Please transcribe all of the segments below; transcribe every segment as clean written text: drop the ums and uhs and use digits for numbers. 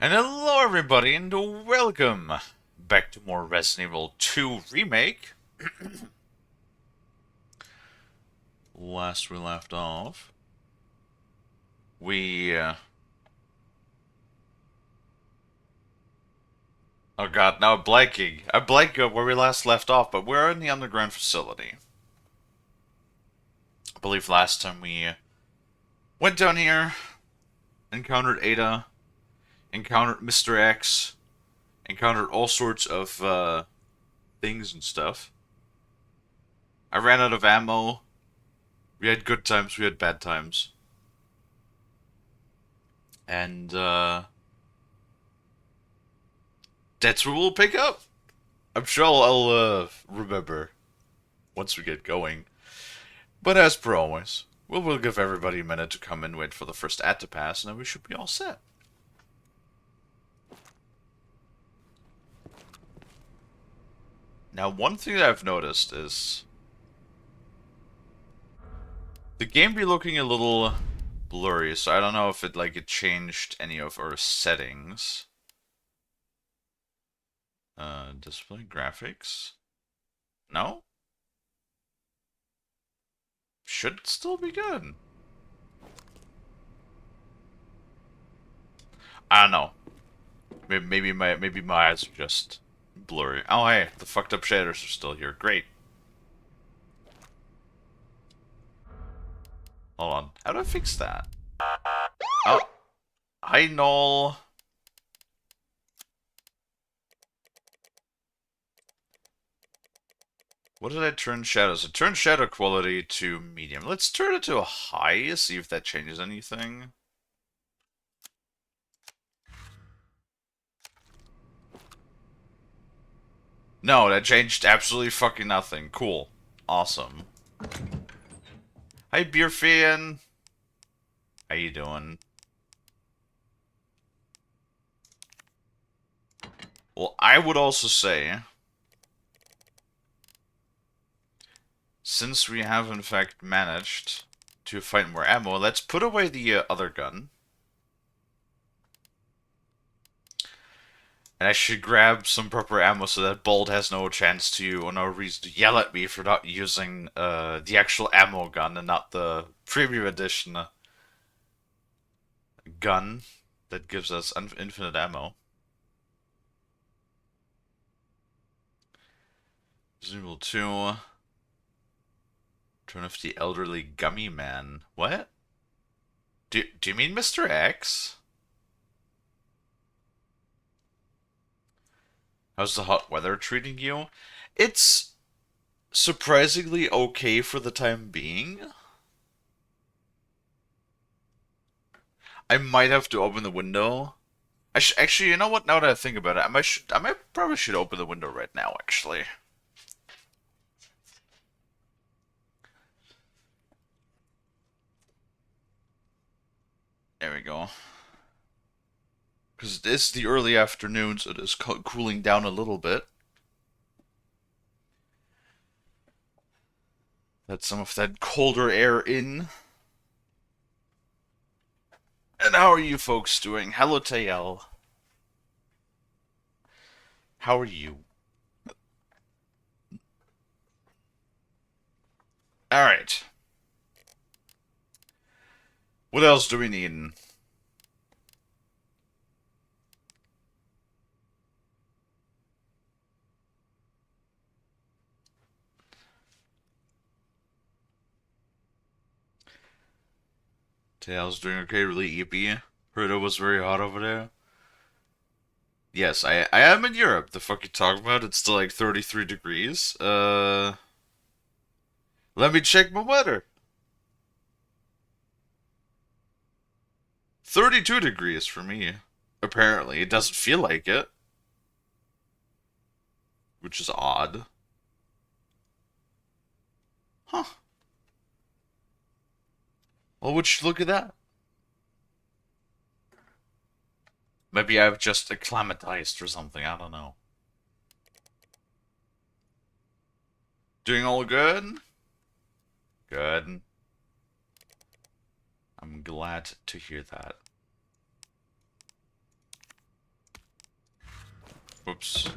And hello everybody and welcome back to more Resident Evil 2 Remake. Last we left off, we, oh god, now I'm blanking. I blank where we last left off, but we're in the underground facility. I believe last time we went down here, encountered Ada, encountered Mr. X, encountered all sorts of, things and stuff. I ran out of ammo. We had good times, we had bad times. And, that's where we'll pick up. I'm sure I'll remember once we get going. But as per always, we'll give everybody a minute to come and wait for the first ad to pass, and then we should be all set. Now, one thing that I've noticed is the game be looking a little blurry, so I don't know if it changed any of our settings. Display graphics? No? Should still be good. I don't know. Maybe my eyes are just blurry. Oh hey, the fucked up shaders are still here. Great. Hold on. How do I fix that? Oh, hi Noel. What did I turn shadows? I turned shadow quality to medium. Let's turn it to a high, see if that changes anything. No, that changed absolutely fucking nothing. Cool. Awesome. Hi Beer Fan. How you doing? Well, I would also say, since we have in fact managed to find more ammo, let's put away the other gun. And I should grab some proper ammo so that Bolt has no chance to, or no reason to yell at me for not using the actual ammo gun and not the premium edition gun that gives us infinite ammo. Resident Evil 2. Turn off the elderly gummy man. What? Do you mean Mr. X? How's the hot weather treating you? It's surprisingly okay for the time being. I might have to open the window. Actually, you know what? Now that I think about it, I might probably should open the window right now. Actually, there we go. Because it is the early afternoon, so it is cooling down a little bit. Let some of that colder air in. And how are you folks doing? Hello, Tayel. How are you? Alright. What else do we need? Tayel's doing okay, really eepy. Heard it was very hot over there. Yes, I am in Europe. The fuck you talking about? It's still like 33 degrees. Let me check my weather. 32 degrees for me. Apparently, it doesn't feel like it, which is odd. Huh. Well, would you look at that? Maybe I've just acclimatized or something, I don't know. Doing all good? Good. I'm glad to hear that. Whoops.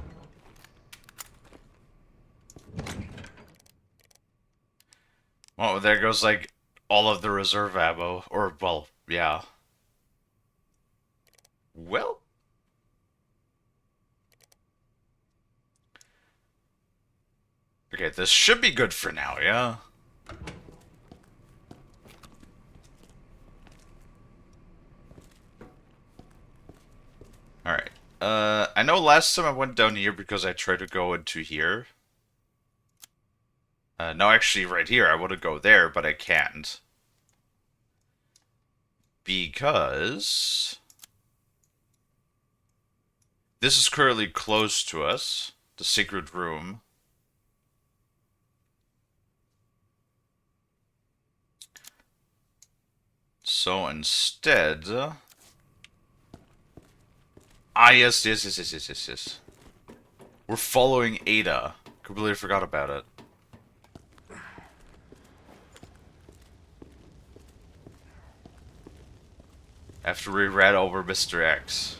Well, there goes, like, all of the reserve ammo. Or, well, yeah. Well. Okay, this should be good for now, yeah? Alright. I know last time I went down here because I tried to go into here. No, actually, right here, I want to go there, but I can't. Because this is currently closed to us. The secret room. So instead... Ah, yes. We're following Ada. Completely forgot about it. After we read over Mr. X.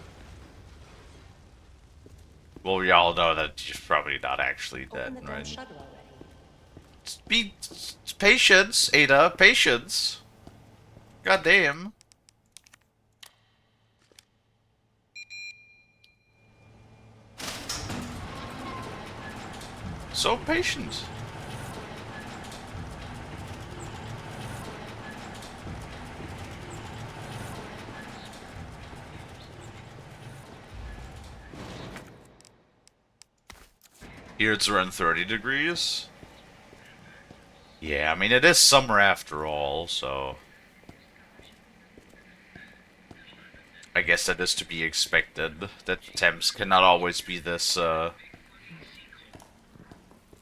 Well, we all know that she's probably not actually dead, right? Be patience, Ada, patience. God damn. So patient. Here it's around 30 degrees. Yeah, I mean, it is summer after all, so... I guess that is to be expected, that temps cannot always be this,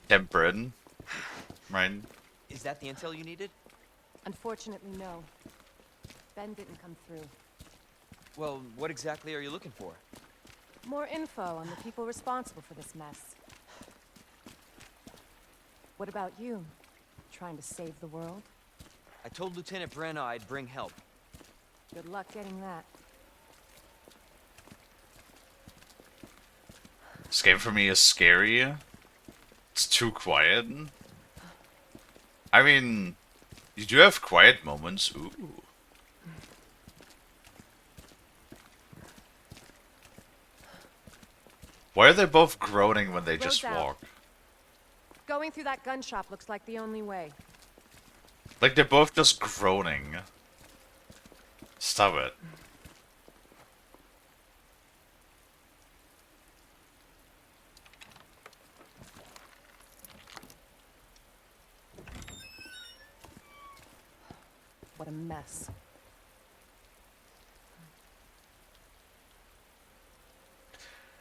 temperate, right? Is that the intel you needed? Unfortunately, no. Ben didn't come through. Well, what exactly are you looking for? More info on the people responsible for this mess. What about you? Trying to save the world? I told Lieutenant Brenna I'd bring help. Good luck getting that. This game for me is scary. It's too quiet. I mean, you do have quiet moments. Ooh. Why are they both groaning when they just walk? Going through that gun shop looks like the only way. Like they're both just groaning. Stop it. What a mess.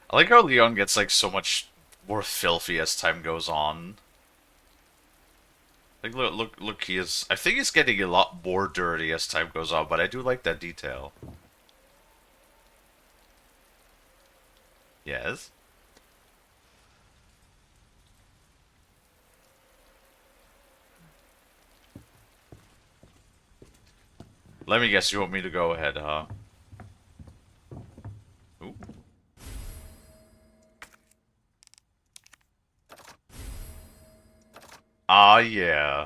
I like how Leon gets like so much more filthy as time goes on. Like look, he is. I think he's getting a lot more dirty as time goes on, but I do like that detail. Yes. Let me guess, you want me to go ahead, huh? Ooh. Ah, yeah.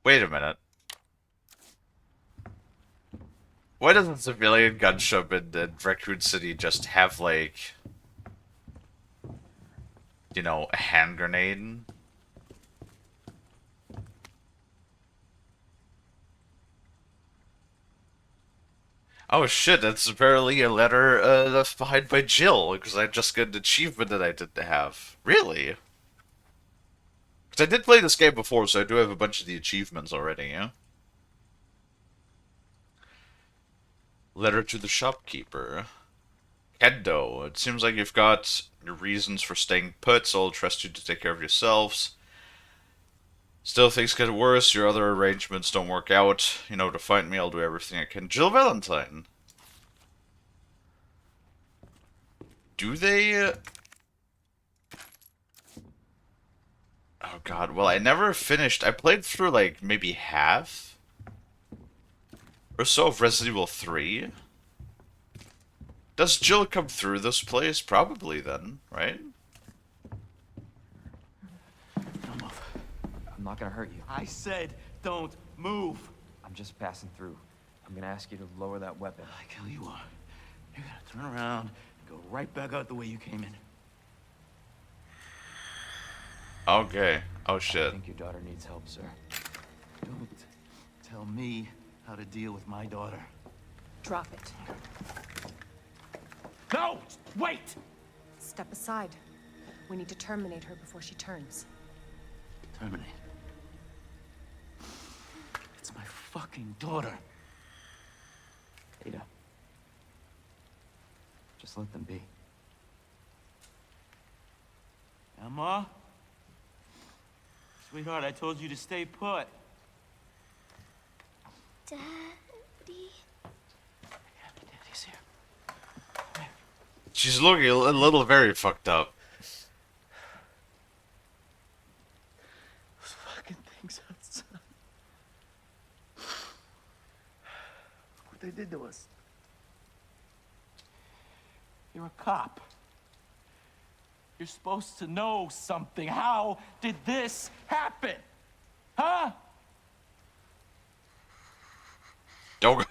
Wait a minute. Why doesn't a civilian gun shop in Raccoon City just have, like... You know, a hand grenade? Oh shit, that's apparently a letter left behind by Jill, because I just got an achievement that I didn't have. Really? Because I did play this game before, so I do have a bunch of the achievements already, yeah? Letter to the shopkeeper. Kendo, it seems like you've got your reasons for staying put, so I'll trust you to take care of yourselves. Still, things get worse, your other arrangements don't work out. You know, to find me, I'll do everything I can. Jill Valentine. Do they... Oh god, well I never finished. I played through like maybe half or so of Resident Evil 3. Does Jill come through this place? Probably then, right? Don't move. I'm not gonna hurt you. I said don't move. I'm just passing through. I'm gonna ask you to lower that weapon. I kill you are. You're gonna turn around and go right back out the way you came in. Okay. Oh I shit. think your daughter needs help, sir. Don't tell me how to deal with my daughter. Drop it. No! Wait! Step aside. We need to terminate her before she turns. Terminate. It's my fucking daughter. Ada. Just let them be. Emma? Sweetheart, I told you to stay put. Daddy. Daddy's here. She's looking a little very fucked up. Those fucking things outside. What they did to us. You're a cop. You're supposed to know something. How did this happen? Huh? Don't.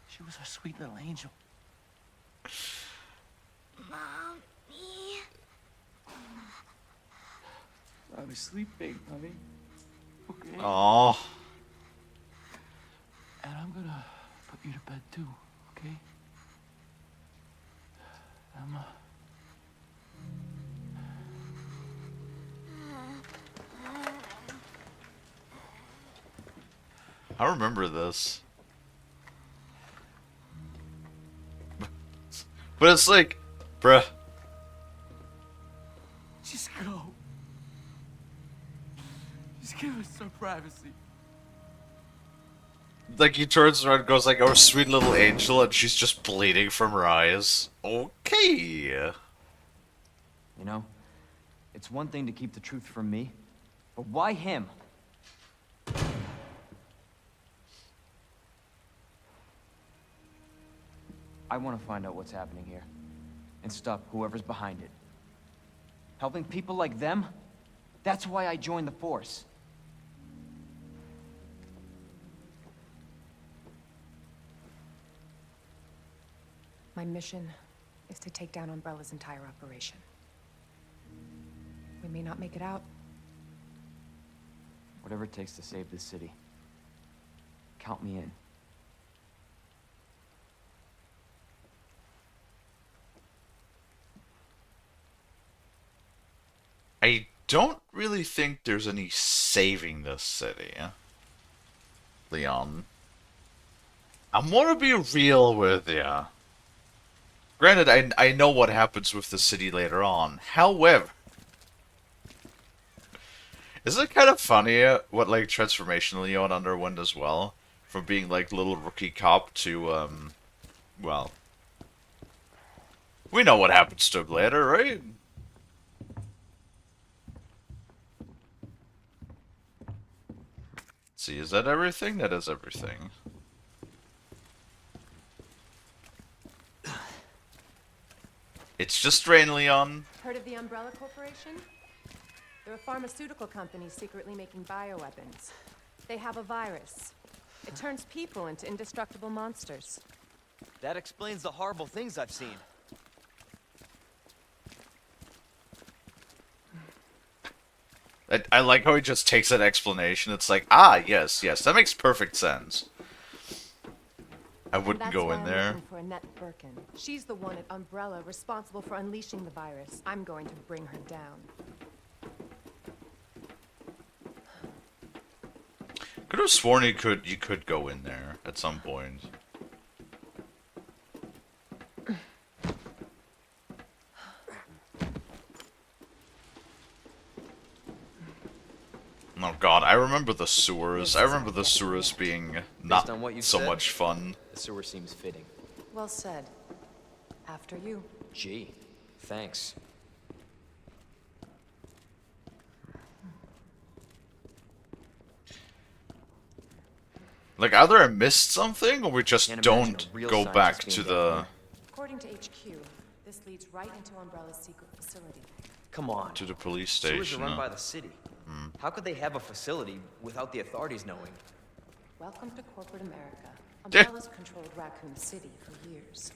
She was our sweet little angel. Mommy. I was sleeping, honey. Okay. Oh. And I'm gonna put you to bed too, okay? Emma. I remember this. But it's like, bruh. Just go. Just give us some privacy. Like he turns around and goes like, "Our sweet little angel," and she's just bleeding from her eyes. Okay. You know, it's one thing to keep the truth from me, but why him? I want to find out what's happening here, and stop whoever's behind it. Helping people like them? That's why I joined the force. My mission is to take down Umbrella's entire operation. We may not make it out. Whatever it takes to save this city. Count me in. I don't really think there's any saving this city, Leon. I'm gonna be real with ya. Granted, I know what happens with the city later on. However, isn't it kind of funny what like transformation Leon underwent as well, from being like little rookie cop to well, we know what happens to him later, right? See, is that everything? That is everything. It's just rain, Leon. Heard of the Umbrella Corporation? They're a pharmaceutical company secretly making bioweapons. They have a virus. It turns people into indestructible monsters. That explains the horrible things I've seen. I like how he just takes that explanation. It's like, ah, yes, that makes perfect sense. I wouldn't That's go why in I'm there. looking for Annette Birkin. She's the one at Umbrella responsible for unleashing the virus. I'm going to bring her down. Could have sworn you could go in there at some point. Oh god, I remember the sewers. I remember the sewers being not on what you so said? much fun. The sewer seems fitting. Well said. After you. Gee, thanks. Like, either I missed something, or we just Can't imagine don't a real go scientist back being to down the... here. According According to HQ, this leads right into Umbrella's secret facility. Come on. To the police Sewers are station. run by the city. How could they have a facility without the authorities knowing? Welcome to corporate America. Umbrella's controlled Raccoon City for years.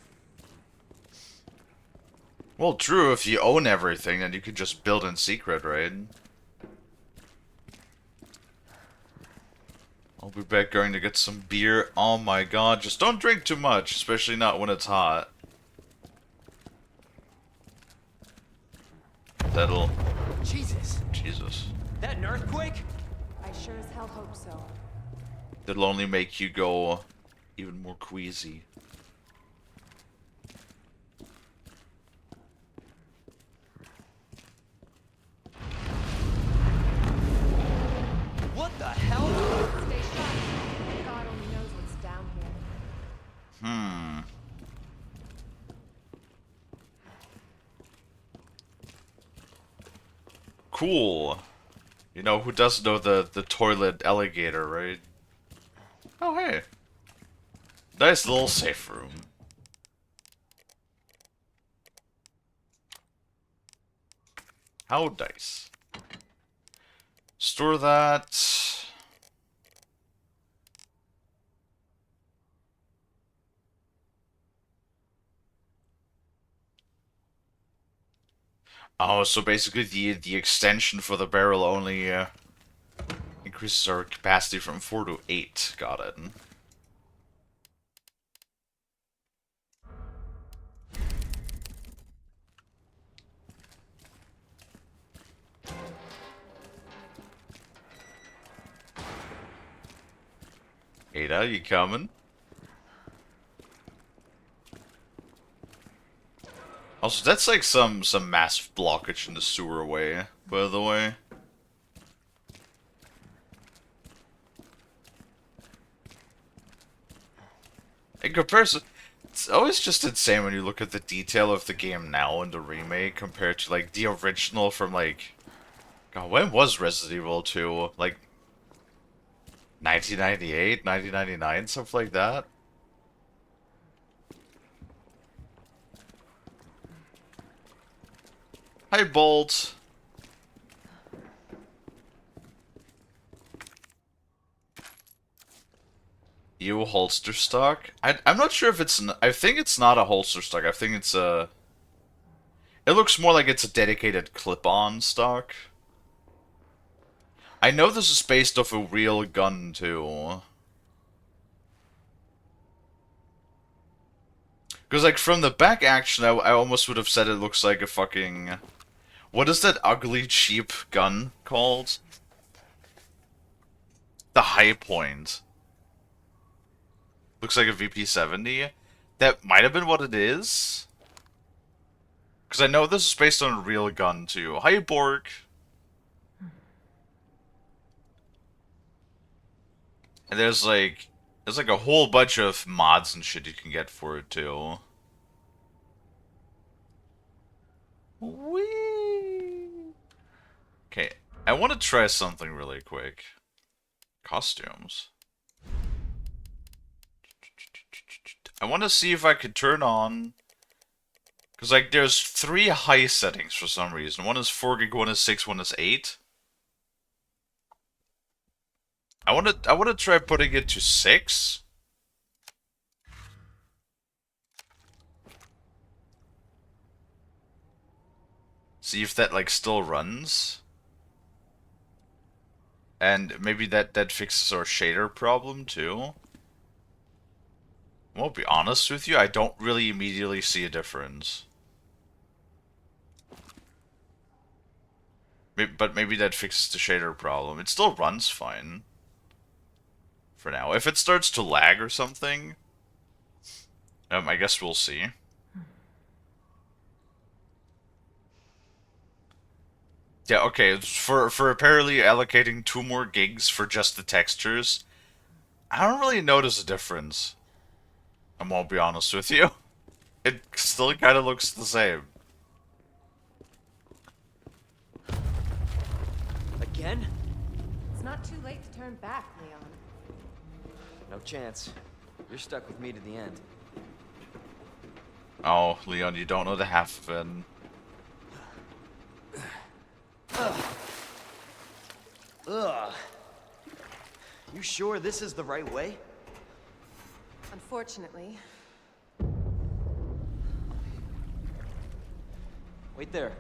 Well, true, if you own everything, then you could just build in secret, right? I'll be back going to get some beer. Oh my god, just don't drink too much, especially not when it's hot. That'll... Jesus. Jesus. That an earthquake? I sure as hell hope so. That'll only make you go even more queasy. What the hell? Stay sharp. God only knows what's down here. Cool. You know, who doesn't know the toilet alligator, right? Oh, hey. Nice little safe room. How nice. Store that. Oh, so basically the extension for the barrel only increases our capacity from 4 to 8. Got it. Ada, you coming? Also, that's like some massive blockage in the sewer way, by the way. In comparison, it's always just insane when you look at the detail of the game now in the remake compared to like the original from like, God, when was Resident Evil 2? Like 1998, 1999, something like that. Hi, Bolt. You holster stock? I'm not sure if it's... I think it's not a holster stock. I think it's a... It looks more like it's a dedicated clip-on stock. I know this is based off a real gun, too. Because, like, from the back action, I almost would have said it looks like a fucking... What is that ugly, cheap gun called? The High Point. Looks like a VP-70. That might have been what it is. Because I know this is based on a real gun, too. Hi, Borg. And there's like a whole bunch of mods and shit you can get for it, too. Whee! Okay, I want to try something really quick. Costumes. I want to see if I could turn on... Because, like, there's 3 high settings for some reason. One is 4 gig, one is 6, one is 8. I want to try putting it to 6. See if that, like, still runs. And maybe that fixes our shader problem, too. I won't be honest with you, I don't really immediately see a difference. But maybe that fixes the shader problem. It still runs fine. For now. If it starts to lag or something, I guess we'll see. Yeah, okay, for apparently allocating 2 more gigs for just the textures, I don't really notice a difference. I won't be honest with you. It still kind of looks the same. Again? It's not too late to turn back, Leon. No chance. You're stuck with me to the end. Oh, Leon, you don't know the half of it. Ugh. You sure this is the right way? Unfortunately. Wait there.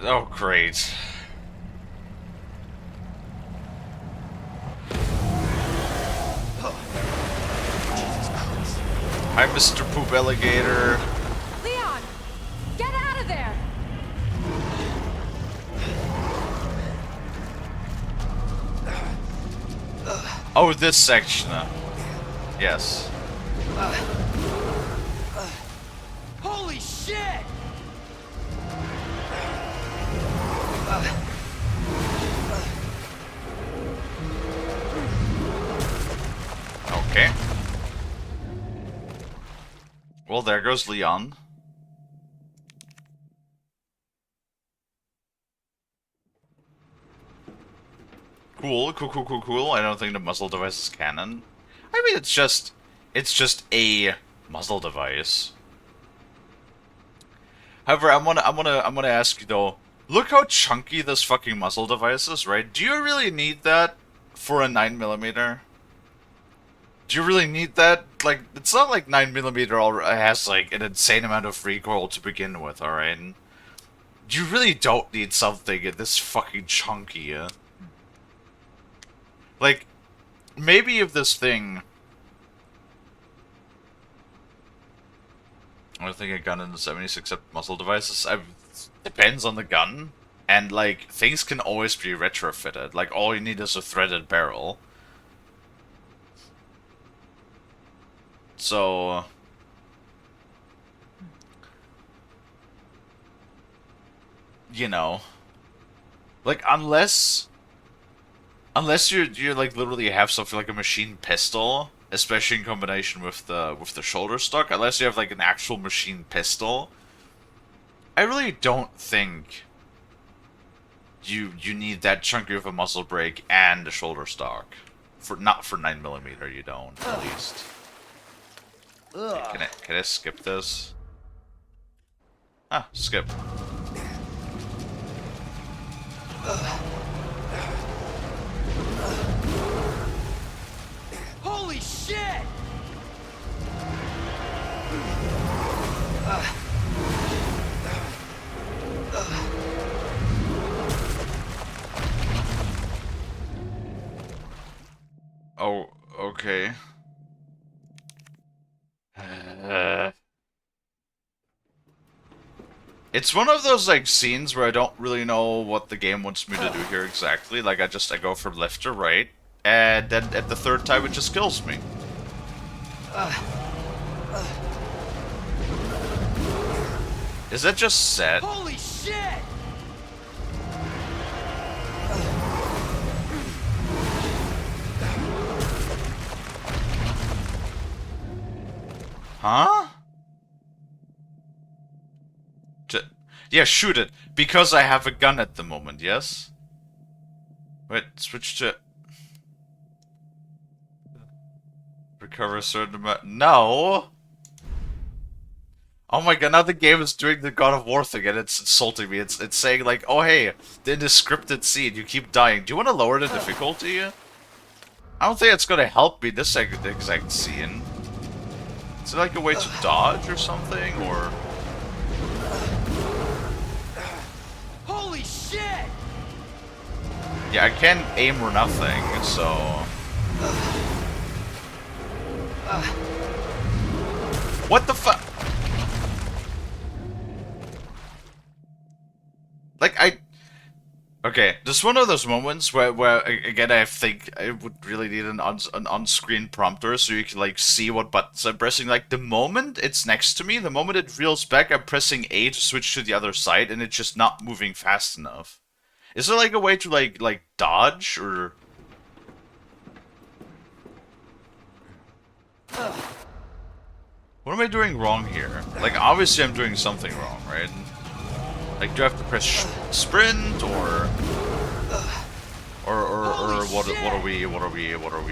Oh, great. Hi, Mr. Poop Alligator. Leon! Get out of there! Oh, this section. Yes. Holy shit! Okay. Well, there goes Leon. Cool, cool, cool, cool, cool. I don't think the muzzle device is canon. I mean, it's just a muzzle device. However, I'm gonna ask you though. Look how chunky this fucking muzzle device is, right? Do you really need that for a 9mm? Do you really need that? Like, it's not like 9mm has like an insane amount of recoil to begin with, alright? You really don't need something this fucking chunky. Like, maybe if this thing... I don't think a gun in the 70s except muzzle devices. Depends on the gun. And, like, things can always be retrofitted. Like, all you need is a threaded barrel. So... you know. Like, unless you like literally have something like a machine pistol, especially in combination with the shoulder stock, unless you have like an actual machine pistol, I really don't think you need that chunky of a muzzle brake and a shoulder stock. Not for 9mm, you don't, at least. Okay, can I skip this? Ah, skip. Holy shit! Oh, okay. It's one of those, like, scenes where I don't really know what the game wants me to do here exactly. Like, I go from left to right, and then at the third time it just kills me. Is that just set? Holy shit! Huh? Yeah, shoot it. Because I have a gun at the moment, yes? Wait, switch to... recover a certain amount... No! Oh my god, now the game is doing the God of War thing and it's insulting me. It's saying like, oh hey, in this scripted scene, you keep dying. Do you want to lower the difficulty? I don't think it's gonna help me this exact scene. Is it like a way to dodge or something, or... Holy shit! Yeah, I can't aim or nothing, so... What the fuck? Like, okay, this is one of those moments where again, I think I would really need an on-screen prompter so you can, like, see what buttons I'm pressing. Like, the moment it's next to me, the moment it reels back, I'm pressing A to switch to the other side, and it's just not moving fast enough. Is there, like, a way to, like dodge, or... What am I doing wrong here? Like, obviously I'm doing something wrong, right? Like, do I have to press sprint, or what are we doing here?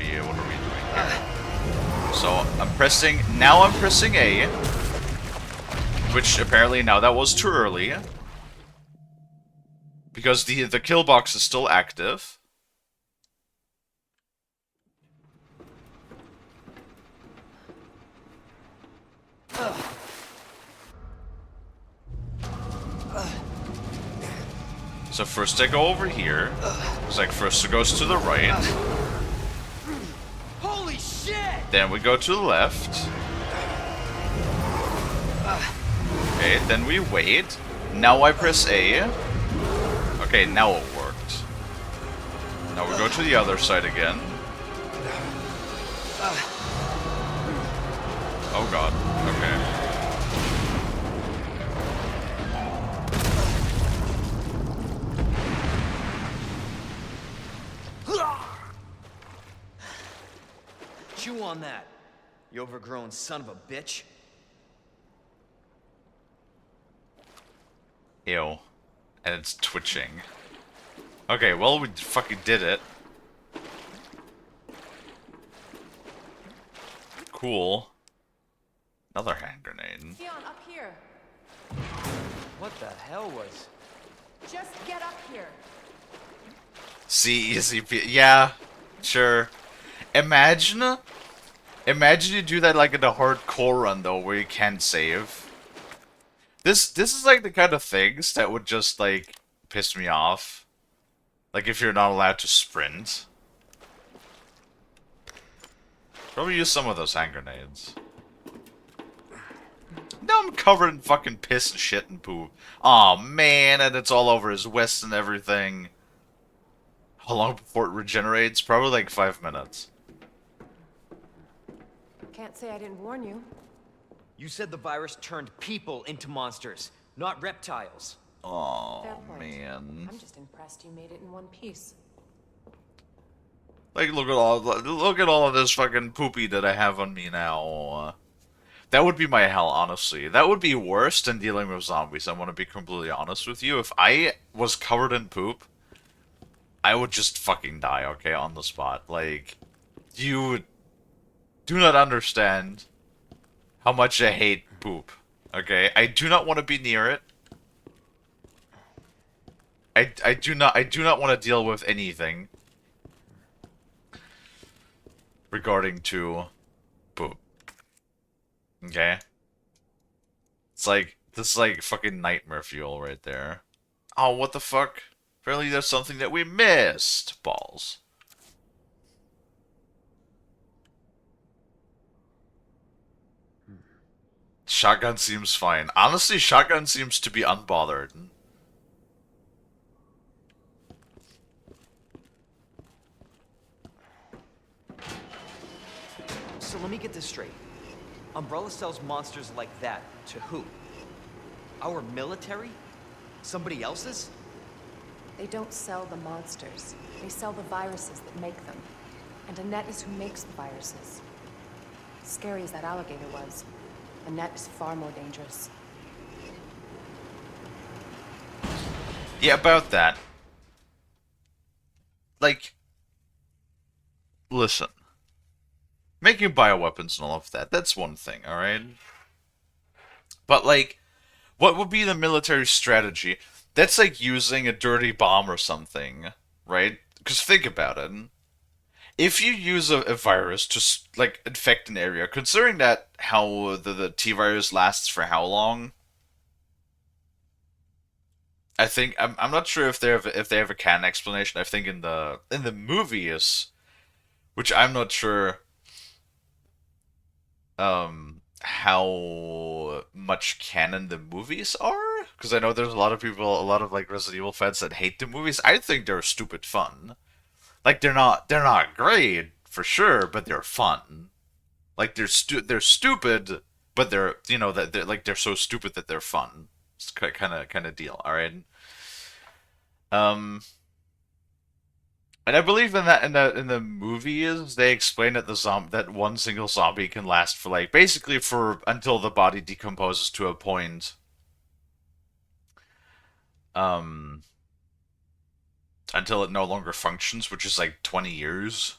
So I'm pressing A, which apparently now that was too early because the kill box is still active. So first I go over here. It's like first it goes to the right. Holy shit! Then we go to the left. Okay, then we wait. Now I press A. Okay, now it worked. Now we go to the other side again. Oh god, okay. Chew on that, you overgrown son of a bitch. Ew. And it's twitching. Okay, well, we fucking did it. Cool. Another hand grenade. Leon, up here. What the hell was... Just get up here. See, easy. Yeah, sure. Imagine you do that like in a hardcore run though, where you can't save. This is like the kind of things that would just like piss me off. Like if you're not allowed to sprint. Probably use some of those hand grenades. Now I'm covered in fucking piss and shit and poop. Aw, man, and it's all over his wrist and everything. How long before it regenerates? Probably like 5 minutes. Can't say I didn't warn you. You said the virus turned people into monsters, not reptiles. Oh Fair point. man! I'm just impressed you made it in one piece. Like look at all of this fucking poopy that I have on me now. That would be my hell, honestly. That would be worse than dealing with zombies. I want to be completely honest with you. If I was covered in poop, I would just fucking die. Okay, on the spot. Like, you do not understand how much I hate poop. Okay, I do not want to be near it. I do not want to deal with anything regarding to poop. Okay? This is like fucking nightmare fuel right there. Oh, what the fuck? Apparently there's something that we missed. Balls. Shotgun seems fine. Honestly, shotgun seems to be unbothered. So let me get this straight. Umbrella sells monsters like that to who? Our military? Somebody else's? They don't sell the monsters. They sell the viruses that make them. And Annette is who makes the viruses. Scary as that alligator was, Annette is far more dangerous. Yeah, about that. Like, listen. Making bioweapons and all of that, that's one thing, alright? But, like, what would be the military strategy? That's like using a dirty bomb or something, right? Because think about it. If you use a virus to, like, infect an area, considering that how the T-virus lasts for how long? I think, I'm not sure if they have a canon explanation. I think in the movies, which I'm not sure how much canon the movies are, because I know there's a lot of people, a lot of like Resident Evil fans that hate the movies. I think they're stupid fun. Like they're not great for sure, but they're fun. Like they're stupid, but they're that they're so stupid that they're fun. It's kind of deal. All right. Um. And I believe in that in the movies they explain that that one single zombie can last for like basically for until the body decomposes to a point um until it no longer functions, which is like 20 years.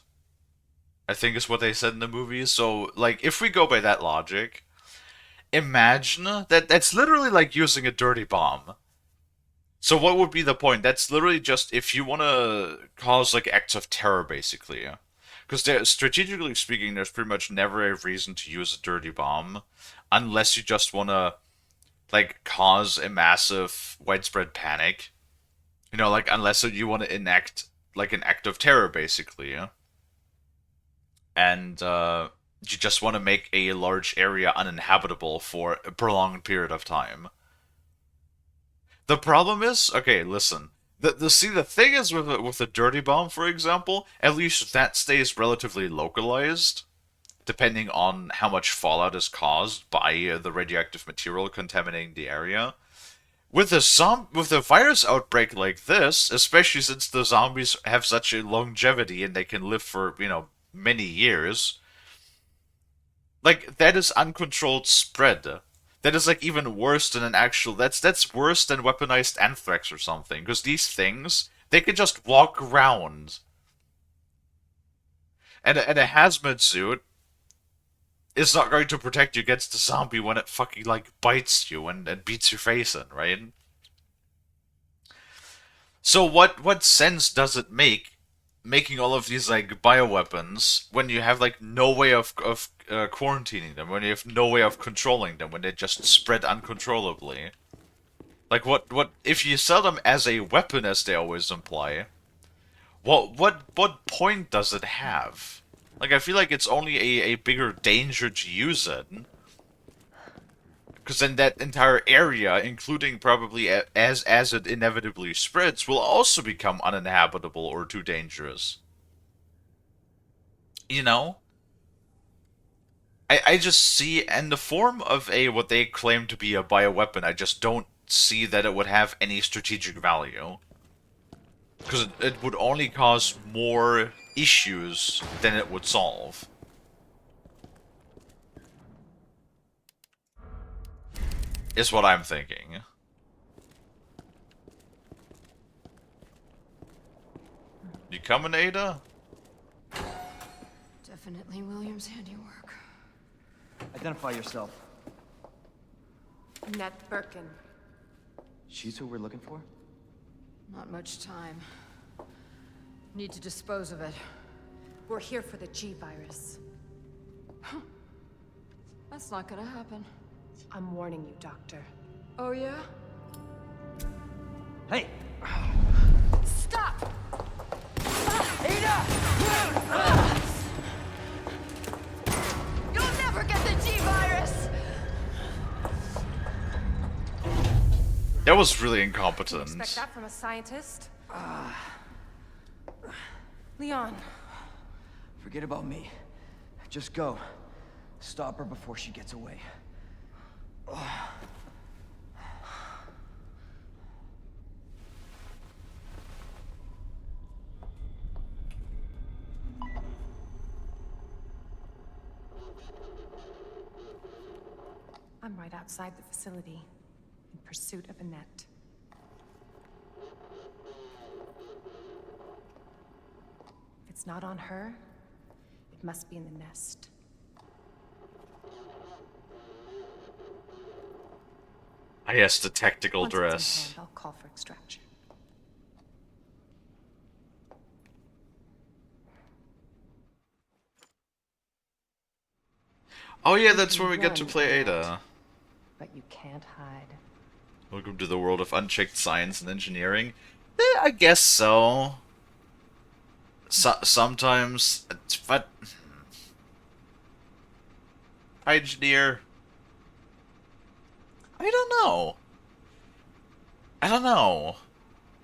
I think is what they said in the movie. So, like, if we go by that logic, imagine that's literally like using a dirty bomb. So what would be the point? That's literally just if you want to cause like acts of terror, basically. Because strategically speaking, there's pretty much never a reason to use a dirty bomb, unless you just want to like cause a massive widespread panic. You know, like unless you want to enact like an act of terror, basically, and you just want to make a large area uninhabitable for a prolonged period of time. The problem is, okay, listen. The thing is with a dirty bomb, for example, at least that stays relatively localized, depending on how much fallout is caused by the radioactive material contaminating the area. With a virus outbreak like this, especially since the zombies have such a longevity and they can live for many years, like that is uncontrolled spread. That is like even worse than an actual. That's worse than weaponized anthrax or something. Because these things they can just walk around, and a hazmat suit is not going to protect you against the zombie when it fucking like bites you and beats your face in, right? So what sense does it make making all of these like bioweapons when you have like no way of quarantining them, when you have no way of controlling them, when they just spread uncontrollably? Like what if you sell them as a weapon, as they always imply? What point does it have? Like I feel like it's only a bigger danger to use it. Because then that entire area, including probably as it inevitably spreads, will also become uninhabitable or too dangerous. You know? I just see, in the form of a what they claim to be a bioweapon, I just don't see that it would have any strategic value. Because it would only cause more issues than it would solve. Is what I'm thinking. You coming, Ada? Definitely William's handiwork. Identify yourself. Annette Birkin. She's who we're looking for? Not much time. Need to dispose of it. We're here for the G virus. That's not gonna happen. I'm warning you, Doctor. Oh, yeah? Hey! Stop! You'll never get the G virus! That was really incompetent. Expect that from a scientist? Leon. Forget about me. Just go. Stop her before she gets away. I'm right outside the facility, in pursuit of Annette. If it's not on her, it must be in the nest. Ah, yes, the tactical Once it's in dress. hand, I'll call for extraction. Oh yeah, You that's can where we get to run, play Annette, Ada. but you can't hide. Welcome to the world of unchecked science and engineering. I guess so. Sometimes, but engineer. I don't know. I don't know.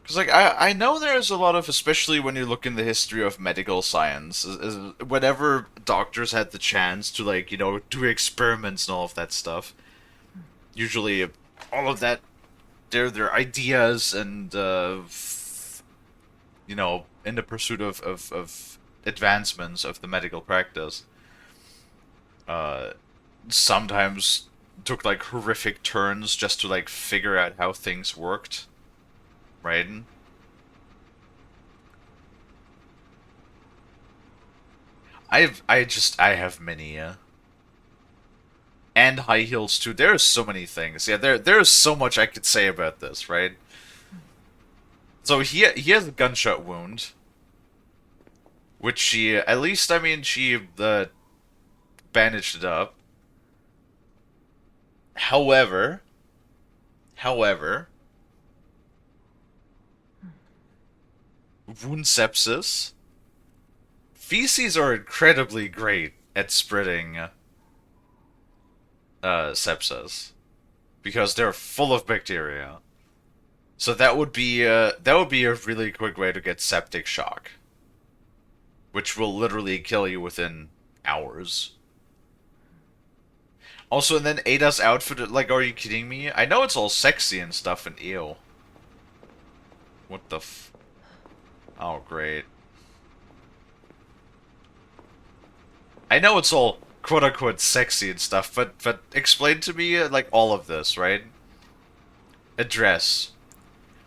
Because, like, I know there's a lot of, especially when you look in the history of medical science, whenever doctors had the chance to, like, do experiments and all of that stuff, usually all of that, their ideas and, in the pursuit of advancements of the medical practice, uh, sometimes took, like, horrific turns just to, like, figure out how things worked. Right? I have many, and high heels too. There's so many things. Yeah, there's so much I could say about this, right? So he has a gunshot wound, which she at least I mean she bandaged it up. However, however, wound sepsis. Feces are incredibly great at spreading sepsis because they're full of bacteria. So that would be a really quick way to get septic shock, which will literally kill you within hours. Also, and then Ada's outfit, like, are you kidding me? I know it's all sexy and stuff, and ew. What the f... Oh, great. I know it's all quote-unquote sexy and stuff, but explain to me, like, all of this, right? A dress.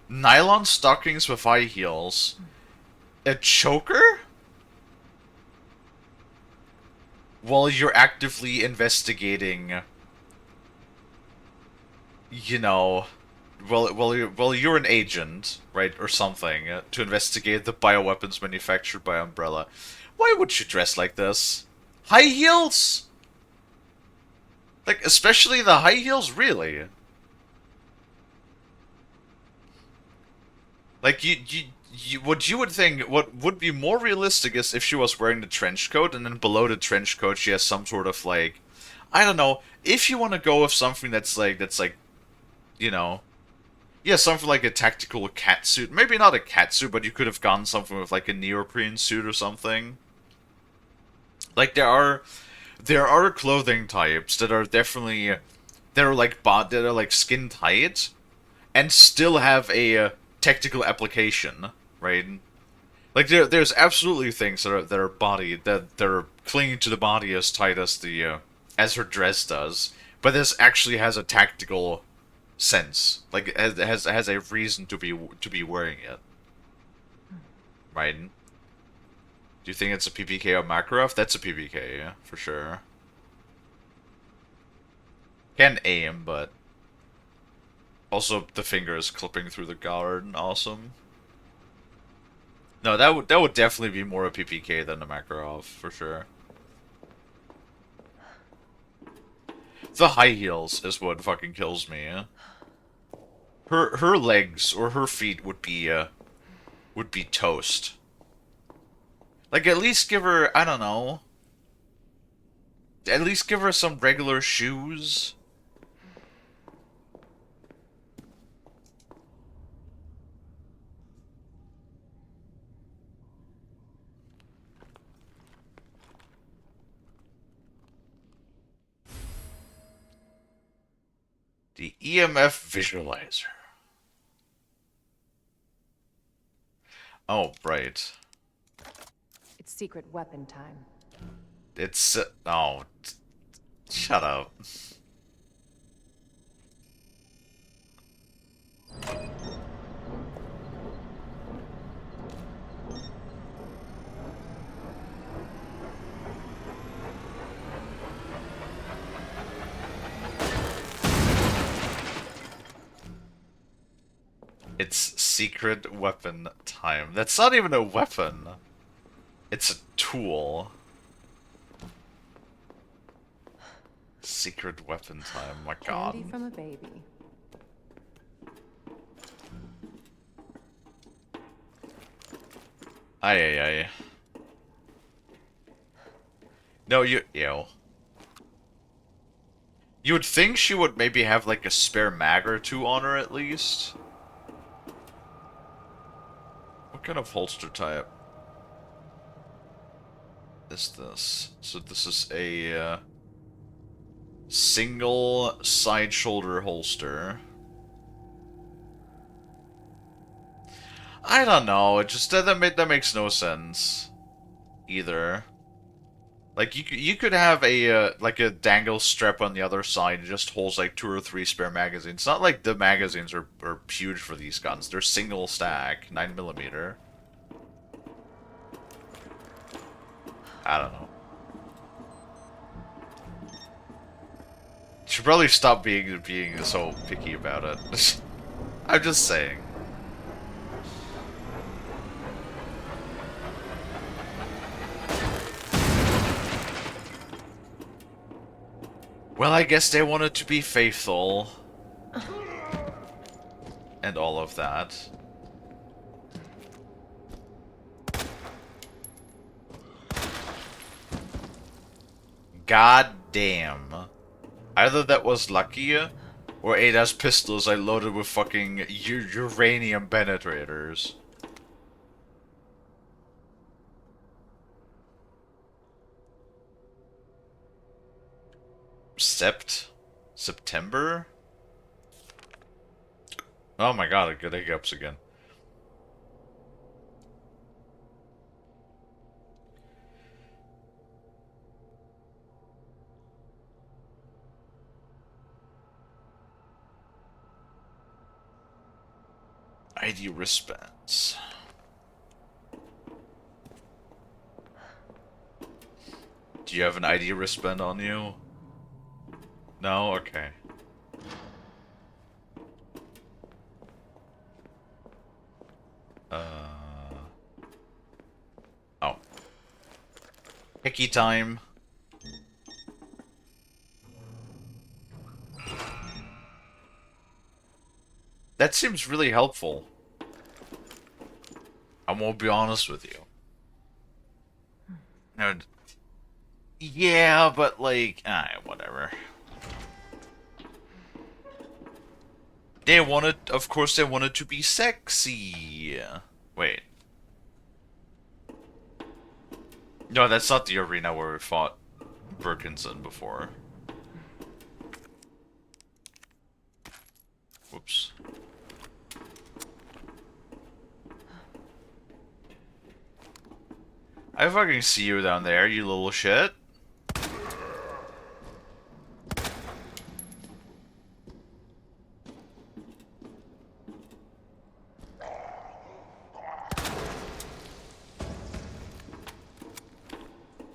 Nylon stockings with high heels. A choker? While you're actively investigating, you know, you're an agent, right, or something, to investigate the bioweapons manufactured by Umbrella. Why would you dress like this? High heels? Like, especially the high heels, really? Like, what you would think, what would be more realistic is if she was wearing the trench coat, and then below the trench coat she has some sort of, like, I don't know, if you want to go with something that's like, you know, yeah, something like a tactical cat suit. Maybe not a cat suit, but you could have gone something with, like, a neoprene suit or something. Like, there are clothing types that are definitely, that are, like, skin tight, and still have a technical application, right? Like there's absolutely things that are body that are clinging to the body as tight as the as her dress does, but this actually has a tactical sense. Like it has a reason to be wearing it, right? Do you think it's a PPK of Makarov? That's a PPK, yeah, for sure. Can aim, but also the fingers clipping through the guard, awesome. No, that would definitely be more a PPK than a Makarov, for sure. The high heels is what fucking kills me. Her legs or her feet would be toast. Like at least give her, I don't know. At least give her some regular shoes. The EMF visualizer. Oh, right. It's secret weapon time. It's oh, shut up. It's secret weapon time. That's not even a weapon. It's a tool. Secret weapon time, my god. Candy from a baby. Aye, aye, aye. No, you... Ew. You would think she would maybe have, like, a spare mag or two on her, at least? What kind of holster type is this? So this is a, single side-shoulder holster. I don't know, it just, that makes no sense. Either. Like, you could have a, like a dangle strap on the other side and just holds, like, 2 or 3 spare magazines. It's not like the magazines are huge for these guns. They're single stack, 9mm. I don't know. Should probably stop being so picky about it. I'm just saying. Well, I guess they wanted to be faithful. And all of that. God damn. Either that was lucky, or Ada's pistols I loaded with fucking uranium penetrators. September? Oh my god, I get hiccups again. ID wristbands. Do you have an ID wristband on you? No? Okay. Oh. Hickey time. That seems really helpful. I won't be honest with you. And yeah, but like, whatever. They wanted, of course, they wanted to be sexy. Wait. No, that's not the arena where we fought Birkinson before. Whoops. I fucking see you down there, you little shit.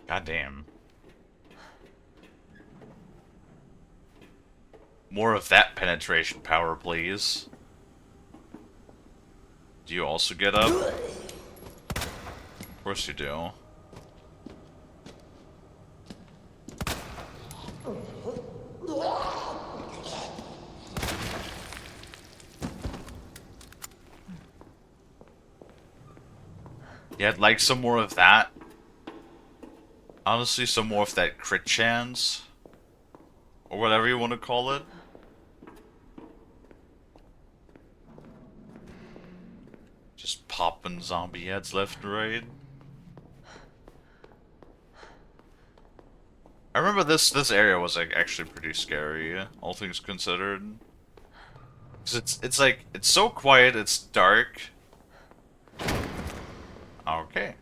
God damn. More of that penetration power, please. Do you also get up? Of course you do. Yeah, I'd like some more of that. Honestly, some more of that crit chance. Or whatever you want to call it. Just popping zombie heads left and right. I remember this area was like actually pretty scary, all things considered. 'Cause it's like it's so quiet, it's dark. Okay.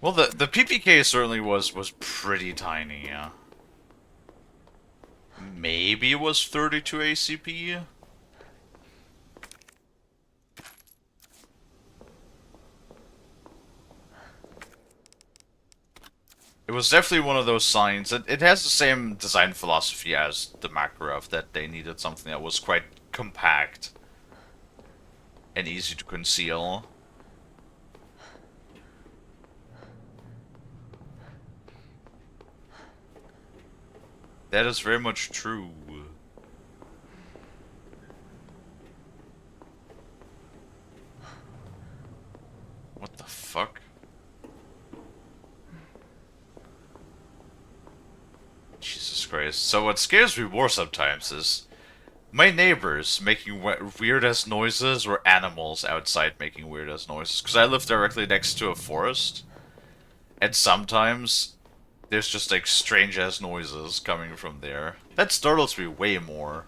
Well, the PPK certainly was pretty tiny. Yeah. Maybe it was 32 ACP. It was definitely one of those signs. It has the same design philosophy as the Makarov, that they needed something that was quite compact and easy to conceal. That is very much true. What the fuck? Jesus Christ. So what scares me more sometimes is my neighbors making weird-ass noises, or animals outside making weird-ass noises. Because I live directly next to a forest. And sometimes there's just like strange-ass noises coming from there. That startles me way more.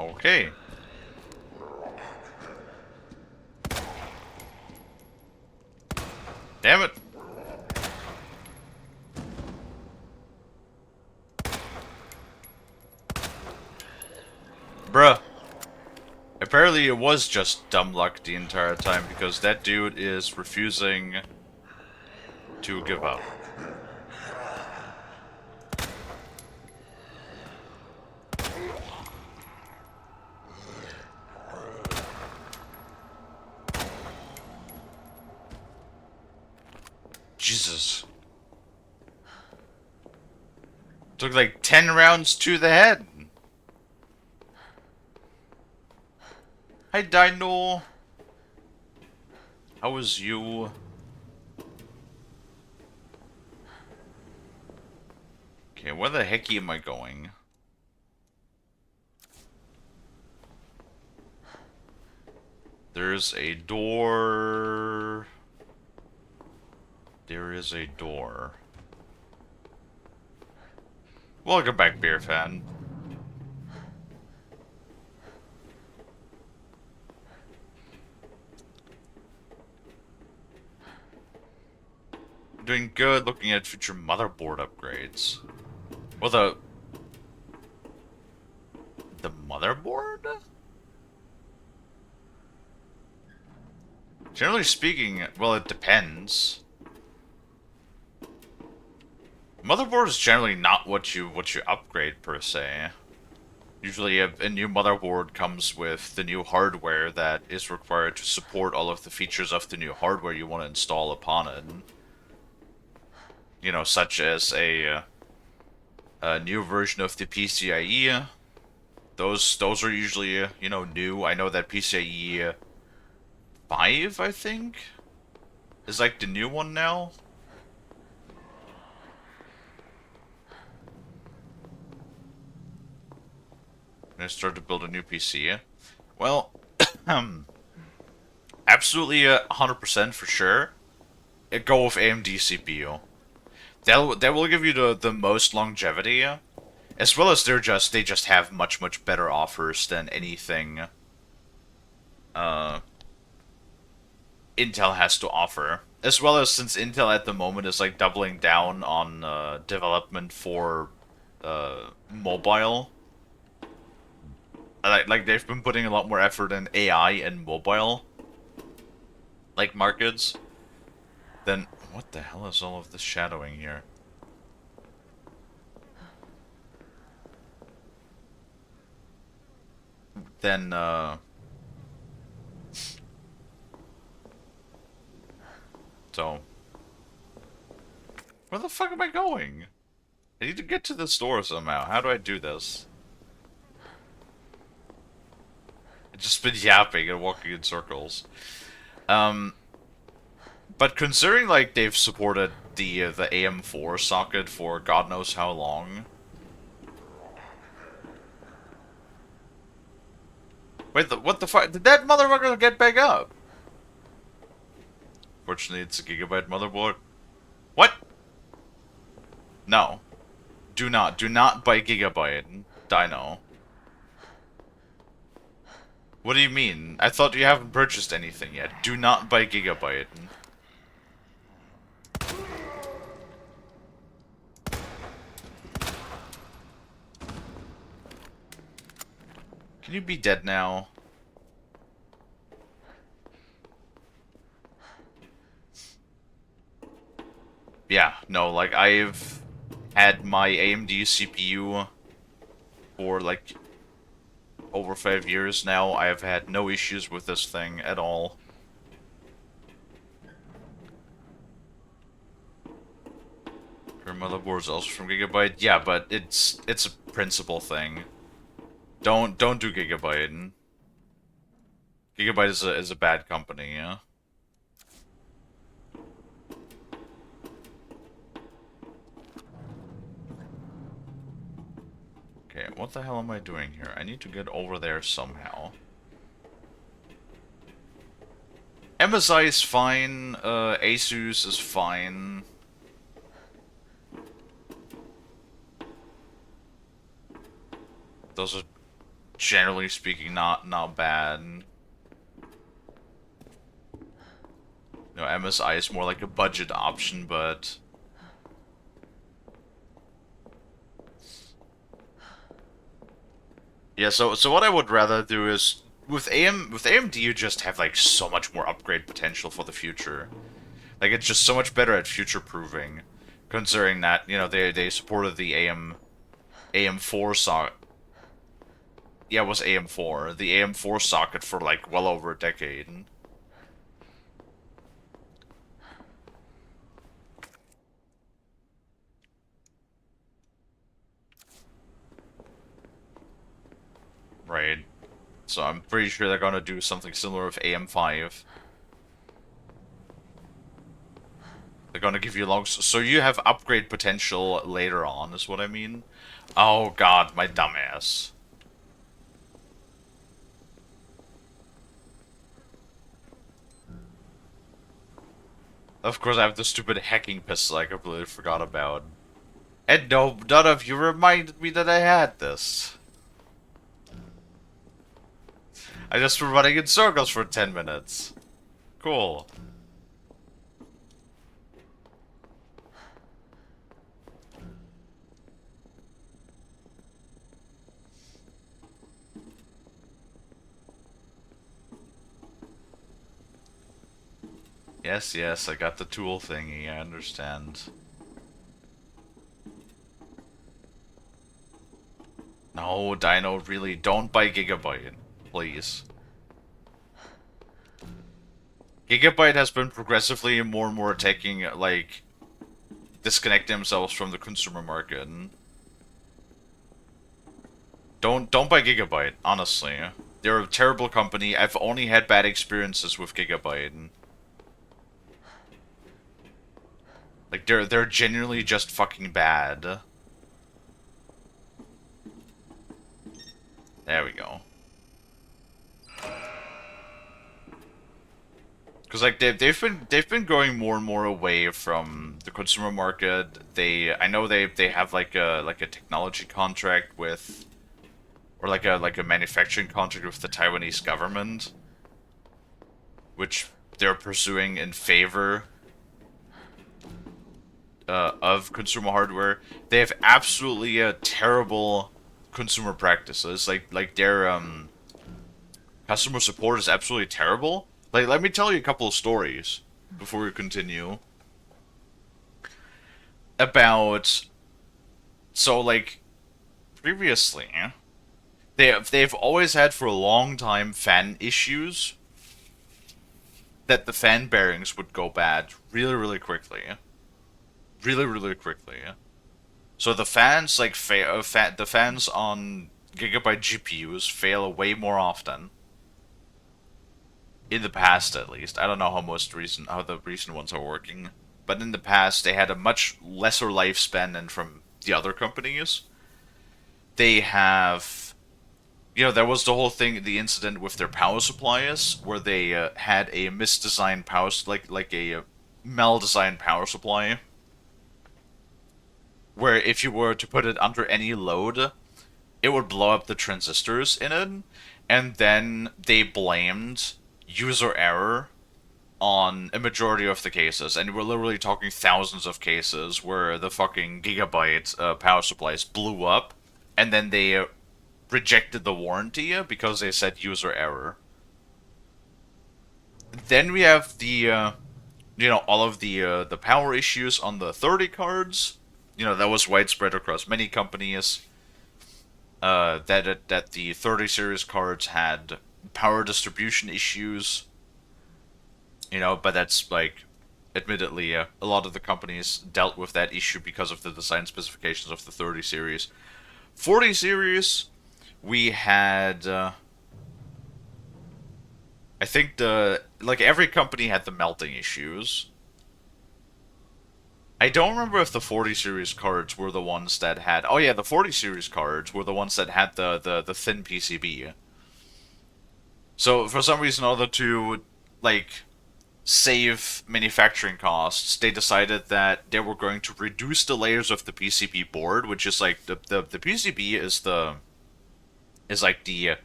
Okay. Damn it. Bruh. Apparently it was just dumb luck the entire time because that dude is refusing to give up. Jesus. Took like 10 rounds to the head. Hi, Dino. How was you? Okay, where the heck am I going? There's a door. There is a door. Welcome back, beer fan. Doing good, looking at future motherboard upgrades. Well, the motherboard? Generally speaking, well, it depends. Motherboard is generally not what you upgrade per se. Usually, a new motherboard comes with the new hardware that is required to support all of the features of the new hardware you want to install upon it. You know, such as a new version of the PCIe. Those are usually you know, new. I know that PCIe 5, I think, is like the new one now. I start to build a new PC. Well, absolutely 100% for sure. Go with AMD CPU. That will give you the most longevity, as well as they just have much better offers than anything Intel has to offer. As well as since Intel at the moment is like doubling down on development for mobile. Like they've been putting a lot more effort in AI and mobile like markets. Then what the hell is all of this shadowing here? Then so where the fuck am I going? I need to get to the store somehow. How do I do this? I've just been yapping and walking in circles. But considering like they've supported the AM4 socket for God knows how long. Wait, what the fuck? Did that motherfucker get back up? Fortunately, it's a gigabyte motherboard. What? No. Do not buy gigabyte, Dino. What do you mean? I thought you haven't purchased anything yet. Do not buy gigabyte. Can you be dead now? Yeah, no, like I've had my AMD CPU for like over 5 years now. I have had no issues with this thing at all. Her motherboard's also from Gigabyte. Yeah, but it's a principal thing. Don't do Gigabyte. Gigabyte is a bad company, yeah. Okay, what the hell am I doing here? I need to get over there somehow. MSI is fine, Asus is fine. Those are generally speaking, not bad. You know, MSI is more like a budget option, but yeah. So what I would rather do is with AMD, you just have like so much more upgrade potential for the future. Like it's just so much better at future proving, considering that you know they supported the AM4 socket. Yeah, it was AM4. The AM4 socket for like well over a decade. Right. So I'm pretty sure they're gonna do something similar with AM5. They're gonna give you long, so you have upgrade potential later on, is what I mean. Oh god, my dumbass. Of course, I have the stupid hacking pistol I completely forgot about. And no, none of you reminded me that I had this. I just been running in circles for 10 minutes. Cool. Yes, yes, I got the tool thingy, I understand. No, Dino, really, don't buy Gigabyte. Please. Gigabyte has been progressively more and more taking, like, disconnecting themselves from the consumer market. Don't buy Gigabyte, honestly. They're a terrible company. I've only had bad experiences with Gigabyte. Like they're genuinely just fucking bad. There we go. Because like they've been going more and more away from the consumer market. I know they have like a technology contract with, or like a manufacturing contract with the Taiwanese government, which they're pursuing in favor of consumer hardware. They have absolutely terrible consumer practices. Like their customer support is absolutely terrible. Like, let me tell you a couple of stories before we continue about. So, like, previously, they've always had for a long time fan issues that the fan bearings would go bad really quickly, really quickly. So the fans like the fans on Gigabyte GPUs fail way more often. In the past, at least. I don't know how the recent ones are working, but in the past they had a much lesser lifespan than from the other companies. They have, you know, there was the whole thing, the incident with their power supplies, where they had a misdesigned like a mal-designed power supply, where if you were to put it under any load, it would blow up the transistors in it, and then they blamed user error on a majority of the cases, and we're literally talking thousands of cases where the fucking Gigabyte power supplies blew up, and then they rejected the warranty because they said user error. Then we have the, you know, all of the power issues on the 30 cards. You know, that was widespread across many companies. That the 30 series cards had power distribution issues. You know, but that's like, admittedly, a lot of the companies dealt with that issue because of the design specifications of the 30 series. 40 series, we had, I think every company had the melting issues. I don't remember if the 40 series cards were the ones that had, oh yeah, the 40 series cards were the ones that had the thin PCB. So for some reason or other to, like, save manufacturing costs, they decided that they were going to reduce the layers of the PCB board, which is like the PCB is like the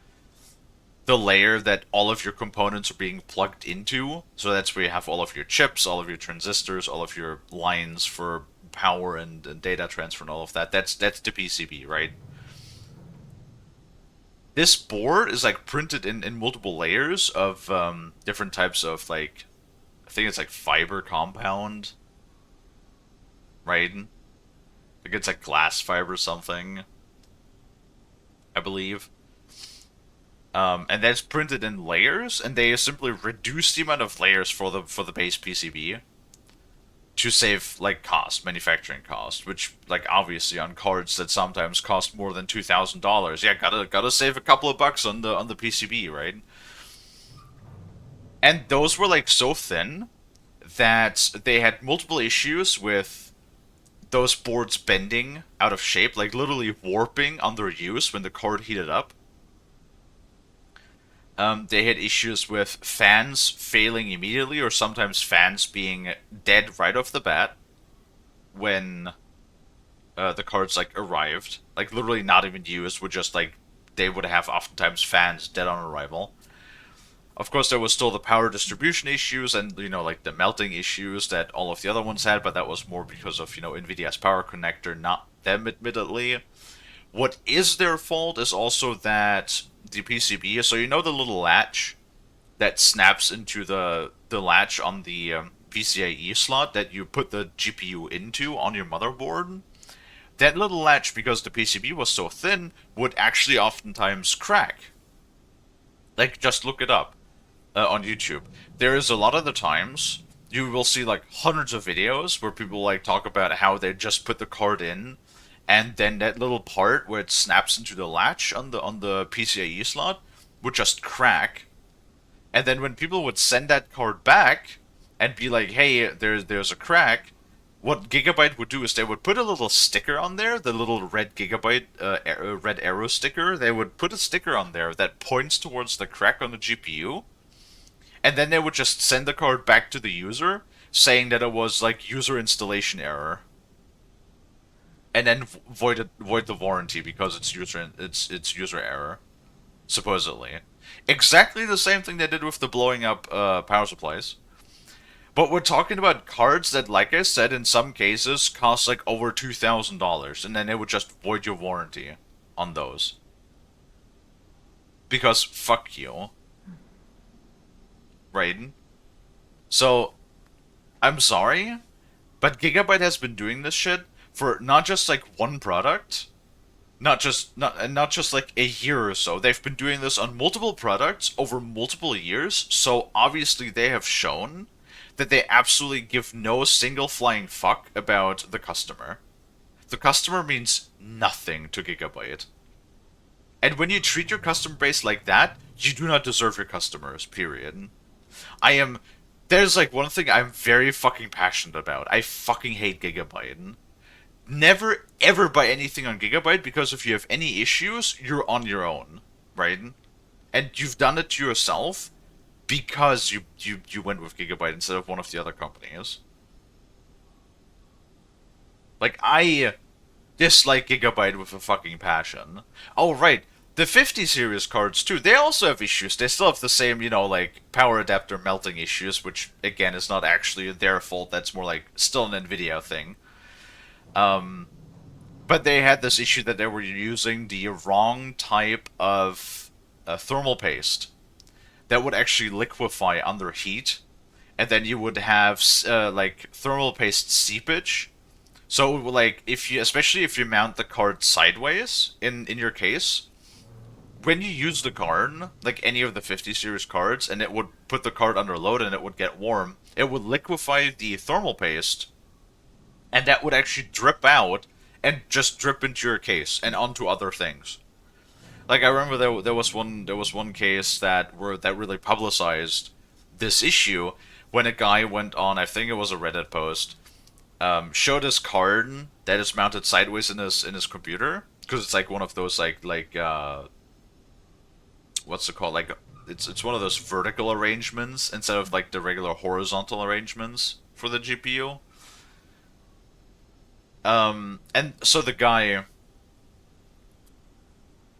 layer that all of your components are being plugged into. So that's where you have all of your chips, all of your transistors, all of your lines for power and data transfer and all of that. That's the PCB, right? This board is like printed in multiple layers of different types of like, I think it's like fiber compound, right? Like it's like glass fiber or something, I believe. And that's printed in layers, and they simply reduce the amount of layers for the base PCB to save like manufacturing cost, which like obviously on cards that sometimes cost more than $2,000, yeah, gotta save a couple of bucks on the PCB, right? And those were like so thin that they had multiple issues with those boards bending out of shape, like literally warping under use when the card heated up. They had issues with fans failing immediately, or sometimes fans being dead right off the bat when the cards like arrived. Like literally not even used, would just like they would have oftentimes fans dead on arrival. Of course, there was still the power distribution issues and like the melting issues that all of the other ones had, but that was more because of Nvidia's power connector, not them, admittedly. What is their fault is also that the PCB, so the little latch that snaps into the latch on the PCIe slot that you put the GPU into on your motherboard. That little latch, because the PCB was so thin, would actually oftentimes crack. Like, just look it up on YouTube. There is a lot of the times you will see like hundreds of videos where people like talk about how they just put the card in, and then that little part where it snaps into the latch on the PCIe slot would just crack. And then when people would send that card back and be like, "Hey, there's a crack," what Gigabyte would do is they would put a little sticker on there, the little red Gigabyte red arrow sticker. They would put a sticker on there that points towards the crack on the GPU, and then they would just send the card back to the user, saying that it was like user installation error, and then void the warranty because it's user error, supposedly. Exactly the same thing they did with the blowing up power supplies. But we're talking about cards that, like I said, in some cases cost like over $2,000, and then they would just void your warranty on those. Because fuck you. Right? So, I'm sorry, but Gigabyte has been doing this shit for not just like one product, not just like a year or so. They've been doing this on multiple products over multiple years, so obviously they have shown that they absolutely give no single flying fuck about the customer. The customer means nothing to Gigabyte. And when you treat your customer base like that, you do not deserve your customers, period. There's like one thing I'm very fucking passionate about. I fucking hate Gigabyte. Never ever buy anything on Gigabyte, because if you have any issues, you're on your own, right? And you've done it to yourself because you went with Gigabyte instead of one of the other companies. Like, I dislike Gigabyte with a fucking passion. Oh, right. The 50 series cards, too, they also have issues. They still have the same, like, power adapter melting issues, which, again, is not actually their fault. That's more like still an Nvidia thing. But they had this issue that they were using the wrong type of thermal paste that would actually liquefy under heat, and then you would have like thermal paste seepage. So like especially if you mount the card sideways in your case, when you use the card, like any of the 50 series cards, and it would put the card under load and it would get warm, it would liquefy the thermal paste, and that would actually drip out and just drip into your case and onto other things. Like, I remember there was one case that really publicized this issue when a guy went on, I think it was a Reddit post, showed his card that is mounted sideways in his computer, because it's like one of those like what's it called, like it's one of those vertical arrangements instead of like the regular horizontal arrangements for the GPU. And so the guy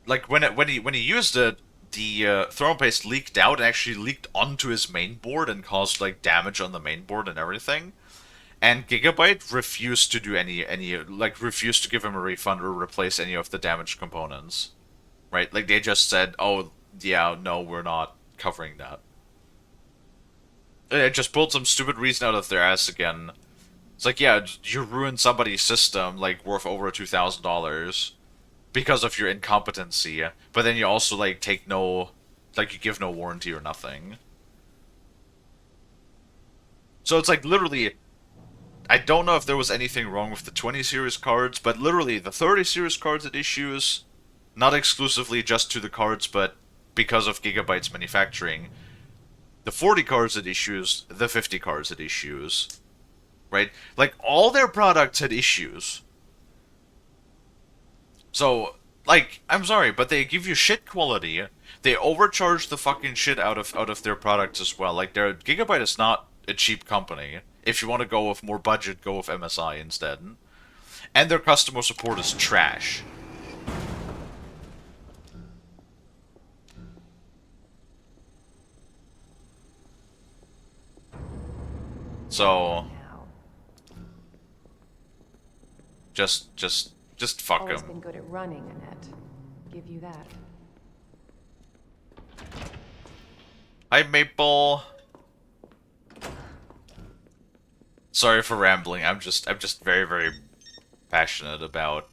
like when he used it, the thermal paste leaked out and actually leaked onto his main board and caused like damage on the main board and everything. And Gigabyte refused to do any like refused to give him a refund or replace any of the damaged components. Right? Like they just said, "Oh, yeah, no, we're not covering that." It just pulled some stupid reason out of their ass again. It's like, yeah, you ruined somebody's system like worth over $2,000 because of your incompetency, but then you also like take no, like you give no warranty or nothing. So it's like literally, I don't know if there was anything wrong with the 20 series cards, but literally the 30 series cards it issues, not exclusively just to the cards, but because of Gigabyte's manufacturing, the 40 cards it issues, the 50 cards it issues, right? Like all their products had issues. So, like, I'm sorry, but they give you shit quality. They overcharge the fucking shit out of their products as well. Like, their Gigabyte is not a cheap company. If you want to go with more budget, go with MSI instead. And their customer support is trash. So, Now, just fuck always them. been good at running, Annette. Give you that. Hi, Maple. Sorry for rambling. I'm just very, very passionate about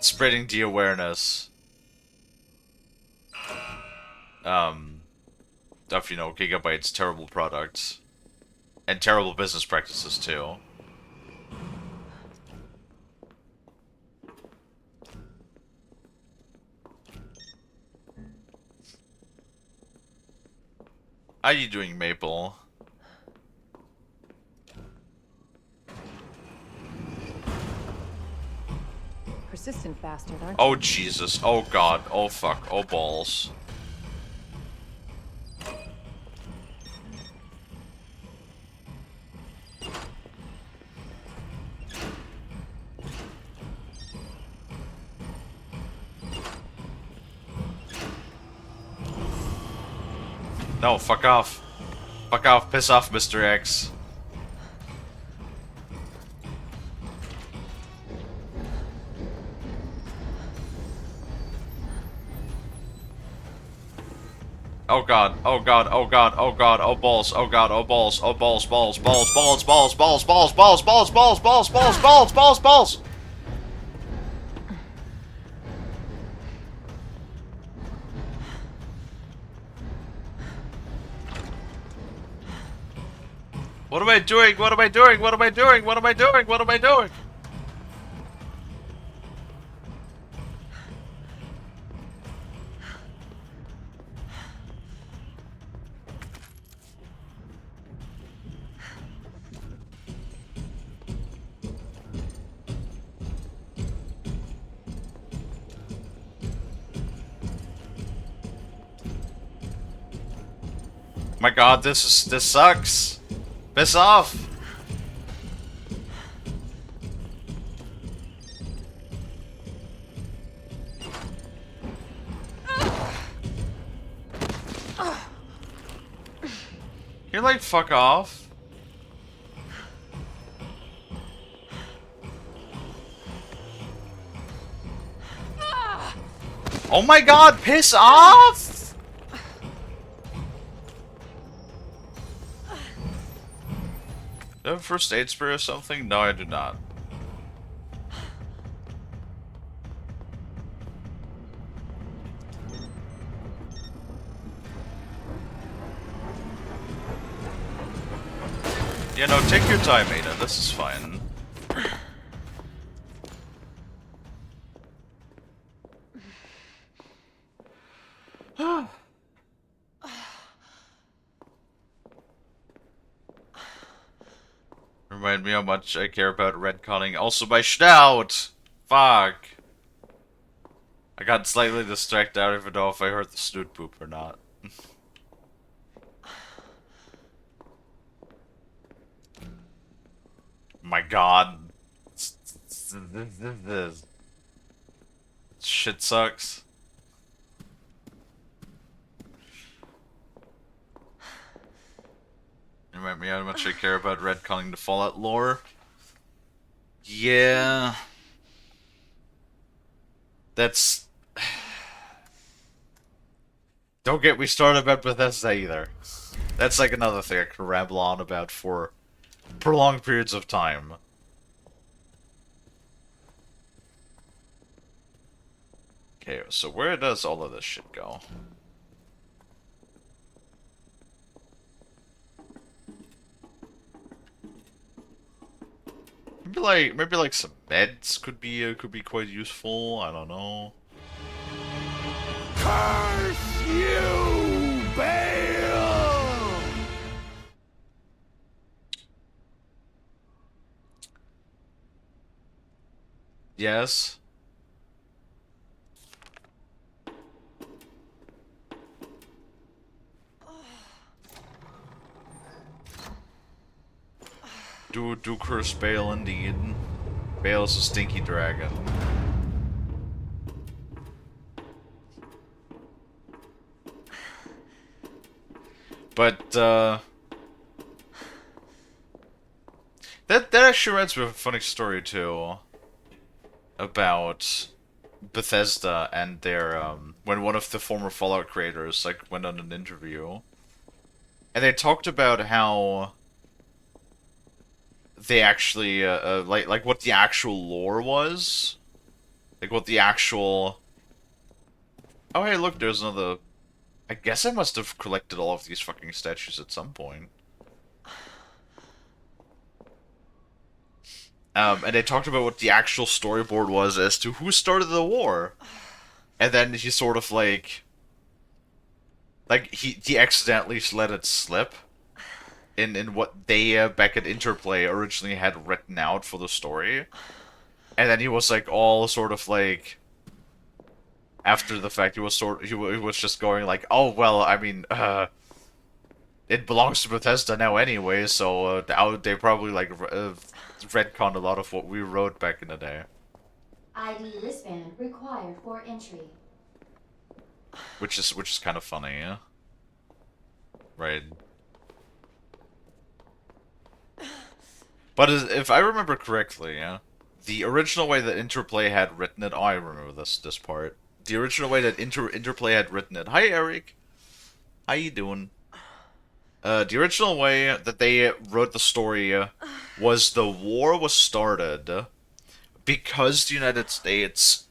spreading the awareness. Of, you know, Gigabyte's terrible products. And terrible business practices, too. How you doing, Maple? Persistent bastard, aren't Oh, you? Jesus. Oh, God. Oh, fuck. Oh, balls. No, fuck off. Fuck off. Piss off, Mr. X. Oh god, oh god, oh god, oh god, oh balls, oh god, oh balls, oh balls, balls, balls, balls, balls, balls, balls, balls, balls, balls, balls, balls, balls, balls, balls. What am I doing? What am I doing? What am I doing? What am I doing? What am I doing? My god, this sucks. Piss off. You're like, fuck off. Oh my god, piss off! Do I have a first aid spray or something? No, I do not. Yeah, no, take your time, Ada. This is fine. Remind me how much I care about retconning. Also, my snout! Fuck. I got slightly distracted. I don't even know if I heard the snoot poop or not. My god. It's Shit sucks. Remind me how much I care about retconning the Fallout lore. Yeah. That's... Don't get me started about Bethesda either. That's like another thing I could ramble on about for prolonged periods of time. Okay, so where does all of this shit go? Maybe like some meds could be quite useful. I don't know. Curse you, Bale! Yes. Do curse Bale indeed. Bale's a stinky dragon. But that actually reminds me of a funny story too about Bethesda and their when one of the former Fallout creators like went on an interview, and they talked about how they actually like what the actual lore was, like what the actual. Oh hey, look, there's another. I guess I must have collected all of these fucking statues at some point. And they talked about what the actual storyboard was as to who started the war. And then he sort of like he accidentally let it slip in what they back at Interplay originally had written out for the story. And then he was like all sort of like after the fact he was just going like, "Oh well, I mean, it belongs to Bethesda now anyway, so they probably like retconned a lot of what we wrote back in the day." ID wristband required for entry. Which is kind of funny, yeah? Right. But if I remember correctly, yeah, the original way that Interplay had written it, oh, I remember this part. The original way that Interplay had written it. Hi, Eric. How you doing? The original way that they wrote the story was the war was started because the United States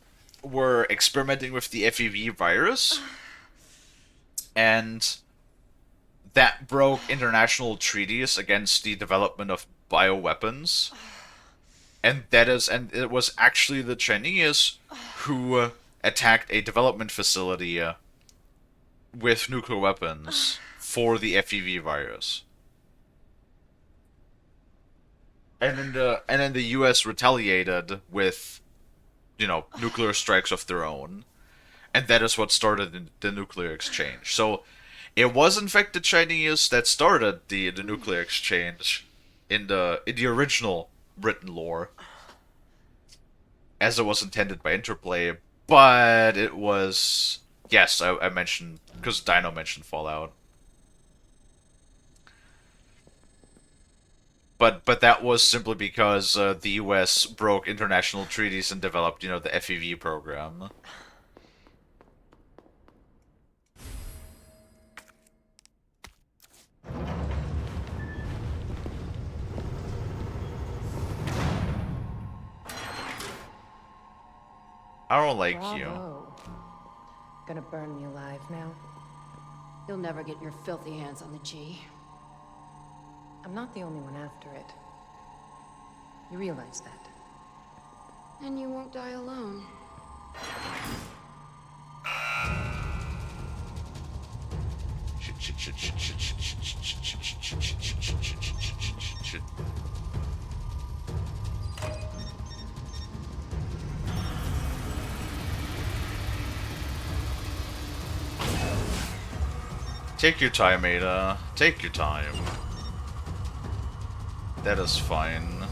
were experimenting with the FEV virus, and that broke international treaties against the development of bioweapons. And it was actually the Chinese who attacked a development facility with nuclear weapons for the FEV virus. And then the US retaliated with, you know, nuclear strikes of their own. And that is what started the nuclear exchange. So it was in fact the Chinese that started the nuclear exchange in the original written lore, as it was intended by Interplay, but it was, yes, I mentioned, because Dino mentioned Fallout. But that was simply because the US broke international treaties and developed, you know, the FEV program. I don't like you. Bravo. Gonna burn me alive now? You'll never get your filthy hands on the G. I'm not the only one after it. You realize that? And you won't die alone. Shit. Take your time, Ada. Take your time. That is fine.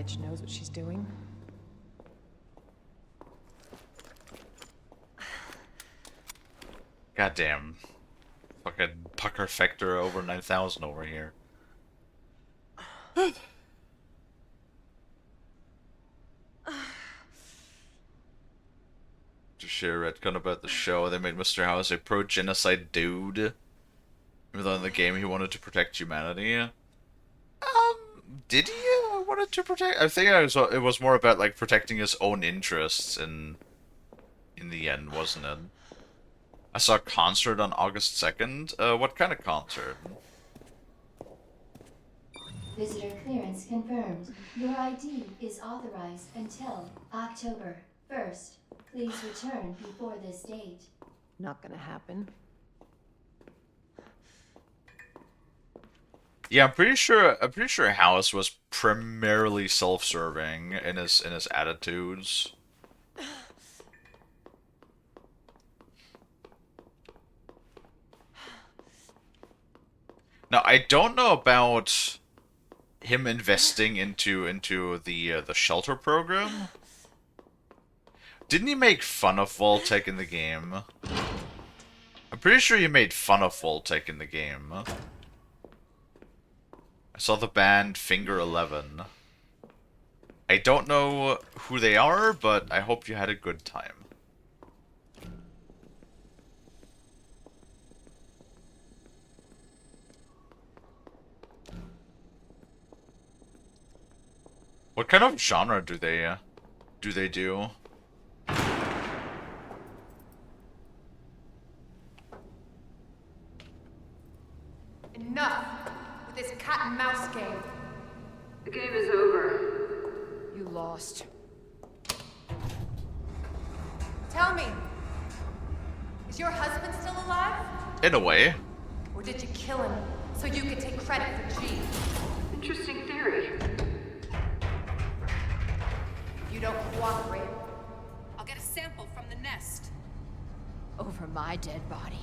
bitch knows what she's doing. Goddamn. Fucking pucker factor over 9,000 over here. To share a retcon about the show, they made Mr. House a pro-genocide dude. Even though in the game he wanted to protect humanity. Did he wanted to protect? I think it was more about like protecting his own interests in the end, wasn't it? I saw a concert on August 2nd. What kind of concert? Visitor clearance confirmed. Your ID is authorized until October 1st. Please return before this date. Not gonna happen. Yeah, I'm pretty sure House was primarily self-serving in his attitudes. Now, I don't know about him investing into the shelter program. Didn't he make fun of Vault-Tec in the game? I'm pretty sure he made fun of Vault-Tec in the game. I saw the band Finger 11. I don't know who they are, but I hope you had a good time. What kind of genre do they do? Enough with this cat and mouse game. The game is over. You lost. Tell me, is your husband still alive? In a way. Or did you kill him so you could take credit for G? Interesting theory. If you don't cooperate, I'll get a sample from the nest. over my dead body.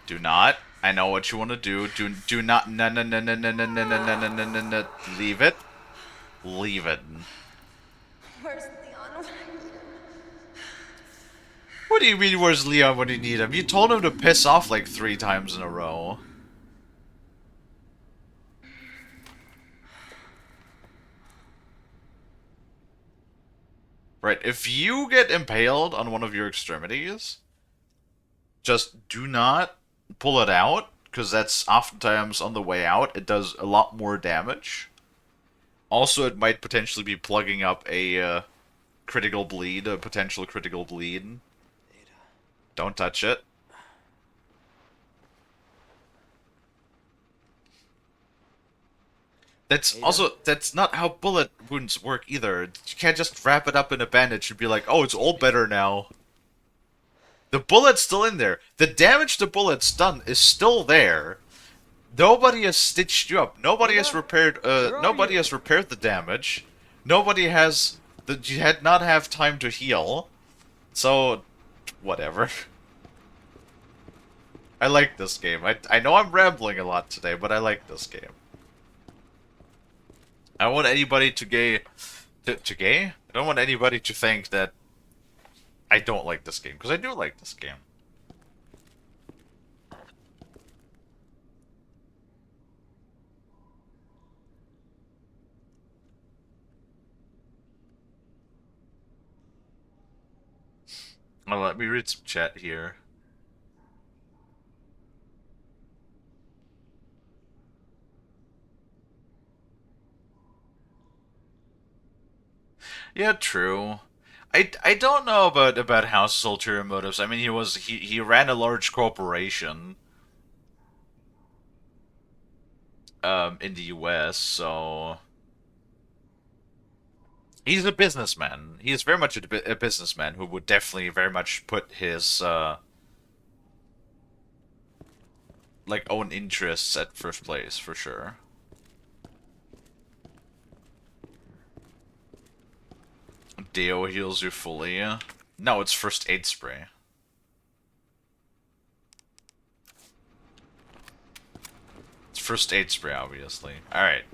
Do not. I know what you want to do. Do not. No. Leave it. Leave it. Where's Leon? What do you mean, where's Leon when you need him? You told him to piss off like 3 times in a row. Right, if you get impaled on one of your extremities, just do not pull it out, because that's oftentimes on the way out. It does a lot more damage. Also, it might potentially be plugging up a critical bleed, a potential critical bleed. Don't touch it. That's not how bullet wounds work either. You can't just wrap it up in a bandage and be like, oh, it's all better now. The bullet's still in there. The damage the bullet's done is still there. Nobody has stitched you up. Nobody has repaired. Nobody has repaired the damage. Nobody has. You had not have time to heal. So, whatever. I like this game. I know I'm rambling a lot today, but I like this game. I don't want anybody to gay. I don't want anybody to think that I don't like this game, because I do like this game. Well, let me read some chat here. Yeah, true. I don't know about House's ulterior motives. I mean, he ran a large corporation in the US, so he's a businessman. He is very much a businessman who would definitely very much put his like own interests at first place for sure. Deo heals you fully. No, it's first aid spray. It's first aid spray, obviously. Alright.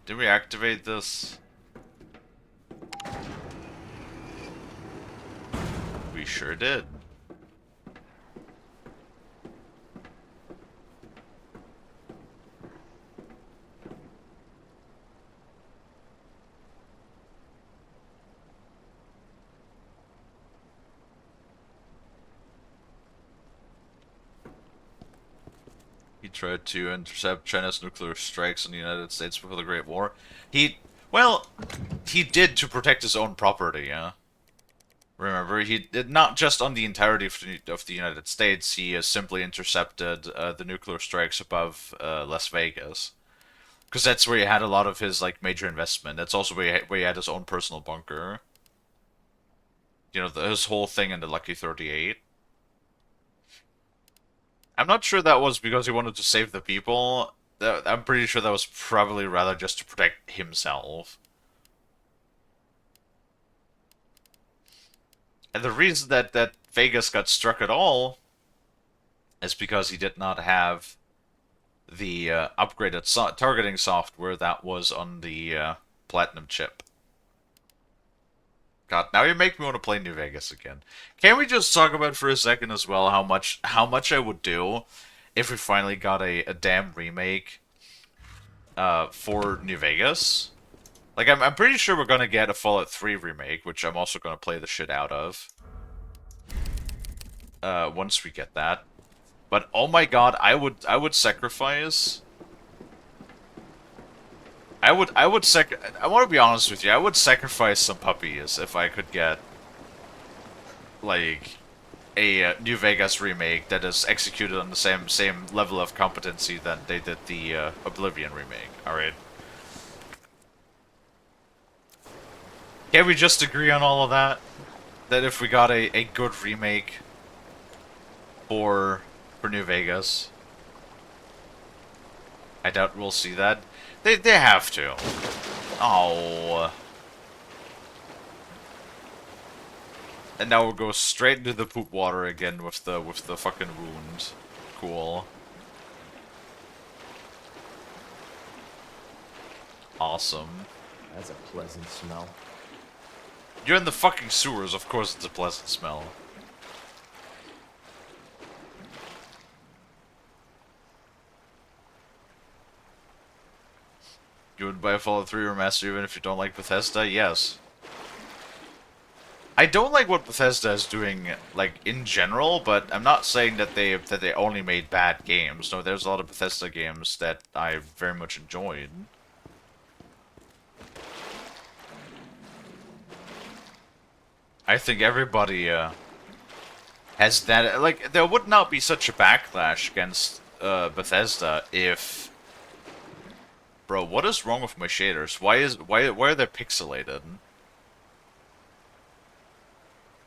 Did we activate this? We sure did. He tried to intercept China's nuclear strikes on the United States before the Great War. Well, he did to protect his own property, yeah. Remember, he did not just on the entirety of the United States, he simply intercepted the nuclear strikes above Las Vegas. Because that's where he had a lot of his like major investment. That's also where he had his own personal bunker. You know, his whole thing in the Lucky 38. I'm not sure that was because he wanted to save the people. I'm pretty sure that was probably rather just to protect himself. And the reason that Vegas got struck at all is because he did not have the upgraded targeting software that was on the Platinum chip. God, now you make me want to play New Vegas again. Can we just talk about for a second as well how much I would do if we finally got a damn remake for New Vegas? Like, I'm pretty sure we're gonna get a Fallout 3 remake, which I'm also gonna play the shit out of. Once we get that. But oh my god, I would sacrifice. I want to be honest with you. I would sacrifice some puppies if I could get like a New Vegas remake that is executed on the same level of competency that they did the Oblivion remake. All right. Can we just agree on all of that? That if we got a good remake for New Vegas, I doubt we'll see that. They have to. Oh. And now we'll go straight into the poop water again with the fucking wound. Cool. Awesome. That's a pleasant smell. You're in the fucking sewers, of course it's a pleasant smell. You would buy Fallout 3 Remaster even if you don't like Bethesda? Yes. I don't like what Bethesda is doing, like, in general, but I'm not saying that they only made bad games. No, there's a lot of Bethesda games that I very much enjoyed. I think everybody, has that, like, there would not be such a backlash against, Bethesda if... Bro, what is wrong with my shaders? Why are they pixelated?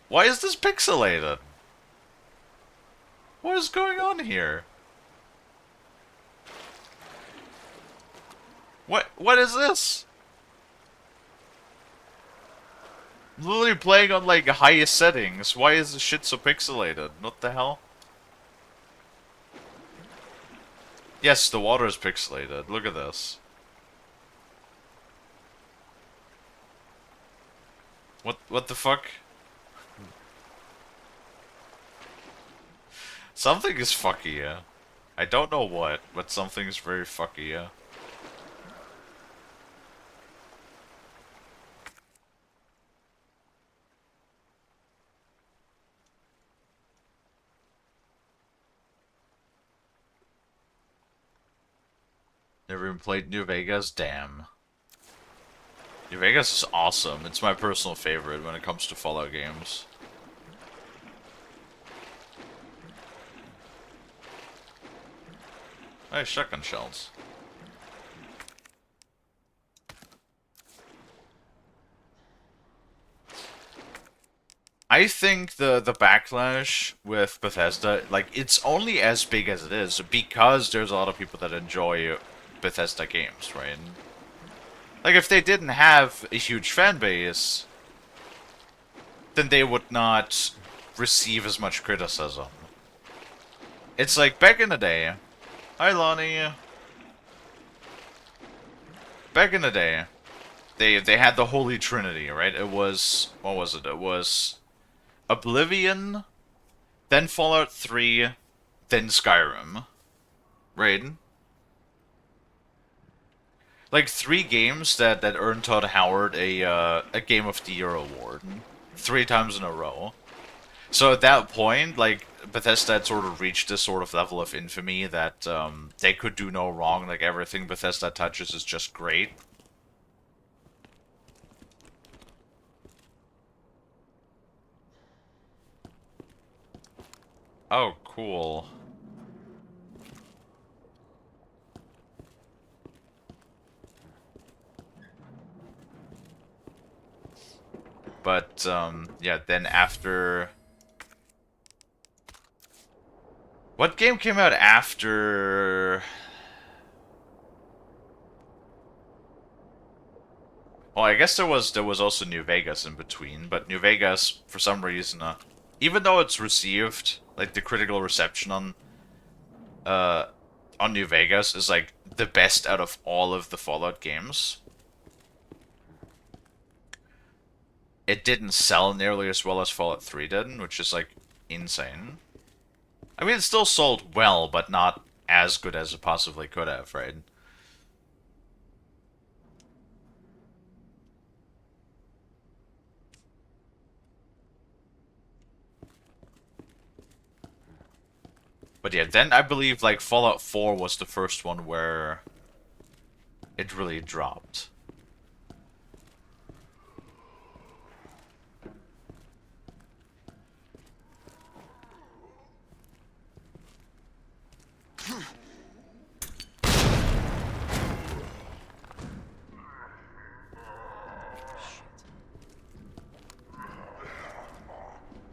Why is this pixelated? What is going on here? What is this? Literally playing on like highest settings. Why is this shit so pixelated? What the hell? Yes, the water is pixelated. Look at this. What the fuck? Something is fucky, yeah. I don't know what, but something is very fucky, yeah. Never even played New Vegas? Damn. New Vegas is awesome. It's my personal favorite when it comes to Fallout games. Hey, shotgun shells. I think the backlash with Bethesda, like, it's only as big as it is because there's a lot of people that enjoy Bethesda games, right? Like, if they didn't have a huge fan base, then they would not receive as much criticism. It's like back in the day. Hi, Lonnie. Back in the day, they had the Holy Trinity, right? It was, what was it? It was Oblivion, then Fallout 3, then Skyrim, right? Like 3 games that earned Todd Howard a Game of the Year award 3 times in a row. So at that point, like, Bethesda had sort of reached this sort of level of infamy that they could do no wrong. Like, everything Bethesda touches is just great. Oh, cool. But, yeah, then after... What game came out after... Well, I guess there was also New Vegas in between, but New Vegas, for some reason, even though it's received, like, the critical reception on New Vegas is, like, the best out of all of the Fallout games, it didn't sell nearly as well as Fallout 3 did, which is, like, insane. I mean, it still sold well, but not as good as it possibly could have, right? But yeah, then I believe, like, Fallout 4 was the first one where it really dropped.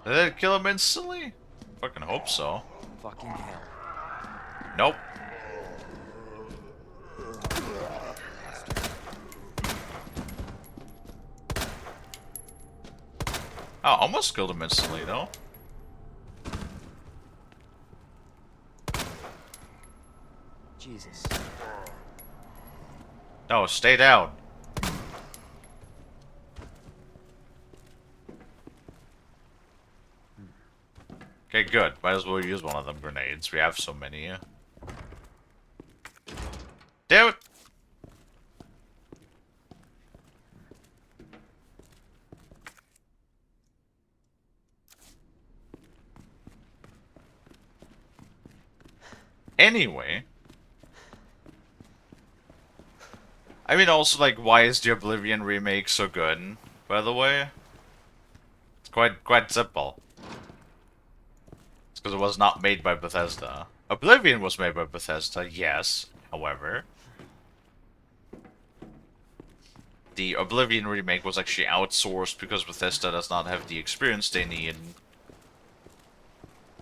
Did that kill him instantly? Fucking hope so. Fucking hell. Nope. Oh, almost killed him instantly, though. Jesus. No, stay down. Okay, good. Might as well use one of them grenades. We have so many. Damn it! Anyway. I mean, also, like, why is the Oblivion remake so good, by the way? It's quite simple. It's because it was not made by Bethesda. Oblivion was made by Bethesda, yes. However, the Oblivion remake was actually outsourced because Bethesda does not have the experience they need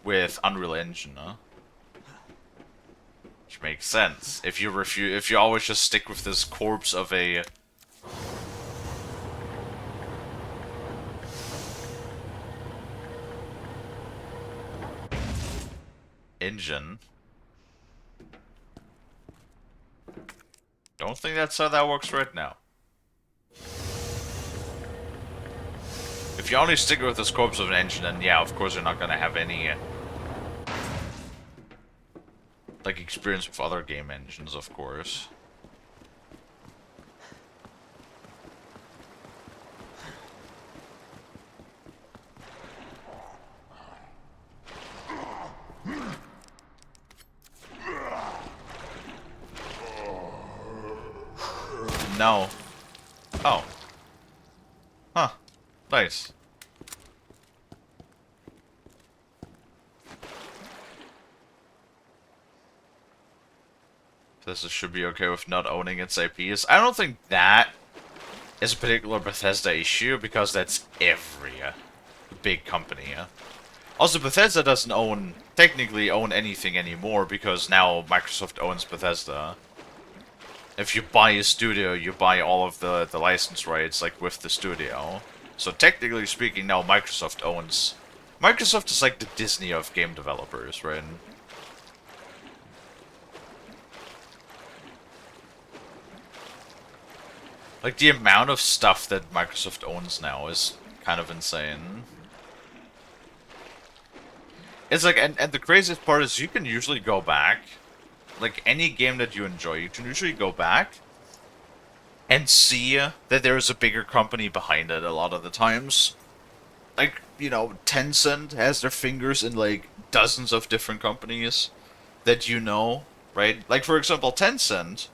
with Unreal Engine, which makes sense. If you always just stick with this corpse of a engine. Don't think that's how that works right now. If you only stick with this corpse of an engine, then yeah, of course you're not gonna have any like experience with other game engines, of course. No. Oh. Huh. Nice. This should be okay with not owning its IPs. I don't think that is a particular Bethesda issue, because that's every big company. Also, Bethesda doesn't technically own anything anymore because now Microsoft owns Bethesda. If you buy a studio, you buy all of the license rights, like, with the studio. So technically speaking, now Microsoft owns... Microsoft is like the Disney of game developers, right? Like, the amount of stuff that Microsoft owns now is kind of insane. It's like, and the craziest part is you can usually go back, like, any game that you enjoy, you can usually go back and see that there's a bigger company behind it a lot of the times. Like, you know, Tencent has their fingers in, like, dozens of different companies that you know, right? Like, for example, Tencent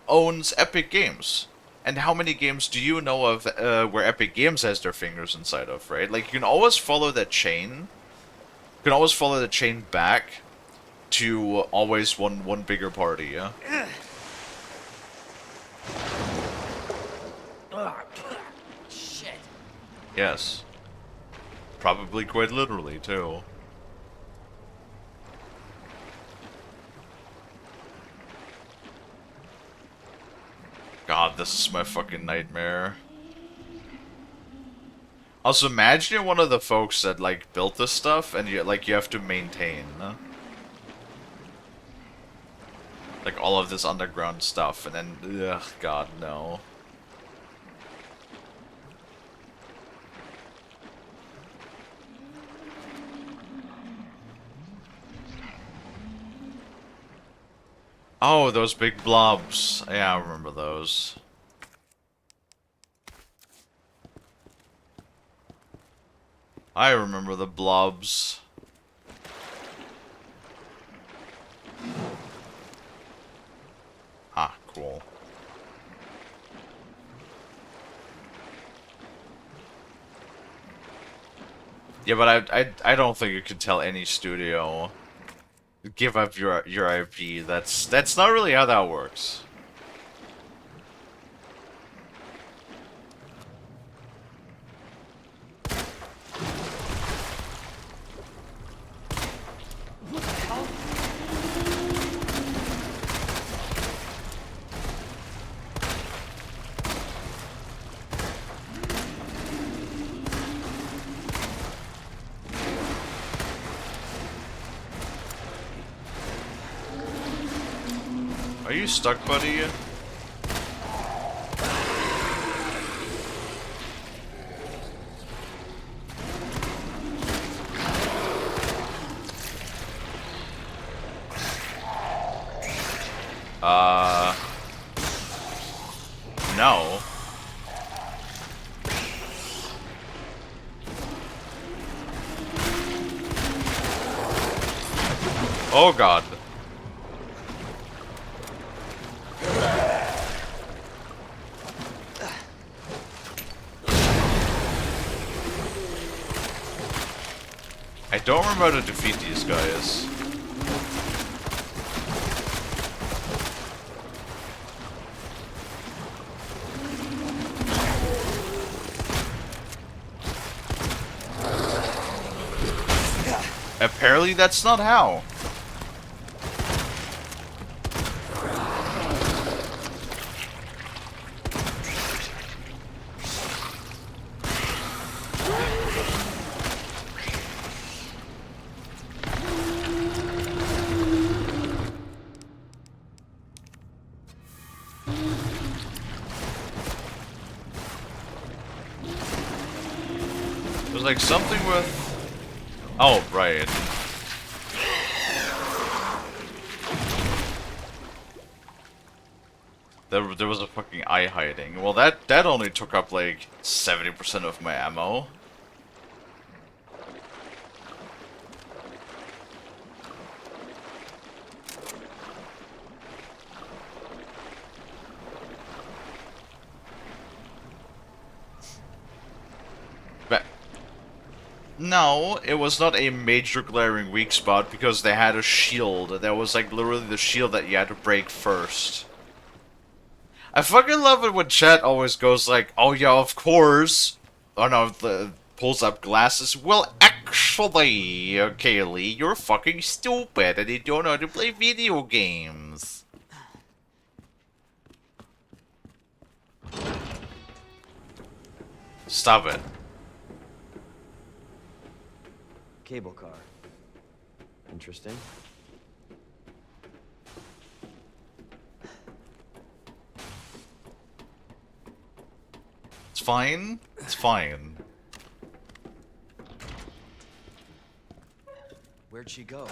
owns Epic Games. And how many games do you know of where Epic Games has their fingers inside of, right? Like, you can always follow that chain. You can always follow the chain back to always one bigger party, yeah? Shit. Yes. Probably quite literally, too. God, this is my fucking nightmare. Also, imagine you're one of the folks that, like, built this stuff, and you have to maintain, like, all of this underground stuff, and then, ugh, God, no. Oh, those big blobs. Yeah, I remember those. I remember the blobs. Ah, cool. Yeah, but I don't think you could tell any studio give up your IP. That's not really how that works. Are you stuck, buddy? No. Oh God. I don't remember how to defeat these guys. Apparently that's not how. There's like something with... Oh, right. There was a fucking eye hiding. Well, that only took up like 70% of my ammo. But no, it was not a major glaring weak spot because they had a shield. That was like literally the shield that you had to break first. I fucking love it when chat always goes like, oh yeah, of course. Oh no, Pulls up glasses. Well, actually, Kalie, you're fucking stupid and you don't know how to play video games. Stop it. Cable car. Interesting. It's fine. It's fine. Where'd she go?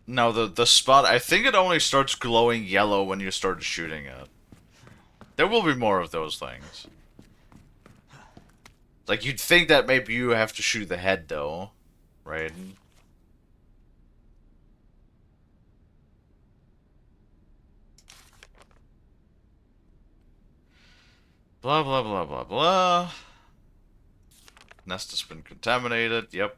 No, the spot, I think it only starts glowing yellow when you start shooting it. There will be more of those things. Like, you'd think that maybe you have to shoot the head, though. Right? Blah, blah, blah, blah, blah. Nest has been contaminated. Yep.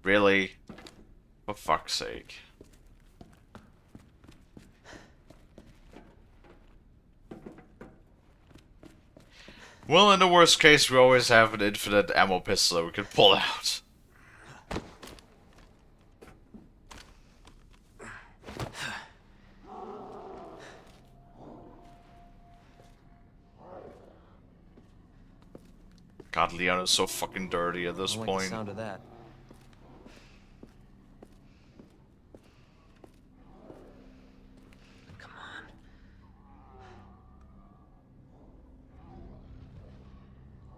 Really? For fuck's sake. Well, in the worst case, we always have an infinite ammo pistol that we can pull out. God, Leon is so fucking dirty at this I like point. the sound of that. Come on.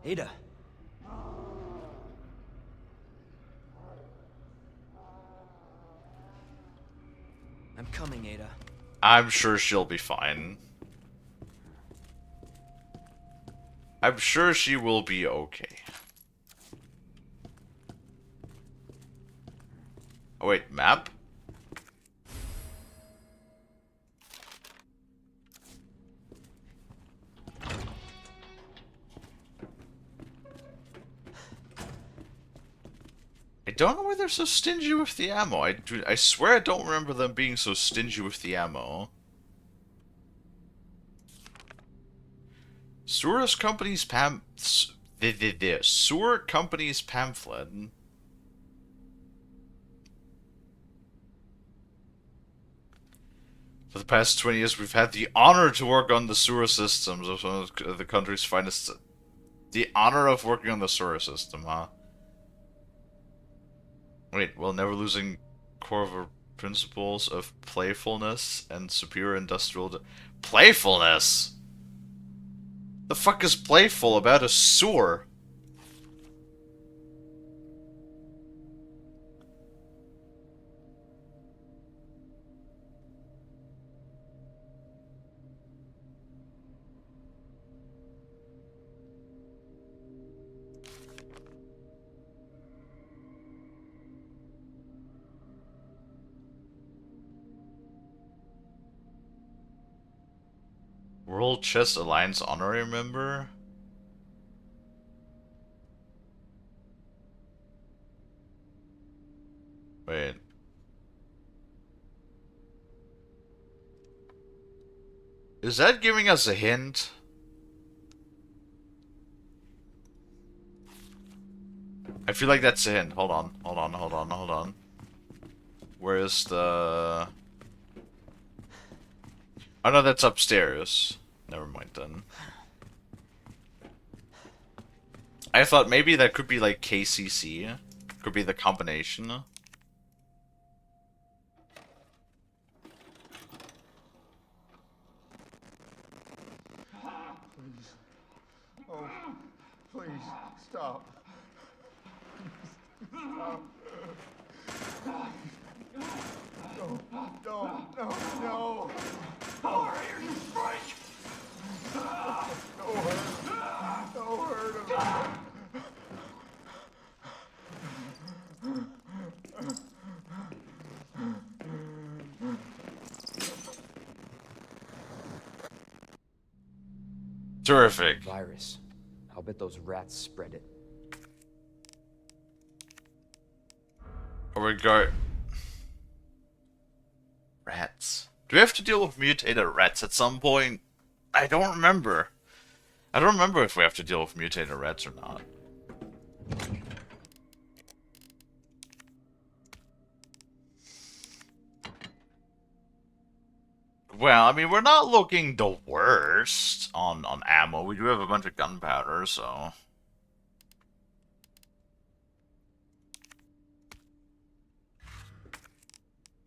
Ada. I'm coming, Ada. I'm sure she'll be fine. I'm sure she will be okay. Oh wait, map? I don't know why they're so stingy with the ammo. I swear I don't remember them being so stingy with the ammo. Sewer Company's Sewer Company's pamphlet. For the past 20 years, we've had the honor to work on the sewer systems of one of the country's finest. The honor of working on the sewer system, huh? Wait, while never losing core principles of playfulness and superior industrial. Playfulness? The fuck is playful about a sewer? World Chess Alliance honorary member? Wait. Is that giving us a hint? I feel like that's a hint. Hold on, hold on, hold on, hold on. Where's the... Oh no, that's upstairs. Never mind then. I thought maybe that could be like KCC. Could be the combination. Please. Oh, please, stop. Stop. No, no. Where are you, freak? No hurt him. Terrific. Virus. I'll bet those rats spread it. Regard. Rats. Do we have to deal with mutated rats at some point? I don't remember. I don't remember if we have to deal with mutated rats or not. Well, I mean, we're not looking the worst on ammo. We do have a bunch of gunpowder, so...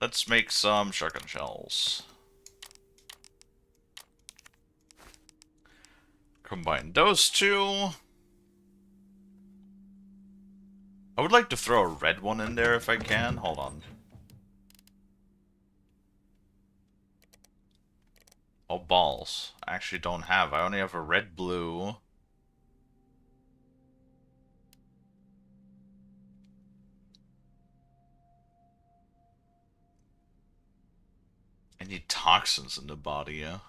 Let's make some shotgun shells. Combine those two. I would like to throw a red one in there if I can. Hold on. Oh, balls. I actually don't have. I only have a red, blue. I need toxins in the body, yeah.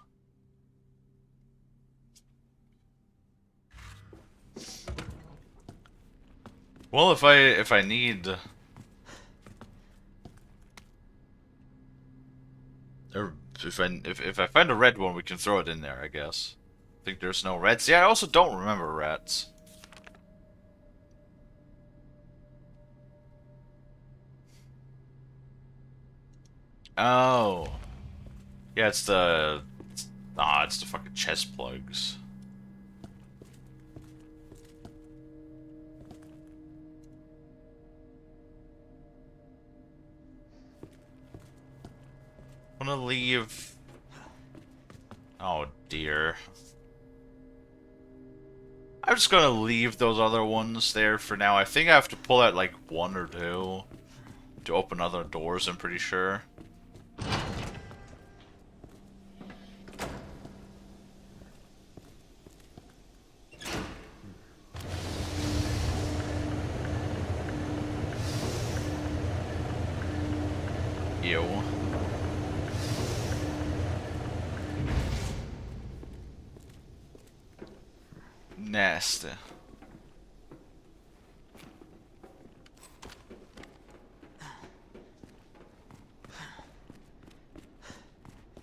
Well, if I need... Or if I find a red one, we can throw it in there, I guess. I think there's no reds. Yeah, I also don't remember rats. Oh. Yeah, it's the... it's the fucking chest plugs. I'm gonna leave... Oh, dear. I'm just gonna leave those other ones there for now. I think I have to pull out, like, one or two to open other doors, I'm pretty sure. Ew. Nasty.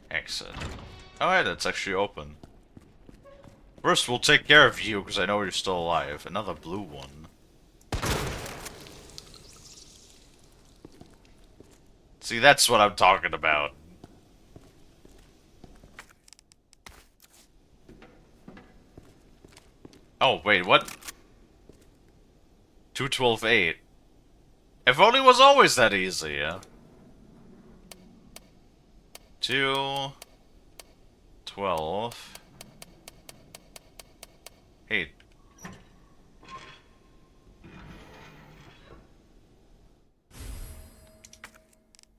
Exit. Oh yeah, that's actually open. First, we'll take care of you, because I know you're still alive. Another blue one. See, that's what I'm talking about. Oh, wait, what? 212-8. If only it was always that easy, yeah? 212 8.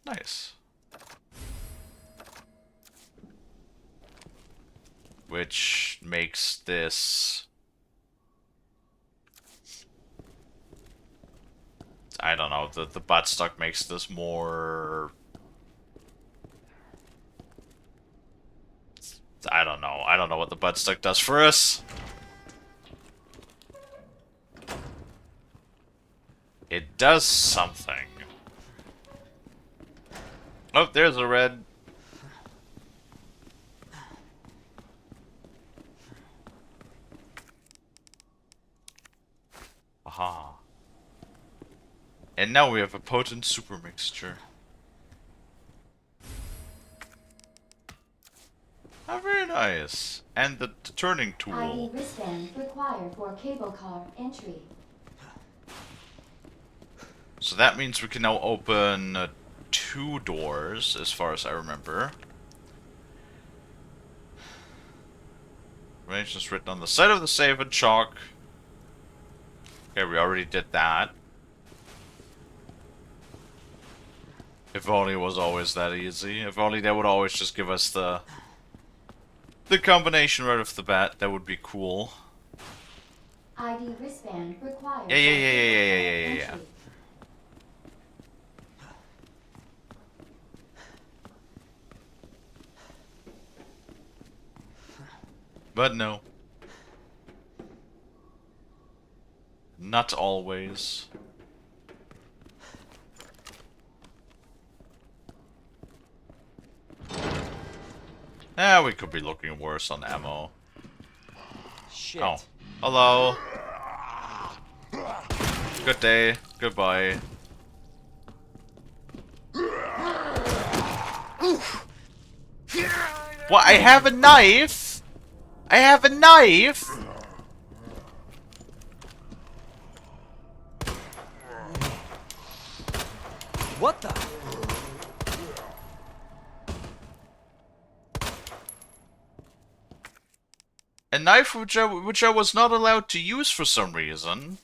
Nice. Which makes this... I don't know, the buttstock makes this more... I don't know. I don't know what the buttstock does for us. It does something. Oh, there's a red. Aha. And now we have a potent super mixture. Oh, very nice. And the turning tool. ID wristband required for cable car entry. So that means we can now open 2 doors, as far as I remember. Information's written on the side of the safe in chalk. Okay, we already did that. If only it was always that easy. If only they would always just give us the combination right off the bat, that would be cool. ID wristband required. Yeah. But no. Not always. We could be looking worse on ammo. Shit. Oh. Hello. Good day. Goodbye. What? I have a knife? I have a knife? What the? A knife which I was not allowed to use for some reason.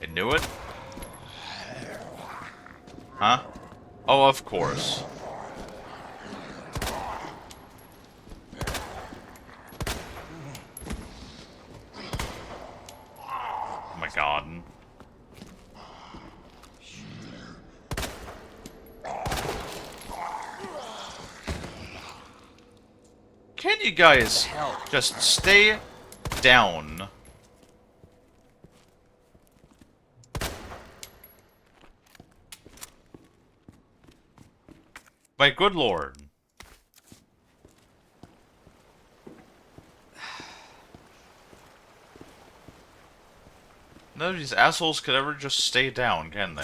I knew it. Huh? Oh, of course. Oh my god. Can you guys just stay down? My good lord. None of these assholes could ever just stay down, can they?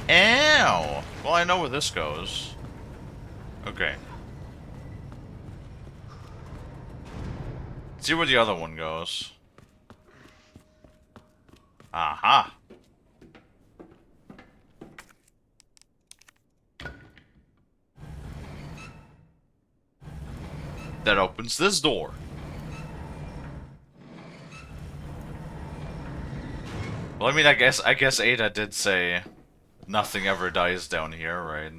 Ow! Well, I know where this goes. Okay. See where the other one goes. Aha! That opens this door. Well, I mean, I guess Ada did say nothing ever dies down here, right?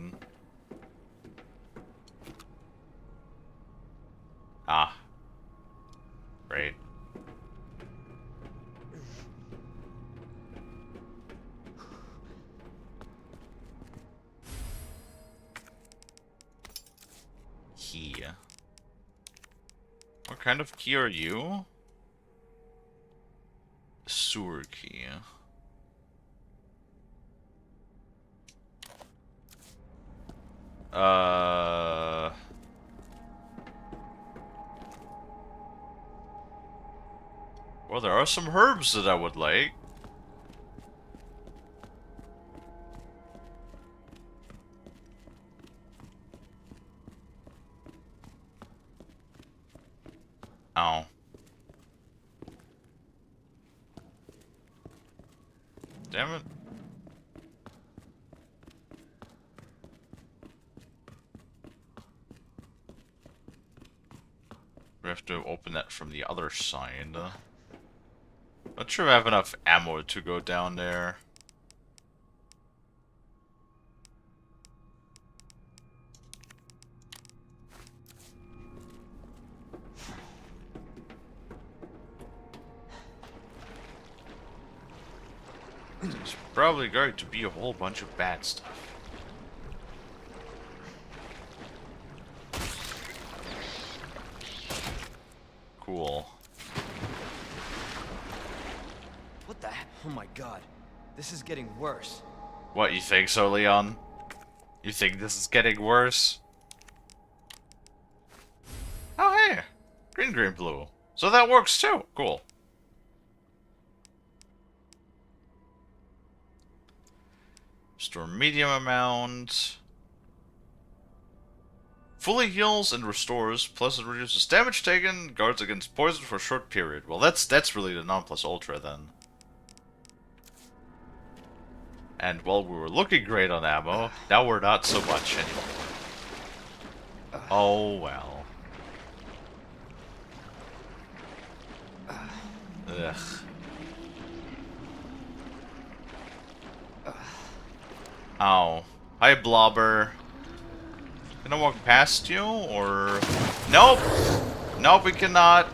Ah. Great. Key. What kind of key are you? Sewer key. Well, there are some herbs that I would like. Oh. Damn it. We have to open that from the other side. Not sure if I have enough ammo to go down there. There's probably going to be a whole bunch of bad stuff. Cool. What the? Oh my god. This is getting worse. What, you think so, Leon? You think this is getting worse? Oh, hey! Green, green, blue. So that works too. Cool. Restore medium amount. Fully heals and restores, plus it reduces damage taken, guards against poison for a short period. Well, that's really the non plus ultra then. And while we were looking great on ammo, now we're not so much anymore. Oh well. Ugh. Ow. Hi, Blobber. Can I walk past you, or... Nope! Nope, we cannot.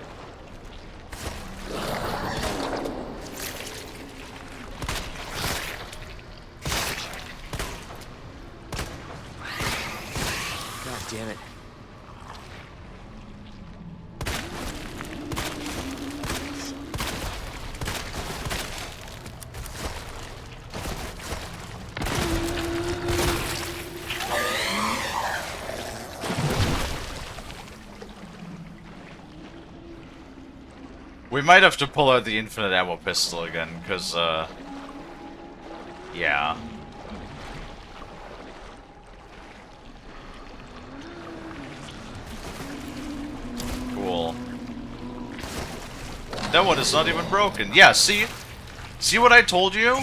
God damn it. We might have to pull out the infinite ammo pistol again, because, yeah. Cool. That one is not even broken. Yeah, see? See what I told you?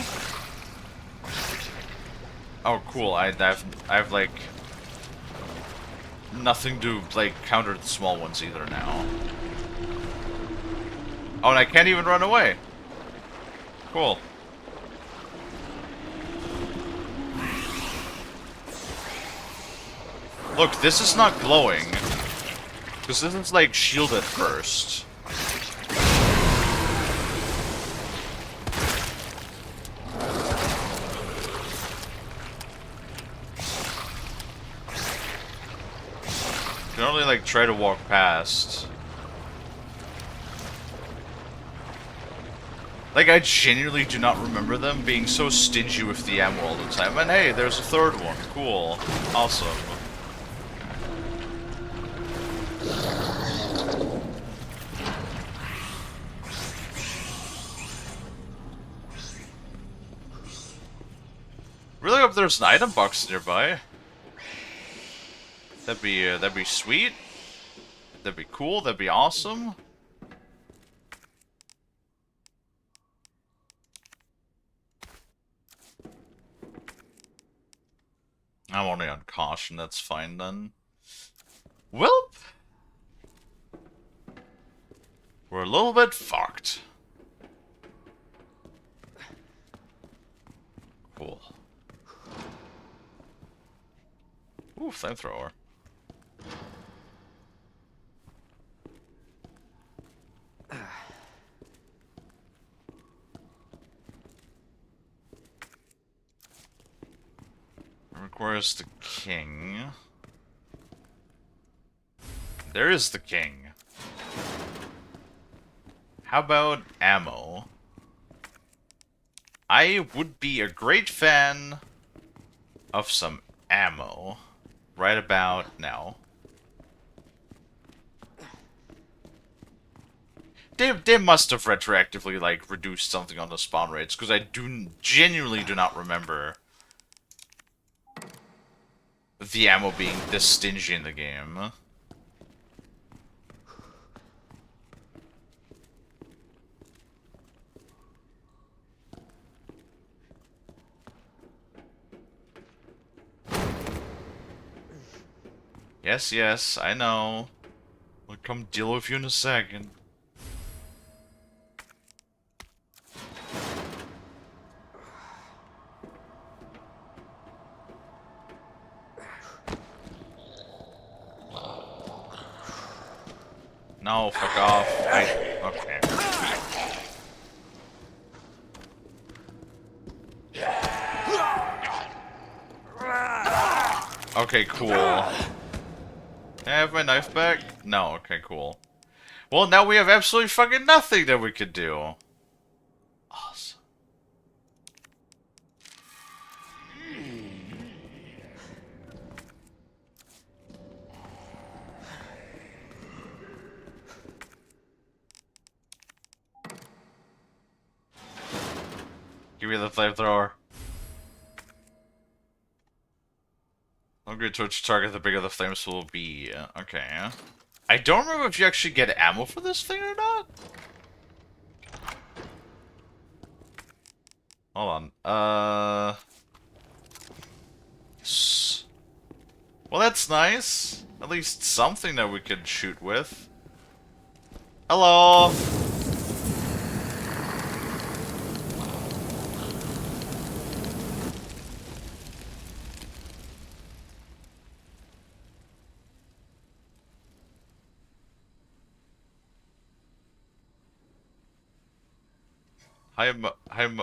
Oh, cool. I have like nothing to like counter the small ones either now. Oh, and I can't even run away. Cool. Look, this is not glowing. Because this is like shielded first. You can only like try to walk past. Like, I genuinely do not remember them being so stingy with the ammo all the time. And hey, there's a third one. Cool. Awesome. Really hope there's an item box nearby. That'd be sweet. That'd be cool. That'd be awesome. I'm only on caution, that's fine then. Welp! We're a little bit fucked. Cool. Ooh, flamethrower. Requires the king. There is the king. How about ammo? I would be a great fan of some ammo right about now. They must have retroactively like reduced something on the spawn rates because I genuinely do not remember the ammo being this stingy in the game. Yes, yes, I know. We'll come deal with you in a second. No, fuck off. Okay. Okay, cool. Can I have my knife back? No, okay, cool. Well, now we have absolutely fucking nothing that we could do. Awesome. Give me the flamethrower. The longer to which target, the bigger the flames will be. Okay. I don't remember if you actually get ammo for this thing or not. Hold on. Well, that's nice. At least something that we could shoot with. Hello.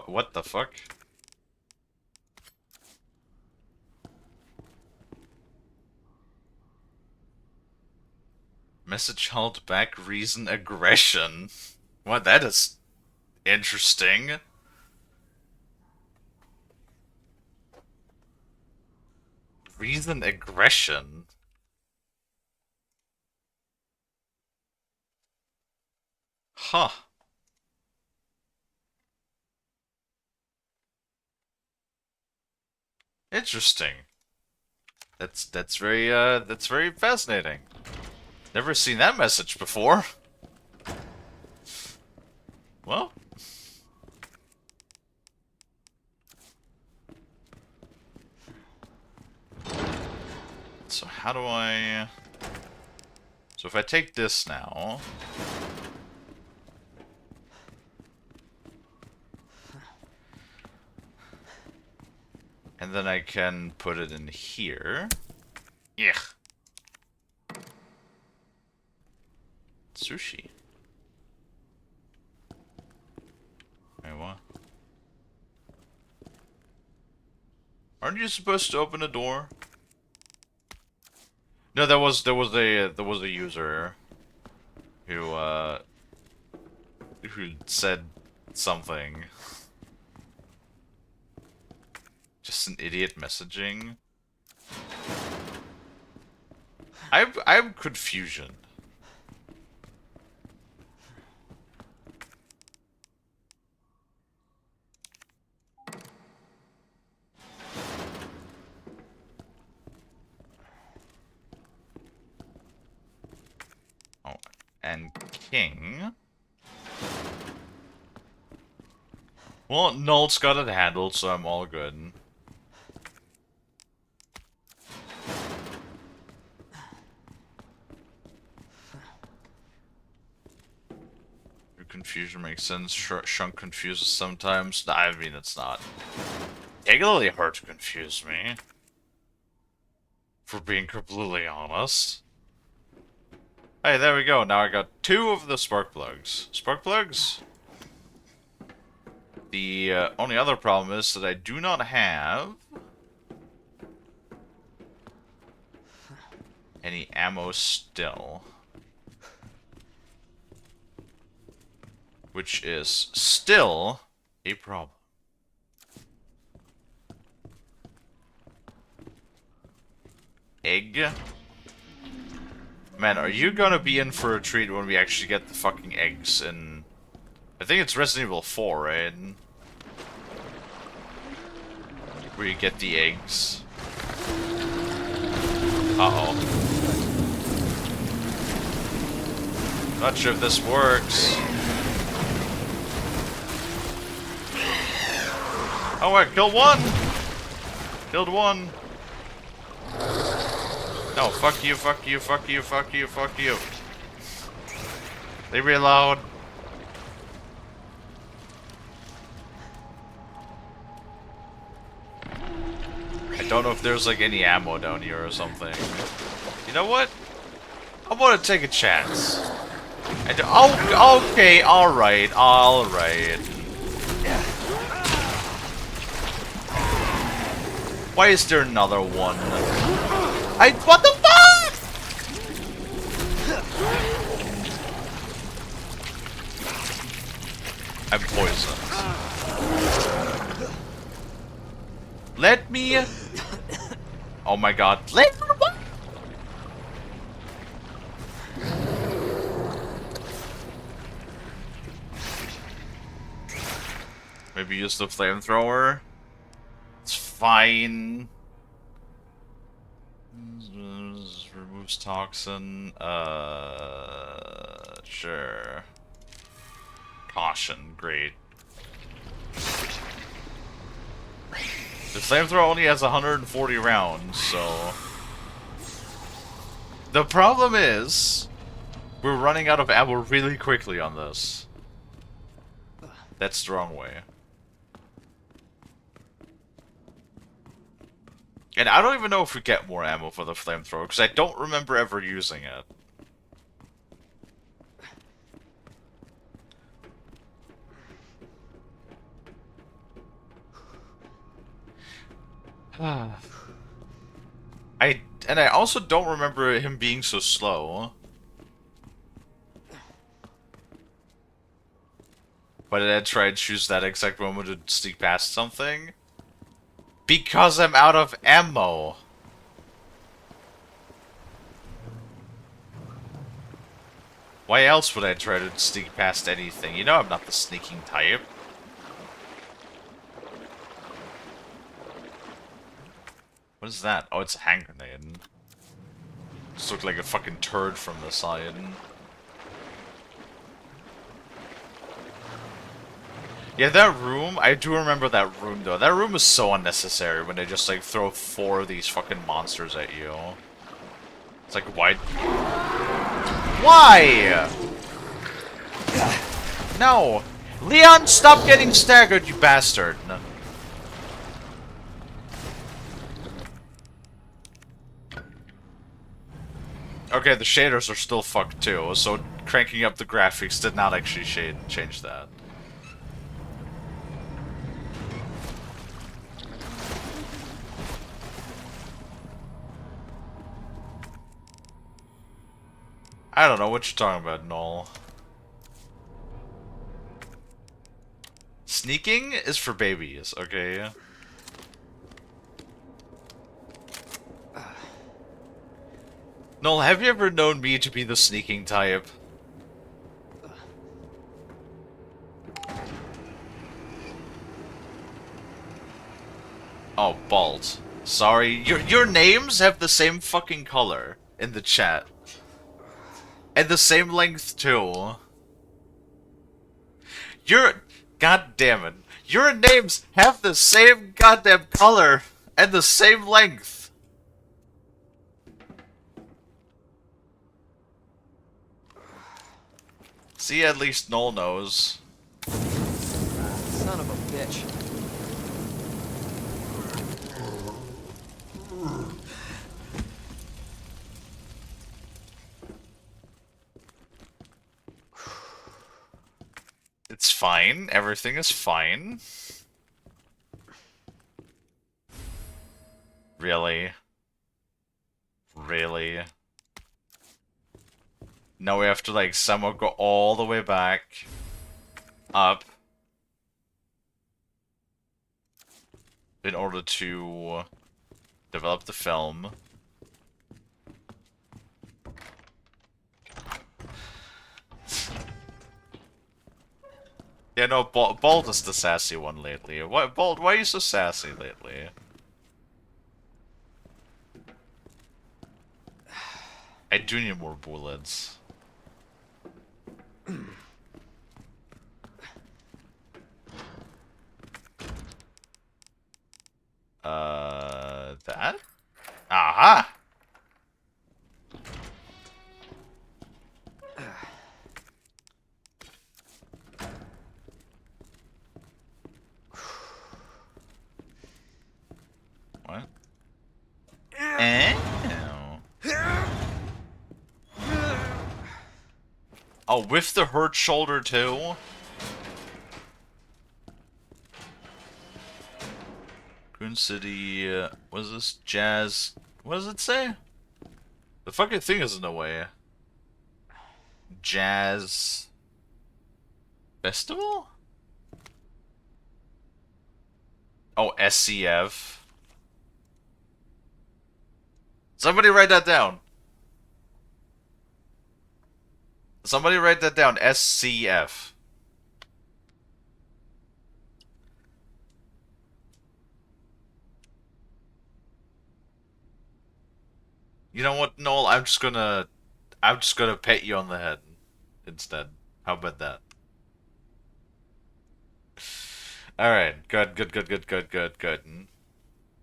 What the fuck? Message held back, reason, aggression. What, that is interesting. Reason, aggression. Huh. Interesting. That's very fascinating. Never seen that message before. Well. So how do I... So if I take this now... And then I can put it in here. Yeah. Sushi. Wait, what? Aren't you supposed to open a door? No, there was a user who said something. Just an idiot messaging. I'm confusion. Oh, and king. Well, Null's got it handled, so I'm all good. Your confusion makes sense. Shunk confuses sometimes. Nah, I mean, it's not particularly hard to confuse me. For being completely honest. Hey, there we go. Now I got 2 of the spark plugs. Spark plugs? The only other problem is that I do not have any ammo still. Which is still a problem. Egg? Man, are you gonna be in for a treat when we actually get the fucking eggs in... I think it's Resident Evil 4, right? Where you get the eggs. Uh-oh. Not sure if this works. Oh, I killed 1! Killed 1. No, fuck you, fuck you, fuck you, fuck you, fuck you. They reload. I don't know if there's like any ammo down here or something. You know what? I'm gonna take a chance. Oh, okay, alright, alright. Why is there another one? What the fuck?! I'm poisoned. Let me... Oh my god. Let me... What? Maybe use the flamethrower? It's fine. Removes toxin. Sure. Caution, great. The flamethrower only has 140 rounds, so... The problem is... We're running out of ammo really quickly on this. That's the wrong way. And I don't even know if we get more ammo for the flamethrower, because I don't remember ever using it. I also don't remember him being so slow. Why did I try and choose that exact moment to sneak past something? Because I'm out of ammo. Why else would I try to sneak past anything? You know I'm not the sneaking type. What is that? Oh, it's a hand grenade. Just looked like a fucking turd from the side. Yeah, that room, I do remember that room though. That room is so unnecessary when they just like throw 4 of these fucking monsters at you. It's like, why? Why? No! Leon, stop getting staggered, you bastard! No. Okay, the shaders are still fucked too, so cranking up the graphics did not actually change that. I don't know what you're talking about, Noel. Sneaking is for babies, okay? Noel, have you ever known me to be the sneaking type? Oh, Balt. Sorry, your names have the same fucking color in the chat. And the same length, too. God damn it. Your names have the same goddamn color and the same length. See, at least Noel knows. Son of a bitch. It's fine. Everything is fine. Really? Really? Now we have to, like, somehow go all the way back. Up. In order to develop the film. Yeah, no, Bald is the sassy one lately. Bald, why are you so sassy lately? I do need more bullets. That? Aha! What? Eh? Oh, with the hurt shoulder too? Goon City, what is this? Jazz... What does it say? The fucking thing is in the way. Jazz... Festival? Oh, SCF. Somebody write that down. Somebody write that down. SCF. You know what, Noel? I'm just gonna pet you on the head instead. How about that? Alright, good.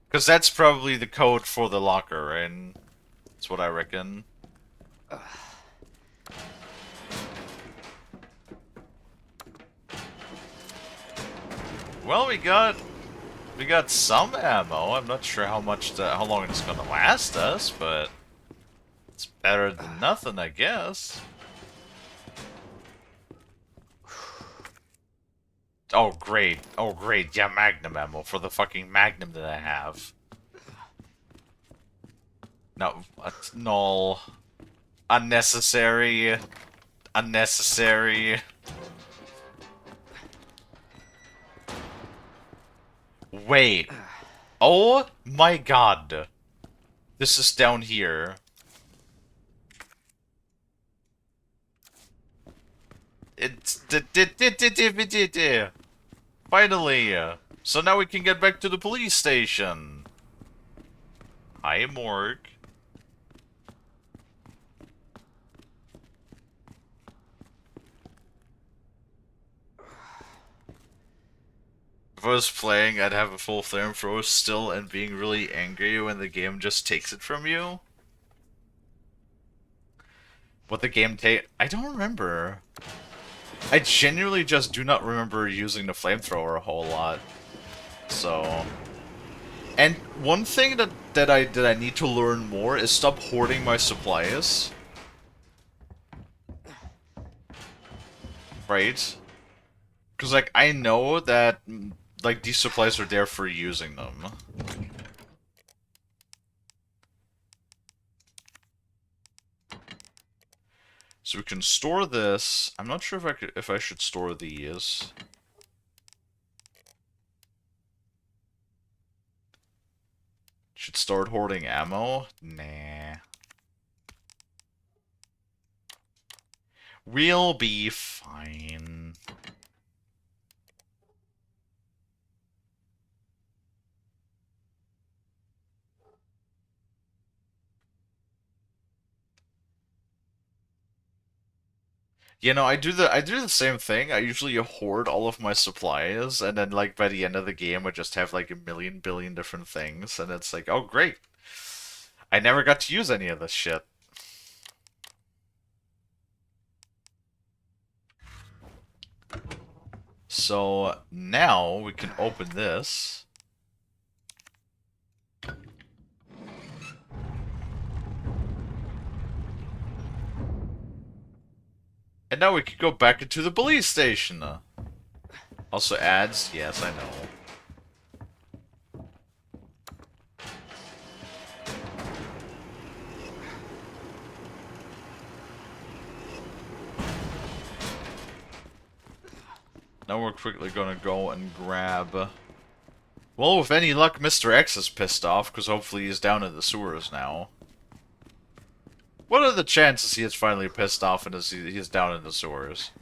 Because that's probably the code for the locker, right? That's what I reckon. Well, we got some ammo. I'm not sure how long it's gonna last us, but it's better than nothing, I guess. Oh great, yeah, Magnum ammo for the fucking Magnum that I have. No, no, unnecessary. Wait. Oh my god. This is down here. It's... Finally. So now we can get back to the police station. Hi, Morg. If I was playing, I'd have a full flamethrower still and being really angry when the game just takes it from you. What the game I don't remember. I genuinely just do not remember using the flamethrower a whole lot. So... And one thing that I need to learn more is stop hoarding my supplies. Right? Because, like, I know that, like, these supplies are there for using them. So we can store this. I'm not sure if I should store these. Should start hoarding ammo? Nah. We'll be fine. You know, I do the same thing. I usually hoard all of my supplies, and then like by the end of the game, I just have like a million billion different things, and it's like, oh great, I never got to use any of this shit. So now we can open this. And now we can go back into the police station. Also ads? Yes, I know. Now we're quickly gonna go and grab... Well, with any luck, Mr. X is pissed off, because hopefully he's down in the sewers now. What are the chances he is finally pissed off and he's down in the sewers?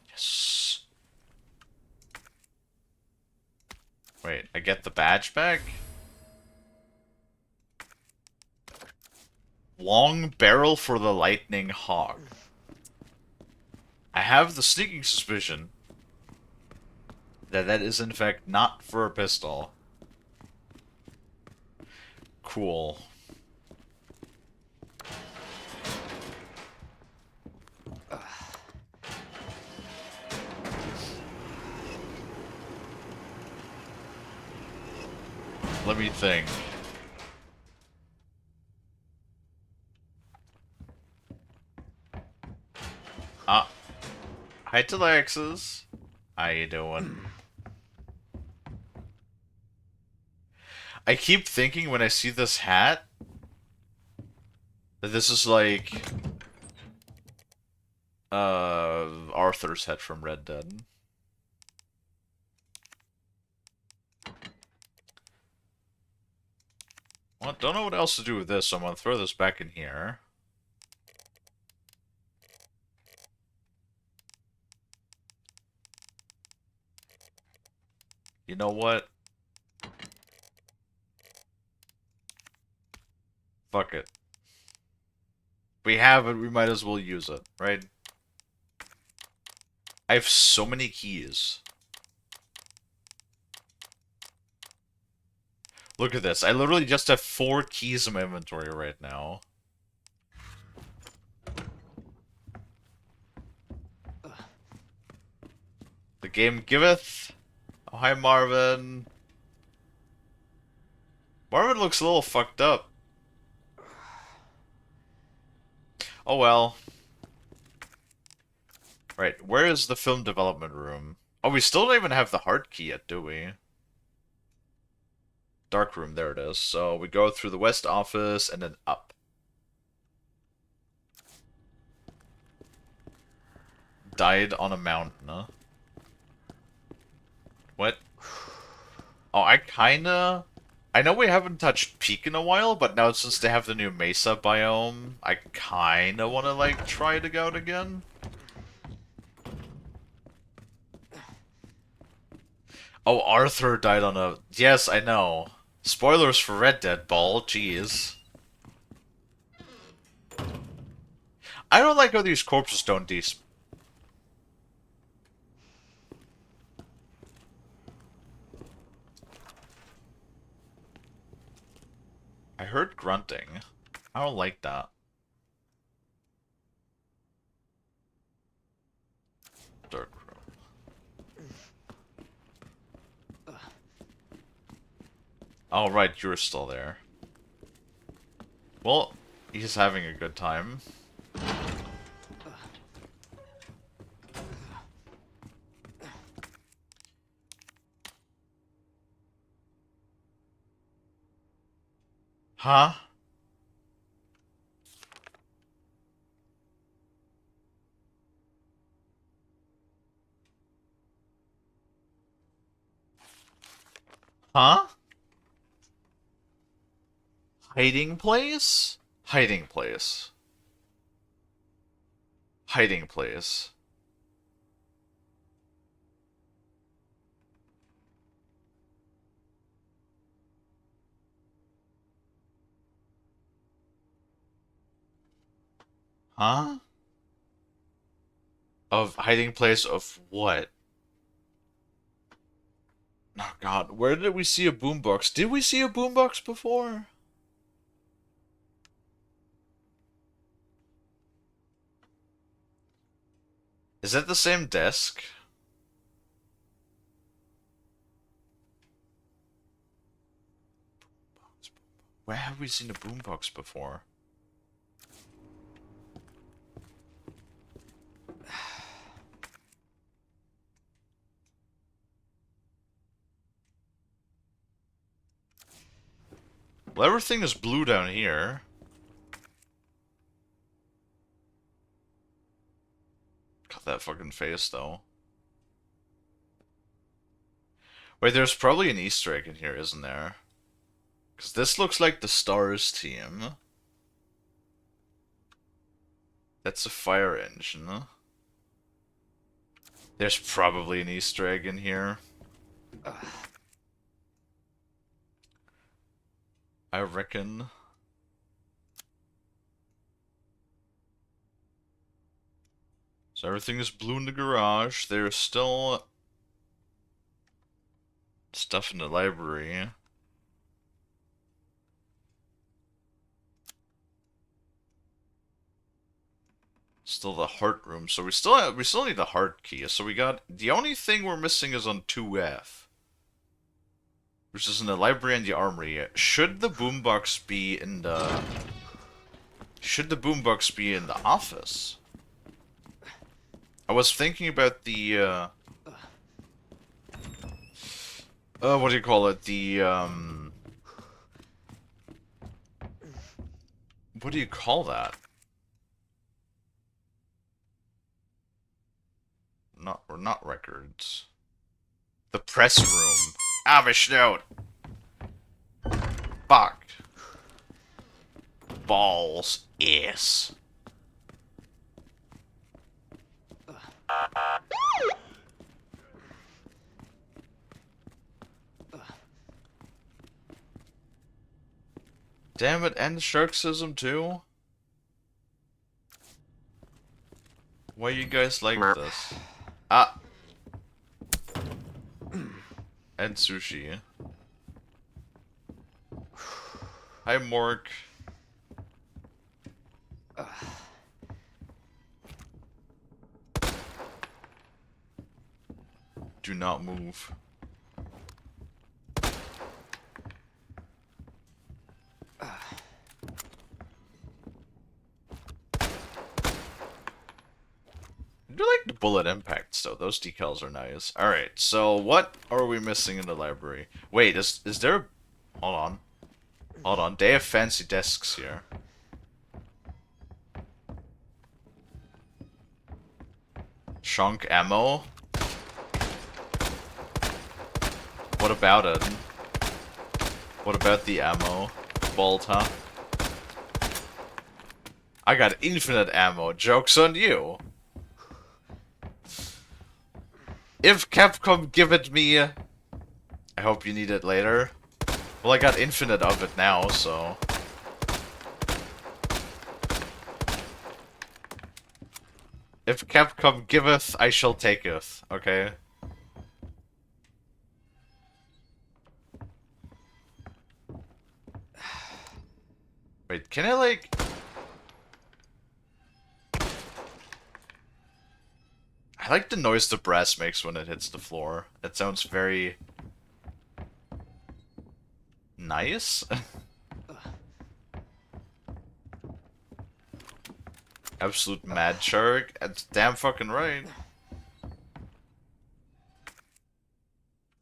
Yes. Wait, I get the badge back? Long barrel for the lightning hawk. I have the sneaking suspicion that that is in fact not for a pistol. Cool. Let me think. Hi to Lexus. How you doing? I keep thinking when I see this hat that this is like Arthur's hat from Red Dead. Well, don't know what else to do with this, so I'm gonna throw this back in here. You know what? Fuck it. We have it, we might as well use it, right? I have so many keys. Look at this. I literally just have 4 keys in my inventory right now. The game giveth. Oh, hi, Marvin. Marvin looks a little fucked up. Oh well. Right, where is the film development room? Oh, we still don't even have the hard key yet, do we? Dark room, there it is. So we go through the west office and then up. Died on a mountain, huh? What? Oh, I know we haven't touched Peak in a while, but now since they have the new Mesa biome, I kinda wanna, like, try it out again. Oh, Arthur died on a... Yes, I know. Spoilers for Red Dead Ball, jeez. I don't like how these corpses don't despawn. I heard grunting. I don't like that. Dark room. Oh, right, you're still there. Well, he's having a good time. Huh? Huh? Hiding place? Hiding place. Hiding place. Huh? Of hiding place of what? Oh god, where did we see a boombox? Did we see a boombox before? Is that the same desk? Where have we seen a boombox before? Well, everything is blue down here. Got that fucking face, though. Wait, there's probably an Easter egg in here, isn't there? Because this looks like the Stars team. That's a fire engine. There's probably an Easter egg in here. I reckon. So everything is blue in the garage. There's still stuff in the library. Still the heart room. So we still need the heart key. So we got the only thing we're missing is on 2F. Which is in the library and the armory. Should the boombox be in the office? I was thinking about the what do you call it? The what do you call that? Not records. The press room. Ah, my snout. Fuck. Balls. Yes. Damn it, and Sharksism too? Why you guys like this? Ah. And sushi. Hi, Mork. Do not move. I do like the bullet impacts though. Those decals are nice. Alright, so what are we missing in the library? Wait, is there... Hold on. Hold on. They have fancy desks here. Shunk ammo? What about it? What about the ammo? Bolt, huh? I got infinite ammo. Joke's on you. If Capcom give it me, I hope you need it later. Well, I got infinite of it now, so... If Capcom giveth, I shall taketh, okay? Wait, can I, like... I like the noise the brass makes when it hits the floor. It sounds very... nice? Absolute mad shark. That's damn fucking right.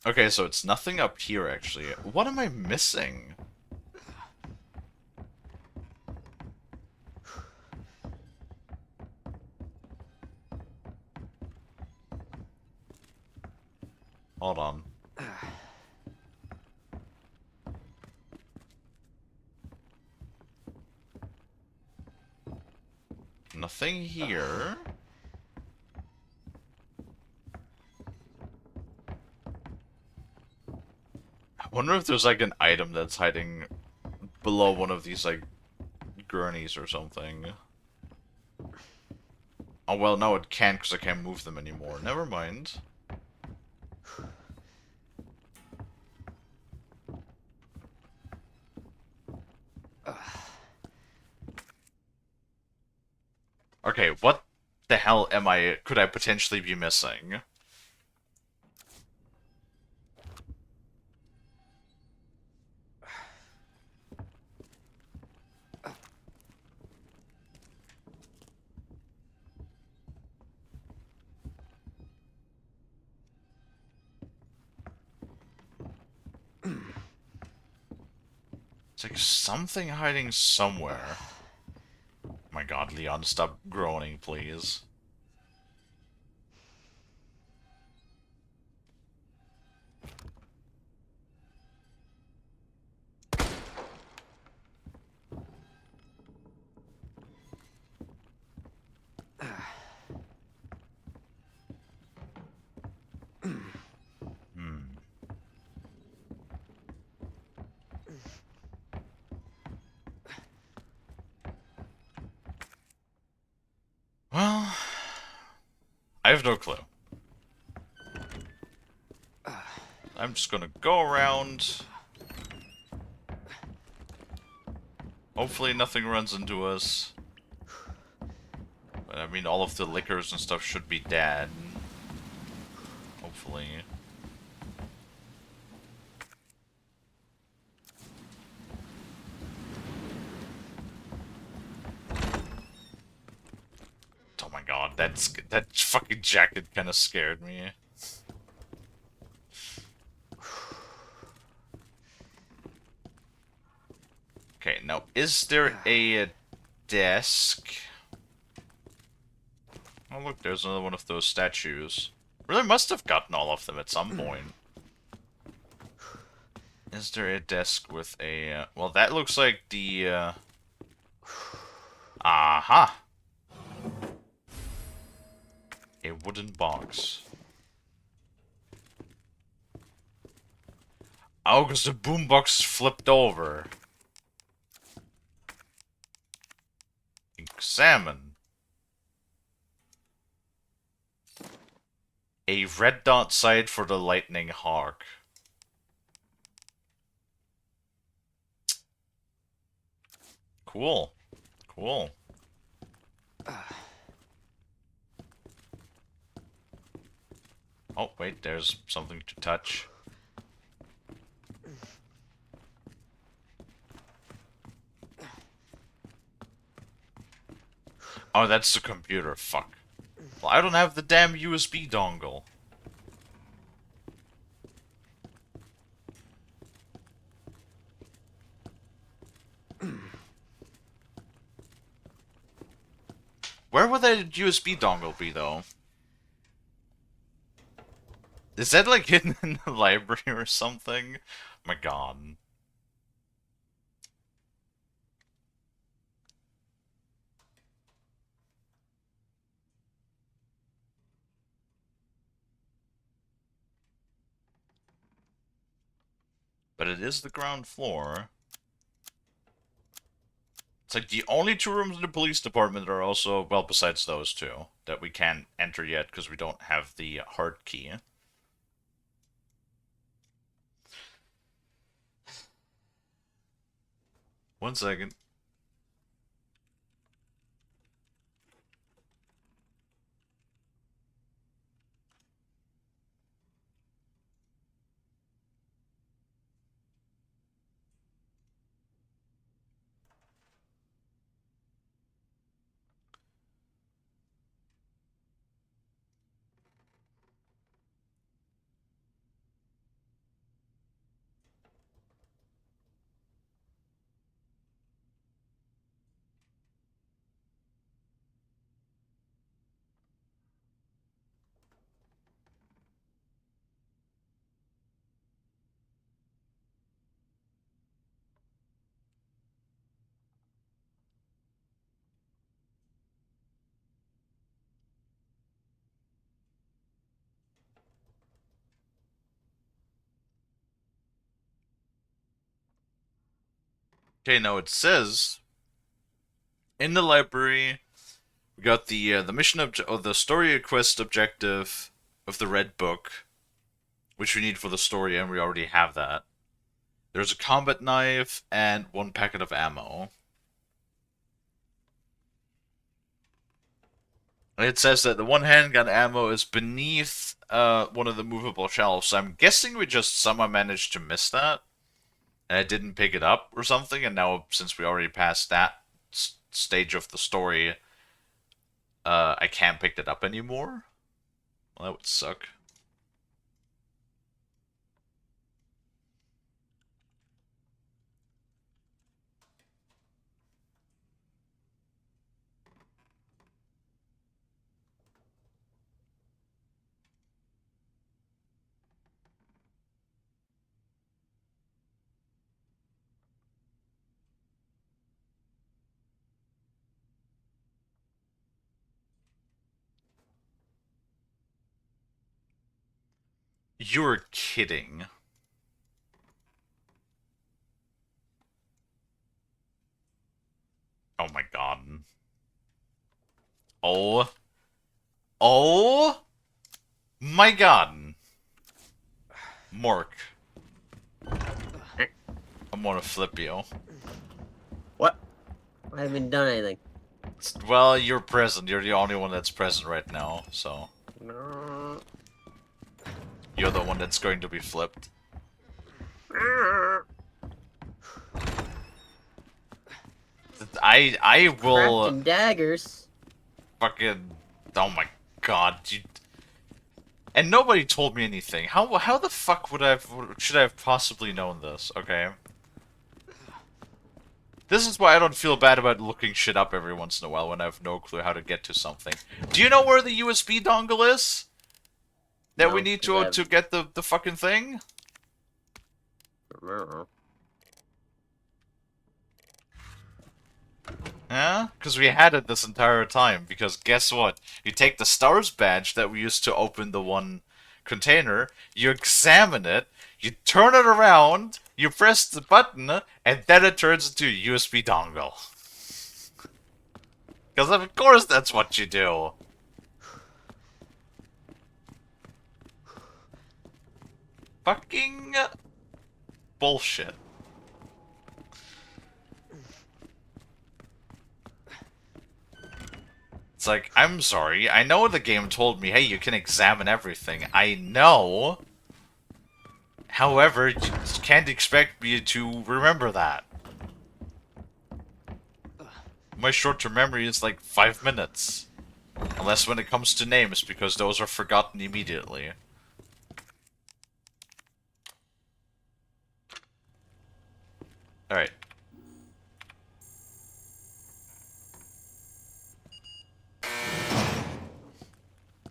Okay, so it's nothing up here, actually. What am I missing? Hold on. Nothing here. I wonder if there's like an item that's hiding below one of these like gurneys or something. Oh well, no it can't because I can't move them anymore. Never mind. Okay, what the hell could I potentially be missing? It's like something hiding somewhere. Oh my god, Leon, stop groaning, please. Well, I have no clue. I'm just gonna go around. Hopefully nothing runs into us. But I mean, all of the liquors and stuff should be dead. Hopefully. Oh my god, that fucking jacket kind of scared me. Okay, now is there a desk? Oh look, there's another one of those statues. Really must have gotten all of them at some point. Is there a desk with a... well, that looks like the... aha! A wooden box. Oh, because the boombox flipped over. Examine. A red dot sight for the lightning hawk. Cool. Cool. Oh, wait, there's something to touch. Oh, that's the computer. Fuck. Well, I don't have the damn USB dongle. Where would that USB dongle be, though? Is that, like, hidden in the library or something? Oh my god. But it is the ground floor. It's like the only two rooms in the police department are also, well, besides those two, that we can't enter yet because we don't have the hard key. One second. Okay, now it says in the library we got the mission the story quest objective of the red book, which we need for the story, and we already have that. There's a combat knife and one packet of ammo. And it says that the one handgun ammo is beneath one of the movable shelves. So I'm guessing we just somehow managed to miss that, and I didn't pick it up or something. And now, since we already passed that stage of the story, I can't pick it up anymore. Well, that would suck. You're kidding. Oh my god. Oh. Oh my god. Mork. I'm gonna flip you. What? I haven't done anything. Well, you're present. You're the only one that's present right now, so. No. You're the one that's going to be flipped. I will Crafting daggers. fucking. Oh my god, you. And nobody told me anything. How the fuck should I have possibly known this? Okay. This is why I don't feel bad about looking shit up every once in a while when I have no clue how to get to something. Do you know where the USB dongle is? That No, we need 'cause to get the fucking thing? Yeah? Because we had it this entire time. Because guess what? You take the STARS badge that we used to open the one container, you examine it, you turn it around, you press the button, and then it turns into a USB dongle. Because of course that's what you do. Fucking bullshit. It's like, I'm sorry, I know the game told me, hey, you can examine everything. I know. However, you just can't expect me to remember that. My short-term memory is like 5 minutes. Unless when it comes to names, because those are forgotten immediately. Alright.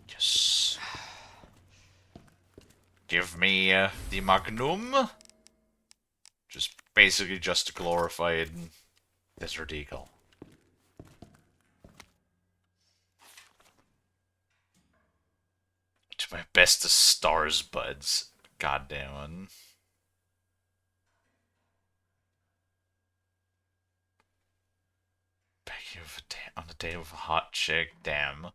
Yes. Give me the Magnum. Just basically just a glorified Desert Eagle. To my bestest stars buds. Goddamn. On the day of a hot chick, damn.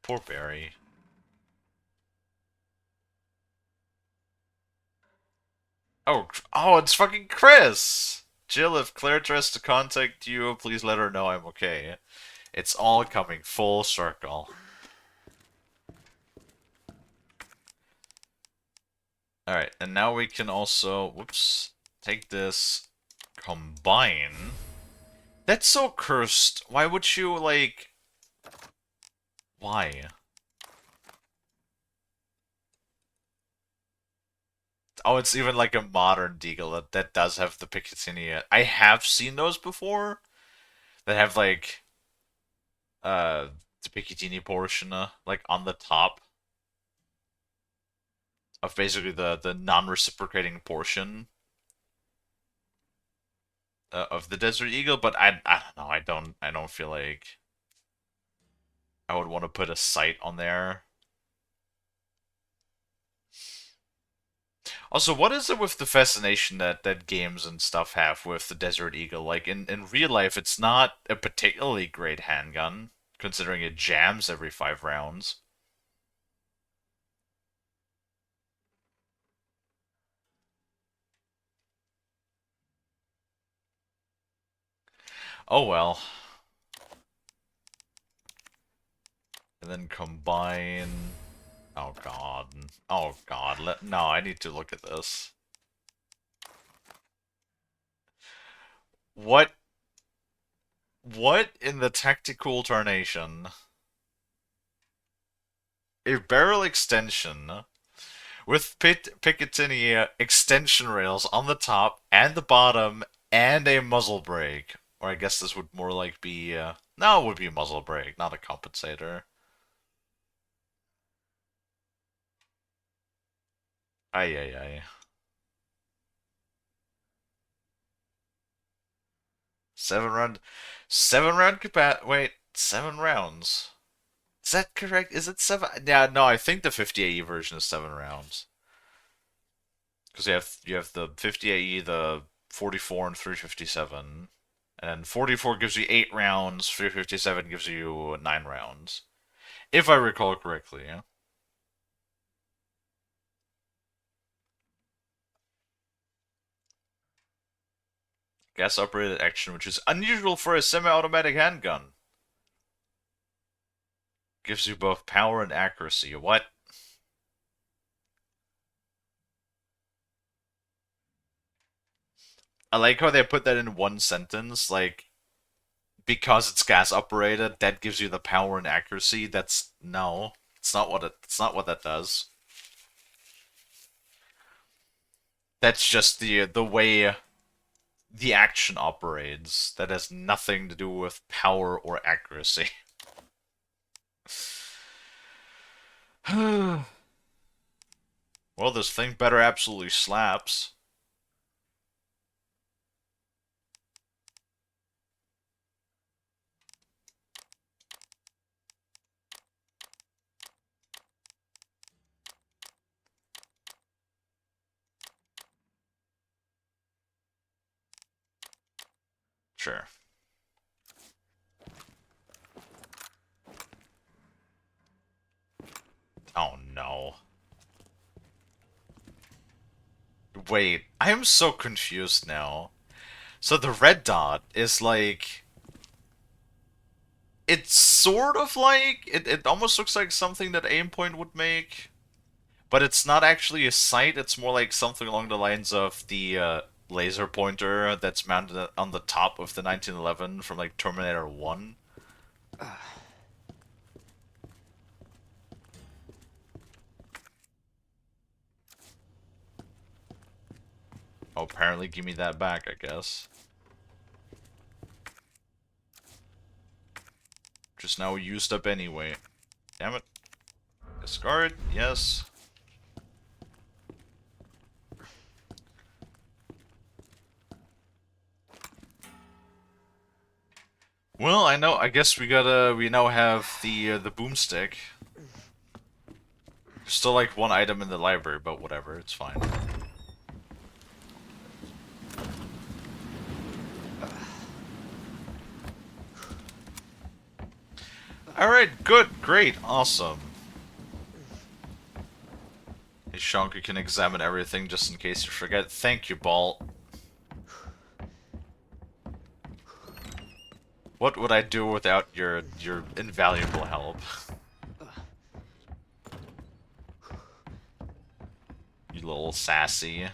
Poor Barry. Oh, it's fucking Chris! Jill, if Claire tries to contact you, please let her know I'm okay. It's all coming full circle. Alright, and now we can also, whoops, take this, combine. That's so cursed. Why would you, like... Why? Oh, it's even like a modern Deagle that does have the Picatinny. I have seen those before. That have, like, the Picatinny portion, like, on the top of basically the non-reciprocating portion of the Desert Eagle, but I don't know. I don't feel like I would want to put a sight on there. Also, what is it with the fascination that games and stuff have with the Desert Eagle? Like, in real life, it's not a particularly great handgun, considering it jams every 5 rounds. Oh well. And then combine... Oh god. Oh god. No, I need to look at this. What? What in the tactical tarnation? A barrel extension with Picatinny extension rails on the top and the bottom and a muzzle brake. Or I guess this would more like be... no, it would be a muzzle brake, not a compensator. Ay, ay, ay. 7 round... 7 round wait, 7 rounds. Is that correct? Is it 7? Yeah, no, I think the 50 AE version is 7 rounds. Because you have the 50 AE, the 44, and 357. And 44 gives you 8 rounds, 357 gives you 9 rounds. If I recall correctly, yeah. Gas operated action, which is unusual for a semi-automatic handgun. Gives you both power and accuracy. What? I like how they put that in one sentence, like, because it's gas operated, that gives you the power and accuracy. That's no. It's not what that does. That's just the way the action operates. That has nothing to do with power or accuracy. Well, this thing better absolutely slaps. Sure. Oh no. Wait, I am so confused now. So the red dot is like... It's sort of like... It almost looks like something that Aimpoint would make. But it's not actually a sight, it's more like something along the lines of the laser pointer that's mounted on the top of the 1911 from like Terminator 1. Oh, apparently give me that back, I guess. Just now used up anyway. Damn it. Discard, yes. Well, I guess we now have the boomstick. There's still like one item in the library, but whatever, it's fine. Alright, good, great, awesome. Hey, Shonka can examine everything just in case you forget. Thank you, Balt. What would I do without your invaluable help? You little sassy.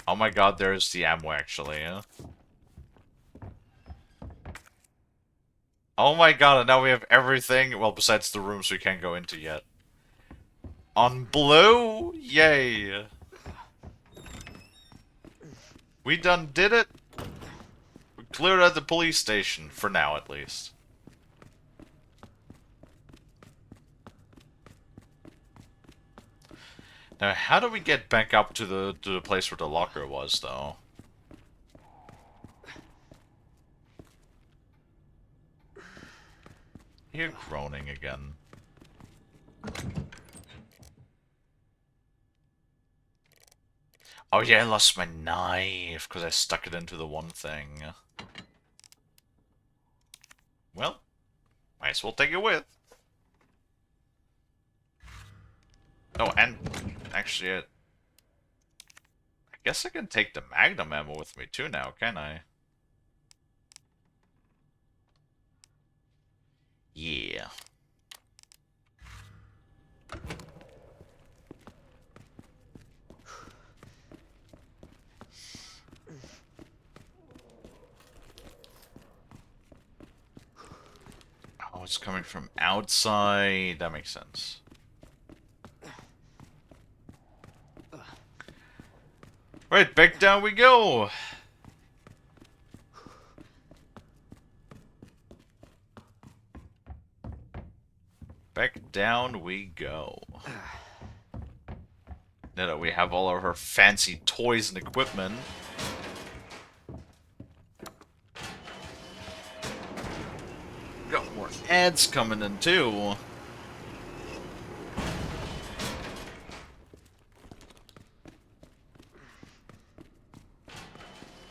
Oh my god, there's the ammo actually. Oh my god, and now we have everything, well, besides the rooms we can't go into yet. On blue? Yay! We done did it! We cleared out the police station, for now at least. Now, how do we get back up to the place where the locker was, though? You're groaning again. Oh yeah, I lost my knife because I stuck it into the one thing. Well, might as well take it with. Oh, and actually, I guess I can take the Magnum ammo with me too now, can I? Yeah. Oh, it's coming from outside. That makes sense. Right, back down we go. Back down we go. Now that we have all of her fancy toys and equipment. Got more ads coming in too.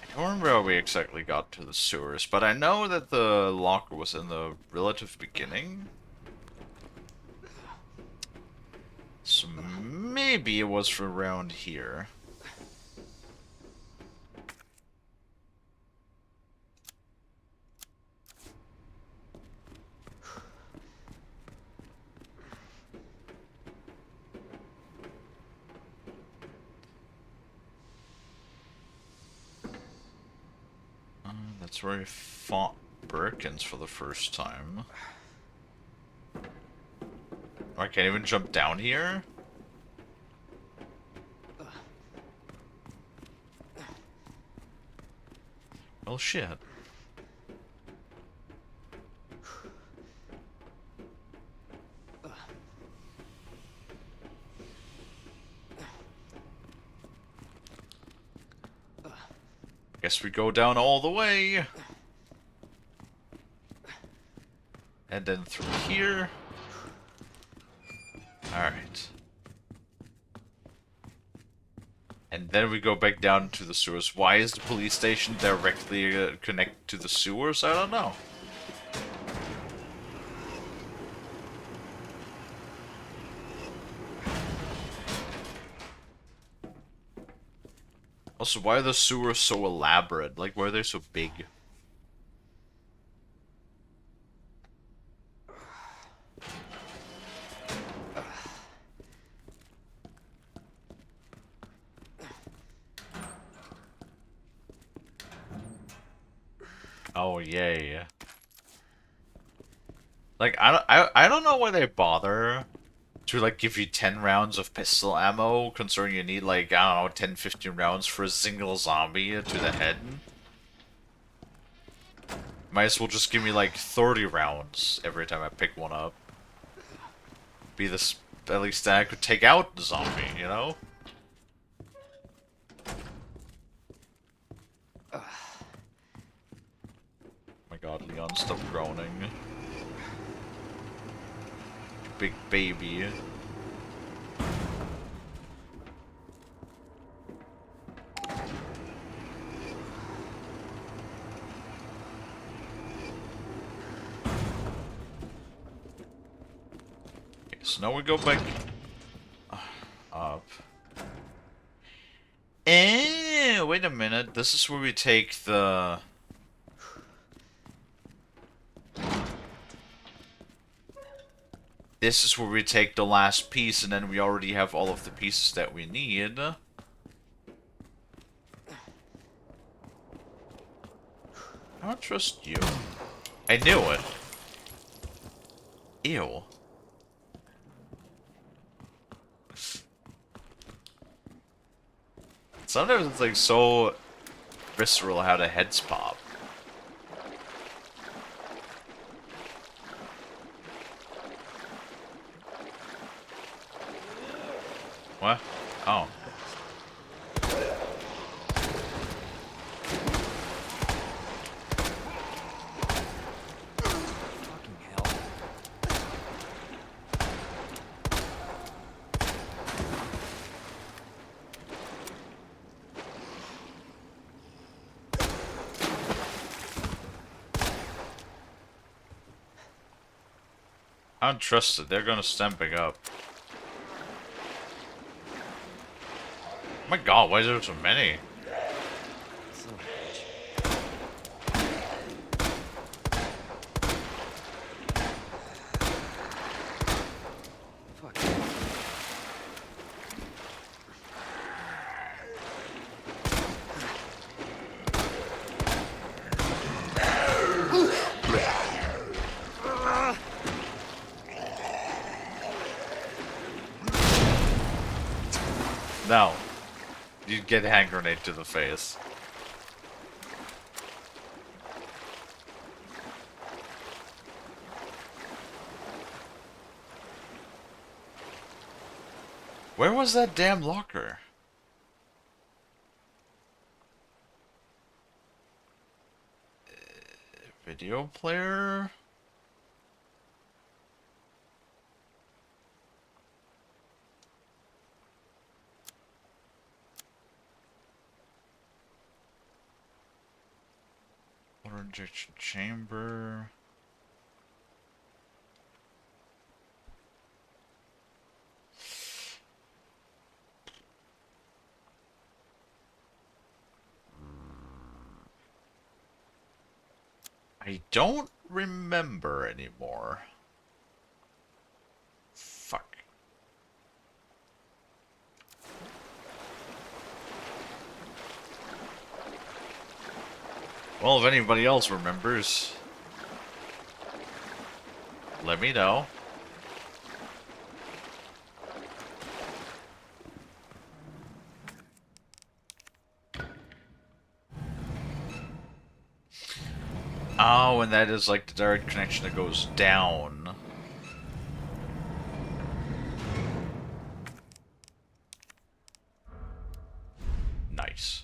I don't remember how we exactly got to the sewers, but I know that the locker was in the relative beginning. So maybe it was from around here. That's where I fought Birkins for the first time. Oh, I can't even jump down here? Well, shit. Guess we go down all the way. And then through here. Alright. And then we go back down to the sewers. Why is the police station directly connected to the sewers? I don't know. Also, why are the sewers so elaborate? Like, why are they so big? Oh, yay. Like, I don't know why they bother to, like, give you 10 rounds of pistol ammo, considering you need, like, I don't know, 10, 15 rounds for a single zombie to the head. Might as well just give me, like, 30 rounds every time I pick one up. Be this, at least then I could take out the zombie, you know? god, Leon, stop groaning. Big baby. Okay, so now we go back up. Wait a minute. This is where we take the... This is where we take the last piece, and then we already have all of the pieces that we need. I don't trust you. I knew it. Ew. Sometimes it's like so visceral how the heads pop. What? Oh. Fucking hell. I don't trust it. They're gonna stand back up. Oh my god, why is there so many? Son of a bitch. Fuck. No. You get a hand grenade to the face. Where was that damn locker? Video player? Water injection chamber. I don't remember anymore. Fuck. Well, if anybody else remembers, let me know. Oh, and that is like the direct connection that goes down. Nice.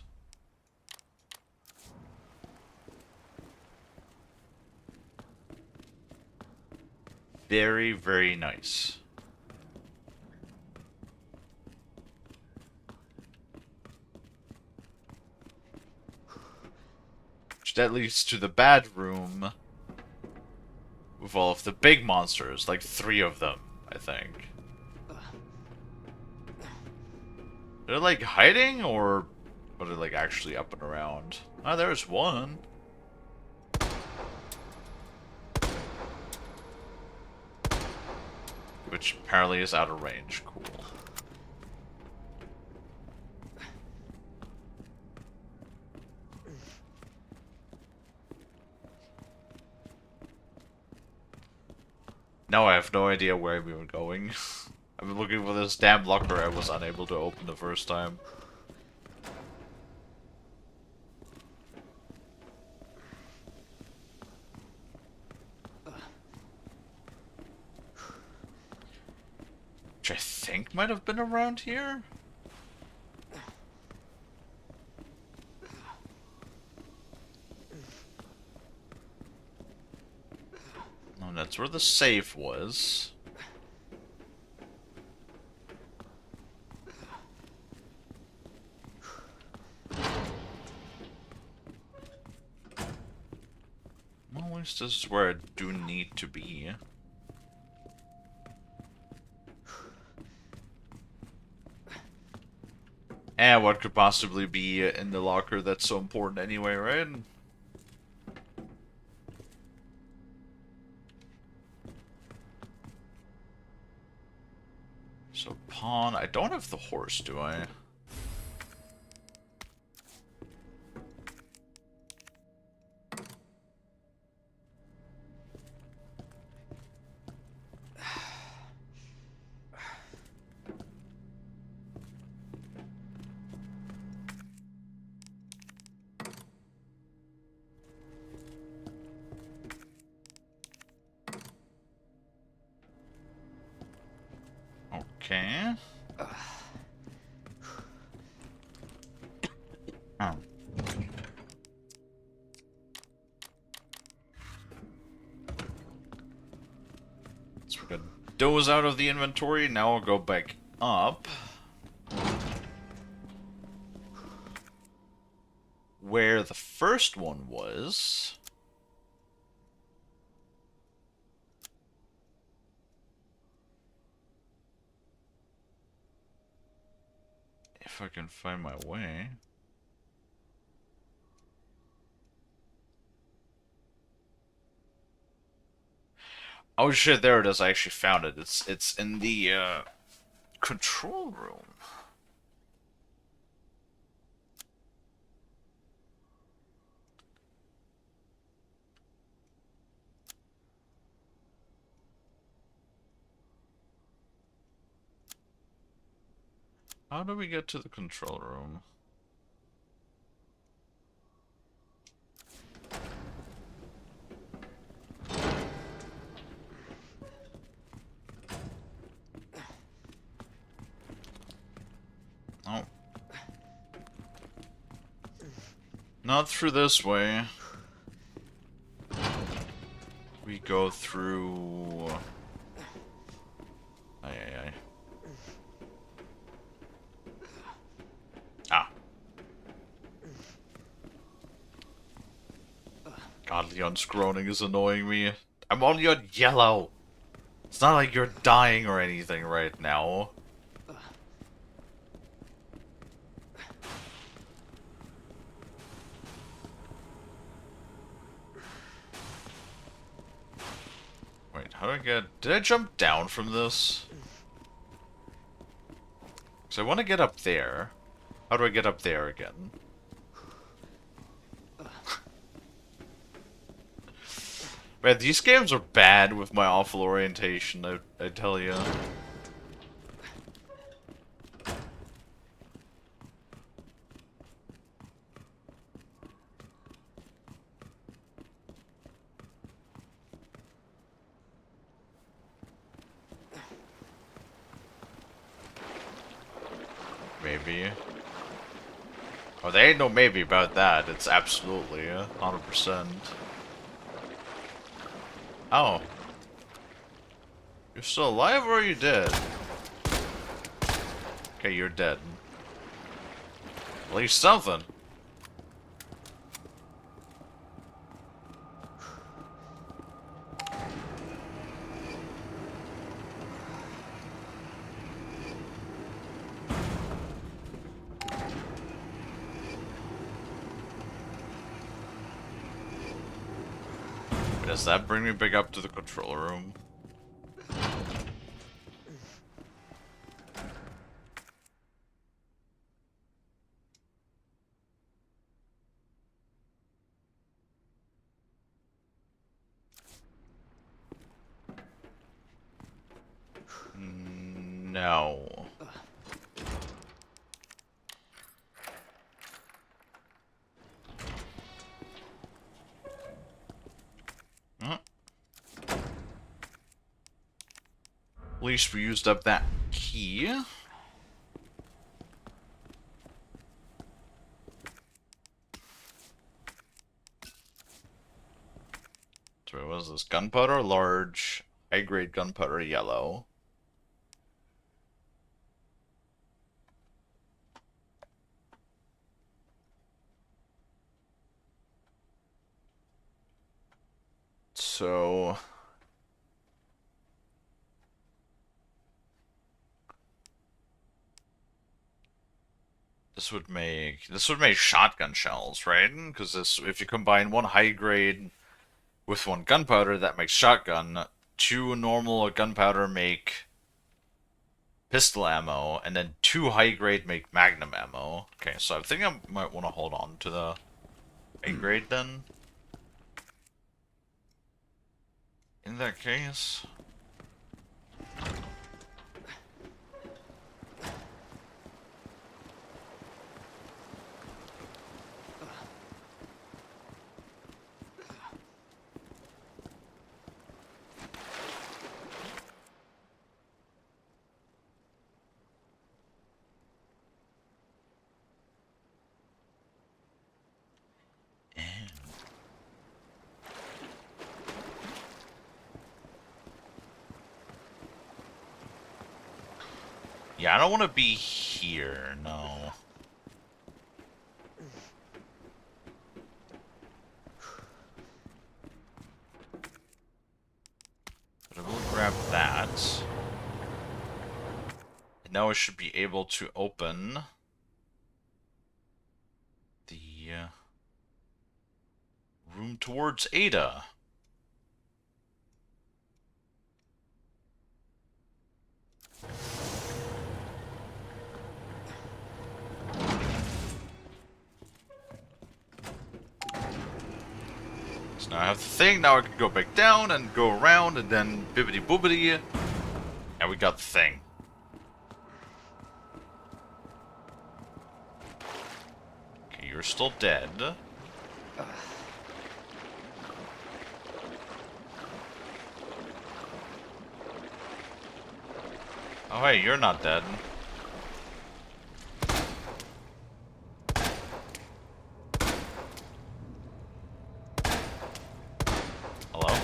Very, very nice. Which that leads to the bad room with all of the big monsters, like 3 of them, I think. They're like hiding, or are they like actually up and around? Ah, there's one. Which apparently is out of range. Cool. Now I have no idea where we were going. I've been looking for this damn locker I was unable to open the first time. Which I think might have been around here? That's where the safe was. Well, at least this is where I do need to be. And what could possibly be in the locker that's so important anyway, right? So, pawn. I don't have the horse, do I? Okay. Oh. So we're gonna doze out of the inventory. Now I'll go back up. Where the first one was. If I can find my way. Oh shit, there it is. I actually found it. It's in the control room. How do we get to the control room? Oh. Not through this way. We go through... Aye, aye, aye. Ah. God, Leon's groaning is annoying me. I'm only on yellow. It's not like you're dying or anything right now. Wait, how do I get... Did I jump down from this? Because I want to get up there. How do I get up there again? Man, these games are bad with my awful orientation, I tell you. Maybe. Oh, there ain't no maybe about that. It's absolutely 100%. Oh. You're still alive or are you dead? Okay, you're dead. At least something. Does that bring me back up to the control room? No. Huh? At least we used up that key. So what was this? Gunpowder, large. High-grade gunpowder, yellow. So... This would make shotgun shells, right? Because this, if you combine one high grade with one gunpowder, that makes shotgun. Two normal gunpowder make pistol ammo, and then two high grade make magnum ammo. Okay, so I think I might want to hold on to the high grade then. In that case. Yeah, I don't want to be here, no. But I will grab that. And now I should be able to open the room towards Ada. So now I have the thing, now I can go back down and go around and then bibbity boobity. And we got the thing. Okay, you're still dead. Oh hey, you're not dead. Hello?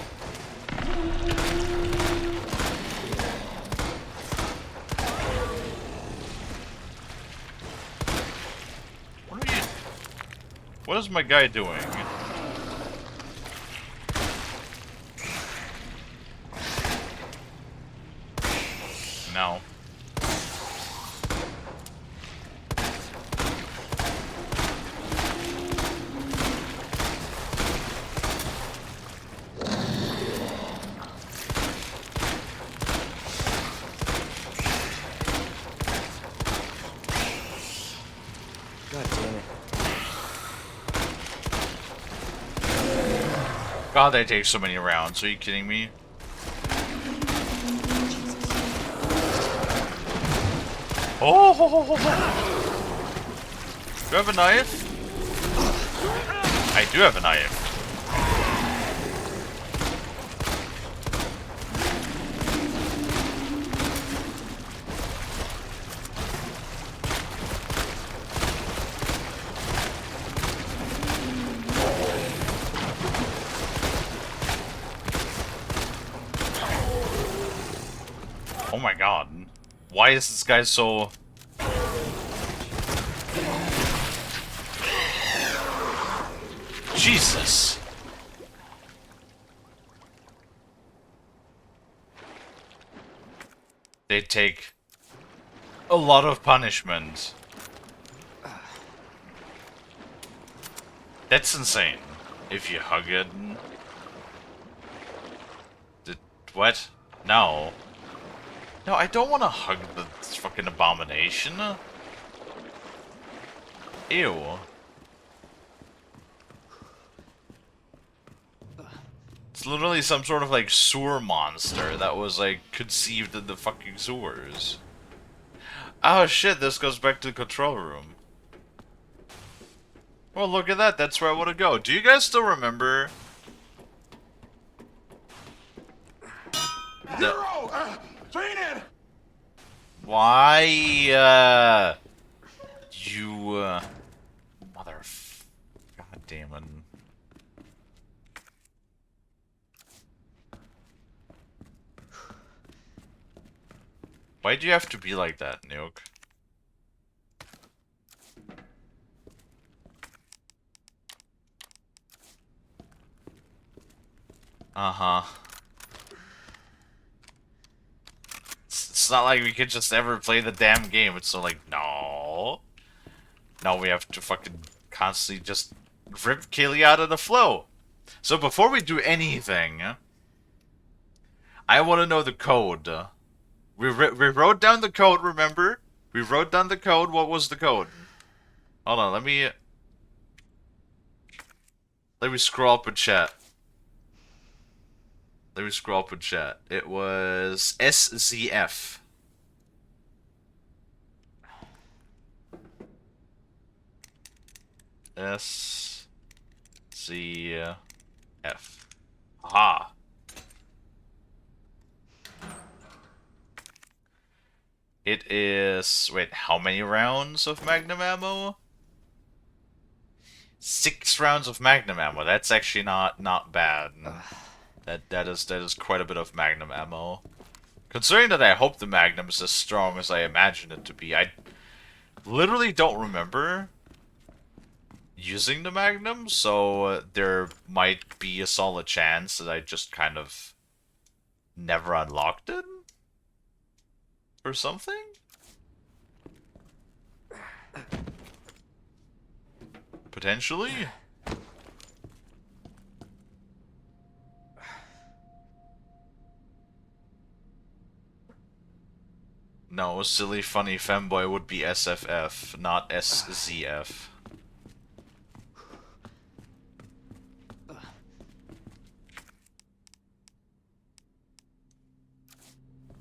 What are you... What is my guy doing? No. God damn it. God, they take so many rounds. Are you kidding me? Oh! Do you have a knife? I do have a knife. Oh my god. Why is this guy so... Jesus! They take a lot of punishment. That's insane. If you hug it... What? No. No, I don't want to hug the fucking abomination. Ew. It's literally some sort of like sewer monster that was like conceived in the fucking sewers. Oh shit, this goes back to the control room. Well, look at that, that's where I want to go. Do you guys still remember? Training! Why, you, God damn it. Why do you have to be like that, Nuke? Uh-huh. It's not like we could just ever play the damn game. It's so like, no. Now we have to fucking constantly just rip Kalie out of the flow. So before we do anything, I want to know the code. We wrote down the code, remember? We wrote down the code. What was the code? Hold on, let me scroll up in chat. Let me scroll up in chat. It was SZF. SZF. Aha. It is... Wait, how many rounds of Magnum ammo? 6 rounds of Magnum ammo. That's actually not bad. That is quite a bit of Magnum ammo. Considering that I hope the Magnum is as strong as I imagine it to be, I literally don't remember using the Magnum, so there might be a solid chance that I just kind of never unlocked it? Or something? Potentially? No, silly funny femboy would be SFF, not SZF.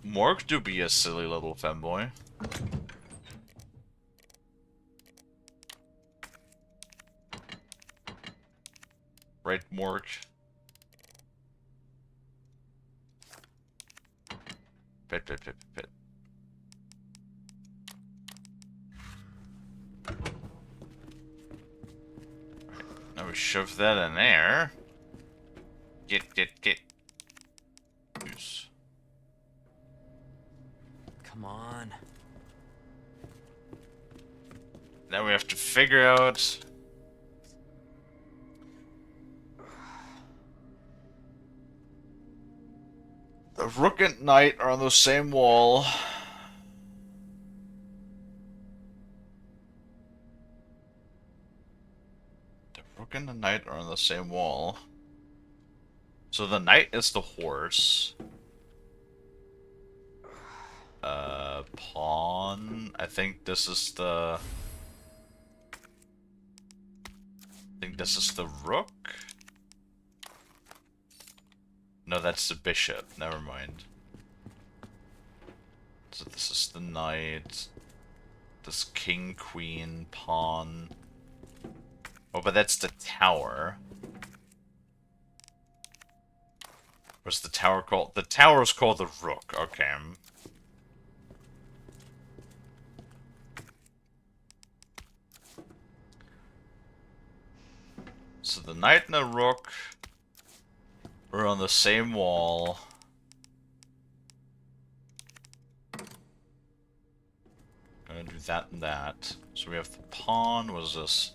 Morg do be a silly little femboy. Right, Morg? Pit. Now we shove that in there. Get. Use. Come on. Now we have to figure out... The Rook and Knight are on the same wall. The Rook and the Knight are on the same wall. So the Knight is the horse. Pawn. I think this is the... Rook? No, that's the bishop. Never mind. So this is the knight. This king, queen, pawn. Oh, but that's the tower. What's the tower called? The tower is called the rook. Okay. So the knight and the rook are on the same wall. Gonna do that and that. So we have the pawn. What is this?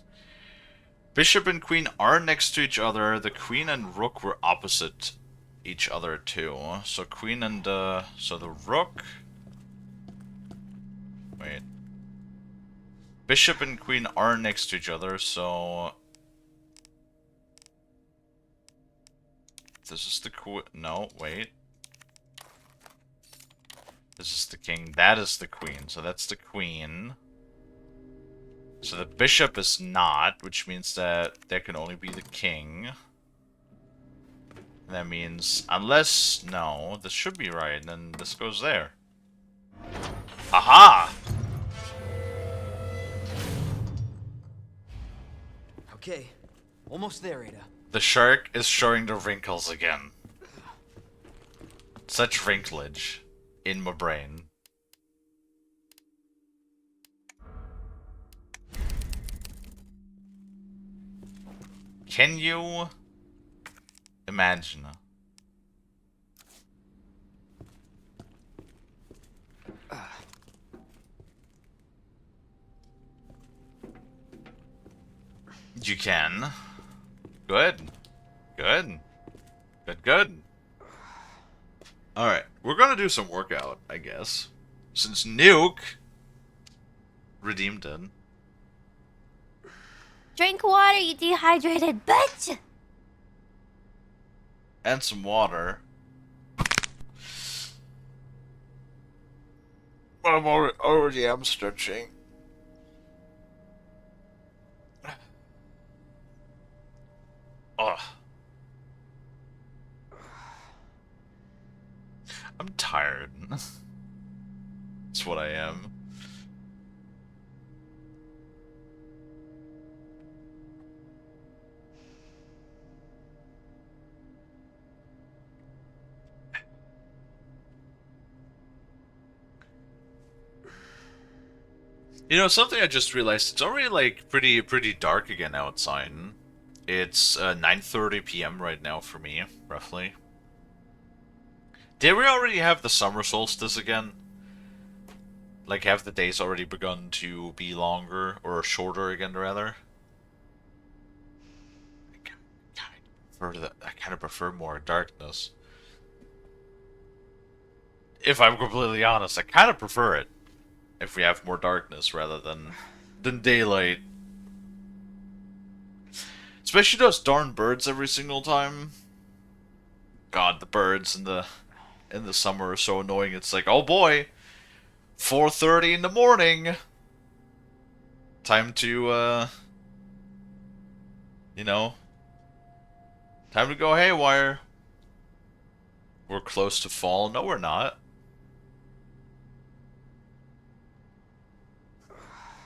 Bishop and queen are next to each other. The queen and rook were opposite each other too. So queen and so the rook. Wait. Bishop and queen are next to each other, so this is the queen. No, wait. This is the king. That is the queen. So that's the queen. So the bishop is not, which means that there can only be the king. That means, unless, no, this should be right, and then this goes there. Aha! Okay, almost there, Ada. The shark is showing the wrinkles again. Such wrinklage in my brain. Can you imagine You can. Good. Good. Good, good. Alright, we're gonna do some workout, I guess. Since Nuke redeemed it. Drink water, you dehydrated bitch! And some water. I'm already am stretching. Ugh. I'm tired. That's what I am. You know, something I just realized, it's already like pretty dark again outside. It's 9:30 p.m. right now for me, roughly. Did we already have the summer solstice again? Like, have the days already begun to be longer, or shorter again, rather? I kind of prefer more darkness. If I'm completely honest, I kind of prefer it. If we have more darkness rather than daylight. Especially those darn birds every single time. God, the birds in the summer are so annoying. It's like, oh boy, 4:30 in the morning. Time to you know, time to go haywire. We're close to fall. No, we're not.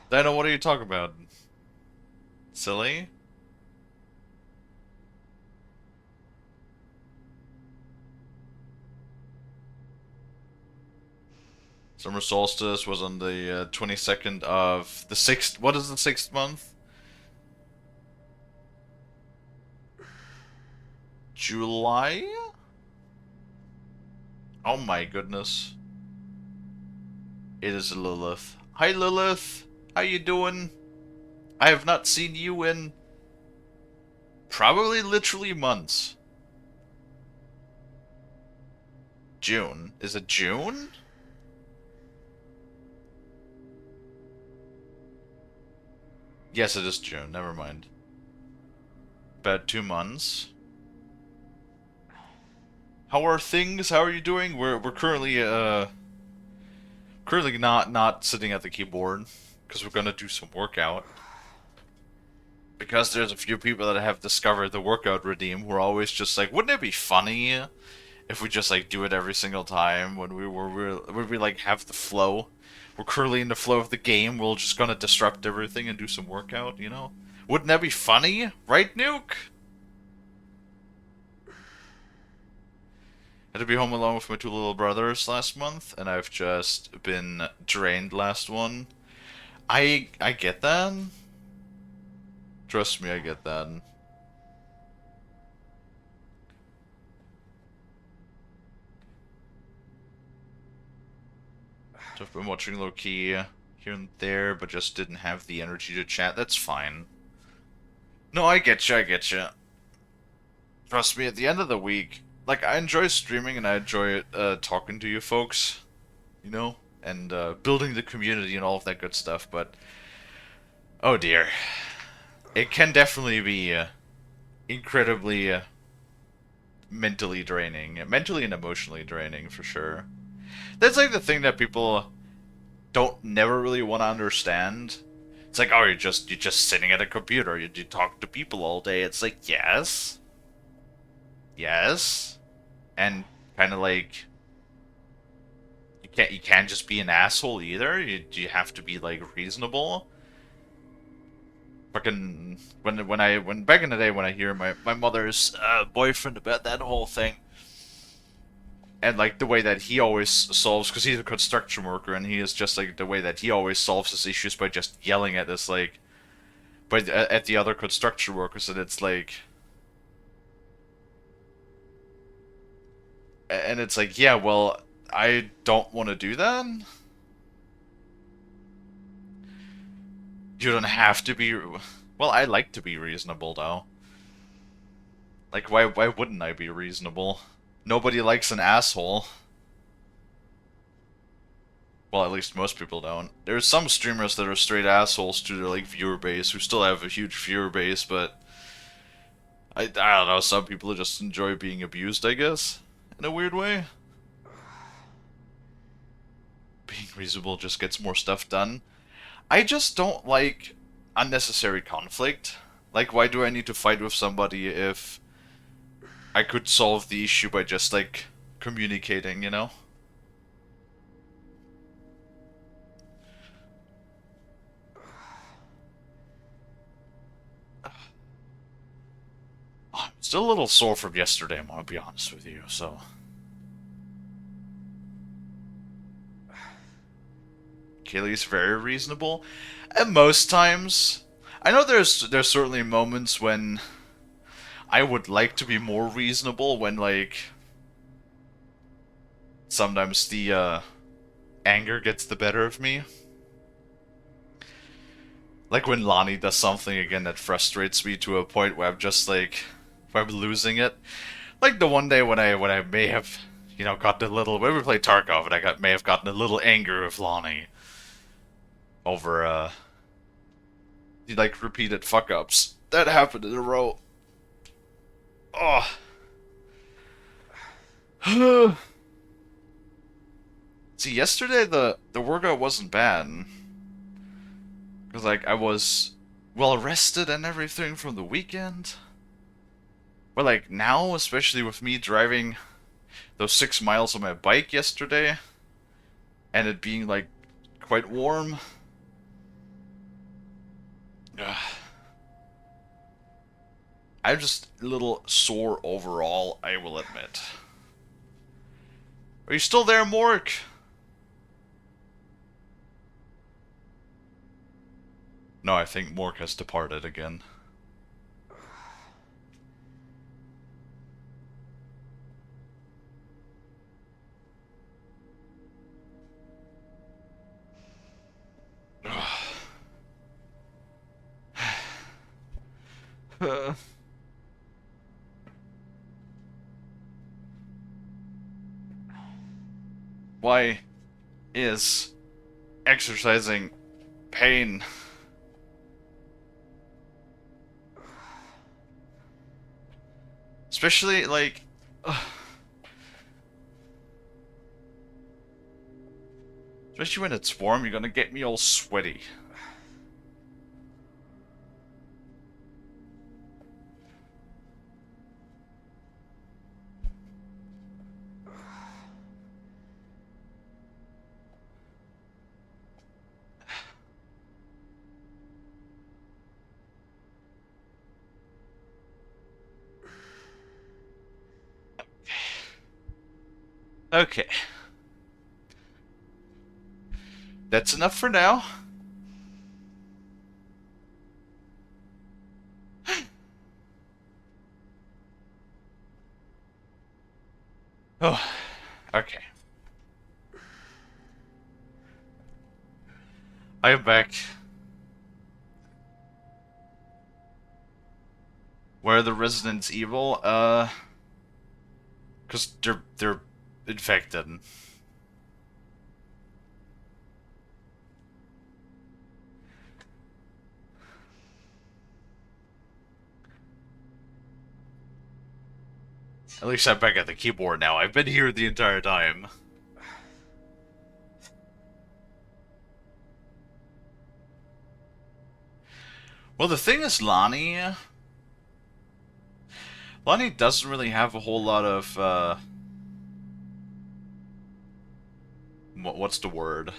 Dino, what are you talking about? Silly? Summer solstice was on the 22nd of the 6th. What is the 6th month? July? Oh my goodness. It is Lilith. Hi Lilith! How you doing? I have not seen you in probably literally months. June. Is it June? Yes, it is June. Never mind. About 2 months. How are things? How are you doing? We're currently not sitting at the keyboard because we're gonna do some workout. Because there's a few people that have discovered the workout redeem. We're always just like, wouldn't it be funny if we just like do it every single time when we like have the flow? We're currently in the flow of the game. We're just gonna disrupt everything and do some workout. You know? Wouldn't that be funny, right, Nuke? Had to be home alone with my 2 little brothers last month, and I've just been drained last one. I get that. Trust me, I get that. So I've been watching low-key here and there, but just didn't have the energy to chat. That's fine. No, I get you, I get you. Trust me, at the end of the week, like, I enjoy streaming and I enjoy talking to you folks, you know, and building the community and all of that good stuff, but oh dear. It can definitely be incredibly mentally draining. Mentally and emotionally draining, for sure. That's like the thing that people don't never really want to understand. It's like, oh, you're just sitting at a computer, you talk to people all day. It's like, yes. Yes. And kind of like you can't just be an asshole either. You have to be like reasonable. Fucking when back in the day when I hear my mother's boyfriend about that whole thing, and like the way that he always solves, because he's a construction worker, and he is just like the way that he always solves his issues by just yelling at this like, but at the other construction workers, and it's like. And it's like, yeah, well, I don't want to do that. You don't have to be... Well, I like to be reasonable, though. Like, why wouldn't I be reasonable? Nobody likes an asshole. Well, at least most people don't. There's some streamers that are straight assholes to their, like, viewer base, who still have a huge viewer base, but... I don't know, some people just enjoy being abused, I guess? In a weird way? Being reasonable just gets more stuff done. I just don't like unnecessary conflict. Like, why do I need to fight with somebody if I could solve the issue by just, like, communicating, you know? I'm still a little sore from yesterday, I'm gonna be honest with you, so... Kalie's very reasonable. And most times... I know there's certainly moments when I would like to be more reasonable, when, like... sometimes the, anger gets the better of me. Like when Lonnie does something again that frustrates me to a point where I'm just like... where I'm losing it. Like the one day when I may have, you know, gotten a little... when we played Tarkov and may have gotten a little angry with Lonnie. Over, like, repeated fuck-ups. That happened in a row. Oh. See, yesterday the workout wasn't bad. Because, like, I was well rested and everything from the weekend. But, like, now, especially with me driving those 6 miles on my bike yesterday, and it being, like, quite warm... I'm just a little sore overall, I will admit. Are you still there, Mork? No, I think Mork has departed again. Why is exercising pain? Especially, like... especially when it's warm, you're gonna get me all sweaty. Okay. That's enough for now. Oh, okay. I am back. Where are the Resident Evil? Cause they're infected. At least I'm back at the keyboard now. I've been here the entire time. Well, the thing is, Lonnie doesn't really have a whole lot of, what's the word?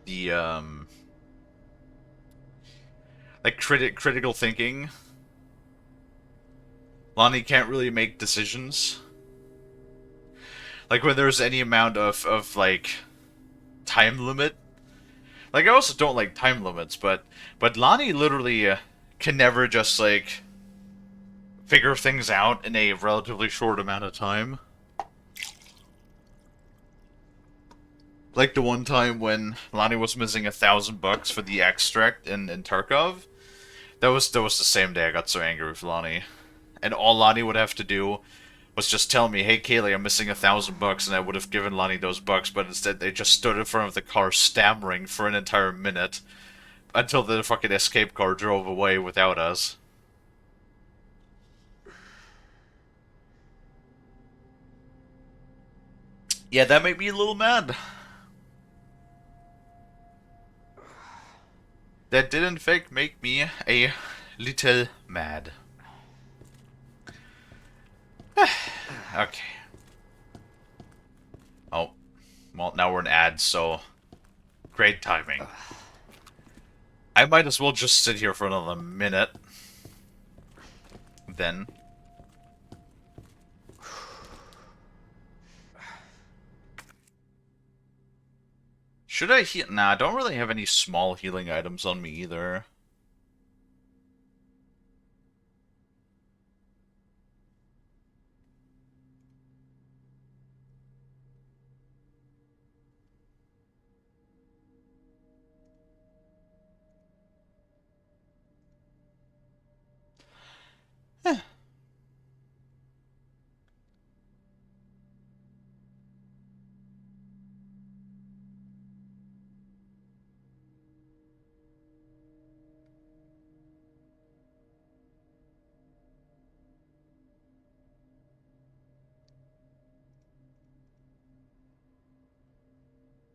The, like, critical thinking. Lonnie can't really make decisions. Like, when there's any amount of like, time limit. Like, I also don't like time limits, but Lonnie literally can never just, like, figure things out in a relatively short amount of time. Like the one time when Lonnie was missing $1,000 for the extract in Tarkov. That was the same day I got so angry with Lonnie. And all Lonnie would have to do was just tell me, hey Kalie, I'm missing $1,000, and I would have given Lonnie those bucks, but instead they just stood in front of the car stammering for an entire minute until the fucking escape car drove away without us. Yeah, that made me a little mad. That did in fact make me a little mad. Okay. Oh. Well, now we're in ads, so... Great timing. I might as well just sit here for another minute. Then. Should I heal? Nah, I don't really have any small healing items on me either.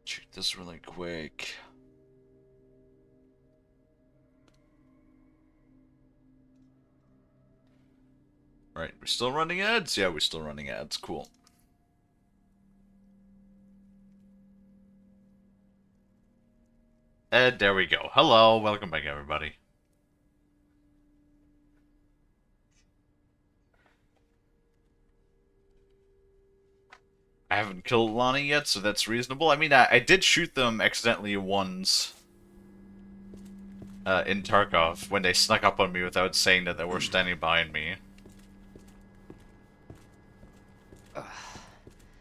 Check this really quick. Right, we're still running ads? Yeah, we're still running ads. Cool. And there we go. Hello, welcome back everybody. I haven't killed Lonnie yet, so that's reasonable. I mean, I did shoot them accidentally once in Tarkov when they snuck up on me without saying that they were standing behind me.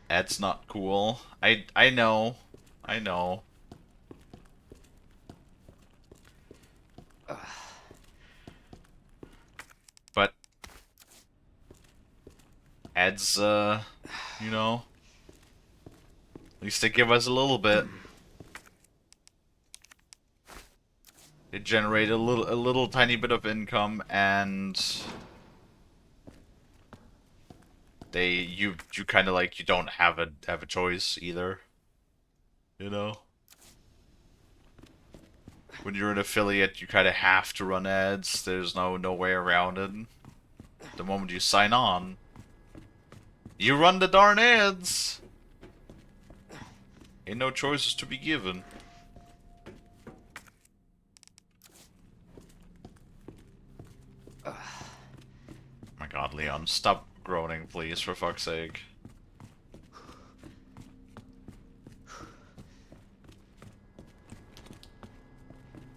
That's not cool. I know. I know. But ads, you know, at least they give us a little bit. They generate a little tiny bit of income, and you kind of like, you don't have a choice either. You know, when you're an affiliate, you kind of have to run ads. There's no way around it. The moment you sign on, you run the darn ads. Ain't no choices to be given. Oh my god, Leon, stop groaning, please, for fuck's sake.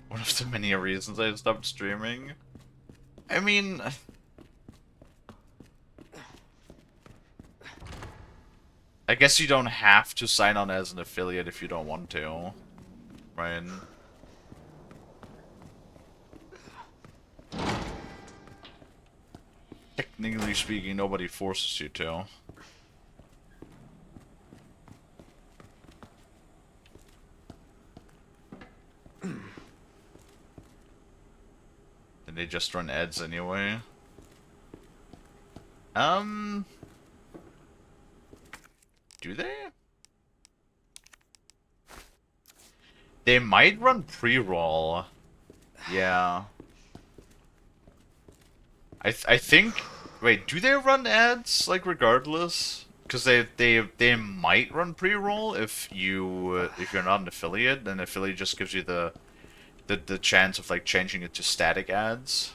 One of the many reasons I stopped streaming. I mean, I guess you don't have to sign on as an affiliate if you don't want to, right? Technically speaking, nobody forces you to. And they just run ads anyway. Do they? They might run pre-roll. Yeah. I think. Wait, do they run ads like regardless? Because they might run pre-roll if you're not an affiliate. An affiliate just gives you the chance of like changing it to static ads.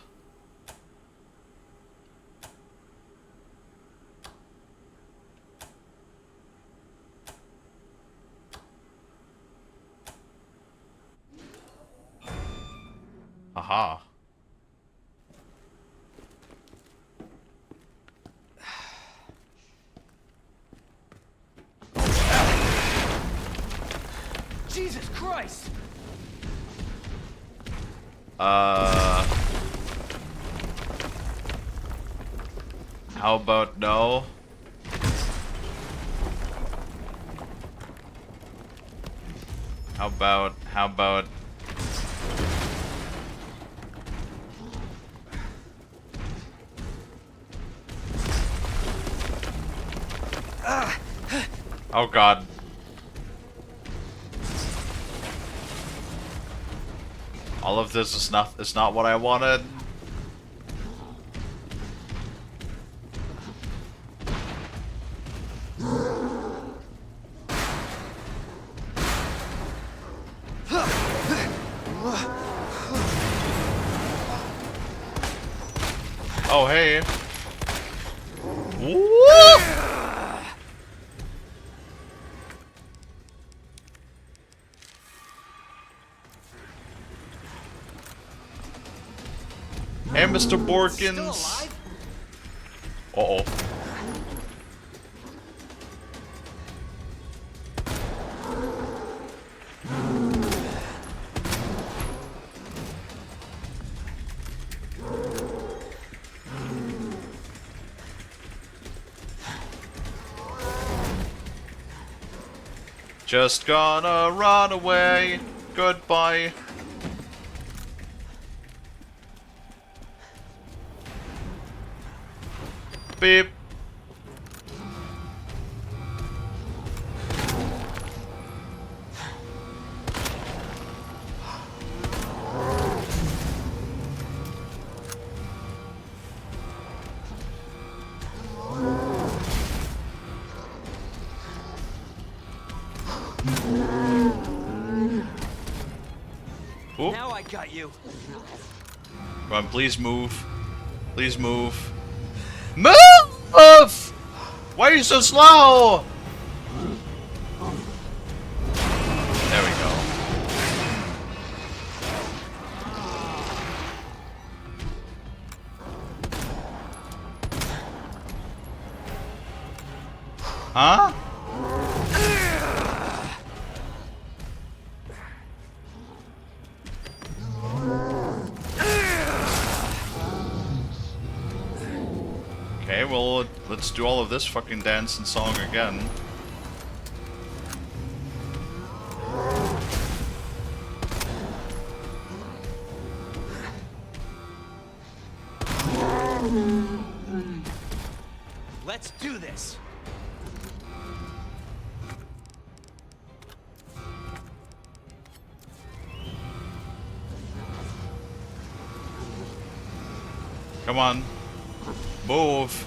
Aha. Jesus Christ! How about no? How about oh god. All of this is not what I wanted. Oh hey. Woo! Hey, Mr. Borkins. Uh-oh. Just gonna run away. Goodbye. Beep. Oop. Now I got you. Come on, please move. Please move. Move! Why are you so slow? There we go. Huh? Okay, well, let's do all of this fucking dance and song again. Let's do this. Come on. Move.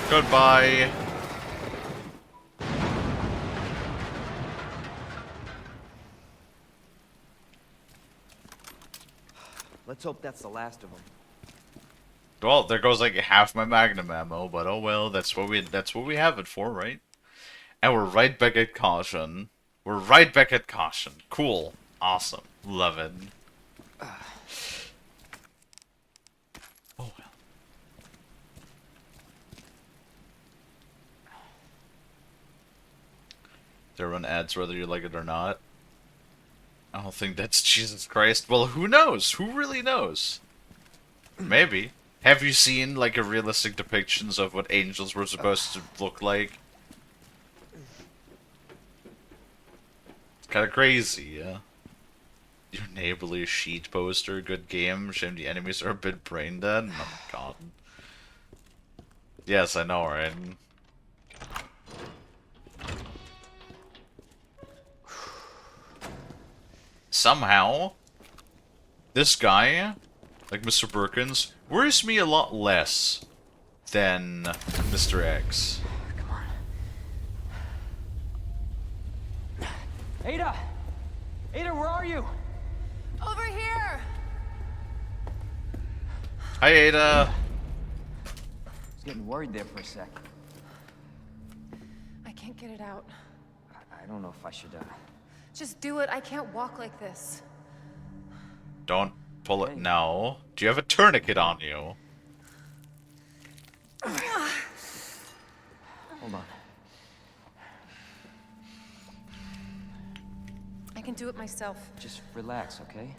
Goodbye. Let's hope that's the last of them. Well, there goes like half my magnum ammo, but oh well, that's what we have it for, right? And we're right back at caution. We're right back at caution. Cool. Awesome. Love it. Oh well. They run ads whether you like it or not. I don't think that's Jesus Christ. Well, who knows? Who really knows? Maybe. Have you seen like a realistic depictions of what angels were supposed to look like? It's kind of crazy, yeah. Your neighborly sheet poster, good game. Shame the enemies are a bit brain dead. Oh my god. Yes, I know, right? Somehow, this guy, like Mr. Birkins, worries me a lot less than Mr. X. Come on. Ada! Ada, where are you? Over here! Hi, Ada. I was getting worried there for a sec. I can't get it out. I don't know if I should, Just do it. I can't walk like this. Don't pull it Hey. now. Do you have a tourniquet on you? Hold on. I can do it myself. Just relax, okay?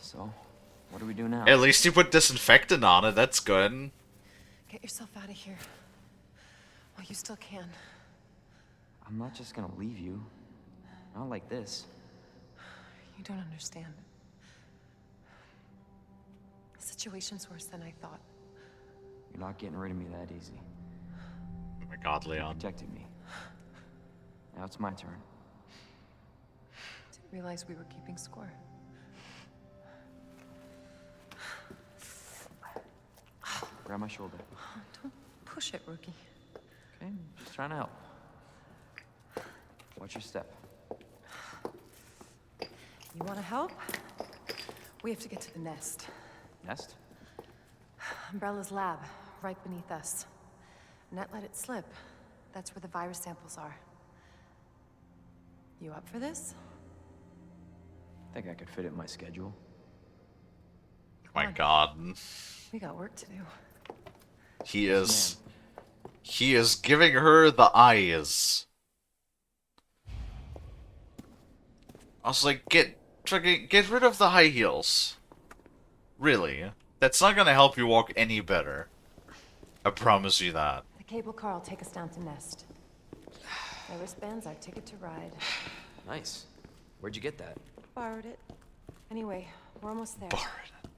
So, what do we do now? At least you put disinfectant on it. That's good. Get yourself out of here. While you still can. I'm not just gonna leave you. Not like this. You don't understand. The situation's worse than I thought. You're not getting rid of me that easy. Oh my god, You Leon. protected me. Now it's my turn. Didn't realize we were keeping score. Grab my shoulder. Don't push it, rookie. Okay, just trying to help. Watch your step. You want to help? We have to get to the nest. Nest? Umbrella's lab, right beneath us. Net let it slip. That's where the virus samples are. You up for this? Think I could fit it in my schedule. My on. god. We got work to do. He is giving her the eyes. I was like, get rid of the high heels. Really? That's not gonna help you walk any better. I promise you that. The cable car will take us down to Nest. My wristband's our ticket to ride. Nice. Where'd you get that? Borrowed it. Anyway, we're almost there. Borrowed it.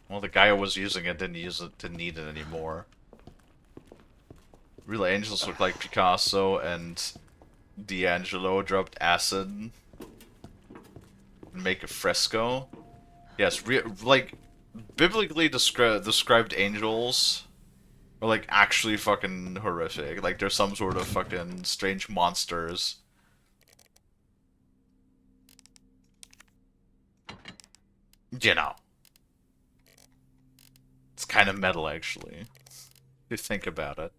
Well, the guy who was using it didn't need it anymore. Real angels look like Picasso and D'Angelo dropped acid and make a fresco. Yes, like biblically described angels are like actually fucking horrific. Like they're some sort of fucking strange monsters. You know. It's kind of metal actually. If you think about it.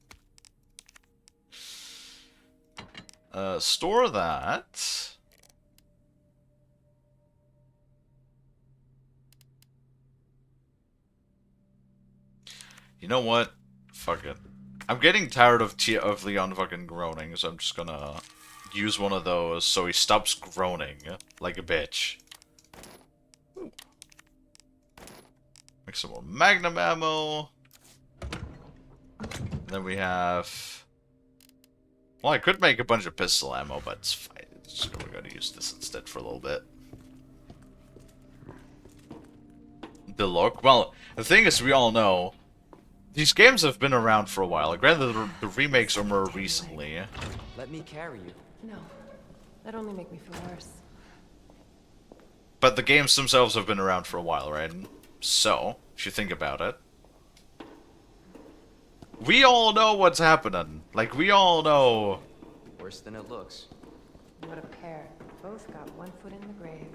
Store that. You know what? Fuck it. I'm getting tired of Leon fucking groaning, so I'm just gonna use one of those so he stops groaning like a bitch. Ooh. Make some more magnum ammo. And then we have... Well, I could make a bunch of pistol ammo, but it's fine. We're gonna use this instead for a little bit. The look? Well, the thing is, we all know these games have been around for a while. Granted, the remakes are more recently. Let me carry you. No, that'd only make me feel worse. But the games themselves have been around for a while, right? So, if you think about it, we all know what's happening. Like, we all know. Worse than it looks. What a pair. Both got one foot in the grave.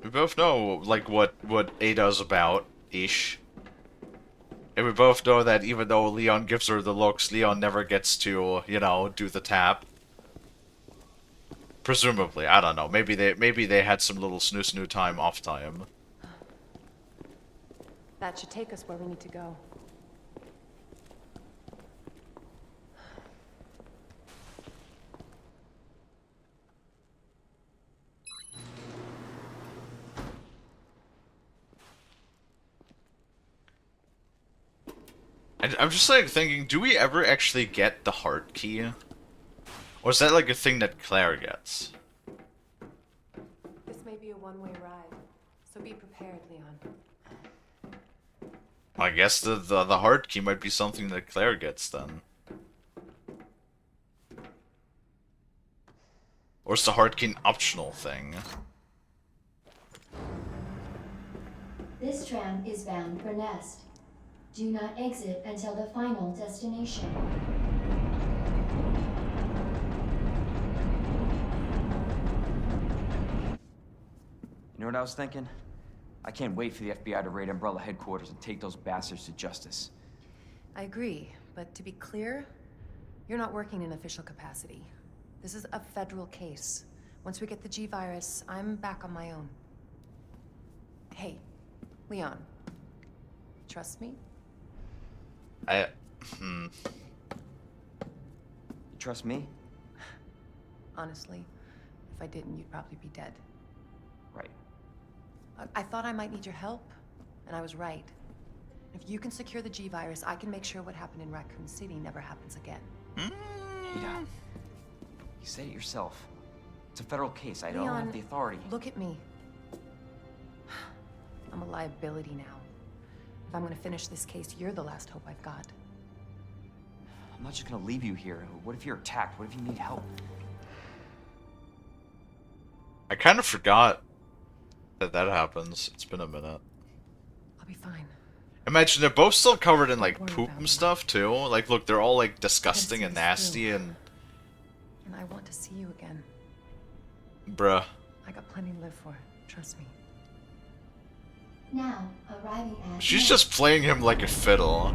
We both know, like, what Ada's about, ish. And we both know that even though Leon gives her the looks, Leon never gets to, you know, do the tap. Presumably, I don't know. Maybe they had some little snoo time, off time. That should take us where we need to go. I'm just like thinking, do we ever actually get the heart key? Or is that like a thing that Claire gets? This may be a one-way ride, so be prepared, Leon. I guess the heart key might be something that Claire gets then. Or is the heart key an optional thing? This tram is bound for Nest. Do not exit until the final destination. You know what I was thinking? I can't wait for the FBI to raid Umbrella headquarters and take those bastards to justice. I agree, but to be clear, you're not working in official capacity. This is a federal case. Once we get the G-Virus, I'm back on my own. Hey, Leon. Trust me? I... You trust me? Honestly, if I didn't, you'd probably be dead. Right. I thought I might need your help, and I was right. If you can secure the G-Virus, I can make sure what happened in Raccoon City never happens again. Ada, you said it yourself. It's a federal case. I don't Leon, have the authority. Look at me. I'm a liability now. If I'm gonna finish this case, you're the last hope I've got. I'm not just gonna leave you here. What if you're attacked? What if you need help? I kind of forgot that happens. It's been a minute. I'll be fine. Imagine they're both still covered in like Don't worry poop about and me. stuff too. Like, look, they're all like disgusting see and this nasty through. and And I want to see you again. bruh. I got plenty to live for. Trust me. Now, arriving at She's Nest. just playing him like a fiddle.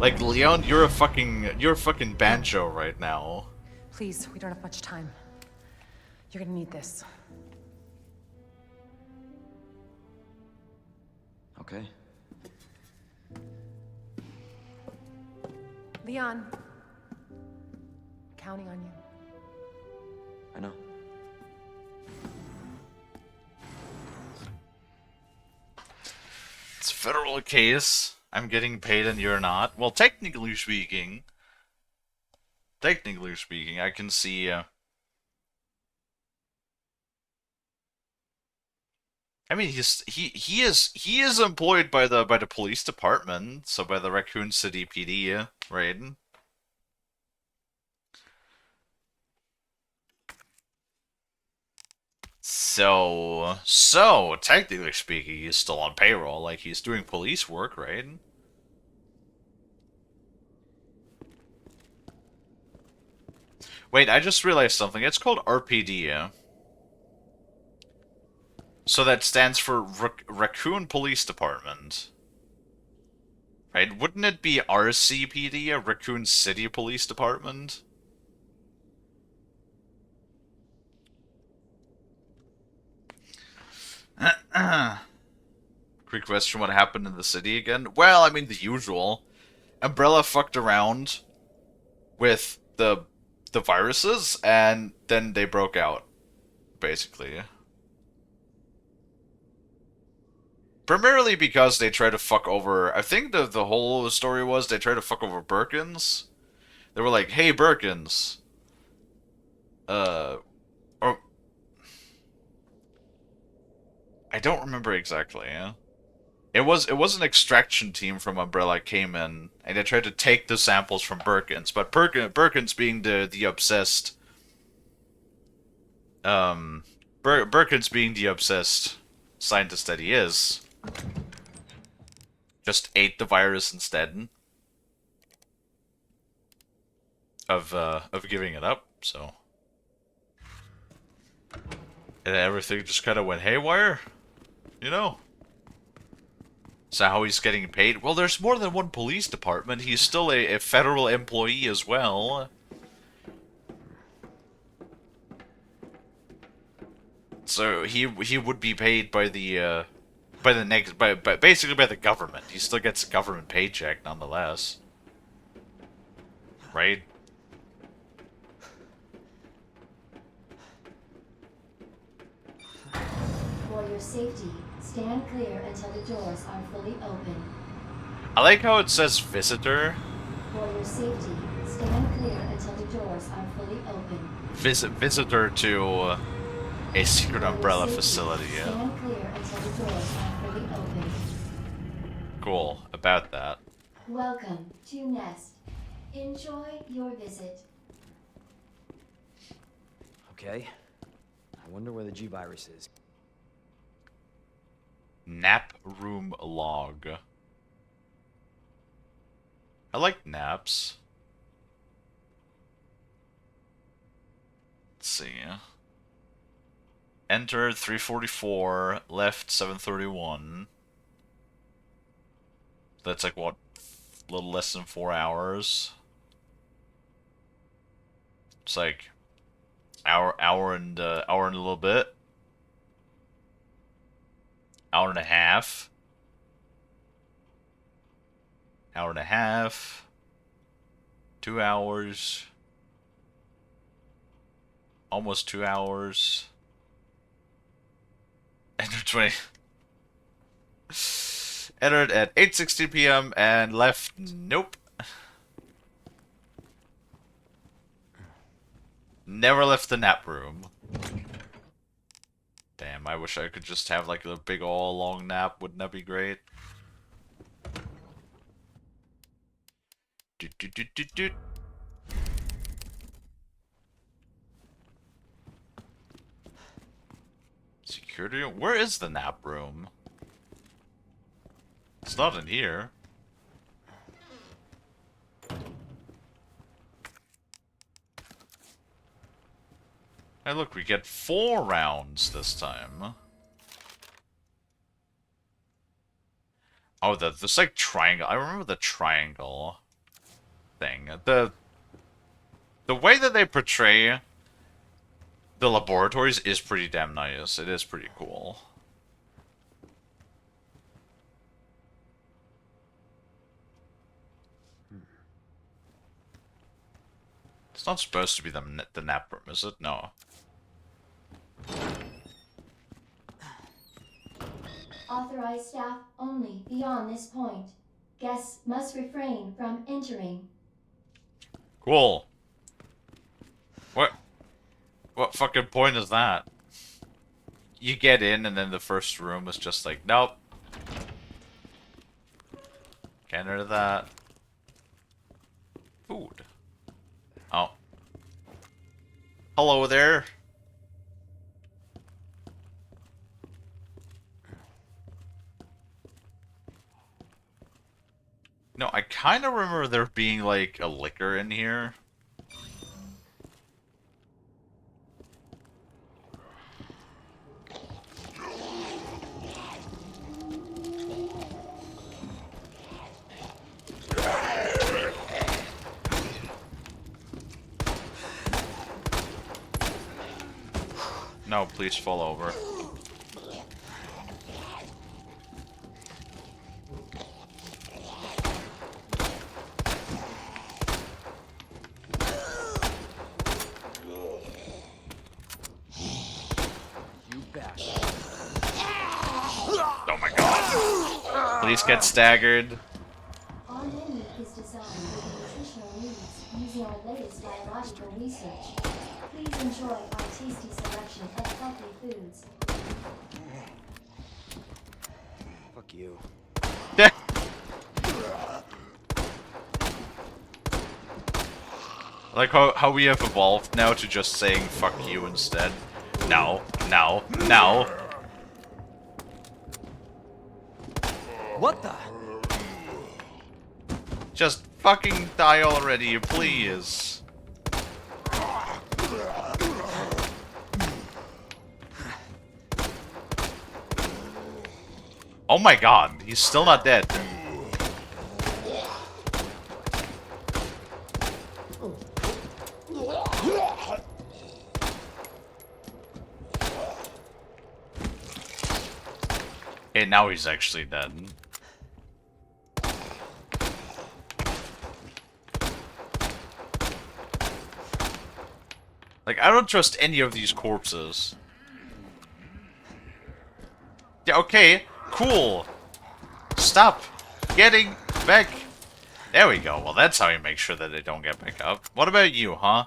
Like, Leon, you're a fucking banjo right now. Please, we don't have much time. You're gonna need this. Okay. Leon. Counting on you. I know. It's a federal case. I'm getting paid and you're not. Well, technically speaking, I can see. I mean, he is employed by the police department, so by the Raccoon City PD, right? So technically speaking, he's still on payroll, like he's doing police work, right? Wait, I just realized something. It's called RPD. So that stands for Raccoon Police Department. Right? Wouldn't it be RCPD, Raccoon City Police Department? Quick question, what happened in the city again? Well, I mean, the usual. Umbrella fucked around with the viruses, and then they broke out, basically. Primarily because they tried to fuck over... I think the whole story was they tried to fuck over Birkins. They were like, hey, Birkins. Or... I don't remember exactly, yeah? It was an extraction team from Umbrella came in, and they tried to take the samples from Birkins, but Birkins being the obsessed... Birkins being the obsessed scientist that he is, just ate the virus instead of giving it up, so... And everything just kind of went haywire, you know? So how he's getting paid? Well, there's more than one police department. He's still a federal employee as well. So he would be paid by the basically by the government. He still gets a government paycheck nonetheless. Right? For your safety, stand clear until the doors are fully open. I like how it says visitor. For your safety, stand clear until the doors are fully open. Visitor to a secret For your umbrella safety, facility, yeah. Stand clear until the doors are fully open. Cool, about that. Welcome to Nest. Enjoy your visit. Okay. I wonder where the G-Virus is. Nap room log. I like naps. Let's see. Entered 3:44, left 7:31. That's like what, A little less than 4 hours. It's like hour and a little bit. Hour and a half. Hour and a half. 2 hours. Almost 2 hours. Entered 20. Entered at 8:60 p.m. and left. Nope. Never left the nap room. Damn, I wish I could just have like a big all long nap. Wouldn't that be great? Doot, doot, doot, doot, doot. Security room? Where is the nap room? It's not in here. Hey, look, we get 4 rounds this time. Oh, this like triangle. I remember the triangle thing. The way that they portray the laboratories is pretty damn nice. It is pretty cool. It's not supposed to be the nap room, is it? No. Authorized staff only beyond this point. Guests must refrain from entering. Cool. What fucking point is that? You get in and then the first room is just like, nope. Can't enter that. Food. Oh. Hello there. No, I kind of remember there being like a liquor in here. No, please fall over. Oh my god. Please get staggered. Our menu is designed for the nutritional needs using our latest biological research. Please enjoy our tasty selection of healthy foods. Fuck you. Like how we have evolved now to just saying fuck you instead. No, no, no. What the? Just fucking die already, please. Oh my god, he's still not dead. Okay, now he's actually dead. Like, I don't trust any of these corpses. Yeah, okay, cool. Stop getting back. There we go. Well, that's how you make sure that they don't get back up. What about you, huh?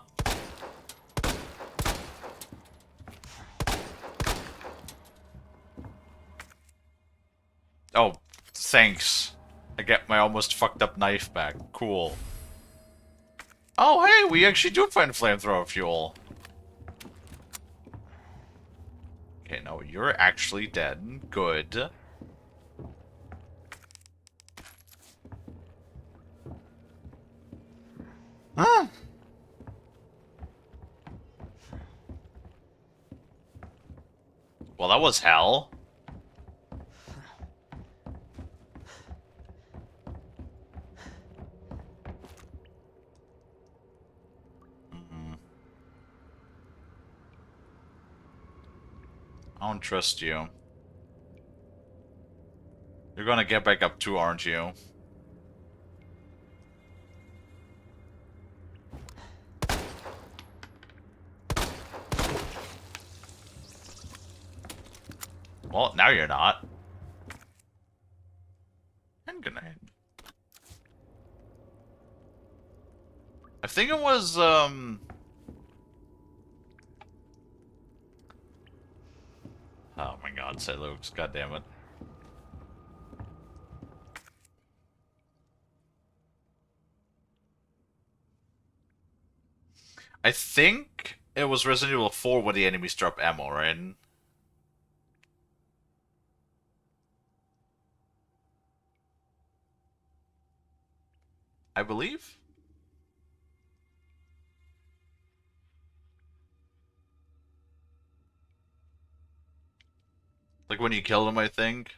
Oh, thanks. I get my almost fucked up knife back. Cool. Oh, hey, we actually do find flamethrower fuel. Okay, no, you're actually dead. Good. Huh? Well, that was hell. I don't trust you. You're gonna get back up too, aren't you? Well, now you're not. Hand grenade. I think it was, oh my god, say Luke's, god damn it. I think it was Resident Evil 4 when the enemies drop ammo, right? I believe? Like when you kill them, I think.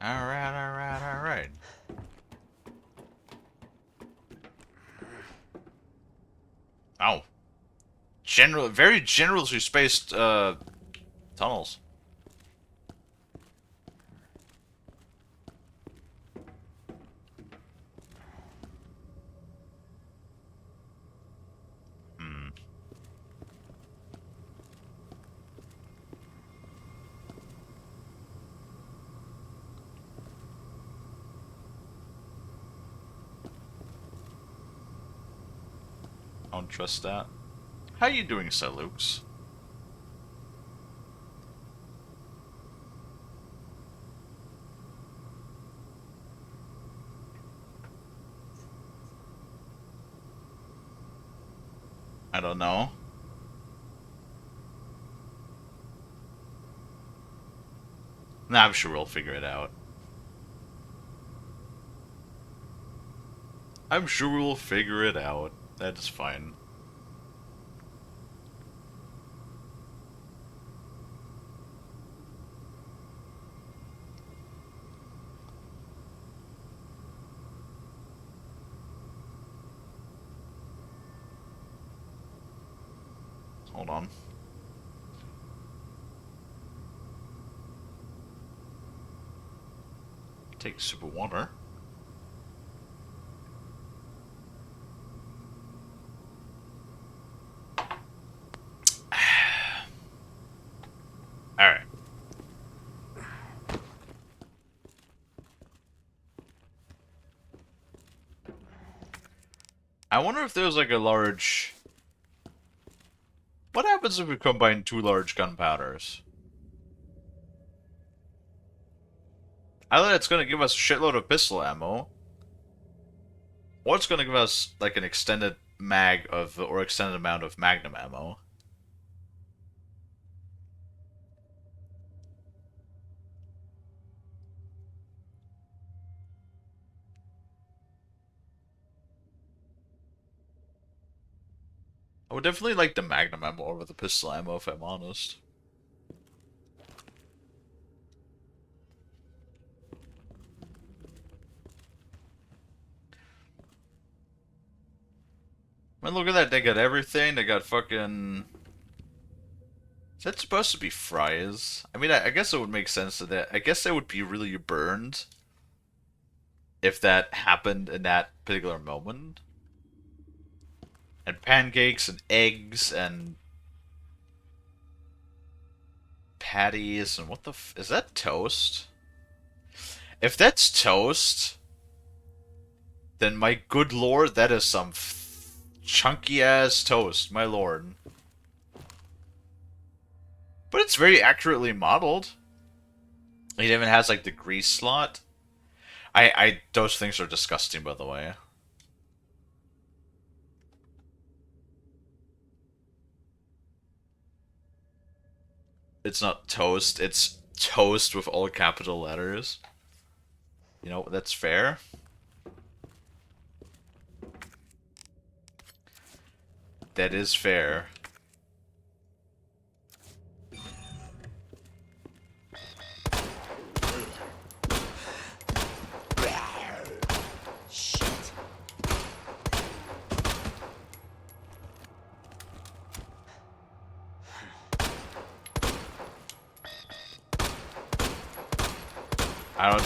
Alright, alright, alright. Oh. Very generously spaced, tunnels. Hmm. I don't trust that. How you doing, Salukes? I don't know. Nah, I'm sure we'll figure it out. I'm sure we'll figure it out. That's fine. Hold on. Take a sip of water. Alright. I wonder if there's like a large... What happens if we combine two large gunpowders? Either it's gonna give us a shitload of pistol ammo, or it's gonna give us like an extended mag of, or extended amount of magnum ammo. I would definitely like the magnum ammo over the pistol ammo, if I'm honest. I mean, look at that, they got everything, they got fucking... Is that supposed to be fries? I mean, I guess it would make sense to that. I guess they would be really burned if that happened in that particular moment. And pancakes and eggs and patties and what the f... Is that toast? If that's toast, then my good lord, that is some chunky ass toast, my lord. But it's very accurately modeled. It even has like the grease slot. Those things are disgusting, by the way. It's not toast, it's toast with all capital letters. You know, that's fair. That is fair.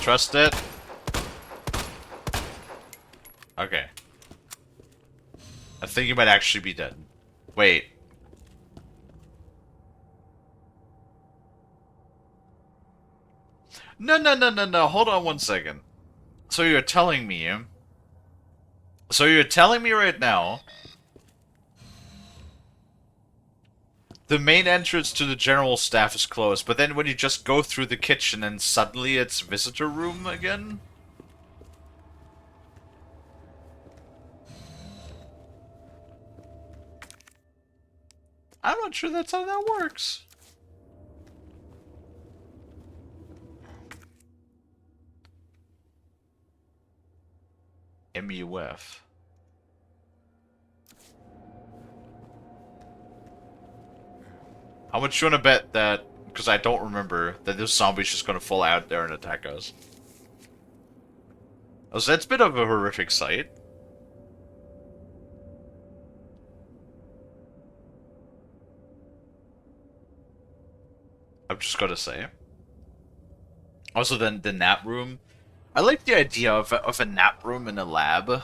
trust it? Okay. I think you might actually be dead. Wait. No. Hold on 1 second. So you're telling me... So you're telling me right now... The main entrance to the general staff is closed, but then when you just go through the kitchen and suddenly it's visitor room again? I'm not sure that's how that works. MUF. How much you wanna bet that, because I don't remember, that this zombie's just gonna fall out there and attack us? Oh, so that's a bit of a horrific sight. I'm just gonna say. Also, then the nap room. I like the idea of a nap room in a lab.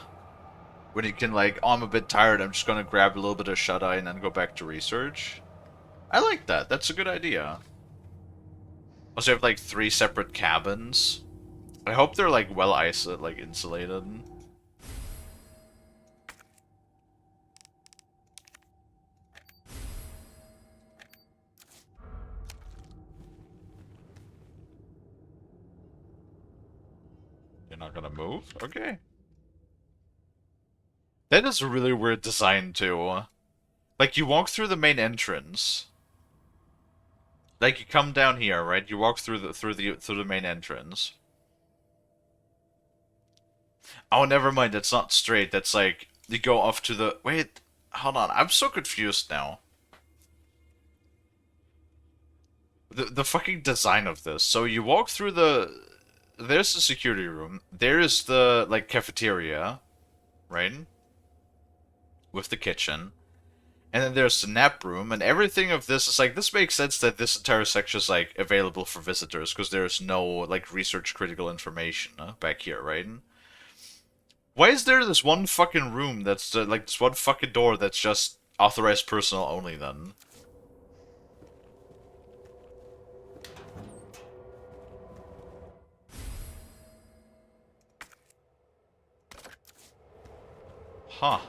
When you can, like, oh, I'm a bit tired, I'm just gonna grab a little bit of shut-eye and then go back to research. I like that. That's a good idea. Also, you have, like, 3 separate cabins. I hope they're, like, well isolated, like, insulated. You're not gonna move? Okay. That is a really weird design, too. Like, you walk through the main entrance. Like, you come down here, right? You walk through the main entrance. Oh, never mind. That's not straight. That's like you go off to the. Wait, hold on. I'm so confused now. The fucking design of this. So you walk through the. There's the security room. There is the like cafeteria, right? With the kitchen. And then there's the nap room, and everything of this is like, this makes sense that this entire section is like available for visitors, because there's no like research critical information back here, right? Why is there this one fucking room that's like this one fucking door that's just authorized personnel only then? Huh.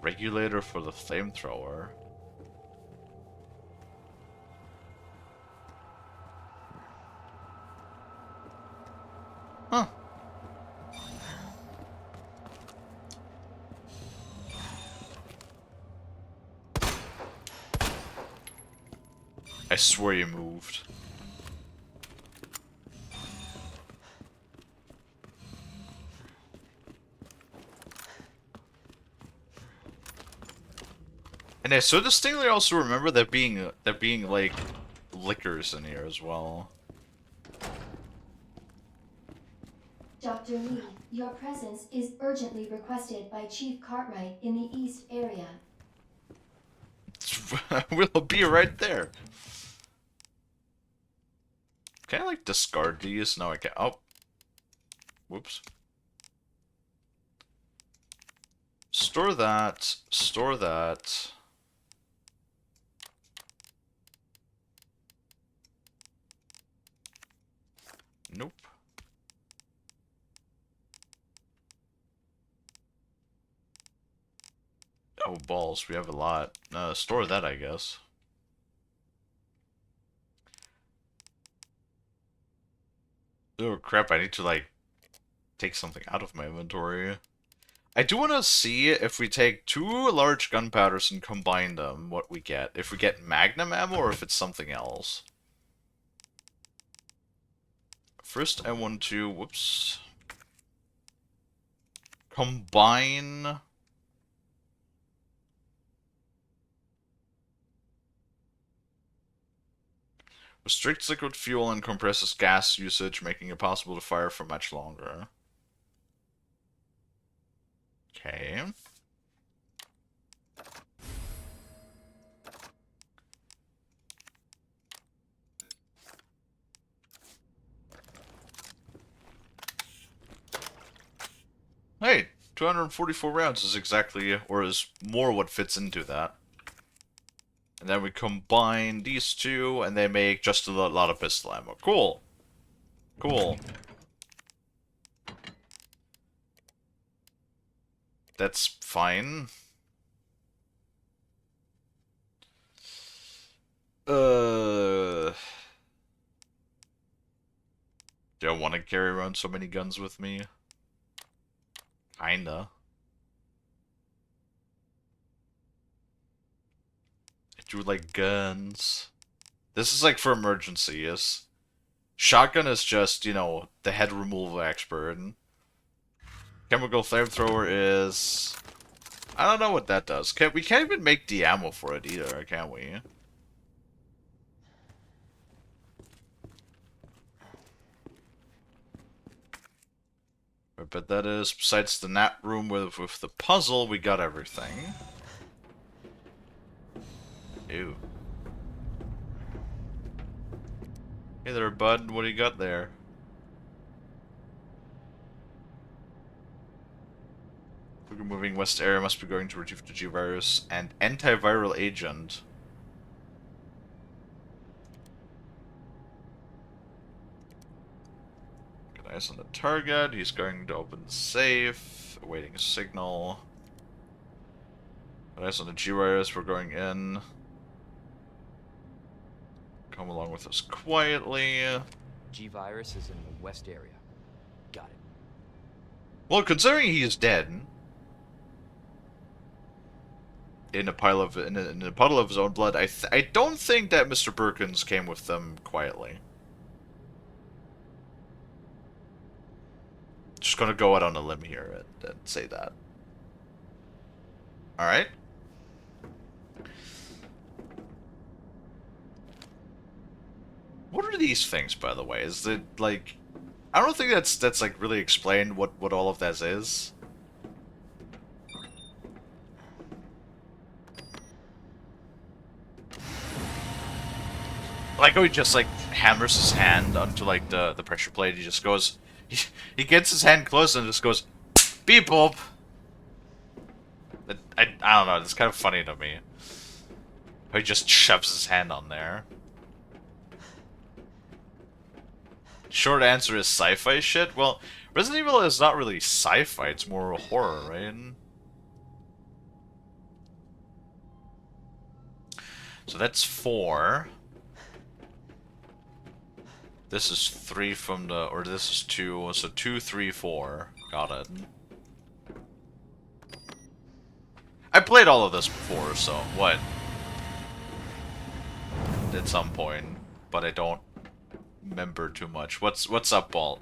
Regulator for the flamethrower. Huh. I swear you moved. And I so distinctly also remember there being like liquors in here as well. Dr. Lee, your presence is urgently requested by Chief Cartwright in the East area. We'll be right there. Can I like discard these? No, I can't. Oh. Whoops. Store that. Store that. Nope. Oh, balls. We have a lot. Store that, I guess. Oh, crap. I need to, like, take something out of my inventory. I do want to see if we take 2 large gunpowders and combine them, what we get. If we get magnum ammo or if it's something else. First, I want to... Whoops. Combine... Restricts liquid fuel and compresses gas usage, making it possible to fire for much longer. Okay. Hey, 244 rounds is exactly, or is more what fits into that. And then we combine these two, and they make just a lot of pistol ammo. Cool. Cool. That's fine. Do I want to carry around so many guns with me? Kinda. I do like guns. This is like for emergencies. Shotgun is just, you know, the head removal expert. Chemical flamethrower is... I don't know what that does. We can't even make the ammo for it either, can we? But that is, besides the nap room with the puzzle, we got everything. Ew. Hey there, bud. What do you got there? Moving west area must be going to retrieve the G-Virus and antiviral agent. Got eyes on the target. He's going to open the safe. Awaiting a signal. Got eyes on the G-Virus. We're going in. Come along with us quietly. G-Virus is in the west area. Got it. Well, considering he's dead, in a pile of in a puddle of his own blood, I don't think that Mr. Birkins came with them quietly. Just gonna go out on a limb here and say that. All right. What are these things, by the way? Is it like... I don't think that's like really explained what all of that is. Like how he just like hammers his hand onto like the pressure plate. He just goes... He gets his hand close and just goes... Beep boop! I don't know, it's kind of funny to me. How he just shoves his hand on there. Short answer is sci-fi shit? Well, Resident Evil is not really sci-fi, it's more horror, right? So that's 4. This is 3 from the... or this is 2, so 2, 3, 4. Got it. I played all of this before, so what? At some point, but I don't remember too much. What's up, Balt?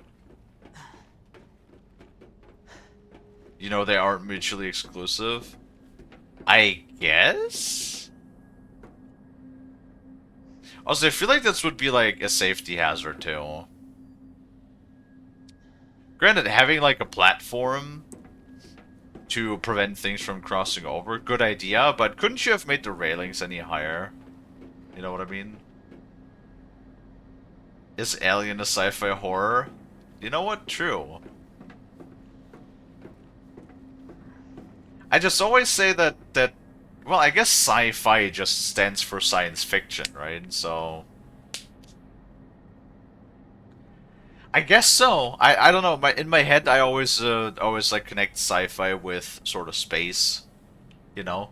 You know they aren't mutually exclusive? I guess? Also, I feel like this would be like a safety hazard too. Granted, having like a platform to prevent things from crossing over, good idea, but couldn't you have made the railings any higher? You know what I mean? Is Alien a sci-fi horror? You know what? True. I just always say that well, I guess sci-fi just stands for science fiction, right? So I guess so. I don't know. In my head, I always like connect sci-fi with sort of space. You know.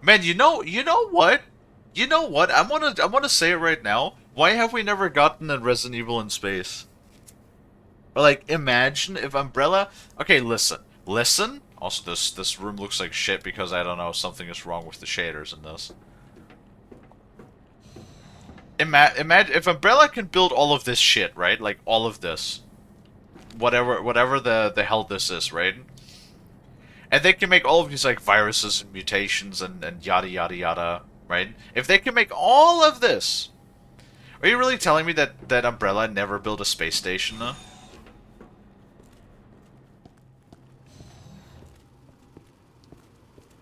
Man, you know what? You know what? I wanna say it right now. Why have we never gotten a Resident Evil in space? Or like, imagine if Umbrella. Okay, listen. Also, this room looks like shit because I don't know, something is wrong with the shaders in this. Imagine if Umbrella can build all of this shit, right? Like all of this, whatever the hell this is, right? And they can make all of these like viruses and mutations and yada yada yada, right? If they can make all of this, are you really telling me that Umbrella never built a space station, though?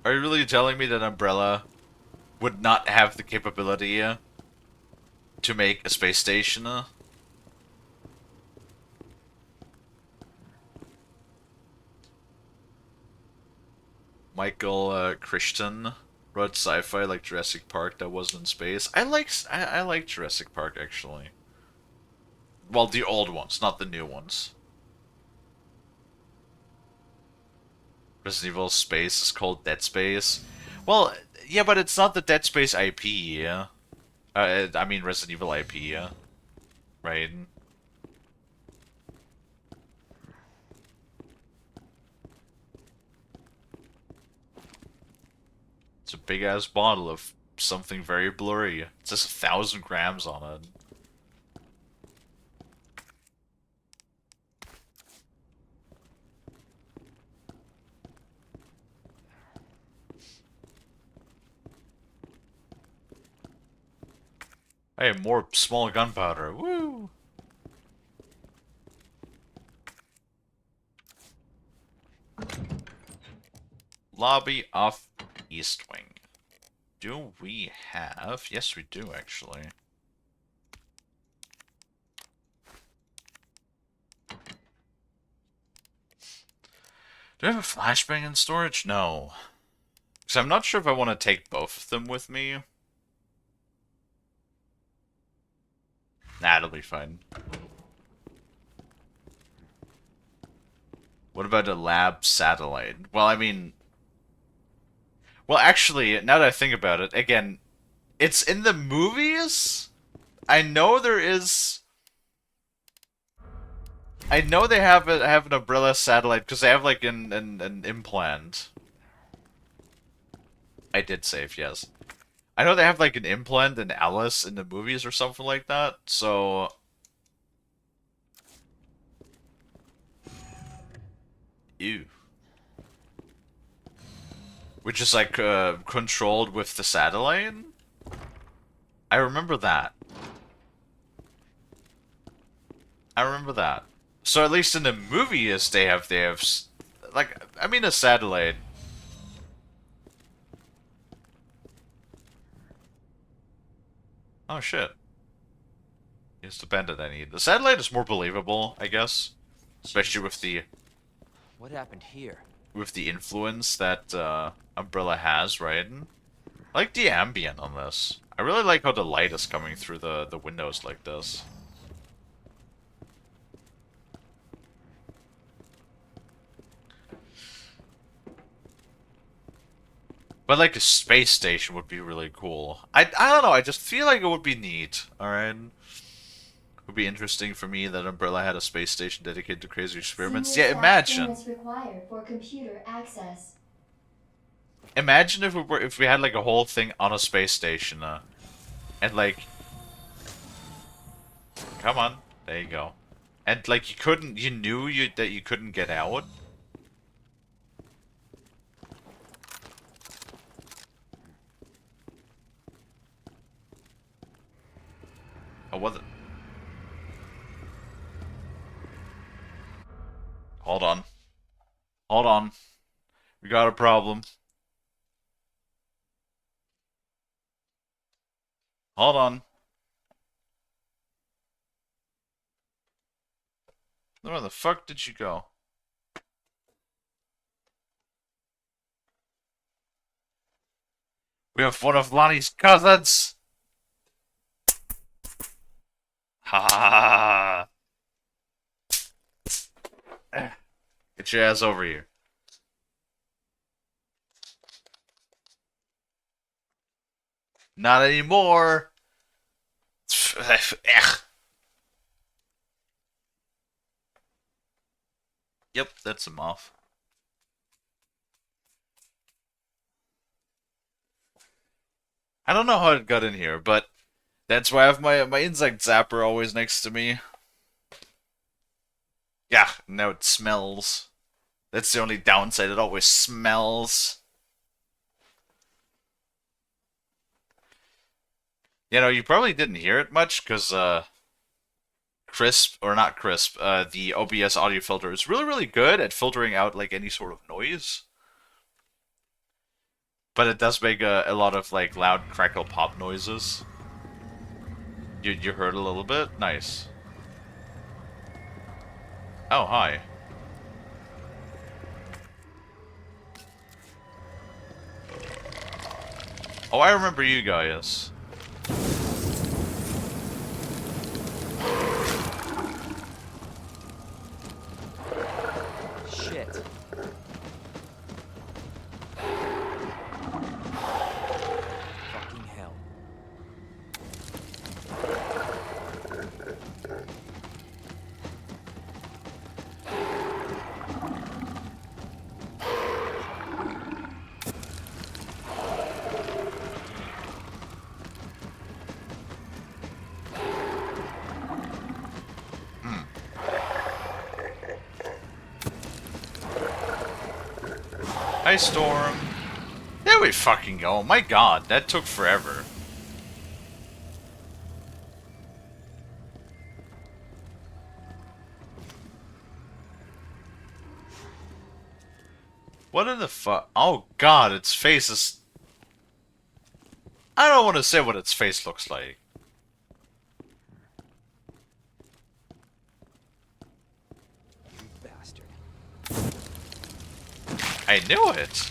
Are you really telling me that Umbrella would not have the capability to make a space station? Michael Crichton wrote sci-fi like Jurassic Park that wasn't in space. I like Jurassic Park actually. Well, the old ones, not the new ones. Resident Evil Space is called Dead Space. Well, yeah, but it's not the Dead Space IP, yeah. I mean Resident Evil IP, yeah. Right? It's a big-ass bottle of something very blurry. It says 1,000 grams on it. Hey, more small gunpowder. Woo! Lobby of East Wing. Do we have... Yes, we do, actually. Do I have a flashbang in storage? No. Because I'm not sure if I want to take both of them with me. Nah, it'll be fine. What about a lab satellite? Well, I mean... Well, actually, now that I think about it, again, it's in the movies? I know there is... I know they have an umbrella satellite, because they have, like, an implant. I did save, yes. I know they have, like, an implant in Alice in the movies or something like that, so... Ew. Which is, like, controlled with the satellite? I remember that. I remember that. So at least in the movies, they have, like, I mean a satellite. Oh shit. It's the bandit I need. The satellite is more believable, I guess. Especially with the... What happened here? With the influence that Umbrella has, right? I like the ambient on this. I really like how the light is coming through the windows like this. But like a space station would be really cool. I don't know, I just feel like it would be neat, alright? It would be interesting for me that Umbrella had a space station dedicated to crazy experiments. Senior Yeah, staff imagine. clearance required for computer access. Imagine if we had like a whole thing on a space station, and like, come on, there you go, and like you knew that you couldn't get out. Oh, what? Hold on, hold on, we got a problem. Hold on. Where the fuck did you go? We have one of Lonnie's cousins! Ha ha ha! Get your ass over here. Not anymore! Yep, that's him off. I don't know how it got in here, but that's why I have my insect zapper always next to me. Yeah, now it smells. That's the only downside, it always smells. You know, you probably didn't hear it much, because, Crisp, or not Crisp, the OBS audio filter is really, really good at filtering out, like, any sort of noise. But it does make a lot of, like, loud crackle pop noises. You heard a little bit? Nice. Oh, hi. Oh, I remember you guys. Shit. Fucking hell. Hi, Storm. There we fucking go. My god, that took forever. What in the fuck? Oh god, its face is... I don't want to say what its face looks like. You bastard. I knew it.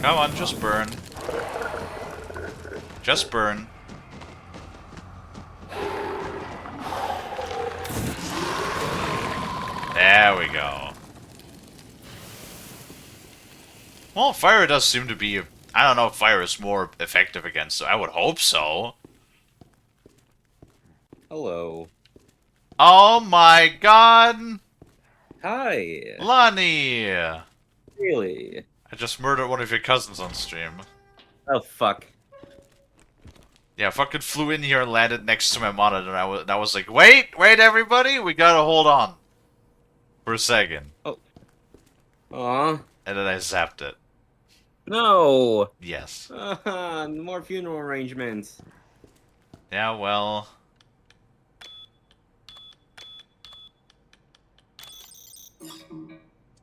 Come on, just burn. Just burn. There we go. Well, fire does seem to be... I don't know if fire is more effective against, so I would hope so. Hello. Oh my god! Hi. Lonnie! Really? I just murdered one of your cousins on stream. Oh, fuck. Yeah, fucking flew in here and landed next to my monitor, and I was like, wait, everybody, we gotta hold on. For a second. Oh. Aw. And then I zapped it. No! Yes. More funeral arrangements. Yeah, well...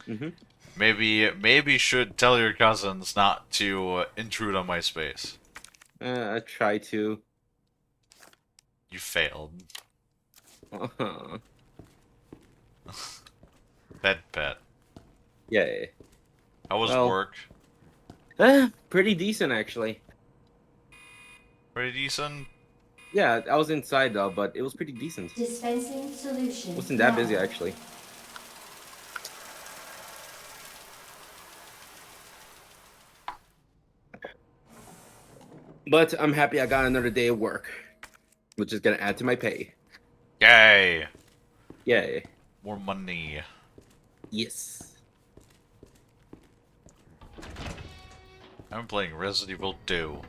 Mm-hmm. Maybe should tell your cousins not to intrude on my space. I try to. You failed. Uh-huh. Pet. Yay. How was Well, work? Pretty decent, actually. Pretty decent? Yeah, I was inside, though, but it was pretty decent. Dispensing solution. Wasn't that now. busy, actually. But I'm happy I got another day of work, which is gonna add to my pay. Yay! Yay. More money. Yes. I'm playing Resident Evil 2.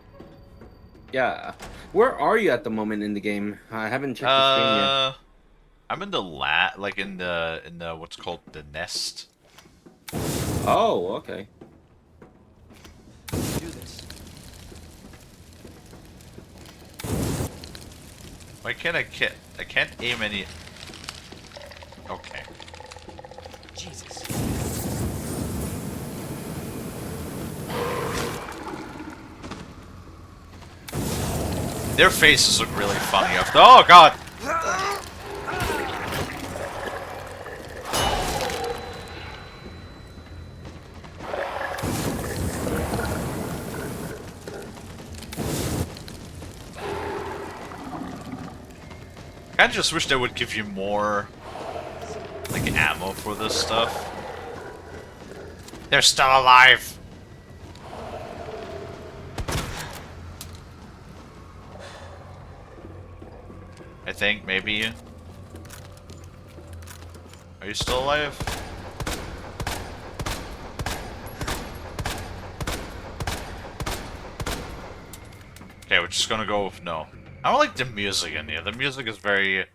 Yeah. Where are you at the moment in the game? I haven't checked the screen yet. I'm in the in the what's called the nest. Oh, okay. Do this. Why can't I can't aim any... Okay. Jesus. Their faces look really funny after... Oh god! I just wish they would give you more, like, ammo for this stuff. They're still alive! I think, maybe. Are you still alive? Okay, we're just gonna go with no. I don't like the music in here. The music is very...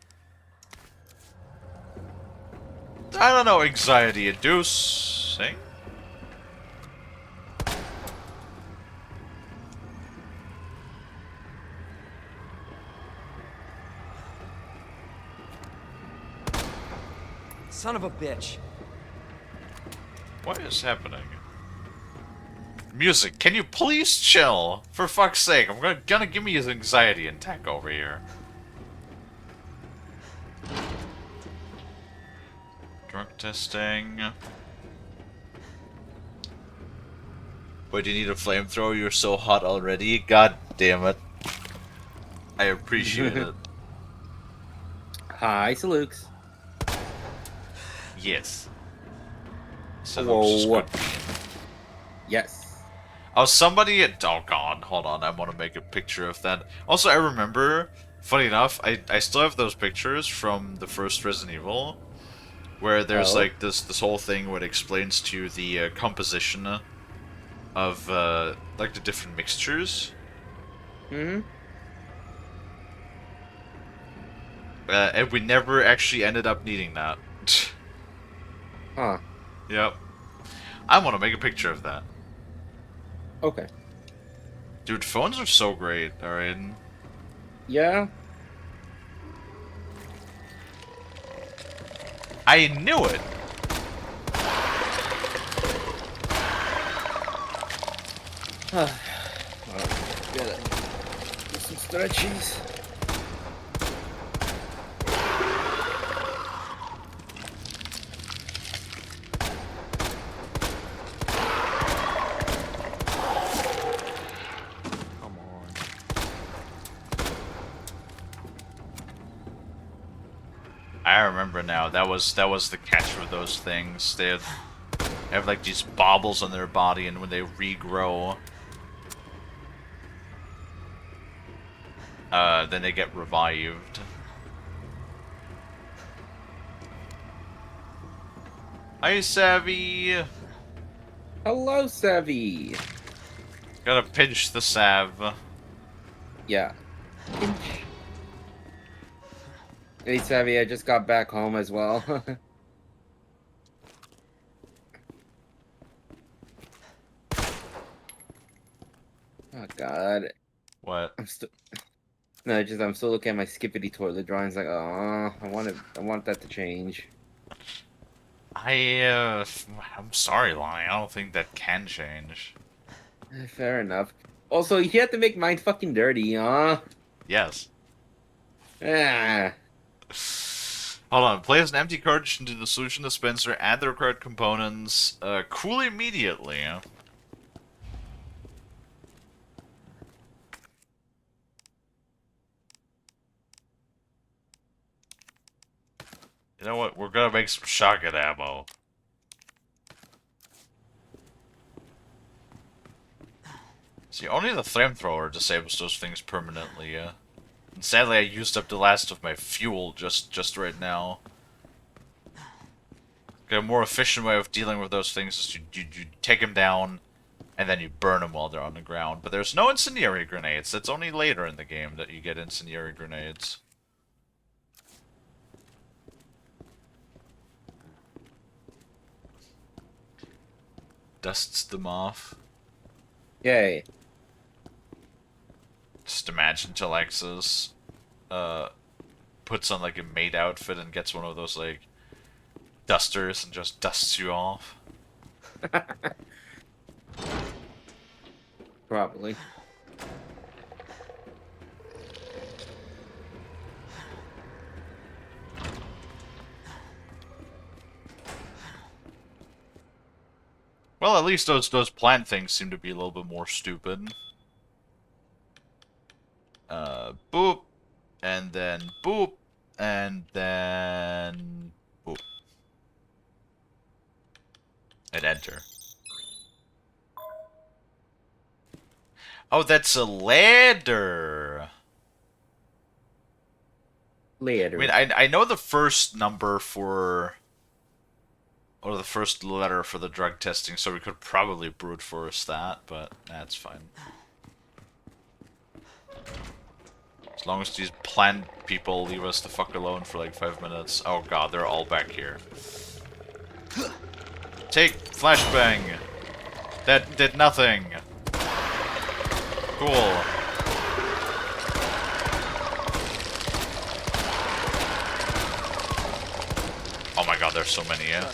I don't know, anxiety-inducing? Son of a bitch. What is happening? Music, can you please chill? For fuck's sake, I'm gonna give me his anxiety attack over here. Drug testing. But you need a flamethrower? You're so hot already? God damn it. I appreciate it. Hi, Salukes. Yes. So Whoa. Yes. Oh, somebody... Oh, God. Hold on. I want to make a picture of that. Also, I remember, funny enough, I still have those pictures from the first Resident Evil, where there's, like, this whole thing where it explains to you the composition of, like, the different mixtures. Mm-hmm. And we never actually ended up needing that. Huh. Yep. I want to make a picture of that. Okay. Dude, phones are so great, alright? Yeah? I knew it! Gotta do some stretchies. I remember now. That was the catch for those things. They have like these baubles on their body, and when they regrow, then they get revived. Hi, Savvy. Hello, Savvy. Gotta pinch the salve. Yeah. Hey, Savvy, I just got back home as well. Oh, God. What? I'm still... No, I'm still looking at my skippity toilet drawings like, oh, I want that to change. I'm sorry, Lonnie. I don't think that can change. Fair enough. Also, you have to make mine fucking dirty, huh? Yes. Ah. Hold on. Place an empty cartridge into the solution dispenser. Add the required components. Cool immediately. You know what? We're gonna make some shotgun ammo. See, only the flamethrower disables those things permanently. And sadly, I used up the last of my fuel just right now. A more efficient way of dealing with those things is you take them down, and then you burn them while they're on the ground. But there's no incendiary grenades. That's only later in the game that you get incendiary grenades. Dusts them off. Yay. Just imagine Alexis puts on like a maid outfit and gets one of those like dusters and just dusts you off. Probably. Well, at least those plant things seem to be a little bit more stupid. Boop, and then boop, and then boop. And enter. Oh, that's a ladder. Ladder. I mean, I know the first number for... Or the first letter for the drug testing, so we could probably brute force that, but that's fine. As long as these plant people leave us the fuck alone for like 5 minutes. Oh god, they're all back here. Take flashbang. That did nothing. Cool. Oh my god, there's so many, yeah.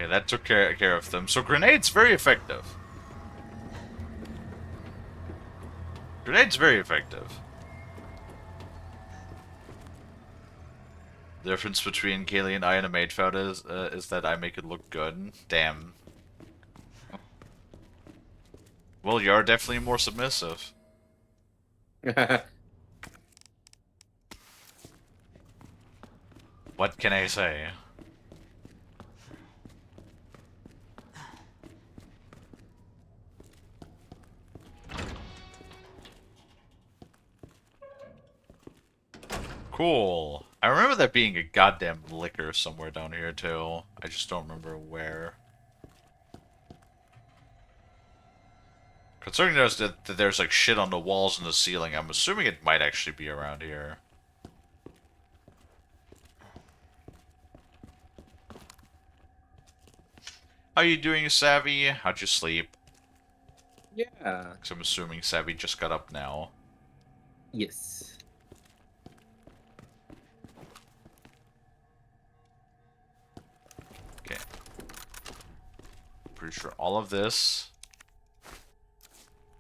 that took care of them. So grenades, very effective. Grenades, very effective. The difference between Kalie and I in a maid fout is that I make it look good. Damn. Well, you're definitely more submissive. What can I say? Cool. I remember there being a goddamn liquor somewhere down here too. I just don't remember where. Considering that there's like shit on the walls and the ceiling, I'm assuming it might actually be around here. How you doing, Savvy? How'd you sleep? Yeah. Because I'm assuming Savvy just got up now. Yes. Okay. Pretty sure all of this.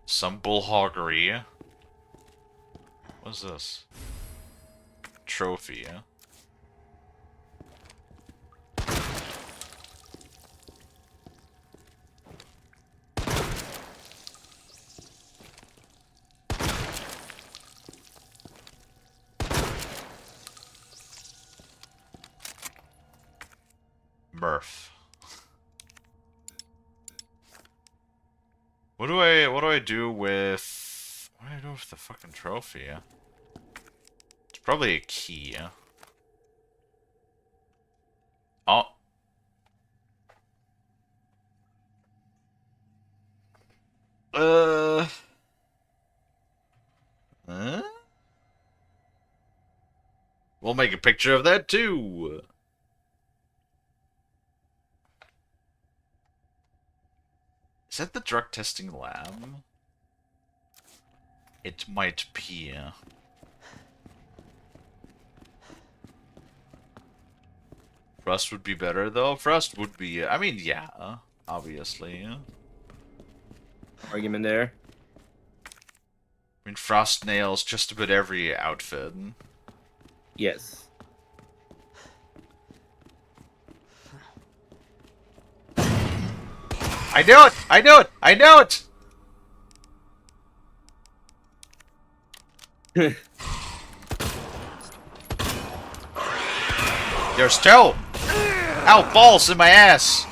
Some bullhoggery. What's this? Trophy, yeah? Murph. What do I do with the fucking trophy? It's probably a key. Oh. Huh? We'll make a picture of that too. Is that the drug testing lab? It might be. Frost would be better though. Frost would be. I mean, yeah, obviously. Argument there. I mean, Frost nails just about every outfit. Yes. I knew it! I knew it! I knew it! There's two! Ow, balls in my ass!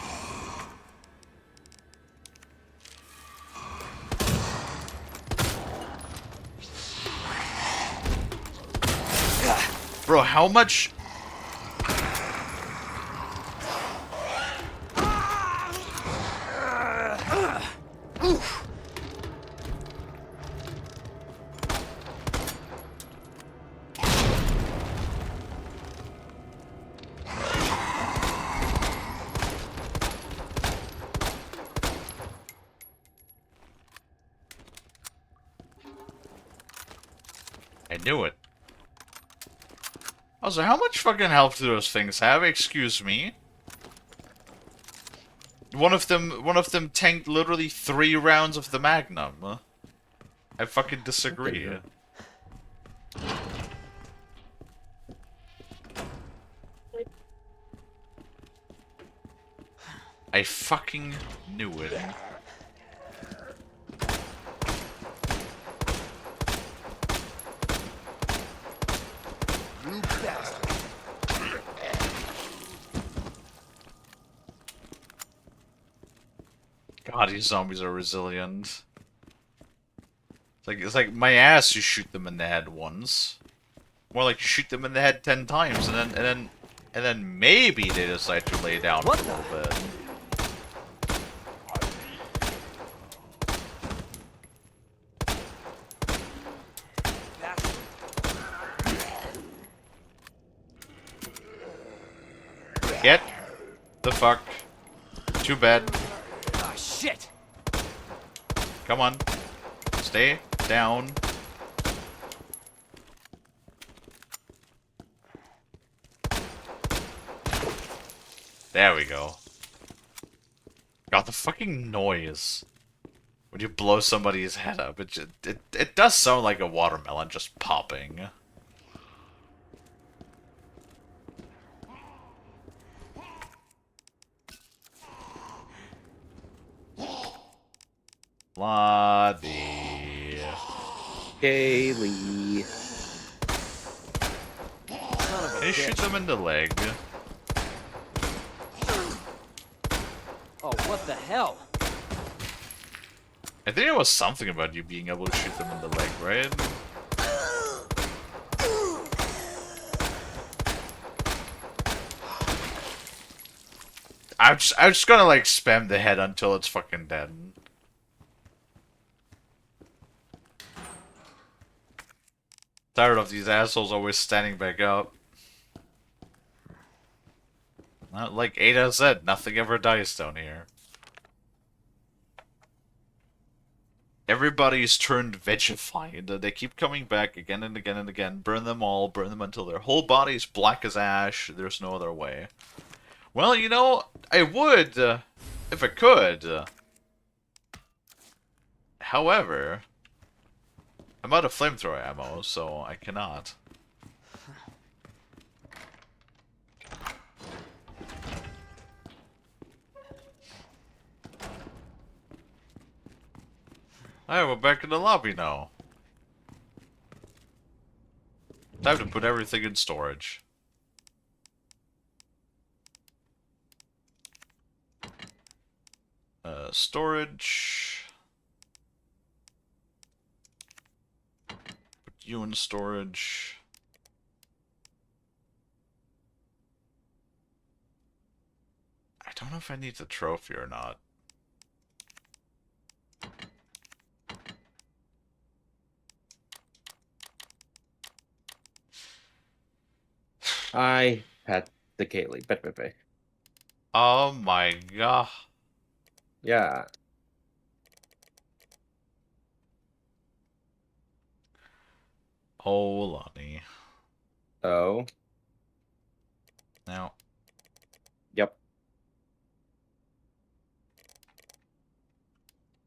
Bro, how much... I knew it. Also, how much fucking health do those things have? Excuse me. One of them tanked literally 3 rounds of the Magnum. I fucking disagree. I fucking knew it. You bastard. God, these zombies are resilient. It's like my ass. You shoot them in the head once. More like you shoot them in the head 10 times, and then maybe they decide to lay down for a little bit. Get the fuck to bed. Ah, shit! Come on. Stay down. There we go. God, the fucking noise when you blow somebody's head up. It does sound like a watermelon just popping. Lottie. Kalie. Hey, shoot them in the leg. Oh, what the hell? I think it was something about you being able to shoot them in the leg, right? I'm just gonna like spam the head until it's fucking dead. Tired of these assholes always standing back up. Not like Ada said, nothing ever dies down here. Everybody's turned vegified. They keep coming back again and again and again. Burn them all, burn them until their whole body's black as ash. There's no other way. Well, you know, I would, if I could. However, I'm out of flamethrower ammo, so I cannot. Alright, we're back in the lobby now. Time to put everything in storage. Storage. Put you in storage. I don't know if I need the trophy or not. I had the Kalie. Bet. Oh my god. Yeah. Oh, Lonnie. Oh. Now. Yep.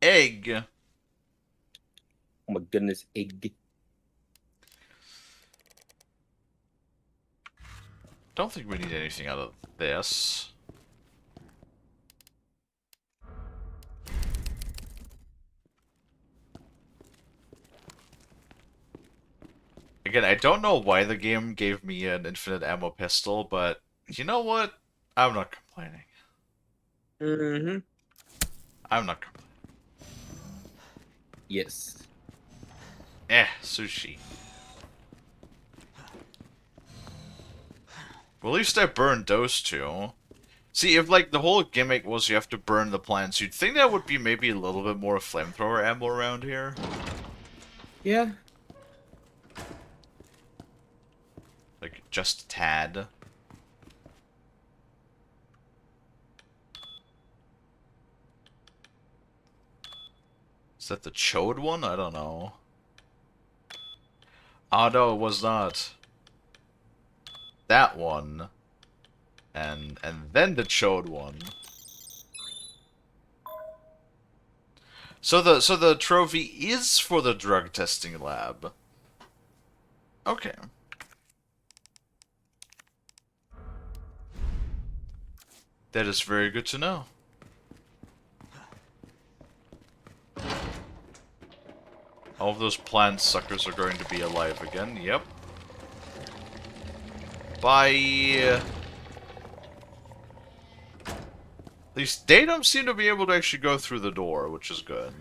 Egg. Oh my goodness, egg. Don't think we need anything out of this. Again, I don't know why the game gave me an infinite ammo pistol, but you know what? I'm not complaining. Mm-hmm. I'm not complaining. Yes. Sushi. Well, at least I burned those two. See, if like the whole gimmick was you have to burn the plants, you'd think that would be maybe a little bit more flamethrower ammo around here. Yeah. Like, just a tad. Is that the chode one? I don't know. Oh, no, it was not. That one. And then the chode one. So the trophy is for the drug testing lab. Okay. That is very good to know. All of those plant suckers are going to be alive again. Yep. Bye. At least they don't seem to be able to actually go through the door, which is good.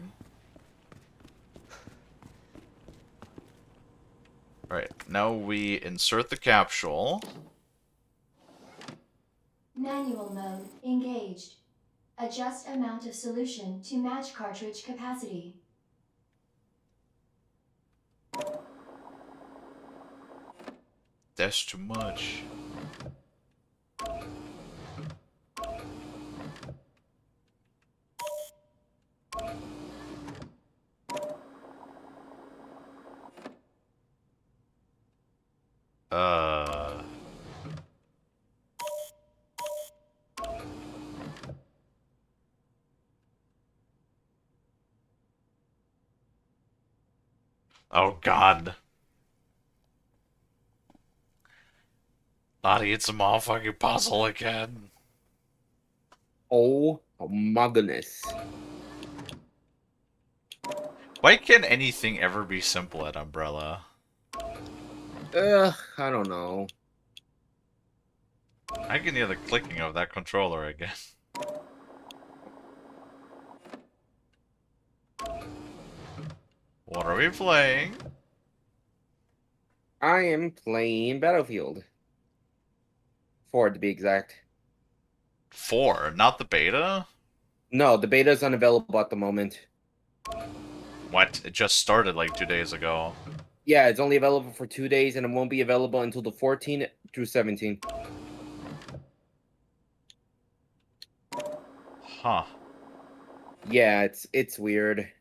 Right, now we insert the capsule. Manual mode engaged. Adjust amount of solution to match cartridge capacity. That's too much. Uh... Oh god. Lottie, it's a motherfucking puzzle again. Oh my goodness. Why can't anything ever be simple at Umbrella? I don't know. I can hear the clicking of that controller again. What are we playing? I am playing Battlefield 4 to be exact. 4, not the beta? No, the beta is unavailable at the moment. What? It just started like 2 days ago. Yeah, it's only available for 2 days, and it won't be available until the 14th through 17th. Huh. Yeah, it's weird.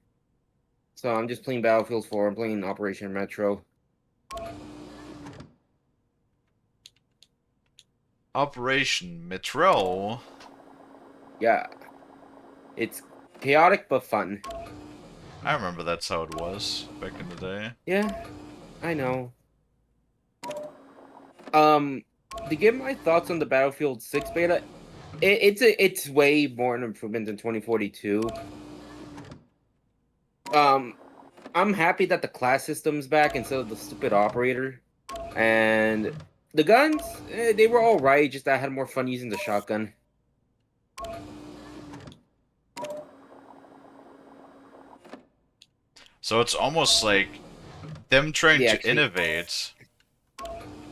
So I'm just playing Battlefield 4. I'm playing Operation Metro. Operation Metro? Yeah. It's chaotic but fun. I remember that's how it was back in the day. Yeah, I know. To give my thoughts on the Battlefield 6 beta, it's way more an improvement than 2042. I'm happy that the class system's back instead of the stupid operator. And the guns, they were alright, just I had more fun using the shotgun. So it's almost like them trying Yeah, to actually, innovate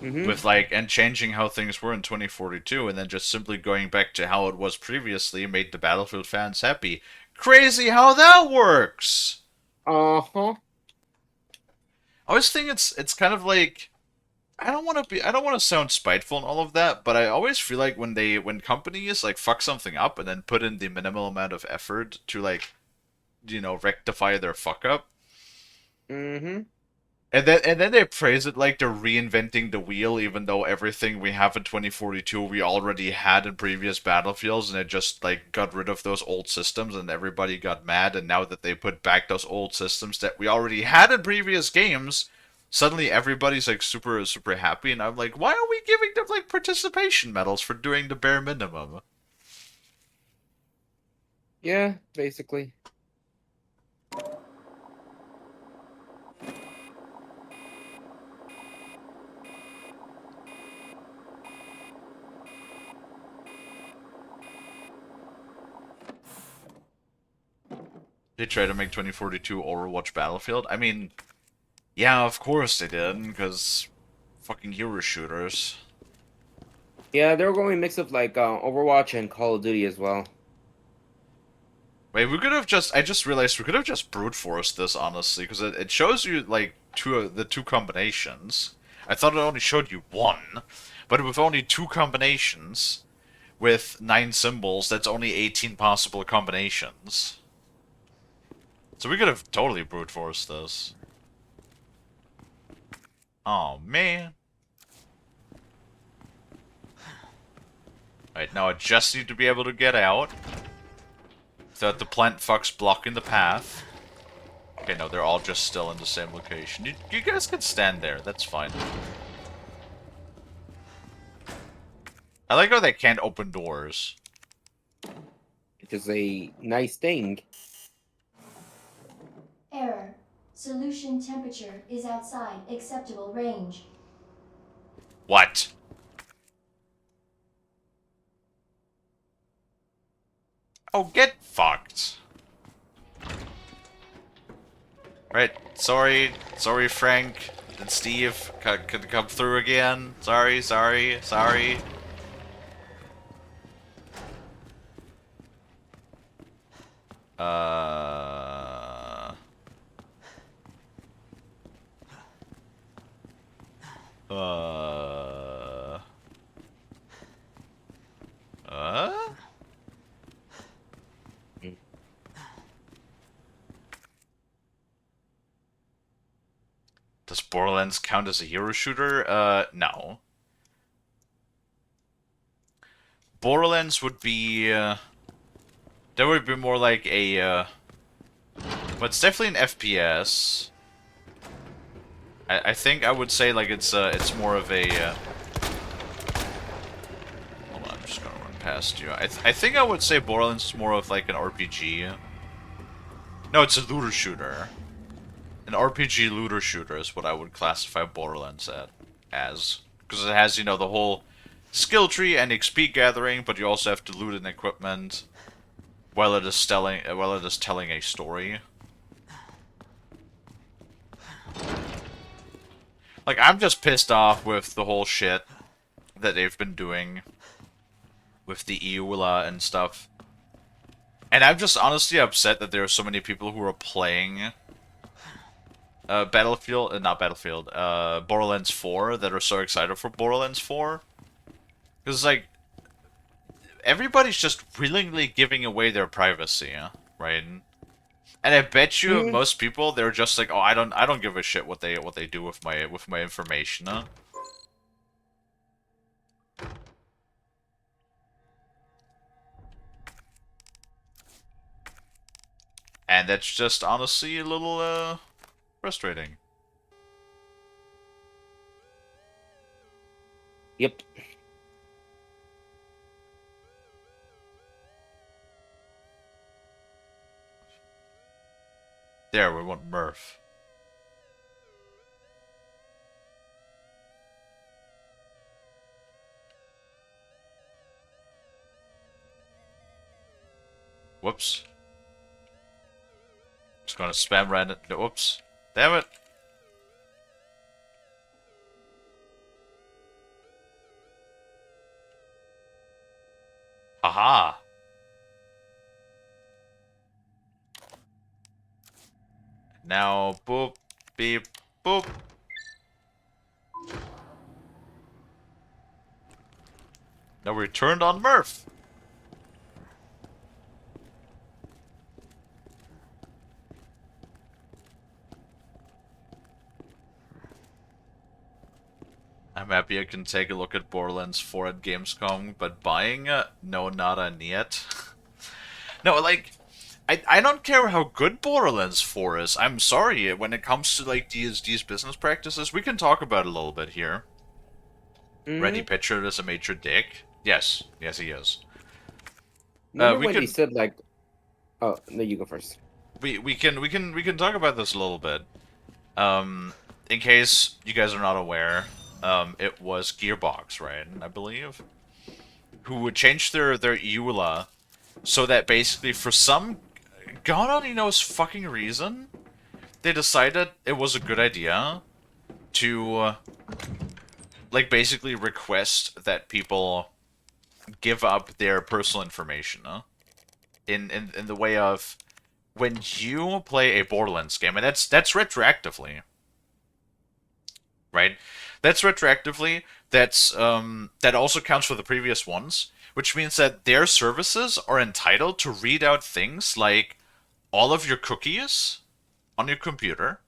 mm-hmm. with like and changing how things were in 2042 and then just simply going back to how it was previously made the Battlefield fans happy. Crazy how that works. Uh-huh. I always think it's kind of like I don't want to sound spiteful and all of that, but I always feel like when companies like fuck something up and then put in the minimal amount of effort to like rectify their fuck up, Mm-hmm. and then they praise it like they're reinventing the wheel, even though everything we have in 2042 we already had in previous battlefields, and it just like got rid of those old systems, and everybody got mad. And now that they put back those old systems that we already had in previous games, suddenly everybody's like super super happy. And I'm like, why are we giving them like participation medals for doing the bare minimum? Yeah, basically. They tried to make 2042 Overwatch Battlefield. I mean, yeah, of course they did, because fucking hero shooters. Yeah, they were going a mix of like Overwatch and Call of Duty as well. Wait, we could have just... I just realized we could have just brute forced this, honestly, because it shows you, like, the two combinations. I thought it only showed you one, but with only two combinations, with 9 symbols, that's only 18 possible combinations. So we could have totally brute forced this. Oh, man. Right, now I just need to be able to get out without the plant fucks blocking the path. Okay, no, they're all just still in the same location. You guys can stand there, that's fine. I like how they can't open doors. Which is a nice thing. Error. Solution temperature is outside acceptable range. What? Oh, get fucked. Right, sorry, Frank and Steve, could come through again. Sorry. Uh... Uh... Uh? Does Borderlands count as a hero shooter? No. Borderlands would be, that would be more like a, but it's definitely an FPS. I think I would say like it's more of a. Hold on, I'm just gonna run past you. I think I would say Borderlands is more of like an RPG. No, it's a looter shooter. An RPG looter shooter is what I would classify Borderlands as. Because it has, you know, the whole skill tree and XP gathering, but you also have to loot and equipment while it is telling a story. Like, I'm just pissed off with the whole shit that they've been doing with the EULA and stuff. And I'm just honestly upset that there are so many people who are playing Borderlands 4 that are so excited for Borderlands 4. Because, like, everybody's just willingly giving away their privacy, right? And I bet you most people, they're just like, oh, I don't give a shit what they do with my information, And that's just honestly a little frustrating. Yep. There, we want Murph. Whoops. Just gonna spam random. Whoops. Damn it. Aha. Now, boop, beep, boop. Now we turned on Murph. I'm happy I can take a look at Borderlands 4 at Gamescom, but buying it? No, nada niet. No, like, I don't care how good Borderlands 4 is. I'm sorry, when it comes to, like, these business practices, we can talk about it a little bit here. Ready Pitcher is a major dick. Yes, yes he is. Remember when they said, like... Oh, no, you go first. We can talk about this a little bit. In case you guys are not aware, it was Gearbox, right? I believe, who would change their EULA so that basically, for some God only knows fucking reason, they decided it was a good idea to like basically request that people give up their personal information, in the way of when you play a Borderlands game, and that's retroactively. Right? That's retroactively. That's that also counts for the previous ones, which means that their services are entitled to read out things like all of your cookies on your computer,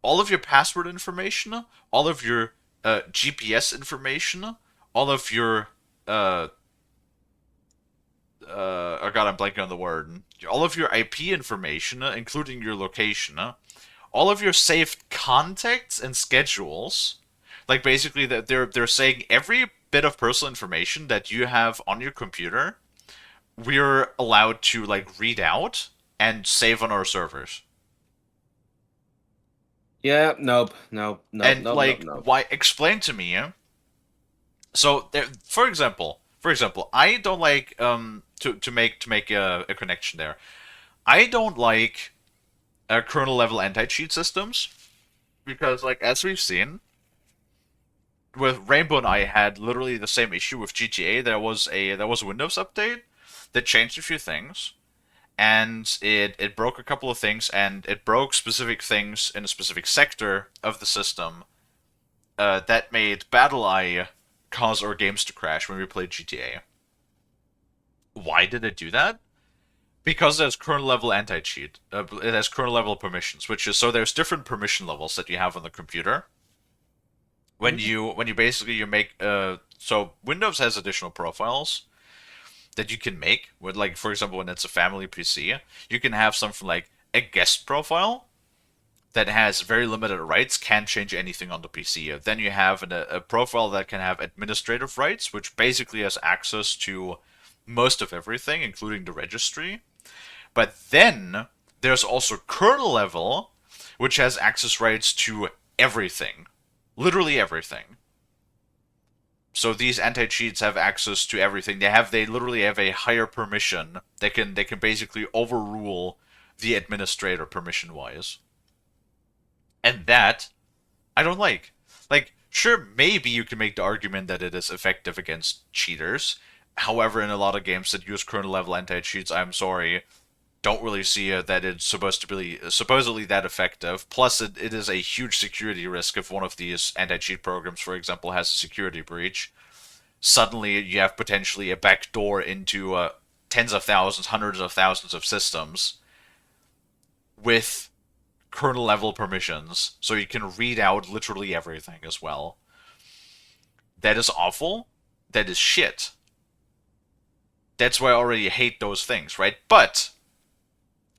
all of your password information, all of your GPS information, all of your oh god, I'm blanking on the word. All of your IP information, including your location, all of your saved contacts and schedules. Like basically, that they're saying every bit of personal information that you have on your computer, we're allowed to like read out and save on our servers. Yeah, nope. And like, why? Explain to me. So, there, for example, I don't like to make a connection there. I don't like kernel level anti-cheat systems because, like, as we've seen, with Rainbow and I had literally the same issue with GTA. There was a Windows update that changed a few things, and it broke a couple of things, and it broke specific things in a specific sector of the system that made BattleEye cause our games to crash when we played GTA. Why did it do that? Because there's kernel level anti-cheat. It has kernel level permissions, which is so there's different permission levels that you have on the computer. When you basically you make so Windows has additional profiles that you can make with, like, for example, when it's a family PC, you can have something like a guest profile, that has very limited rights can't change anything on the PC. Then you have a profile that can have administrative rights, which basically has access to most of everything, including the registry. But then there's also kernel level, which has access rights to everything. Literally everything. So these anti-cheats have access to everything. They literally have a higher permission. They can basically overrule the administrator permission-wise. And that I don't like. Like, sure, maybe you can make the argument that it is effective against cheaters. However, in a lot of games that use kernel level anti-cheats, I'm sorry, don't really see that it's supposed to be supposedly that effective. Plus, it is a huge security risk if one of these anti-cheat programs, for example, has a security breach. Suddenly, you have potentially a backdoor into tens of thousands, hundreds of thousands of systems with kernel level permissions, so you can read out literally everything as well. That is awful. That is shit. That's why I already hate those things, right? But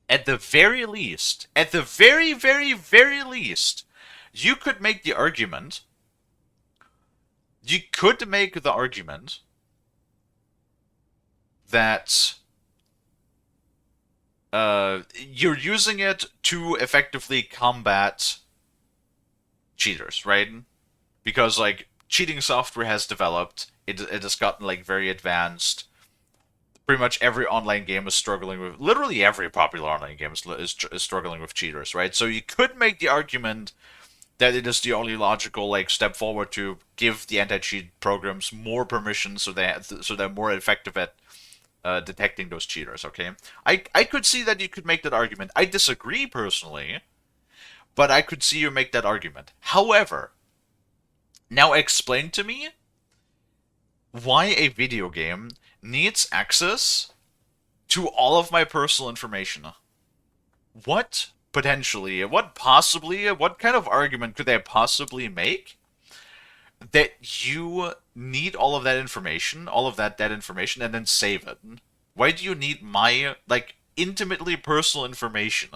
at the very least, at the very, very, very least, you could make the argument. You could make the argument that you're using it to effectively combat cheaters, right? Because, like, cheating software has developed, it has gotten, like, very advanced. Pretty much every online game is struggling with, literally every popular online game is struggling with cheaters, right? So you could make the argument that it is the only logical, like, step forward to give the anti-cheat programs more permission so they're more effective at detecting those cheaters, okay? I could see that you could make that argument. I disagree personally, but I could see you make that argument. However, now explain to me why a video game needs access to all of my personal information. What potentially, what possibly, what kind of argument could they possibly make that you need all of that information, all of that information, and then save it? Why do you need my, like, intimately personal information,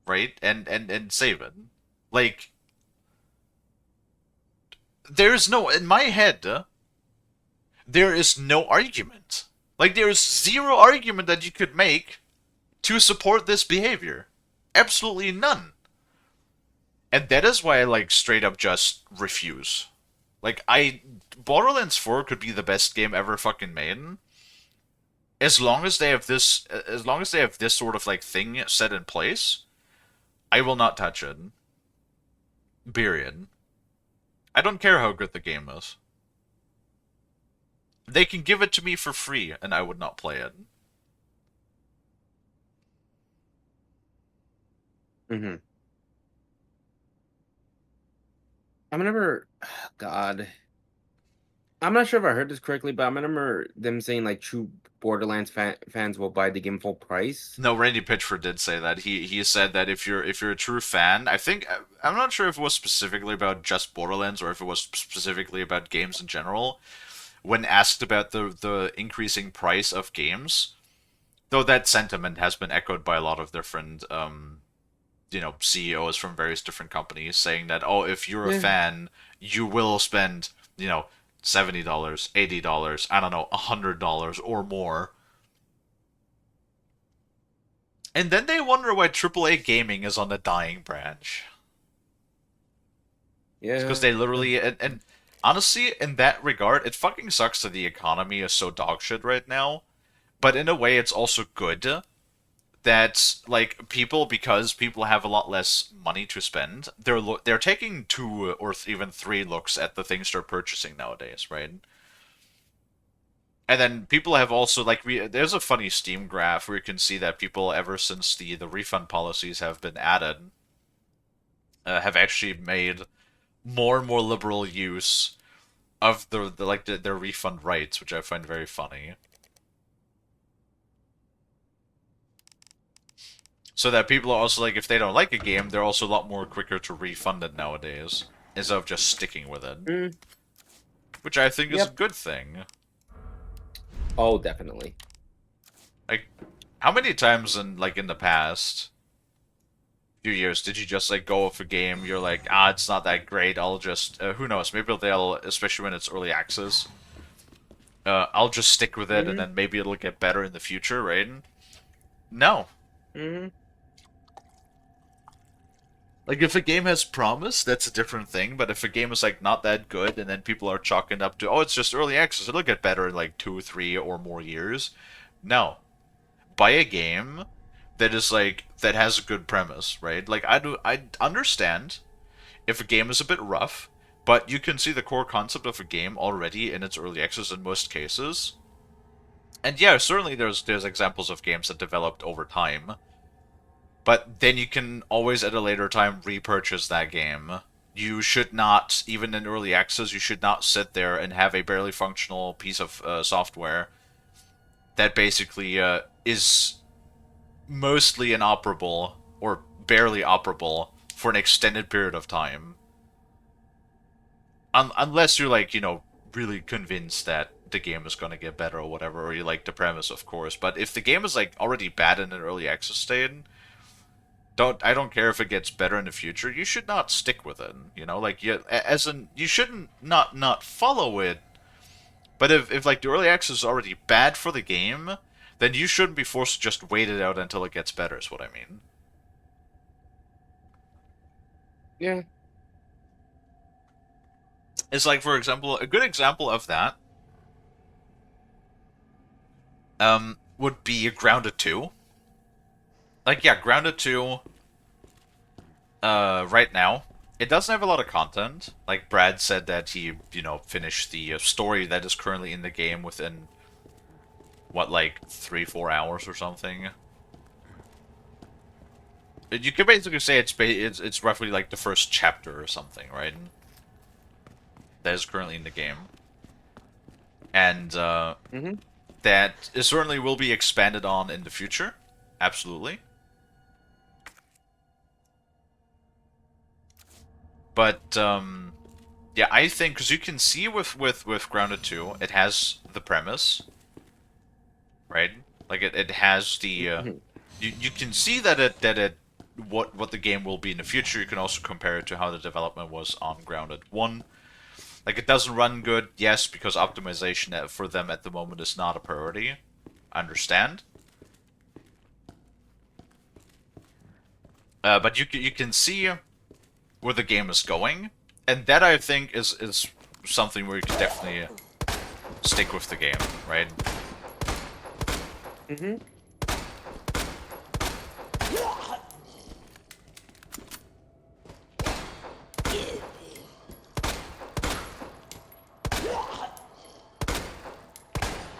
right? And save it? Like, there's no, in my head, there is no argument. Like, there is zero argument that you could make to support this behavior. Absolutely none. And that is why I, like, straight up just refuse. Like, Borderlands 4 could be the best game ever fucking made. As long as they have this sort of, like, thing set in place, I will not touch it. Period. I don't care how good the game is. They can give it to me for free, and I would not play it. Mm-hmm. I remember, God, I'm not sure if I heard this correctly, but I remember them saying, like, true Borderlands fans will buy the game full price. No, Randy Pitchford did say that. He said that if you're a true fan, I think, I'm not sure if it was specifically about just Borderlands or if it was specifically about games in general. When asked about the increasing price of games, though that sentiment has been echoed by a lot of different CEOs from various different companies saying that, oh, if you're a fan, you will spend, $70, $80, I don't know, $100 or more. And then they wonder why AAA gaming is on the dying branch. Yeah. Because they literally, and honestly, in that regard, it fucking sucks that the economy is so dogshit right now. But in a way, it's also good that, like, because people have a lot less money to spend, they're taking 2 or even 3 looks at the things they're purchasing nowadays, right? And then people have also, like, there's a funny Steam graph where you can see that people, ever since the refund policies have been added, have actually made more and more liberal use of their refund rights, which I find very funny. So that people are also, like, if they don't like a game, they're also a lot more quicker to refund it nowadays, instead of just sticking with it. Which I think is a good thing. Oh, definitely. Like, How many times in the past few years did you just like go off a game, you're like, ah, it's not that great, I'll just who knows, maybe they'll, especially when it's early access, I'll just stick with it and then maybe it'll get better in the future, right? No. Like, if a game has promise, that's a different thing, but if a game is, like, not that good, and then people are chalking up to, oh, it's just early access, it'll get better in, like, 2, 3, or more years. No. Buy a game that is, like, that has a good premise, right? Like, I understand if a game is a bit rough, but you can see the core concept of a game already in its early access in most cases. And yeah, certainly there's examples of games that developed over time. But then you can always at a later time repurchase that game. You should not, even in early access, you should not sit there and have a barely functional piece of software that basically is mostly inoperable or barely operable for an extended period of time. Unless you're like, really convinced that the game is going to get better or whatever, or you like the premise, of course. But if the game is like already bad in an early access state, I don't care if it gets better in the future. You should not stick with it. Like you shouldn't not follow it. But if like the early access is already bad for the game, then you shouldn't be forced to just wait it out until it gets better. Is what I mean. Yeah. It's like, for example, a good example of that would be Grounded 2. Like, yeah, Grounded 2, right now, it doesn't have a lot of content. Like, Brad said that he, finished the story that is currently in the game within, what, like, 3-4 hours or something. You could basically say it's roughly, like, the first chapter or something, right? That is currently in the game. And, that certainly will be expanded on in the future. Absolutely. But, yeah, I think, because you can see with Grounded 2, it has the premise, right? Like, it has the, you can see that what the game will be in the future. You can also compare it to how the development was on Grounded 1. Like, it doesn't run good, yes, because optimization for them at the moment is not a priority. I understand. But you can see where the game is going, and that I think is something where you can definitely stick with the game, right?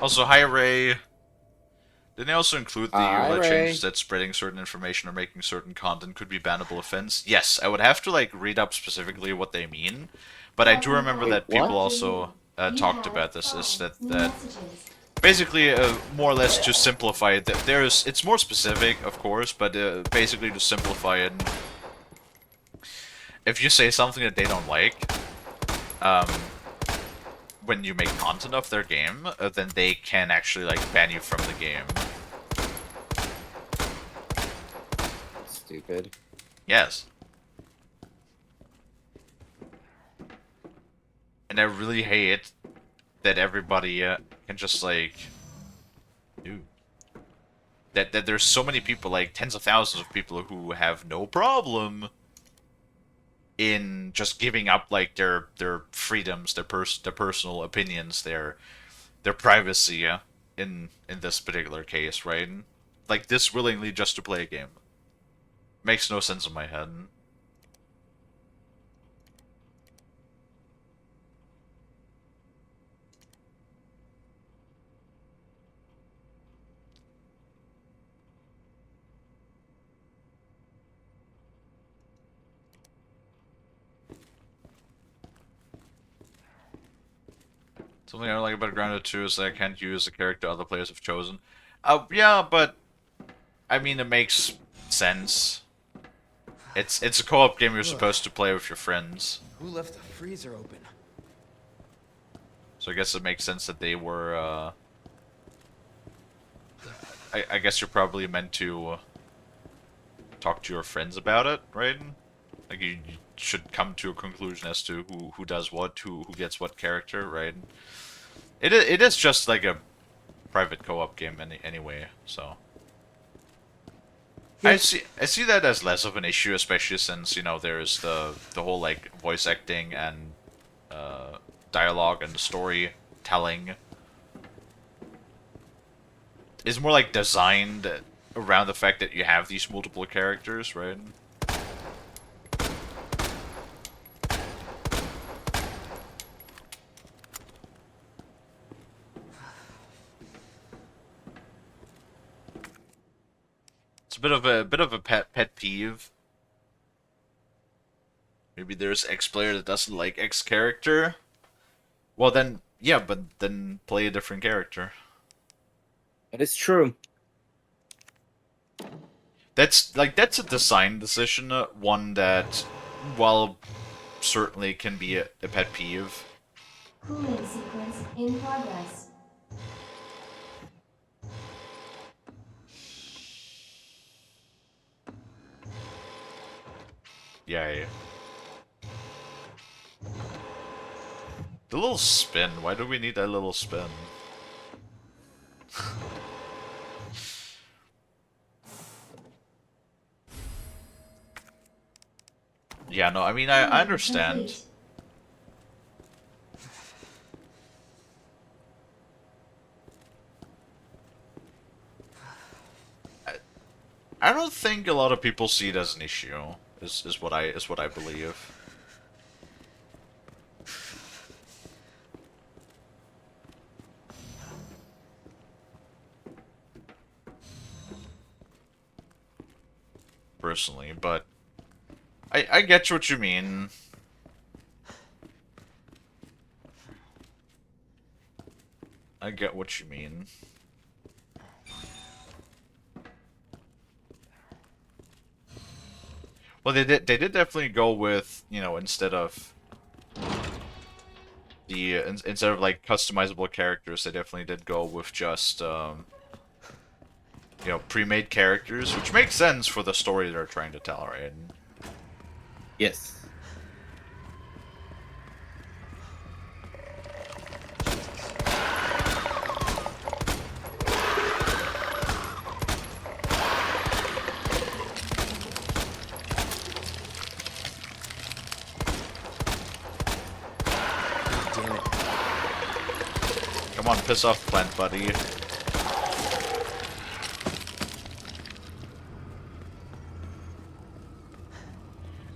Also, hi Ray. Didn't they also include the rule that changes that spreading certain information or making certain content could be bannable offense? Yes, I would have to like read up specifically what they mean, but I do remember that people also talked about this. Is that basically more or less to simplify it? It's more specific, of course, but basically to simplify it, if you say something that they don't like, when you make content of their game, then they can actually like ban you from the game. Stupid. Yes. And I really hate that everybody can just like, dude, that there's so many people, like tens of thousands of people, who have no problem in just giving up like their freedoms, their personal opinions, their privacy in this particular case, right? Like this willingly just to play a game. Makes no sense in my head. Something I don't like about Grounded 2 is that I can't use the character other players have chosen. Yeah, but I mean it makes sense. It's a co-op game you're supposed to play with your friends. Who left the freezer open? So I guess it makes sense that they were I guess you're probably meant to talk to your friends about it, right? Like you should come to a conclusion as to who does what, who gets what character, right? It is just like a private co-op game anyway, so Yeah. I see that as less of an issue, especially since, you know, there's the whole like voice acting and dialogue and the storytelling is more like designed around the fact that you have these multiple characters, right? It's a bit of a pet peeve. Maybe there's X player that doesn't like X character. Well then, yeah, but then play a different character. That is true. That's a design decision, one that, while certainly can be a pet peeve. Cooling sequence in progress. Yeah. The little spin. Why do we need that little spin? Yeah, no, I mean, I understand. Complete. I don't think a lot of people see it as an issue. Is what I believe. Personally, but I get what you mean. I get what you mean. Well, they did definitely go with, you know, instead of instead of like customizable characters, they definitely did go with just you know, pre-made characters, which makes sense for the story they're trying to tell, right? Yes. Damn it. Come on, piss off the plant, buddy.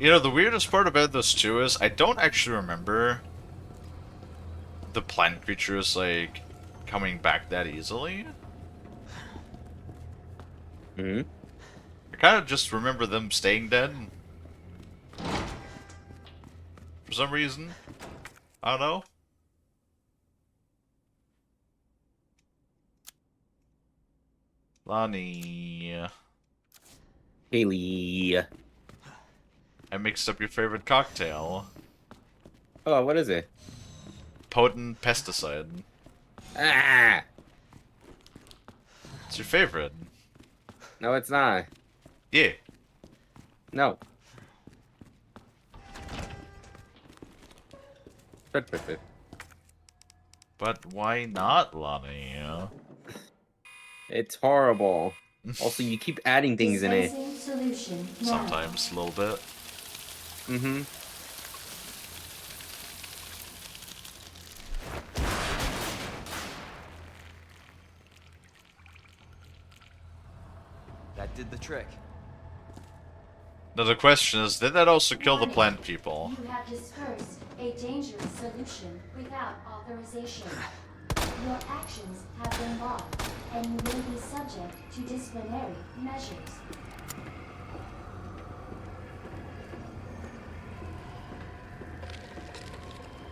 You know, the weirdest part about this too is I don't actually remember the plant creatures, like, coming back that easily. Hmm. I kind of just remember them staying dead. For some reason. I don't know. Lonnie. Kalie. I mixed up your favorite cocktail. Oh, what is it? Potent pesticide. Ah! It's your favorite. No, it's not. Yeah. No. But why not, Lonnie? It's horrible. Also, you keep adding things in it. Dispensing solution now. Sometimes, a little bit. Mm-hmm. That did the trick. Now the question is, did that also kill the Warning. plant people? You have dispersed a dangerous solution without authorization. Your actions have been logged, and you may be subject to disciplinary measures.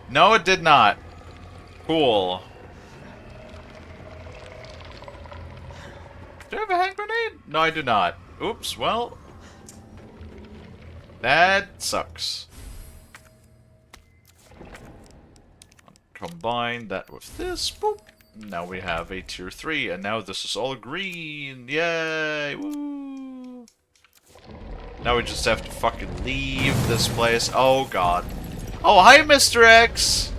No, it did not. Cool. Do I have a hand grenade? No, I do not. Oops, well... That sucks. Combine that with this. Boop. Now we have a tier 3, and now this is all green. Yay! Woo! Now we just have to fucking leave this place. Oh god. Oh, hi, Mr. X!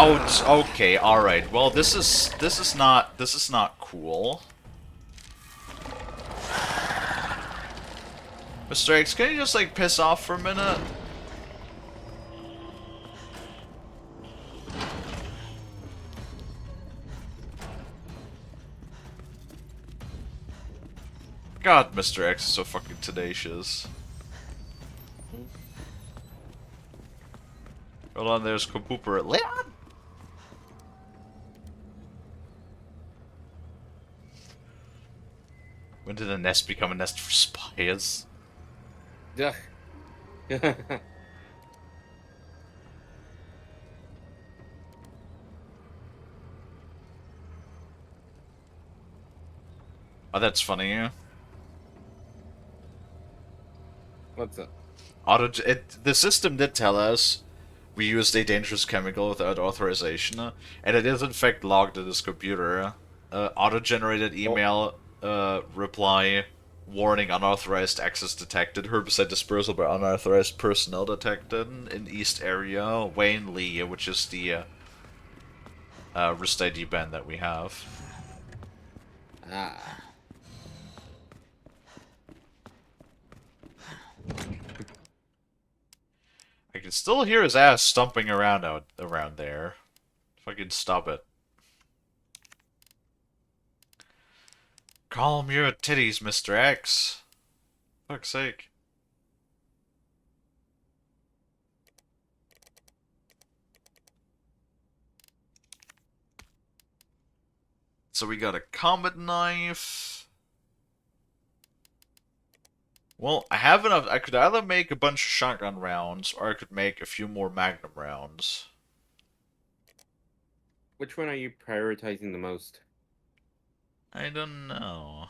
Oh, okay, alright. Well, this is not cool. Mr. X, can you just, like, piss off for a minute? God, Mr. X is so fucking tenacious. Hold on, there's Kapooper. Leon! When did a nest become a nest for spies? Ugh. Oh, that's funny. What's up? The system did tell us we used a dangerous chemical without authorization, and it is in fact logged in this computer. Auto-generated email reply warning unauthorized access detected. Herbicide dispersal by unauthorized personnel detected in East area. Wayne Lee, which is the wrist ID band that we have. Ah. I can still hear his ass stomping around around there. Fucking stop it. Calm your titties, Mr. X. Fuck's sake. So we got a combat knife. Well, I have enough. I could either make a bunch of shotgun rounds, or I could make a few more magnum rounds. Which one are you prioritizing the most? I don't know.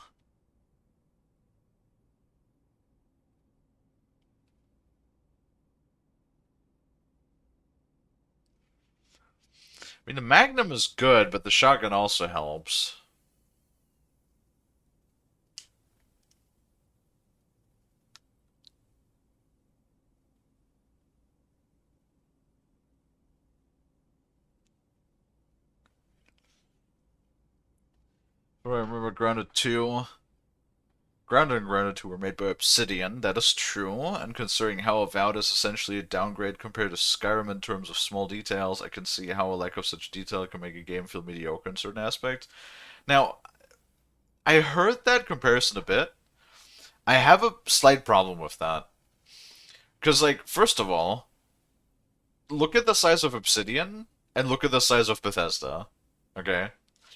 I mean, the magnum is good, but the shotgun also helps. I remember Grounded 2. Grounded and Grounded 2 were made by Obsidian, that is true, and considering how Avowed is essentially a downgrade compared to Skyrim in terms of small details, I can see how a lack of such detail can make a game feel mediocre in certain aspects. Now, I heard that comparison a bit. I have a slight problem with that. Because, like, first of all, look at the size of Obsidian, and look at the size of Bethesda. Okay?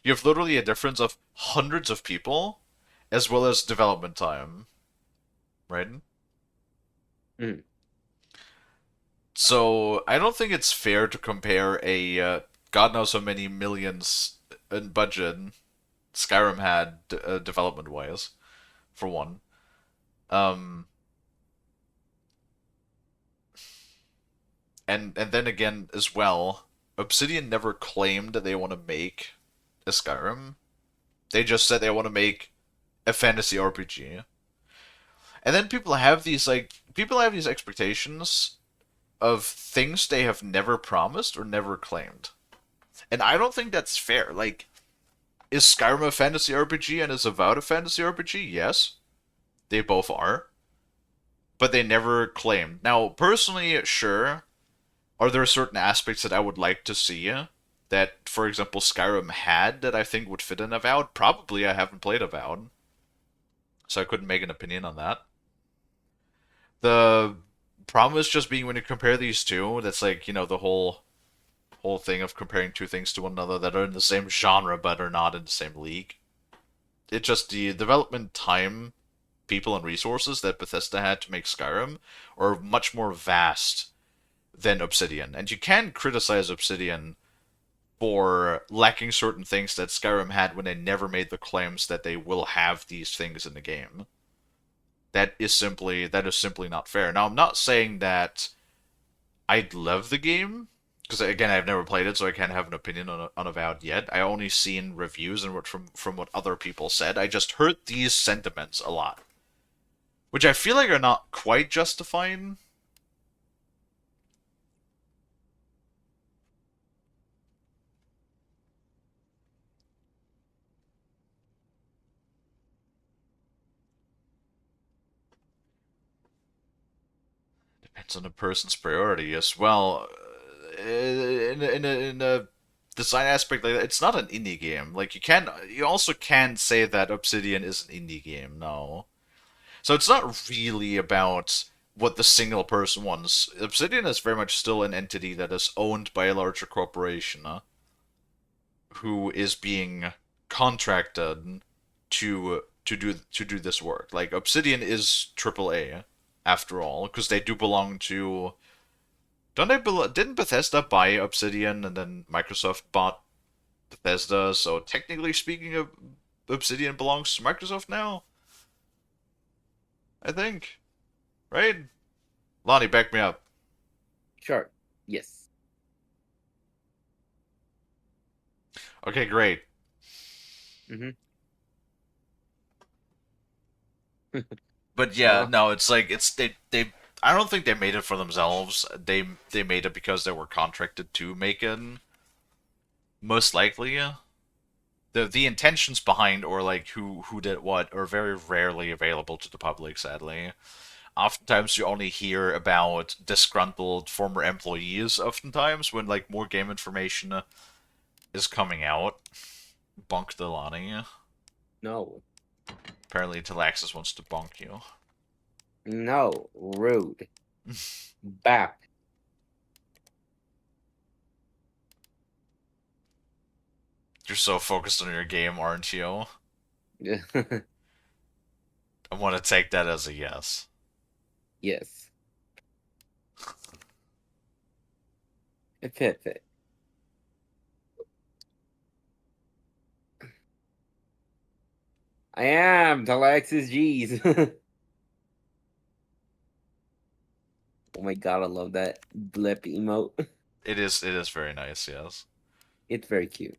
You have literally a difference of hundreds of people, as well as development time. Right? Mm. So, I don't think it's fair to compare a God knows how many millions in budget Skyrim had development-wise, for one. And then again, as well, Obsidian never claimed that they want to make a Skyrim. They just said they want to make a fantasy RPG. And then people have these expectations of things they have never promised or never claimed. And I don't think that's fair. Like, is Skyrim a fantasy RPG and is Avowed a fantasy RPG? Yes. They both are. But they never claimed. Now, personally, sure, are there certain aspects that I would like to see that, for example, Skyrim had that I think would fit in Avowed? Probably. I haven't played Avowed, so I couldn't make an opinion on that. The problem is just being when you compare these two, that's like, the whole thing of comparing two things to one another that are in the same genre but are not in the same league. It just, the development time, people, and resources that Bethesda had to make Skyrim are much more vast than Obsidian. And you can criticize Obsidian for lacking certain things that Skyrim had when they never made the claims that they will have these things in the game. That is simply not fair. Now, I'm not saying that I love the game, because again, I've never played it, so I can't have an opinion on Avowed yet. I only seen reviews and what from what other people said. I just heard these sentiments a lot, which I feel like are not quite justifying. Depends on the person's priority as well. In a design aspect like that, it's not an indie game. Like you also can't say that Obsidian is an indie game. No, so it's not really about what the single person wants. Obsidian is very much still an entity that is owned by a larger corporation, who is being contracted to do this work. Like Obsidian is AAA after all, because they do belong to. Don't they? Didn't Bethesda buy Obsidian and then Microsoft bought Bethesda? So technically speaking, Obsidian belongs to Microsoft now. I think, right? Lonnie, back me up. Sure. Yes. Okay, great. But yeah, no, it's like they. I don't think they made it for themselves. They made it because they were contracted to make it. Most likely, yeah. The intentions behind, or like who did what, are very rarely available to the public. Sadly, oftentimes you only hear about disgruntled former employees. Oftentimes, when like more game information is coming out. Bunk Delani. No. Apparently, Talaxis wants to bunk you. No. Rude. Bap. You're so focused on your game, aren't you? Yeah. I want to take that as a yes. Yes. It. I am Alexis G's. Oh my god, I love that blip emote. It is very nice, yes. It's very cute.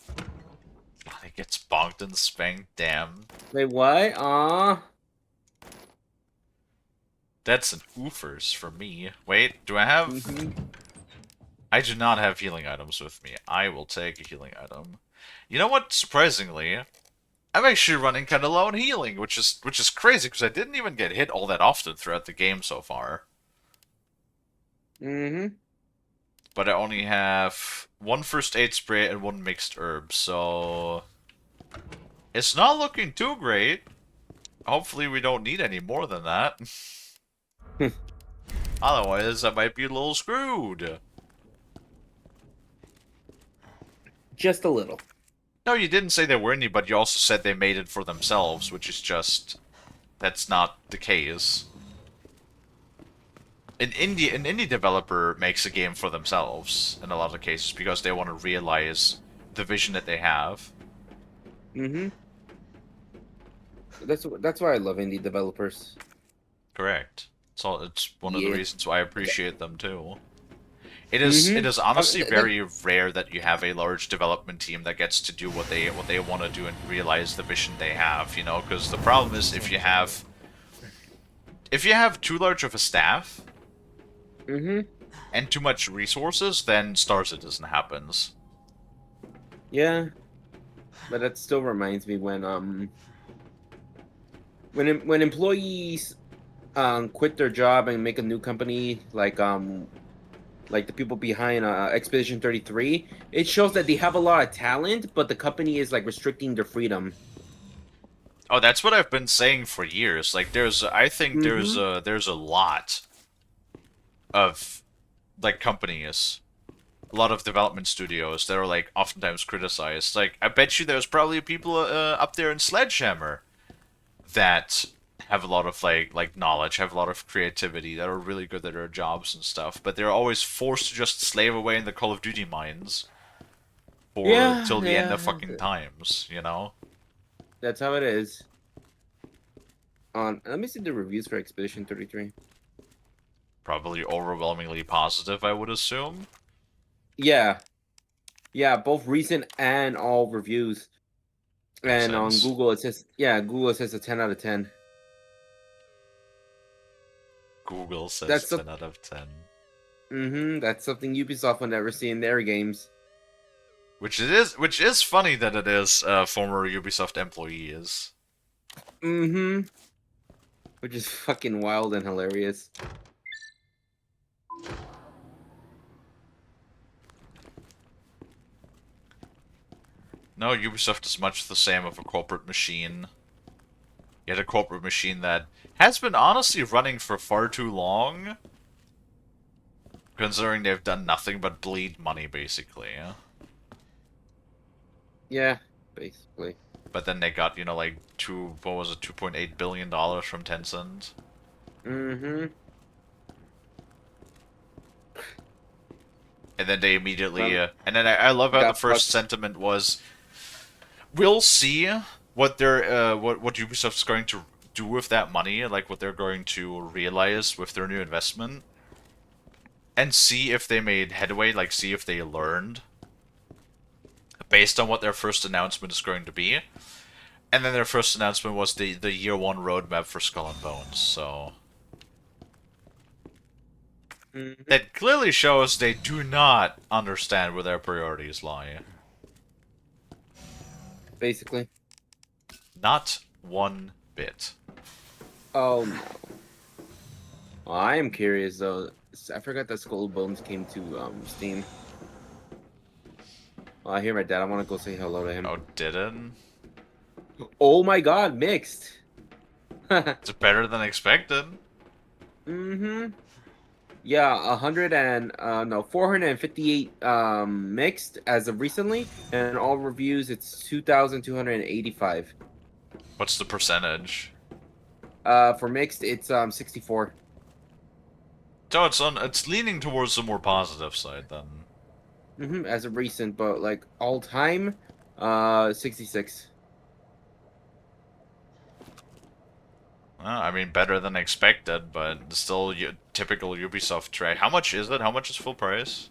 God, it gets bonked and spanked, damn. Wait, what? Aw. That's an oofers for me. Wait, do I have... I do not have healing items with me. I will take a healing item. You know what? Surprisingly, I'm actually running kind of low on healing, which is crazy because I didn't even get hit all that often throughout the game so far. But I only have one first aid spray and one mixed herb, so it's not looking too great. Hopefully we don't need any more than that. Otherwise, I might be a little screwed. Just a little. No, you didn't say there were any, but you also said they made it for themselves, which is just... That's not the case. An indie developer makes a game for themselves, in a lot of cases, because they want to realize the vision that they have. That's why I love indie developers. Correct. So it's one of the reasons why I appreciate them, too. It is honestly very rare that you have a large development team that gets to do what they want to do and realize the vision they have, you know, because the problem is if you have too large of a staff and too much resources, then Star Citizen happens. Yeah. But that still reminds me when employees quit their job and make a new company, like the people behind Expedition 33, it shows that they have a lot of talent, but the company is like restricting their freedom. Oh, that's what I've been saying for years. Like, I think there's a lot of like companies, a lot of development studios that are like oftentimes criticized. Like, I bet you there's probably people up there in Sledgehammer that have a lot of like knowledge, have a lot of creativity, that are really good at their jobs and stuff, but they're always forced to just slave away in the Call of Duty mines for Yeah, till the end of yeah. fucking times, you know? That's how it is. Let me see the reviews for Expedition 33. Probably overwhelmingly positive, I would assume. Yeah. Yeah, both recent and all reviews. Makes And on sense. Google it says, yeah, Google says a 10 out of 10. Google says That's 10 out of 10. that's something Ubisoft will never see in their games. Which is funny that it is former Ubisoft employees. Which is fucking wild and hilarious. No, Ubisoft is much the same of a corporate machine. Yet a corporate machine that has been honestly running for far too long. Considering they've done nothing but bleed money, basically. Yeah, basically. But then they got, like, $2.8 billion from Tencent? And then they immediately, and then I love how the Got first fucked. sentiment was, we'll see what they're, what Ubisoft's going to do with that money, like what they're going to realize with their new investment, and see if they made headway, like see if they learned, based on what their first announcement is going to be. And then their first announcement was the year one roadmap for Skull and Bones, so... That clearly shows they do not understand where their priorities lie. Basically. Not one bit. Oh no. Well, I am curious though. I forgot that Skull and Bones came to Steam. Well, I hear my dad. I want to go say hello to him. Oh, didn't? Oh my god, mixed. It's better than expected. Yeah, 458 mixed as of recently, and all reviews it's 2,285. What's the percentage? For mixed it's 64. So it's leaning towards the more positive side then. As of recent, but like all time, 66. I mean, better than expected, but still typical Ubisoft track. How much is it? How much is full price?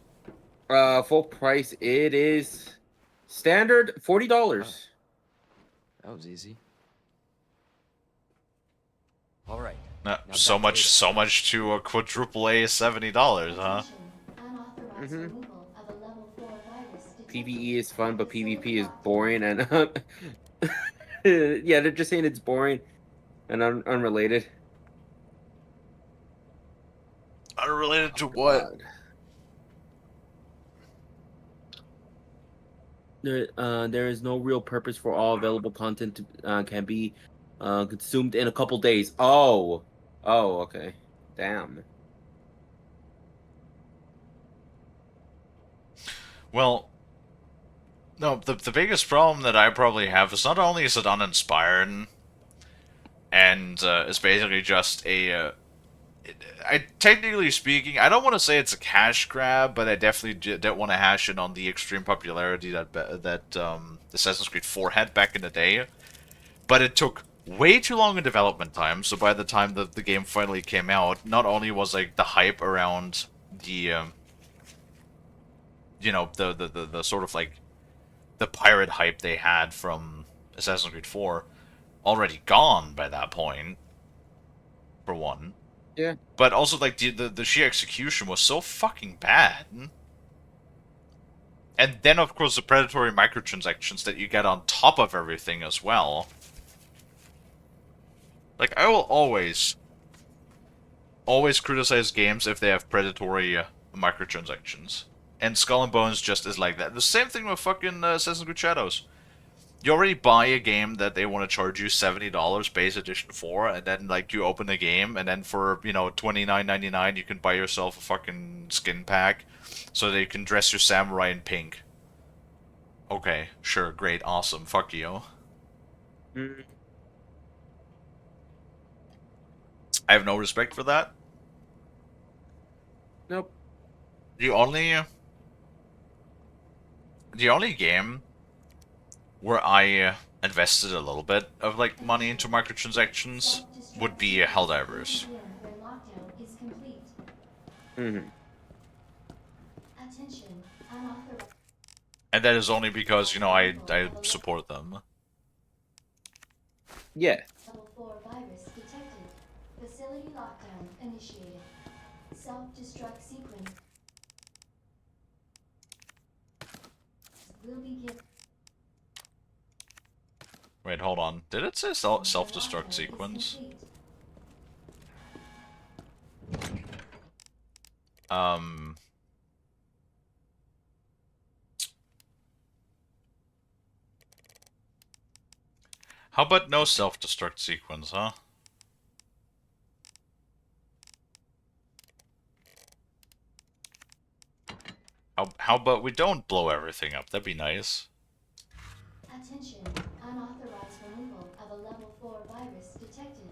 Full price it is standard $40. That was easy. All right. So much to a quadruple A $70, huh? PvE is fun, but PvP is boring and yeah, they're just saying it's boring and unrelated. Unrelated to what? There is no real purpose for all available content to can be consumed in a couple days. Oh, okay. Damn. Well, no, the biggest problem that I probably have is not only is it uninspired, and it's basically just a... technically speaking, I don't want to say it's a cash grab, but I definitely don't want to hash in on the extreme popularity that Assassin's Creed 4 had back in the day. But it took way too long in development time, so by the time the game finally came out, not only was like the hype around the the sort of like the pirate hype they had from Assassin's Creed 4 already gone by that point, for one. Yeah. But also, like, the sheer execution was so fucking bad. And then, of course, the predatory microtransactions that you get on top of everything as well. Like, I will always criticize games if they have predatory microtransactions. And Skull and Bones just is like that. The same thing with fucking Assassin's Creed Shadows. You already buy a game that they want to charge you $70 base edition for, and then like you open the game, and then for $29.99 you can buy yourself a fucking skin pack, so that you can dress your samurai in pink. Okay, sure, great, awesome, fuck you. I have no respect for that. Nope. The only the only game where I invested a little bit of like money into microtransactions would be Helldivers. When lockdown is complete. Mm-hmm. Attention, unauthorized. And that is only because, you know, I support them. Yeah. Level 4 virus detected. Facility lockdown initiated. Self-destruct sequence will begin. Wait, hold on. Did it say self-destruct sequence? How about no self-destruct sequence, huh? How about we don't blow everything up? That'd be nice. Attention, unauthorized removal of a level 4 virus detected.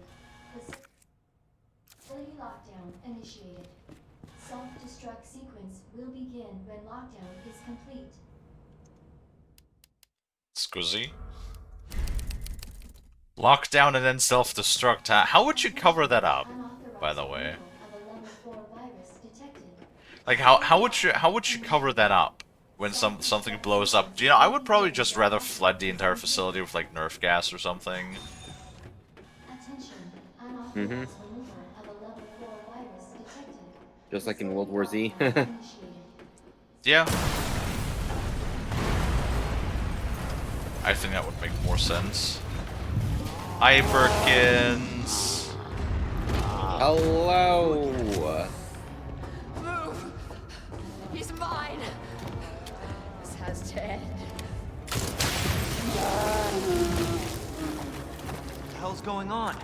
Facility lockdown initiated. Self-destruct sequence will begin when lockdown is complete. Scusi? Lockdown and then self-destruct. How would you cover that up, by the way? Like how would you cover that up when something blows up? You know, I would probably just rather flood the entire facility with like Nerf gas or something. Mm-hmm. Just like in World War Z. Yeah. I think that would make more sense. Hi, Perkins. Hello. Move! He's mine! This has to end. What the hell's going on?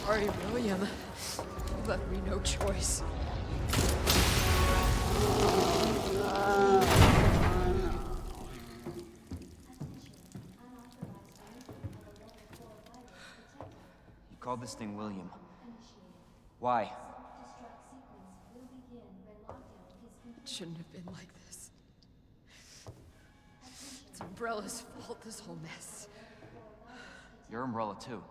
Sorry, William. You left me no choice. You called this thing William. Why? It shouldn't have been like this. It's Umbrella's fault, this whole mess. You're Umbrella too.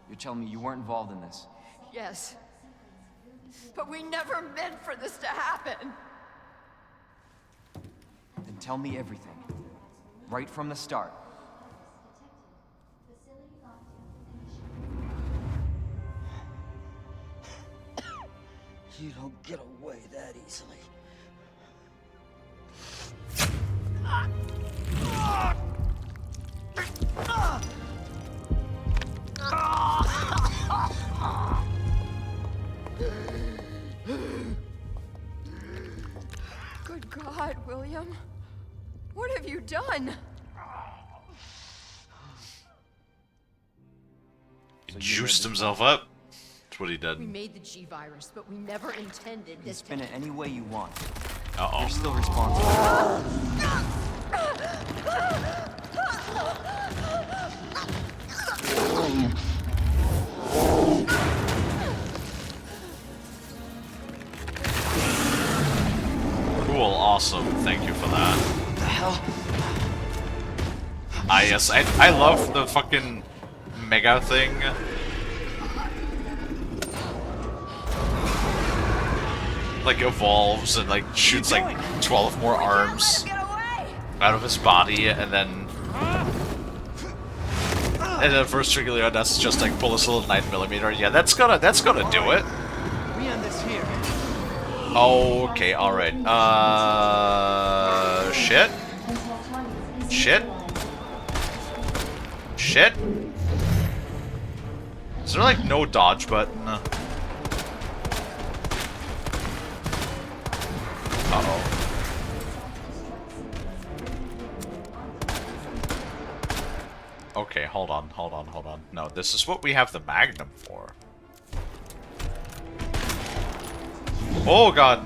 You're telling me you weren't involved in this? Yes. But we never meant for this to happen. Then tell me everything. Right from the start. You don't get away that easily. Good God, William. What have you done? He juiced himself up. That's what he did. We made the G-Virus, but we never intended You this spin it any way you want. Uh-oh. You're still responsible. Cool, awesome. Thank you for that. What the hell? Ah, yes, I love the fucking mega thing. Like evolves and like shoots like 12 more arms out of his body, and then first trigger that's just like pull this little 9mm. Yeah, that's gonna do it. We end this here. Okay, alright. Shit. Shit. Shit. Is there like no dodge button? Uh-oh. Okay, hold on. No, this is what we have the Magnum for. Oh god.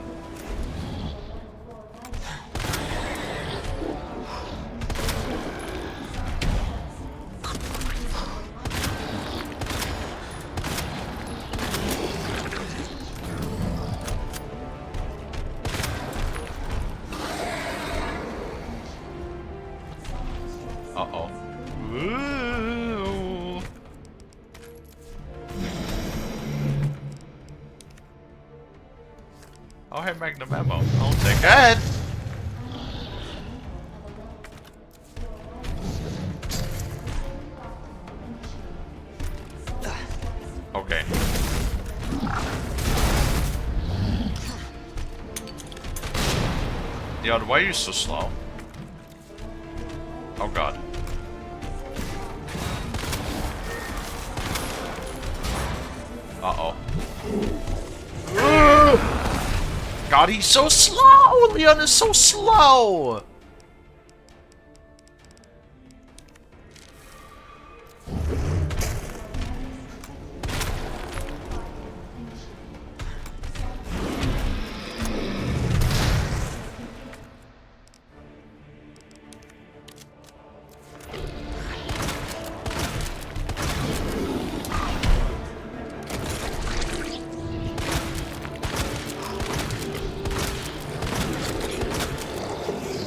Oh, hey, Magnum ammo. I'll take it. Okay. Leon, why are you so slow? Oh god. Uh-oh. God, he's so slow! Leon is so slow!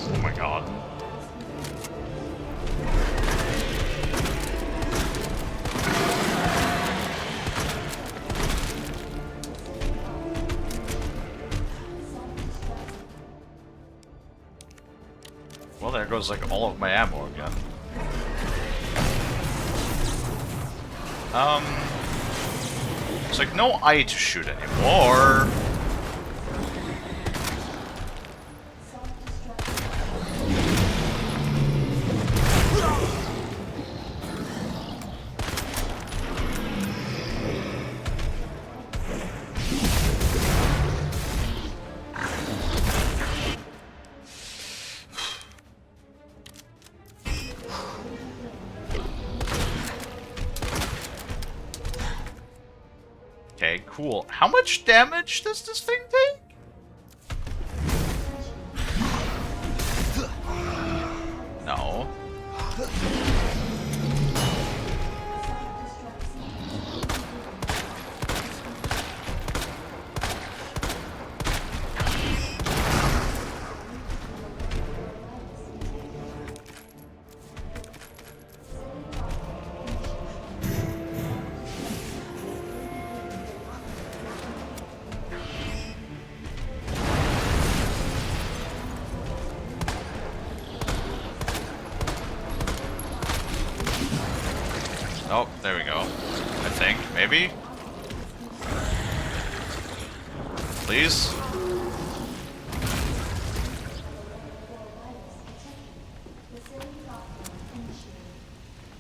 Oh my god. Well, there goes like all of my ammo again. It's like no eye to shoot anymore. Okay, cool. How much damage does this thing take? No. Oh, there we go. I think, maybe? Please?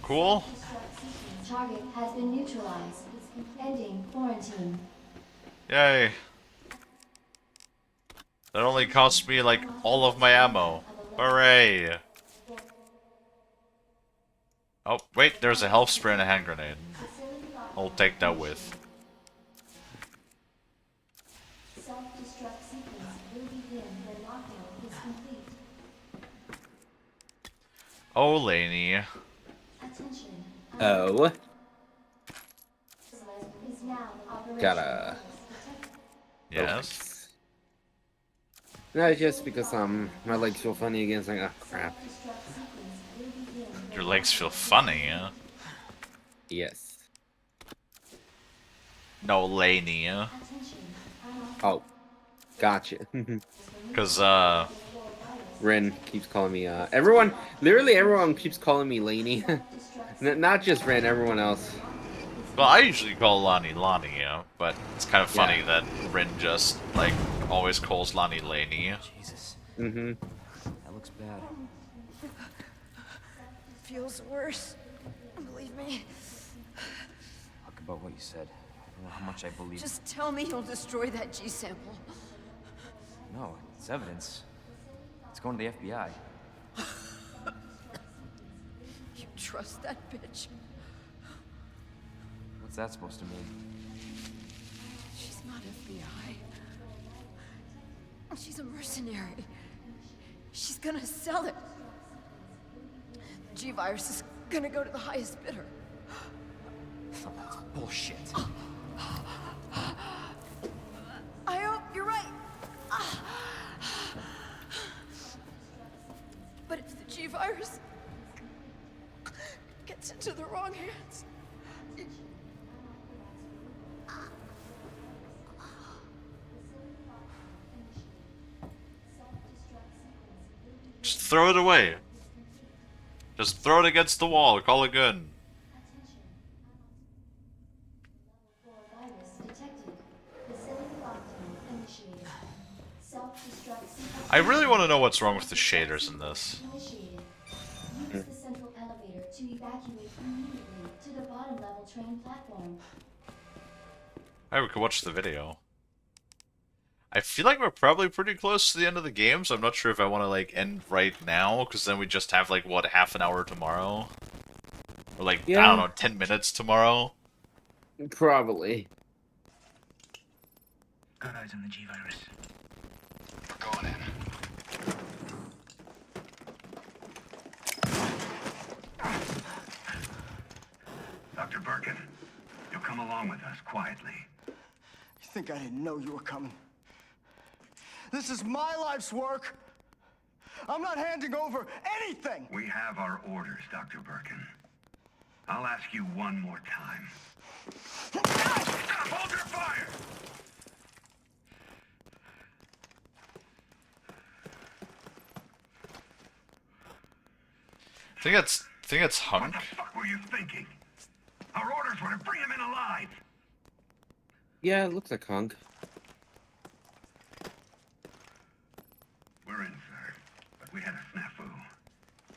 Cool. Target has been neutralized. Ending quarantine. Yay. That only cost me like all of my ammo. Hooray. Oh, wait, there's a health spray and a hand grenade. I'll take that with. Self-destruct sequence will begin when lockdown is complete. Oh, Laney. Attention. Oh. Is now operational. Gotta. Yes. No, just because my legs feel funny again. It's like, oh crap. Your legs feel funny, huh? Yes. No, Laney. Oh, gotcha. Because, Ren keeps calling me, everyone, literally everyone keeps calling me Laney. Not just Ren, everyone else. well, I usually call Lonnie Lonnie, but it's kind of funny Yeah. that Rin just, like, always calls Lonnie Laney. Jesus. Mm-hmm. That looks bad. Feels worse. Believe me. Talk about what you said. I don't know how much I believe. Just tell me you'll destroy that G sample. No, it's evidence. It's going to the FBI. You trust that bitch? What's that supposed to mean? She's not FBI. She's a mercenary. She's gonna sell it. The G-Virus is gonna go to the highest bidder. That's bullshit. I hope you're right. But if the G-Virus gets into the wrong hands... Just throw it away. Just throw it against the wall. Call it good. Virus detected. Facility lockdown initiated. Self-destruct sequence I really want to know what's wrong with the shaders in this. initiated. Use the central elevator to evacuate immediately to the bottom level train platform. Alright, we could watch the video. I feel like we're probably pretty close to the end of the game, so I'm not sure if I want to, like, end right now, because then we just have, like, what, half an hour tomorrow? Or, like, I don't know, 10 minutes tomorrow? Probably. Got eyes on the G-Virus. We're going in. Dr. Birkin, you'll come along with us quietly. You think I didn't know you were coming? This is my life's work. I'm not handing over anything. We have our orders, Dr. Birkin. I'll ask you one more time. Stop! Hold your fire! I think it's Hunk. What the fuck were you thinking? Our orders were to bring him in alive. Yeah, it looks like Hunk. We're in, sir. But we had a snafu.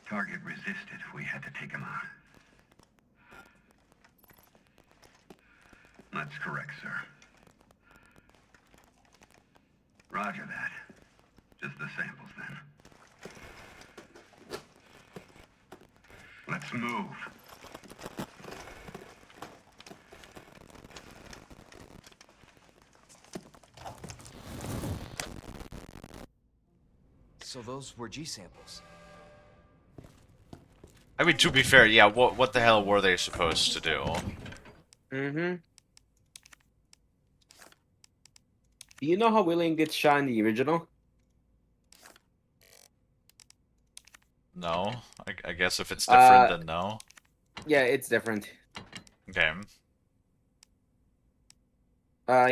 Target resisted. We had to take him out. That's correct, sir. Roger that. Just the samples, then. Let's move. So those were G samples. I mean, to be fair, yeah, what the hell were they supposed to do? Mm-hmm. Do you know how William gets shot in the original? No? I guess if it's different, then no. Yeah, it's different. Okay.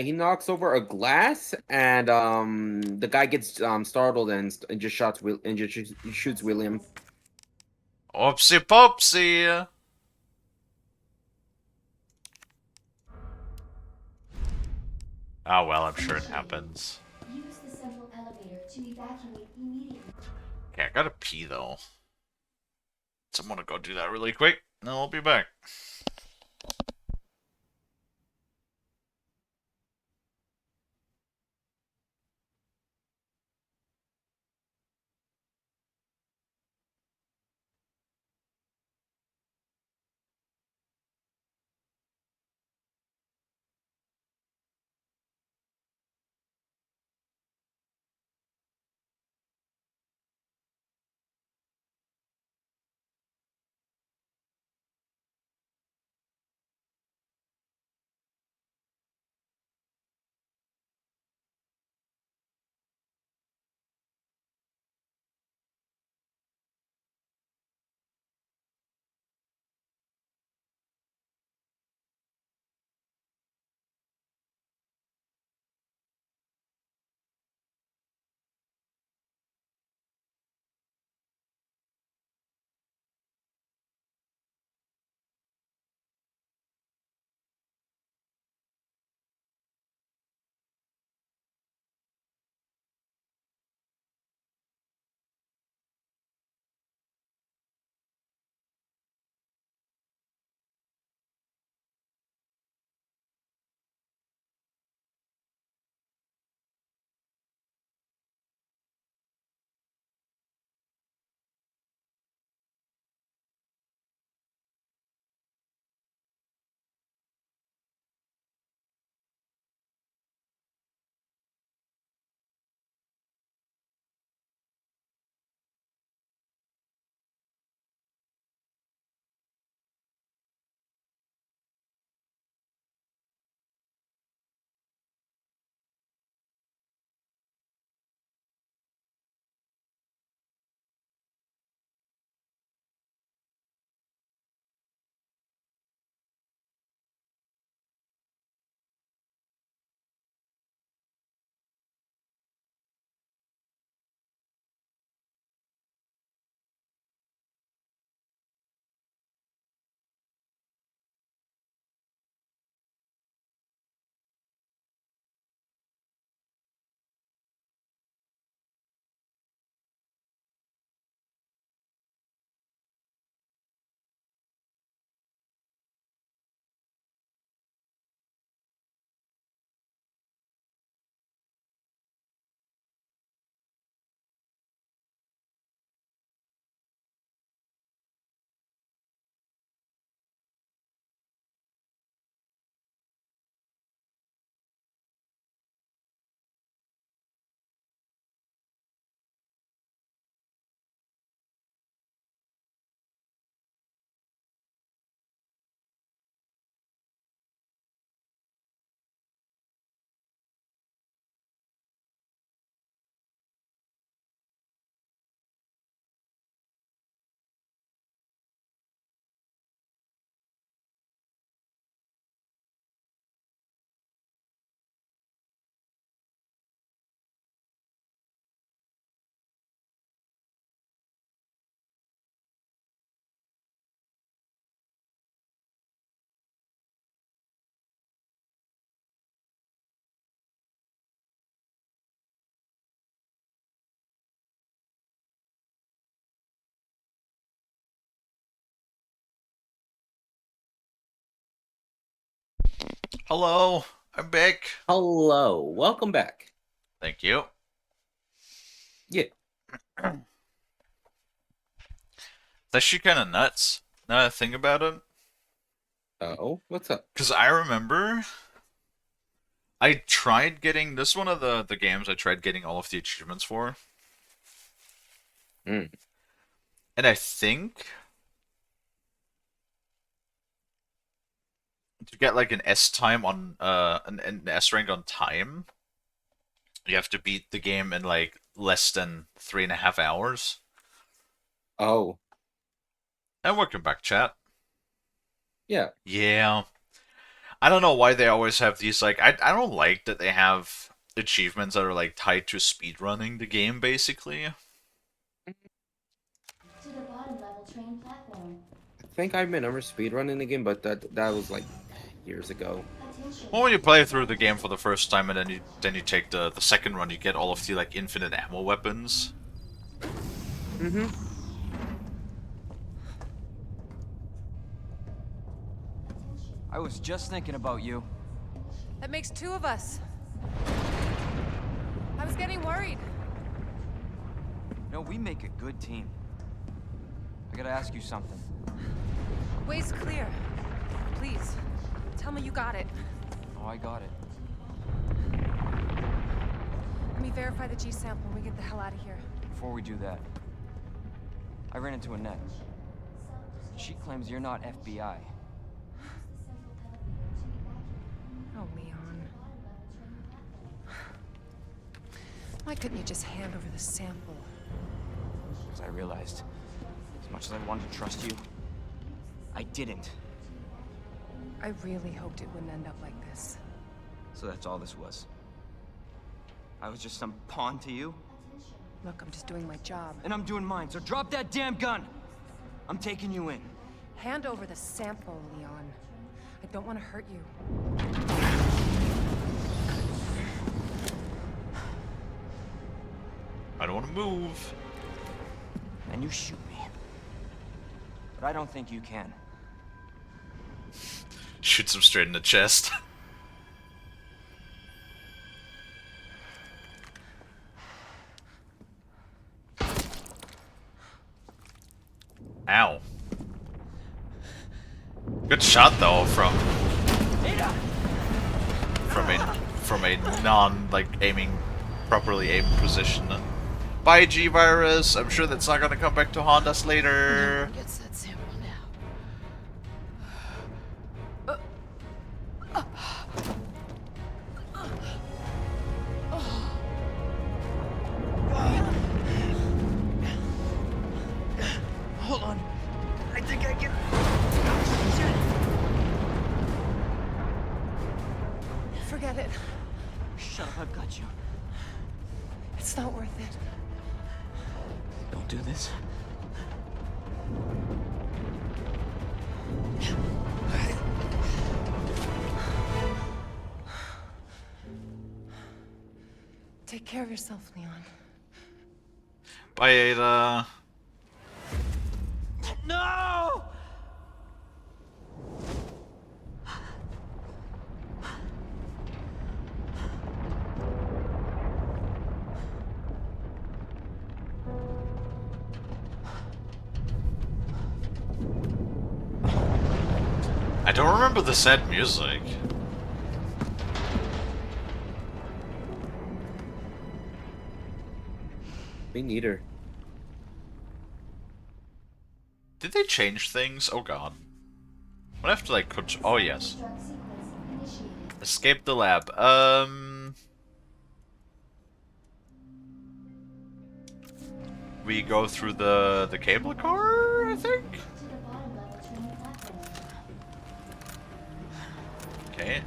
He knocks over a glass, and the guy gets startled and just shoots William. Oopsie poopsie! Oh well, I'm sure it happens. Use the central elevator to evacuate immediately. Okay, I gotta pee though. So I'm gonna go do that really quick, and then I'll be back. Hello, I'm back. Hello, welcome back. Thank you. Yeah. That's actually kind of nuts. Now that I think about it. Oh, what's up? Because I remember I tried getting this one of the games I tried getting all of the achievements for. Mm. And I think to get like an S time on an S rank on time, you have to beat the game in like less than 3.5 hours. Oh. And welcome back, chat. Yeah. Yeah. I don't know why they always have these, like, I don't like that they have achievements that are, like, tied to speedrunning the game, basically. To the bottom level train platform. I think I remember speedrunning the game, but that was like years ago. Attention. Well, when you play through the game for the first time and then you take the second run, you get all of the, like, infinite ammo weapons. Mm-hmm. I was just thinking about you. That makes 2 of us. I was getting worried. No, we make a good team. I gotta ask you something. Way's clear. Please, tell me you got it. Oh, I got it. Let me verify the G sample and we get the hell out of here. Before we do that, I ran into Annette. She claims you're not FBI. Oh, Leon. Why couldn't you just hand over the sample? Because I realized, as much as I wanted to trust you, I didn't. I really hoped it wouldn't end up like this. So that's all this was. I was just some pawn to you? Look, I'm just doing my job. And I'm doing mine, so drop that damn gun! I'm taking you in. Hand over the sample, Leon. I don't want to hurt you. I don't want to move. And you shoot me. But I don't think you can. Shoots him straight in the chest. Ow. Good shot though from a non like aiming properly aimed position. Bye G-Virus. I'm sure that's not gonna come back to haunt us later. Gets that sample Hold on. I think I can. Forget it. Shut up, I've got you. It's not worth it. Don't do this. Take care of yourself, Leon. Bye Ada. No! I don't remember the sad music. Me neither. Did they change things? Oh god. What have to like oh yes. Escape the lab. We go through the cable car, I think? Okay.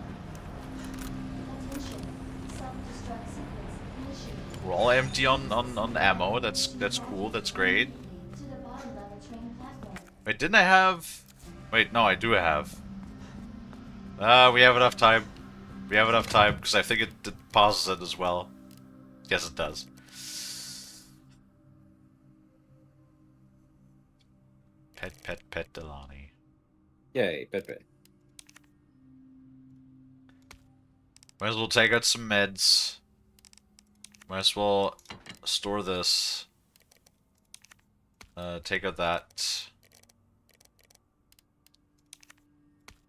We're all empty on ammo. That's cool. That's great. Wait, didn't I have? Wait, no, I do have. We have enough time. We have enough time because I think it pauses it as well. Yes, it does. Pet Delani. Yay, pet. Might as well take out some meds. Might as well store this. Take out that.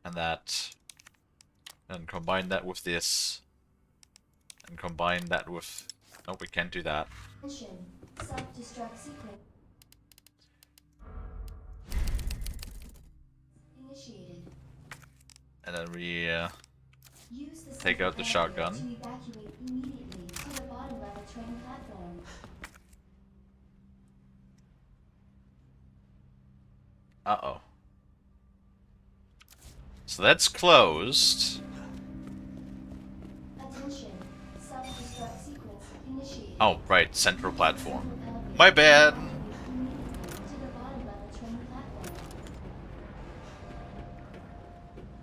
And that. And combine that with this. And combine that with... Oh, we can't do that. Self-destruct sequence initiated. And then we Use the take out the shotgun. to evacuate immediately to the bottom level train platform. Uh-oh. So that's closed. Attention. Self-destruct sequence initiated. Oh, right, central platform. My bad. To the bottom level train platform.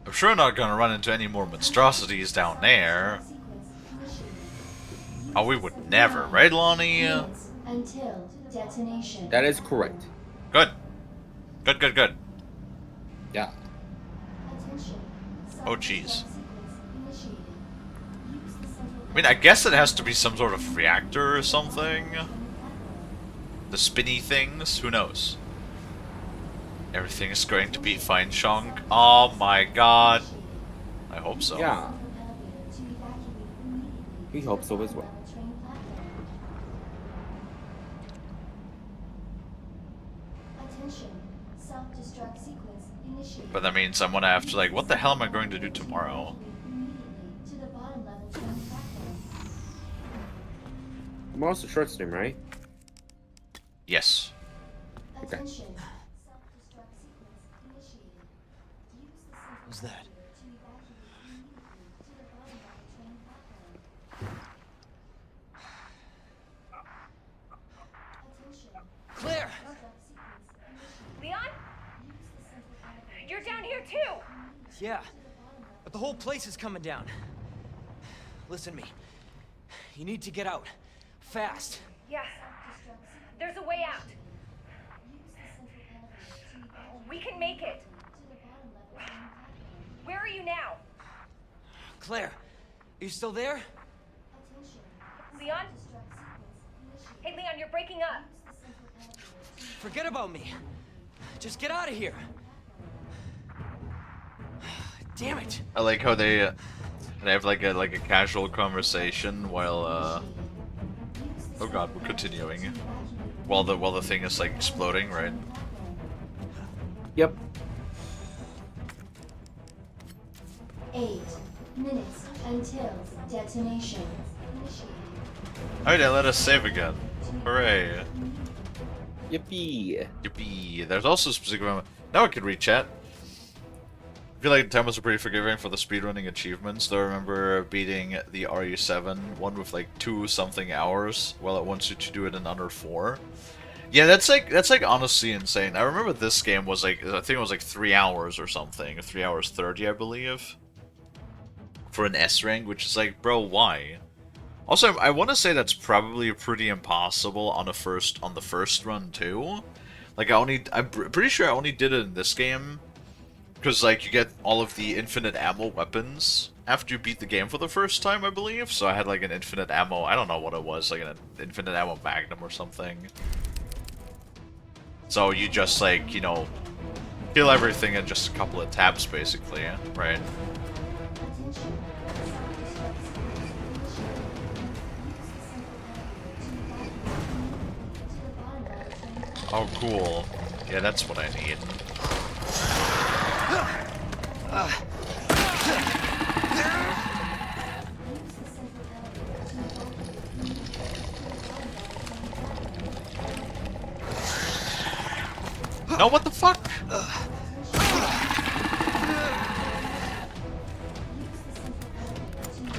I'm sure not gonna run into any more monstrosities down there. Sequence initiated. Oh, we would never, right, Lonnie? Minutes until detonation. That is correct. Good. Good, good, good. Yeah. Attention. Oh, jeez. Sequence initiated. Use the central I mean, I guess it has to be some sort of reactor or something. The spinny things, who knows? Everything is going to be fine, Shong. Oh my god. I hope so. Yeah. We hope so as well. Attention. Self-destruct sequence initiated. But that means I'm gonna have to, like, what the hell am I going to do tomorrow? Immediately to the bottom level train platform. Tomorrow's a short stream, right? Yes. Okay. Attention. Self-destruct sequence initiated. Use the central What's that? elevator to evacuate immediately to the bottom level train platform. Attention. Claire! Self-destruct sequence initiated. Leon? Use the central elevator You're down here too! Yeah, but the whole place is coming down. Listen to me. You need to get out. Fast. Yeah, there's a way out. Use the central elevator to evacuate We can make it. to the bottom level train platform. Where are you now? Claire, are you still there? Attention. Leon? Self-destruct sequence initiated. Hey, Leon, you're breaking up. Use the central elevator to Forget about me. Just get out of here. Damn it. I like how they have like a casual conversation while oh god, we're continuing. While the thing is like exploding, right? Yep. 8 minutes until detonation. Initiated. Alright, they let us save again. Hooray. Yippee. Yippee. There's also a specific moment. Now I can read chat. I feel like the time was pretty forgiving for the speedrunning achievements. Though I remember beating the RE7 one with like 2-something hours, while it wants you to do it in under 4. Yeah, that's like honestly insane. I remember this game was like, I think it was like 3 hours or something, 3 hours 30, I believe, for an S rank, which is like, bro, why? Also, I want to say that's probably pretty impossible on the first run too. Like I'm pretty sure I only did it in this game. Because, like, you get all of the infinite ammo weapons after you beat the game for the first time, I believe. So I had, like, an infinite ammo... I don't know what it was. Like, an infinite ammo magnum or something. So you just, like, you know... kill everything in just a couple of taps, basically. Right? Attention. Self-destruct sequence initiated. Use the central elevator to evacuate immediately to the bottom level train platform. Oh, cool. Yeah, that's what I need. Use the central elevator to evacuate immediately to the bottom level train platform. No, what the fuck? Use the central elevator to evacuate immediately to the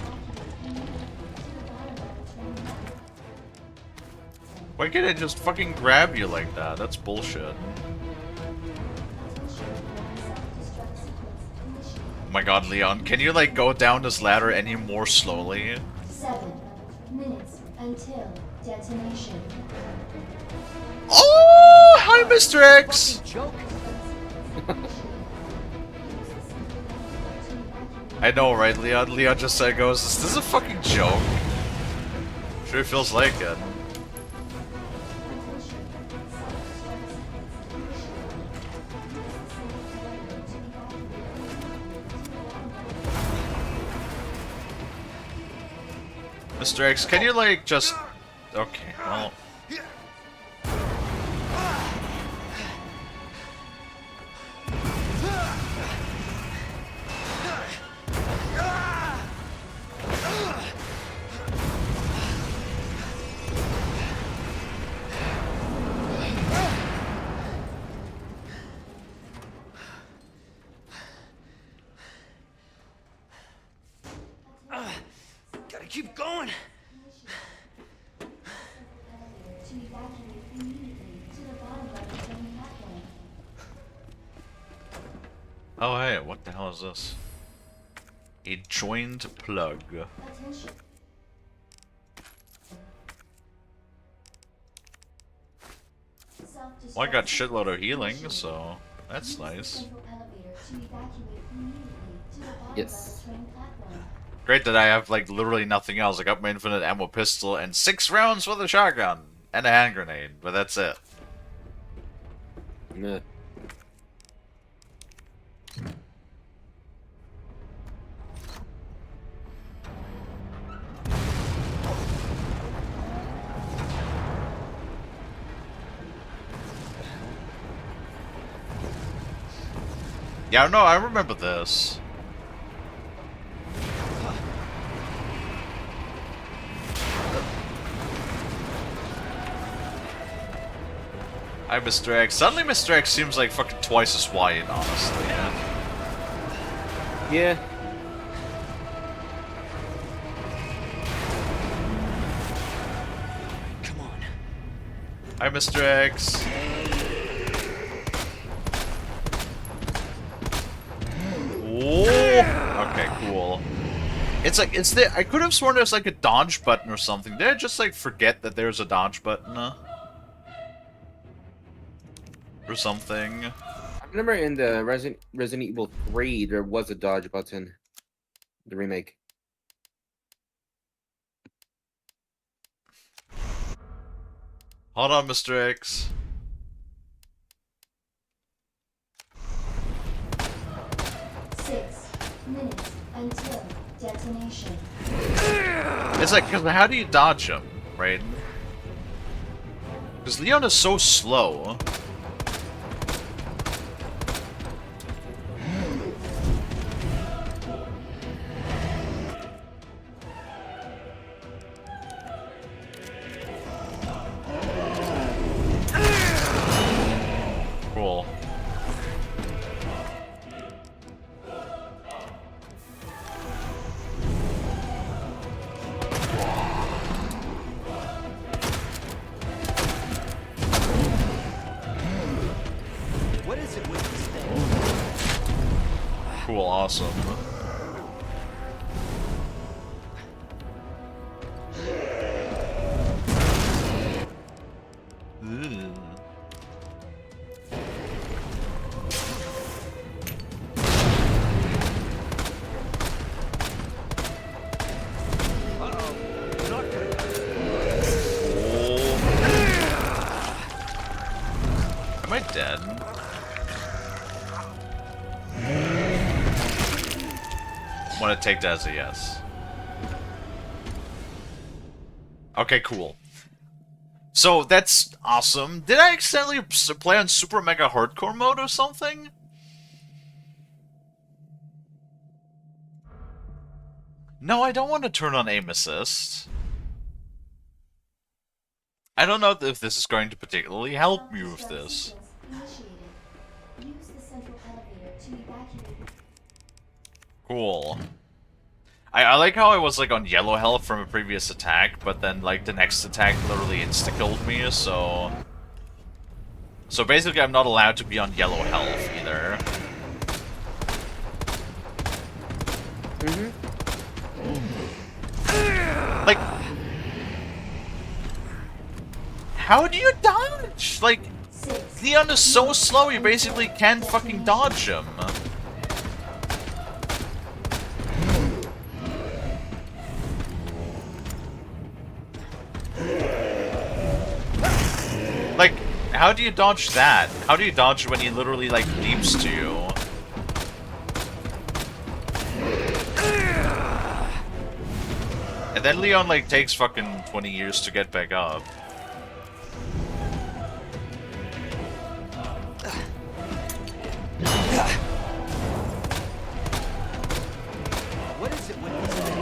bottom level train platform. Why can't I just fucking grab you like that? That's bullshit. Attention. Self-destruct sequence initiated. Oh my god, Leon, can you, like, go down this ladder any more slowly? 7 minutes until detonation. Oh! Hi, Mr. X! Joke. I know, right, Leon? Leon just goes, is this a fucking joke? Sure feels like it. Mr. X, can you, like, just... Okay, well... Gotta keep going. Oh, hey, what the hell is this? A joined plug. Well, I got shitload of healing, so that's nice. Yes. Great that I have, like, literally nothing else. I got my infinite ammo pistol and 6 rounds with a shotgun and a hand grenade, but that's it. Yeah. Yeah, no, I remember this. Hi, Mr. X. Suddenly, Mr. X seems like fucking twice as wide, honestly. Yeah. Come on. Hi, Mr. X. Oh. Okay, cool. It's like, I could have sworn there's like a dodge button or something. Did I just like forget that there's a dodge button? Or something? I remember in the Resident Evil 3, there was a dodge button. The remake. Hold on, Mr. X. Minutes until detonation. It's like, cause how do you dodge him, right? Because Leon is so slow. Cool. What is it with this thing? Cool, awesome. Ugh. Am I dead? I'm gonna take that as a yes. Okay, cool. So, that's awesome. Did I accidentally play on Super Mega Hardcore mode or something? No, I don't want to turn on aim assist. I don't know if this is going to particularly help me with this. Cool. I like how I was like on yellow health from a previous attack, but then like the next attack literally insta-killed me, so... So basically I'm not allowed to be on yellow health either. Like... How do you dodge? Like, Leon is so slow you basically can't fucking dodge him. how do you dodge that? How do you dodge when he literally, like, leaps to you? And then Leon, like, takes fucking 20 years to get back up. What is it with this thing?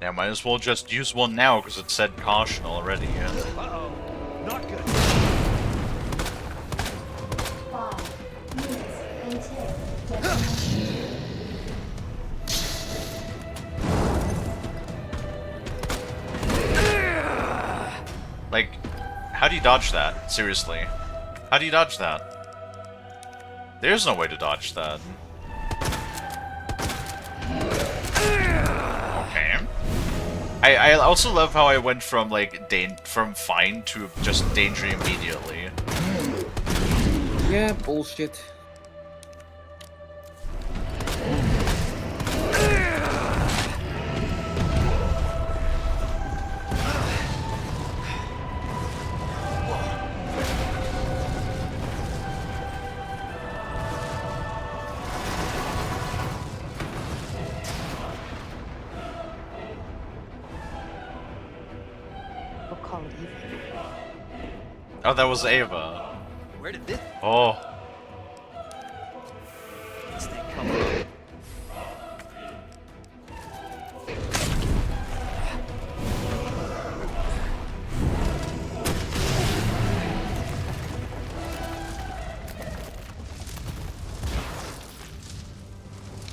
Yeah, might as well just use one now, because it said caution already. Yeah. Uh-oh. Not good. 5 minutes until detonation. Like, how do you dodge that? Seriously. How do you dodge that? There's no way to dodge that. Okay. I also love how I went from, like, from fine to just danger immediately. Yeah, bullshit. We'll call it even. Oh, that was Ava. Where did this Oh. thing come from?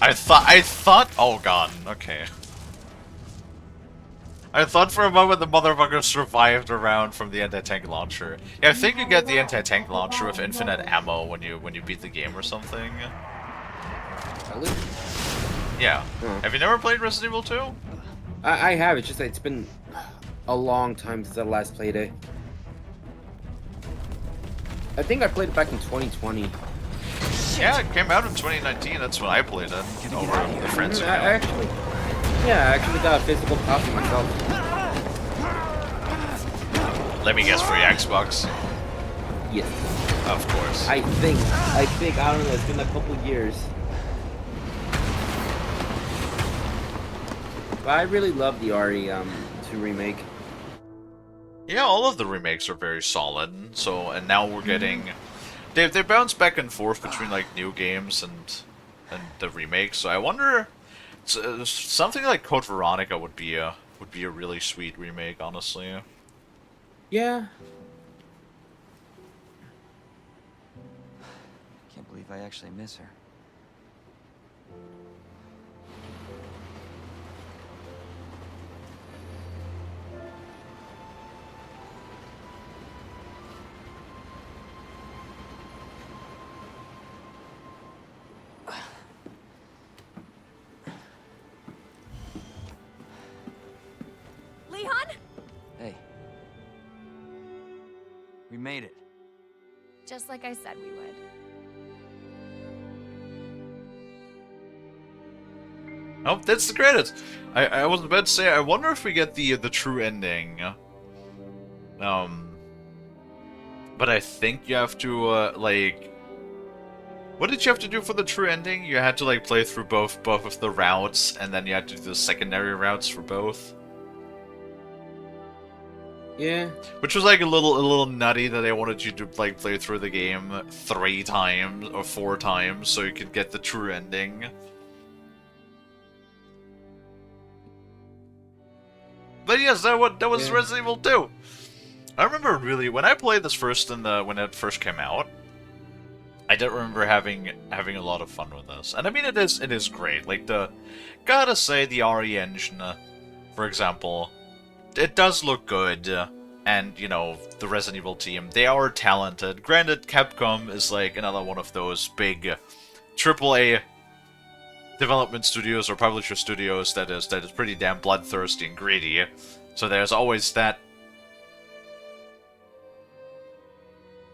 I thought, oh god, okay. I thought for a moment the motherfucker survived around from the anti-tank launcher. Yeah, I think you get the anti-tank launcher with infinite ammo when you beat the game or something. Really? Yeah. Hmm. Have you never played Resident Evil 2? I have, it's just that it's been a long time since I last played it. I think I played it back in 2020. Yeah, it came out in 2019, that's when I played it. Over the friends account. I actually got a physical copy myself. Let me guess, for your Xbox? Yes. Of course. I think, I don't know, it's been a couple years. But I really love the RE2 remake. Yeah, all of the remakes are very solid. So, and now we're getting... They bounce back and forth between, like, new games and the remakes, so I wonder... something like Code Veronica would be a really sweet remake, honestly. Yeah. Can't believe I actually miss her. Leon? Hey. We made it. Just like I said we would. Oh, that's the credits. I was about to say, I wonder if we get the true ending. But I think you have to like, what did you have to do for the true ending? You had to like play through both of the routes, and then you had to do the secondary routes for both. Yeah. Which was like a little nutty that they wanted you to like play through the game 3 times or 4 times so you could get the true ending. But yes, that was Yeah. Resident Evil 2. I remember really when I played this when it first came out, I did remember having a lot of fun with this. And I mean it is great. Like gotta say the RE engine, for example, it does look good, and, you know, the Resident Evil team, they are talented. Granted, Capcom is, like, another one of those big AAA development studios or publisher studios that is pretty damn bloodthirsty and greedy. So there's always that.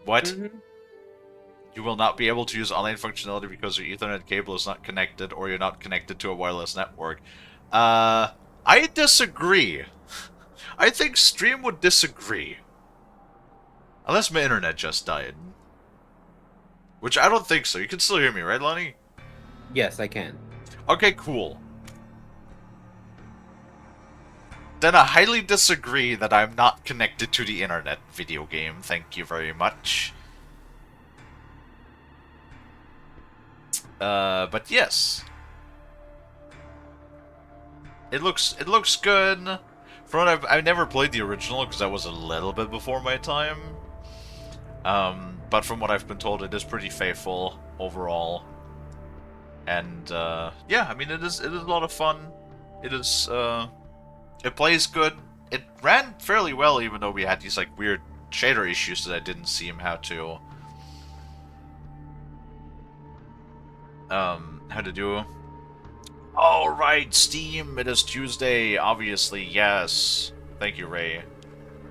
What? Mhm. You will not be able to use online functionality because your Ethernet cable is not connected or you're not connected to a wireless network. I disagree. I think Stream would disagree. Unless my internet just died. Which I don't think so. You can still hear me, right, Lonnie? Yes, I can. Okay, cool. Then I highly disagree that I'm not connected to the internet video game. Thank you very much. But yes. It looks good. From what I've never played the original because that was a little bit before my time. But from what I've been told, it is pretty faithful overall. And yeah, I mean it is a lot of fun. It is it plays good. It ran fairly well even though we had these like weird shader issues that I didn't seem how to do. Alright, Steam, it is Tuesday, obviously, yes. Thank you, Ray.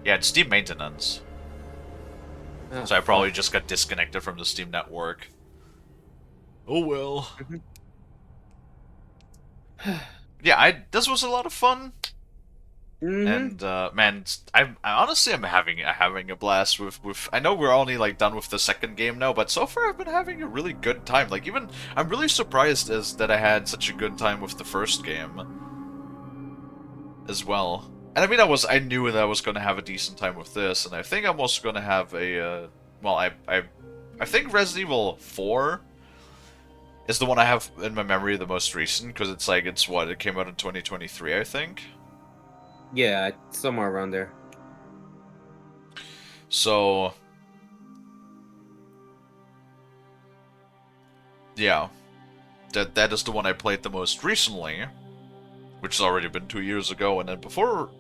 Yeah, it's Steam maintenance. So I probably just got disconnected from the Steam network. Oh well. Yeah, this was a lot of fun. And man, I honestly am having a blast with. I know we're only like done with the second game now, but so far I've been having a really good time. Like even I'm really surprised that I had such a good time with the first game as well. And I mean, I knew that I was going to have a decent time with this, and I think I'm also going to have a well, I think Resident Evil 4 is the one I have in my memory the most recent because it's what it came out in 2023, I think. Yeah, somewhere around there. So, yeah, that is the one I played the most recently, which has already been 2 years ago. And then before,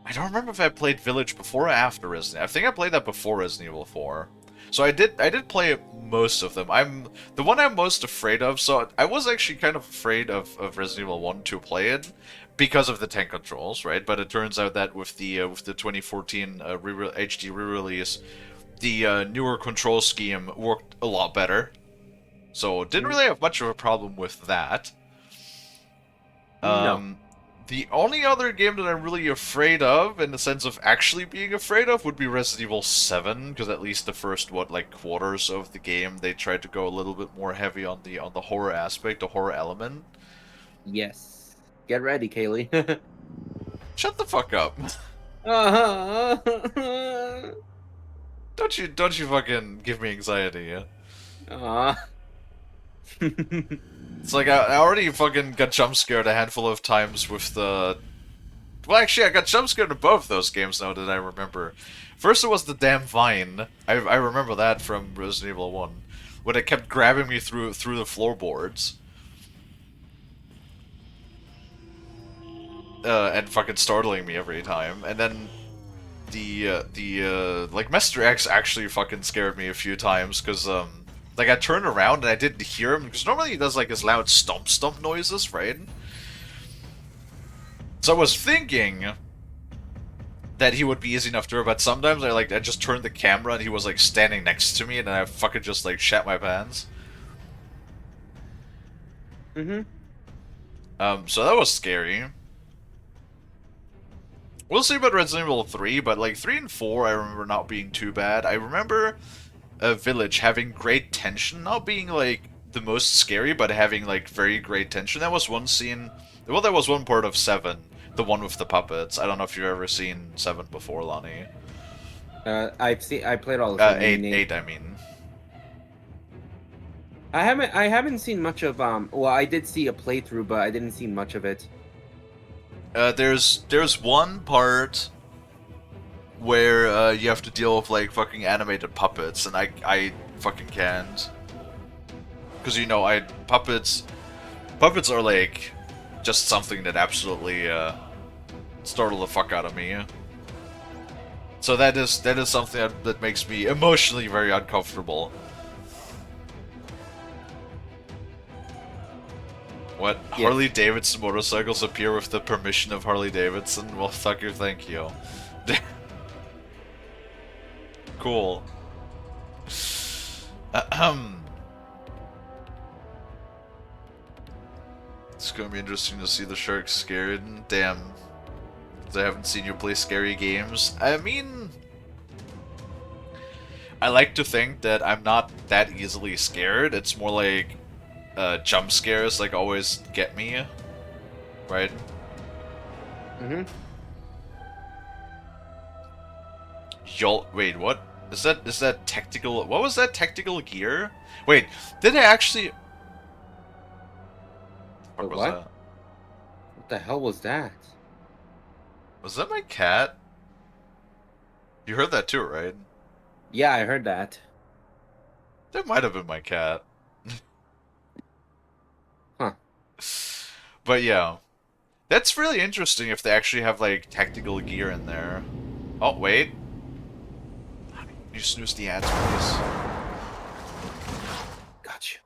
I don't remember if I played Village before or after Resident. I think I played that before Resident Evil 4. So I did play most of them. The one I'm most afraid of. So I was actually kind of afraid of Resident Evil 1 to play it. Because of the tank controls, right? But it turns out that with the 2014 HD re-release, the newer control scheme worked a lot better. So didn't really have much of a problem with that. No. The only other game that I'm really afraid of, in the sense of actually being afraid of, would be Resident Evil 7, because at least the first quarters of the game, they tried to go a little bit more heavy on the horror aspect, the horror element. Yes. Get ready, Kalie. Shut the fuck up. Don't you fucking give me anxiety, yeah? It's like I already fucking got jump scared a handful of times with the... Well, actually, I got jump scared in both those games now that I remember. First it was the damn vine. I remember that from Resident Evil 1. When it kept grabbing me through the floorboards. And fucking startling me every time. And then like Mr. X actually fucking scared me a few times because like I turned around and I didn't hear him because normally he does like his loud stomp noises, right? So I was thinking that he would be easy enough to hear, but sometimes I just turned the camera and he was like standing next to me and I fucking just like shat my pants. So that was scary. We'll see about Resident Evil 3, but like 3 and 4 I remember not being too bad. I remember Village having great tension, not being like the most scary, but having like very great tension. That was one scene, well that was one part of 7, the one with the puppets. I don't know if you've ever seen 7 before, Lonnie. I played all of them. 8 I mean. I haven't seen much of well I did see a playthrough, but I didn't see much of it. There's one part where you have to deal with like fucking animated puppets, and I fucking can't, because you know puppets are like just something that absolutely startle the fuck out of me. So that is something that makes me emotionally very uncomfortable. What? Yes. Harley Davidson motorcycles appear with the permission of Harley Davidson? Well, fuck you, thank you. Cool. Ahem. It's gonna be interesting to see the sharks scared. Damn. 'Cause I haven't seen you play scary games. I mean, I like to think that I'm not that easily scared. It's more like jump scares like always get me. Right? Mm-hmm. Wait, what? Is that tactical? What was that tactical gear? Wait, did I actually? What was What? that? What the hell was that? Was that my cat? You heard that too, right? Yeah, I heard that. That might have been my cat. Huh. But yeah. That's really interesting if they actually have like tactical gear in there. Oh, wait. You snooze the ads, please. Gotcha.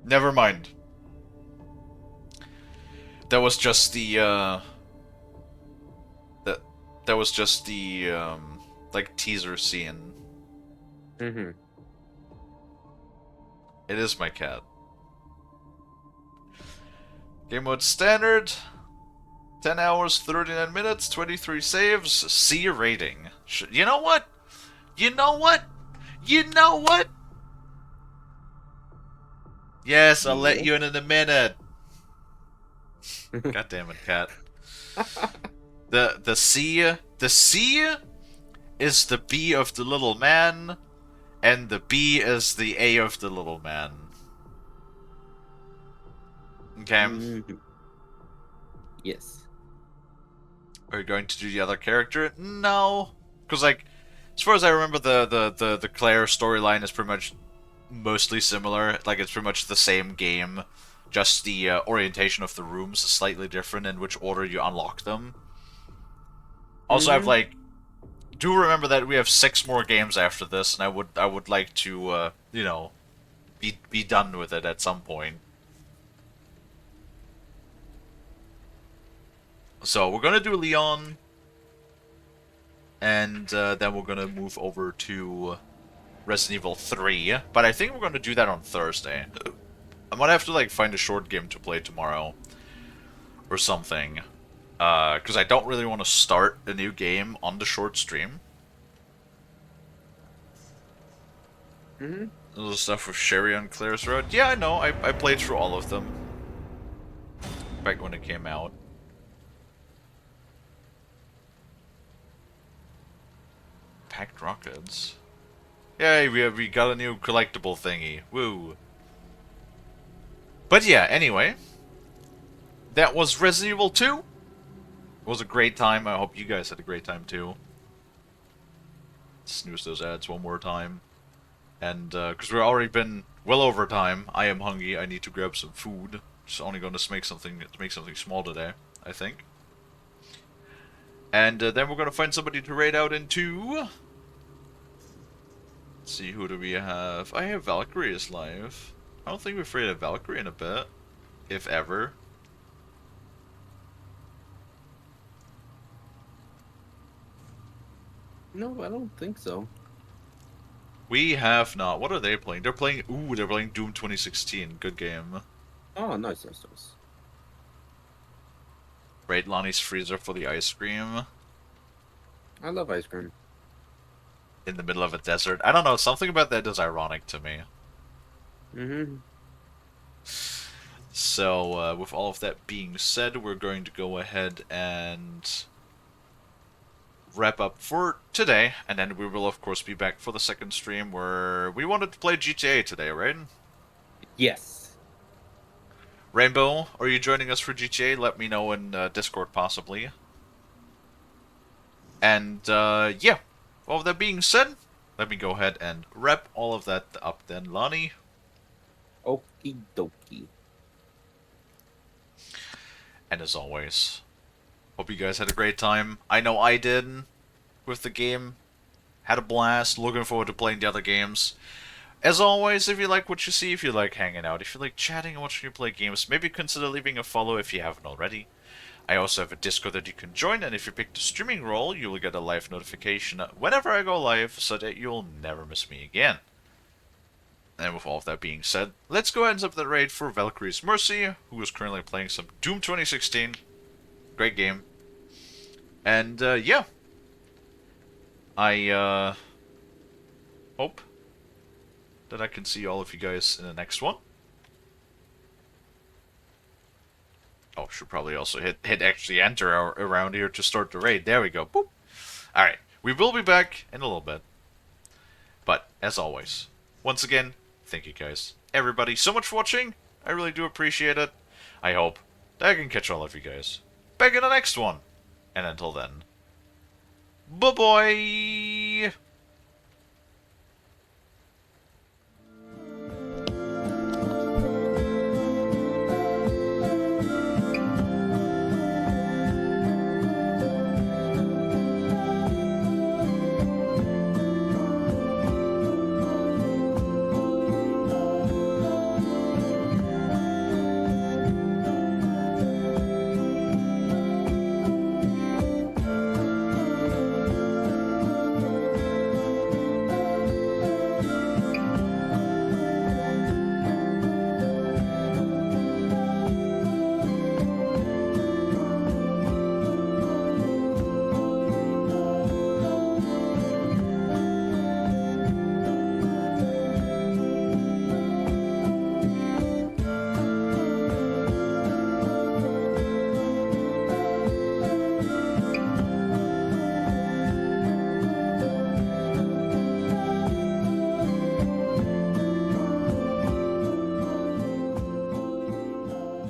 Never mind. That was just the that was just the like teaser scene. Mm-hmm. It is my cat. Game mode standard. 10 hours, 39 minutes, 23 saves, C rating. You know what? You know what? You know what? Yes, I'll let you in a minute. God damn it, cat. The C is the B of the little man, and the B is the A of the little man. Okay. Mm-hmm. Yes. Are you going to do the other character? No, because like, as far as I remember, the Claire storyline is pretty much mostly similar. Like it's pretty much the same game, just the orientation of the rooms is slightly different in which order you unlock them. Also, I've like, do remember that we have 6 more games after this, and I would like to you know, be done with it at some point. So we're gonna do Leon, and then we're gonna move over to Resident Evil 3. But I think we're gonna do that on Thursday. I might have to like find a short game to play tomorrow, or something, because I don't really want to start a new game on the short stream. Mm-hmm. The stuff with Sherry on Claire's Road. Yeah, I know. I played through all of them back when it came out. Packed rockets. Yay, we got a new collectible thingy. Woo. But yeah, anyway. That was Resident Evil 2. It was a great time. I hope you guys had a great time too. Snooze those ads one more time. And, because we've already been well over time, I am hungry. I need to grab some food. Just only going to make something small today, I think. And then we're going to find somebody to raid out into. Let's see, who do we have? I have Valkyrie is live. I don't think we've raided Valkyrie in a bit. If ever. No, I don't think so. We have not. What are they playing? They're playing Doom 2016. Good game. Oh, nice, nice, nice. Raid Lonnie's freezer for the ice cream. I love ice cream. In the middle of a desert. I don't know, something about that is ironic to me. Mm-hmm. So, with all of that being said, we're going to go ahead and wrap up for today, and then we will of course be back for the second stream where we wanted to play GTA today, right? Yes. Rainbow, are you joining us for GTA? Let me know in Discord possibly. And yeah, all of that being said, let me go ahead and wrap all of that up then, Lonnie. Okie dokie. And as always, hope you guys had a great time. I know I did with the game. Had a blast. Looking forward to playing the other games. As always, if you like what you see, if you like hanging out, if you like chatting and watching me play games, maybe consider leaving a follow if you haven't already. I also have a Discord that you can join, and if you pick the streaming role, you will get a live notification whenever I go live, so that you'll never miss me again. And with all of that being said, let's go ahead and up the raid for Valkyrie's Mercy, who is currently playing some Doom 2016. Great game. And, yeah. I, hope that I can see all of you guys in the next one. Oh, should probably also hit actually enter around here to start the raid. There we go. Boop. Alright, we will be back in a little bit. But, as always, once again, thank you guys, everybody, so much for watching. I really do appreciate it. I hope that I can catch all of you guys back in the next one. And until then, bye-bye!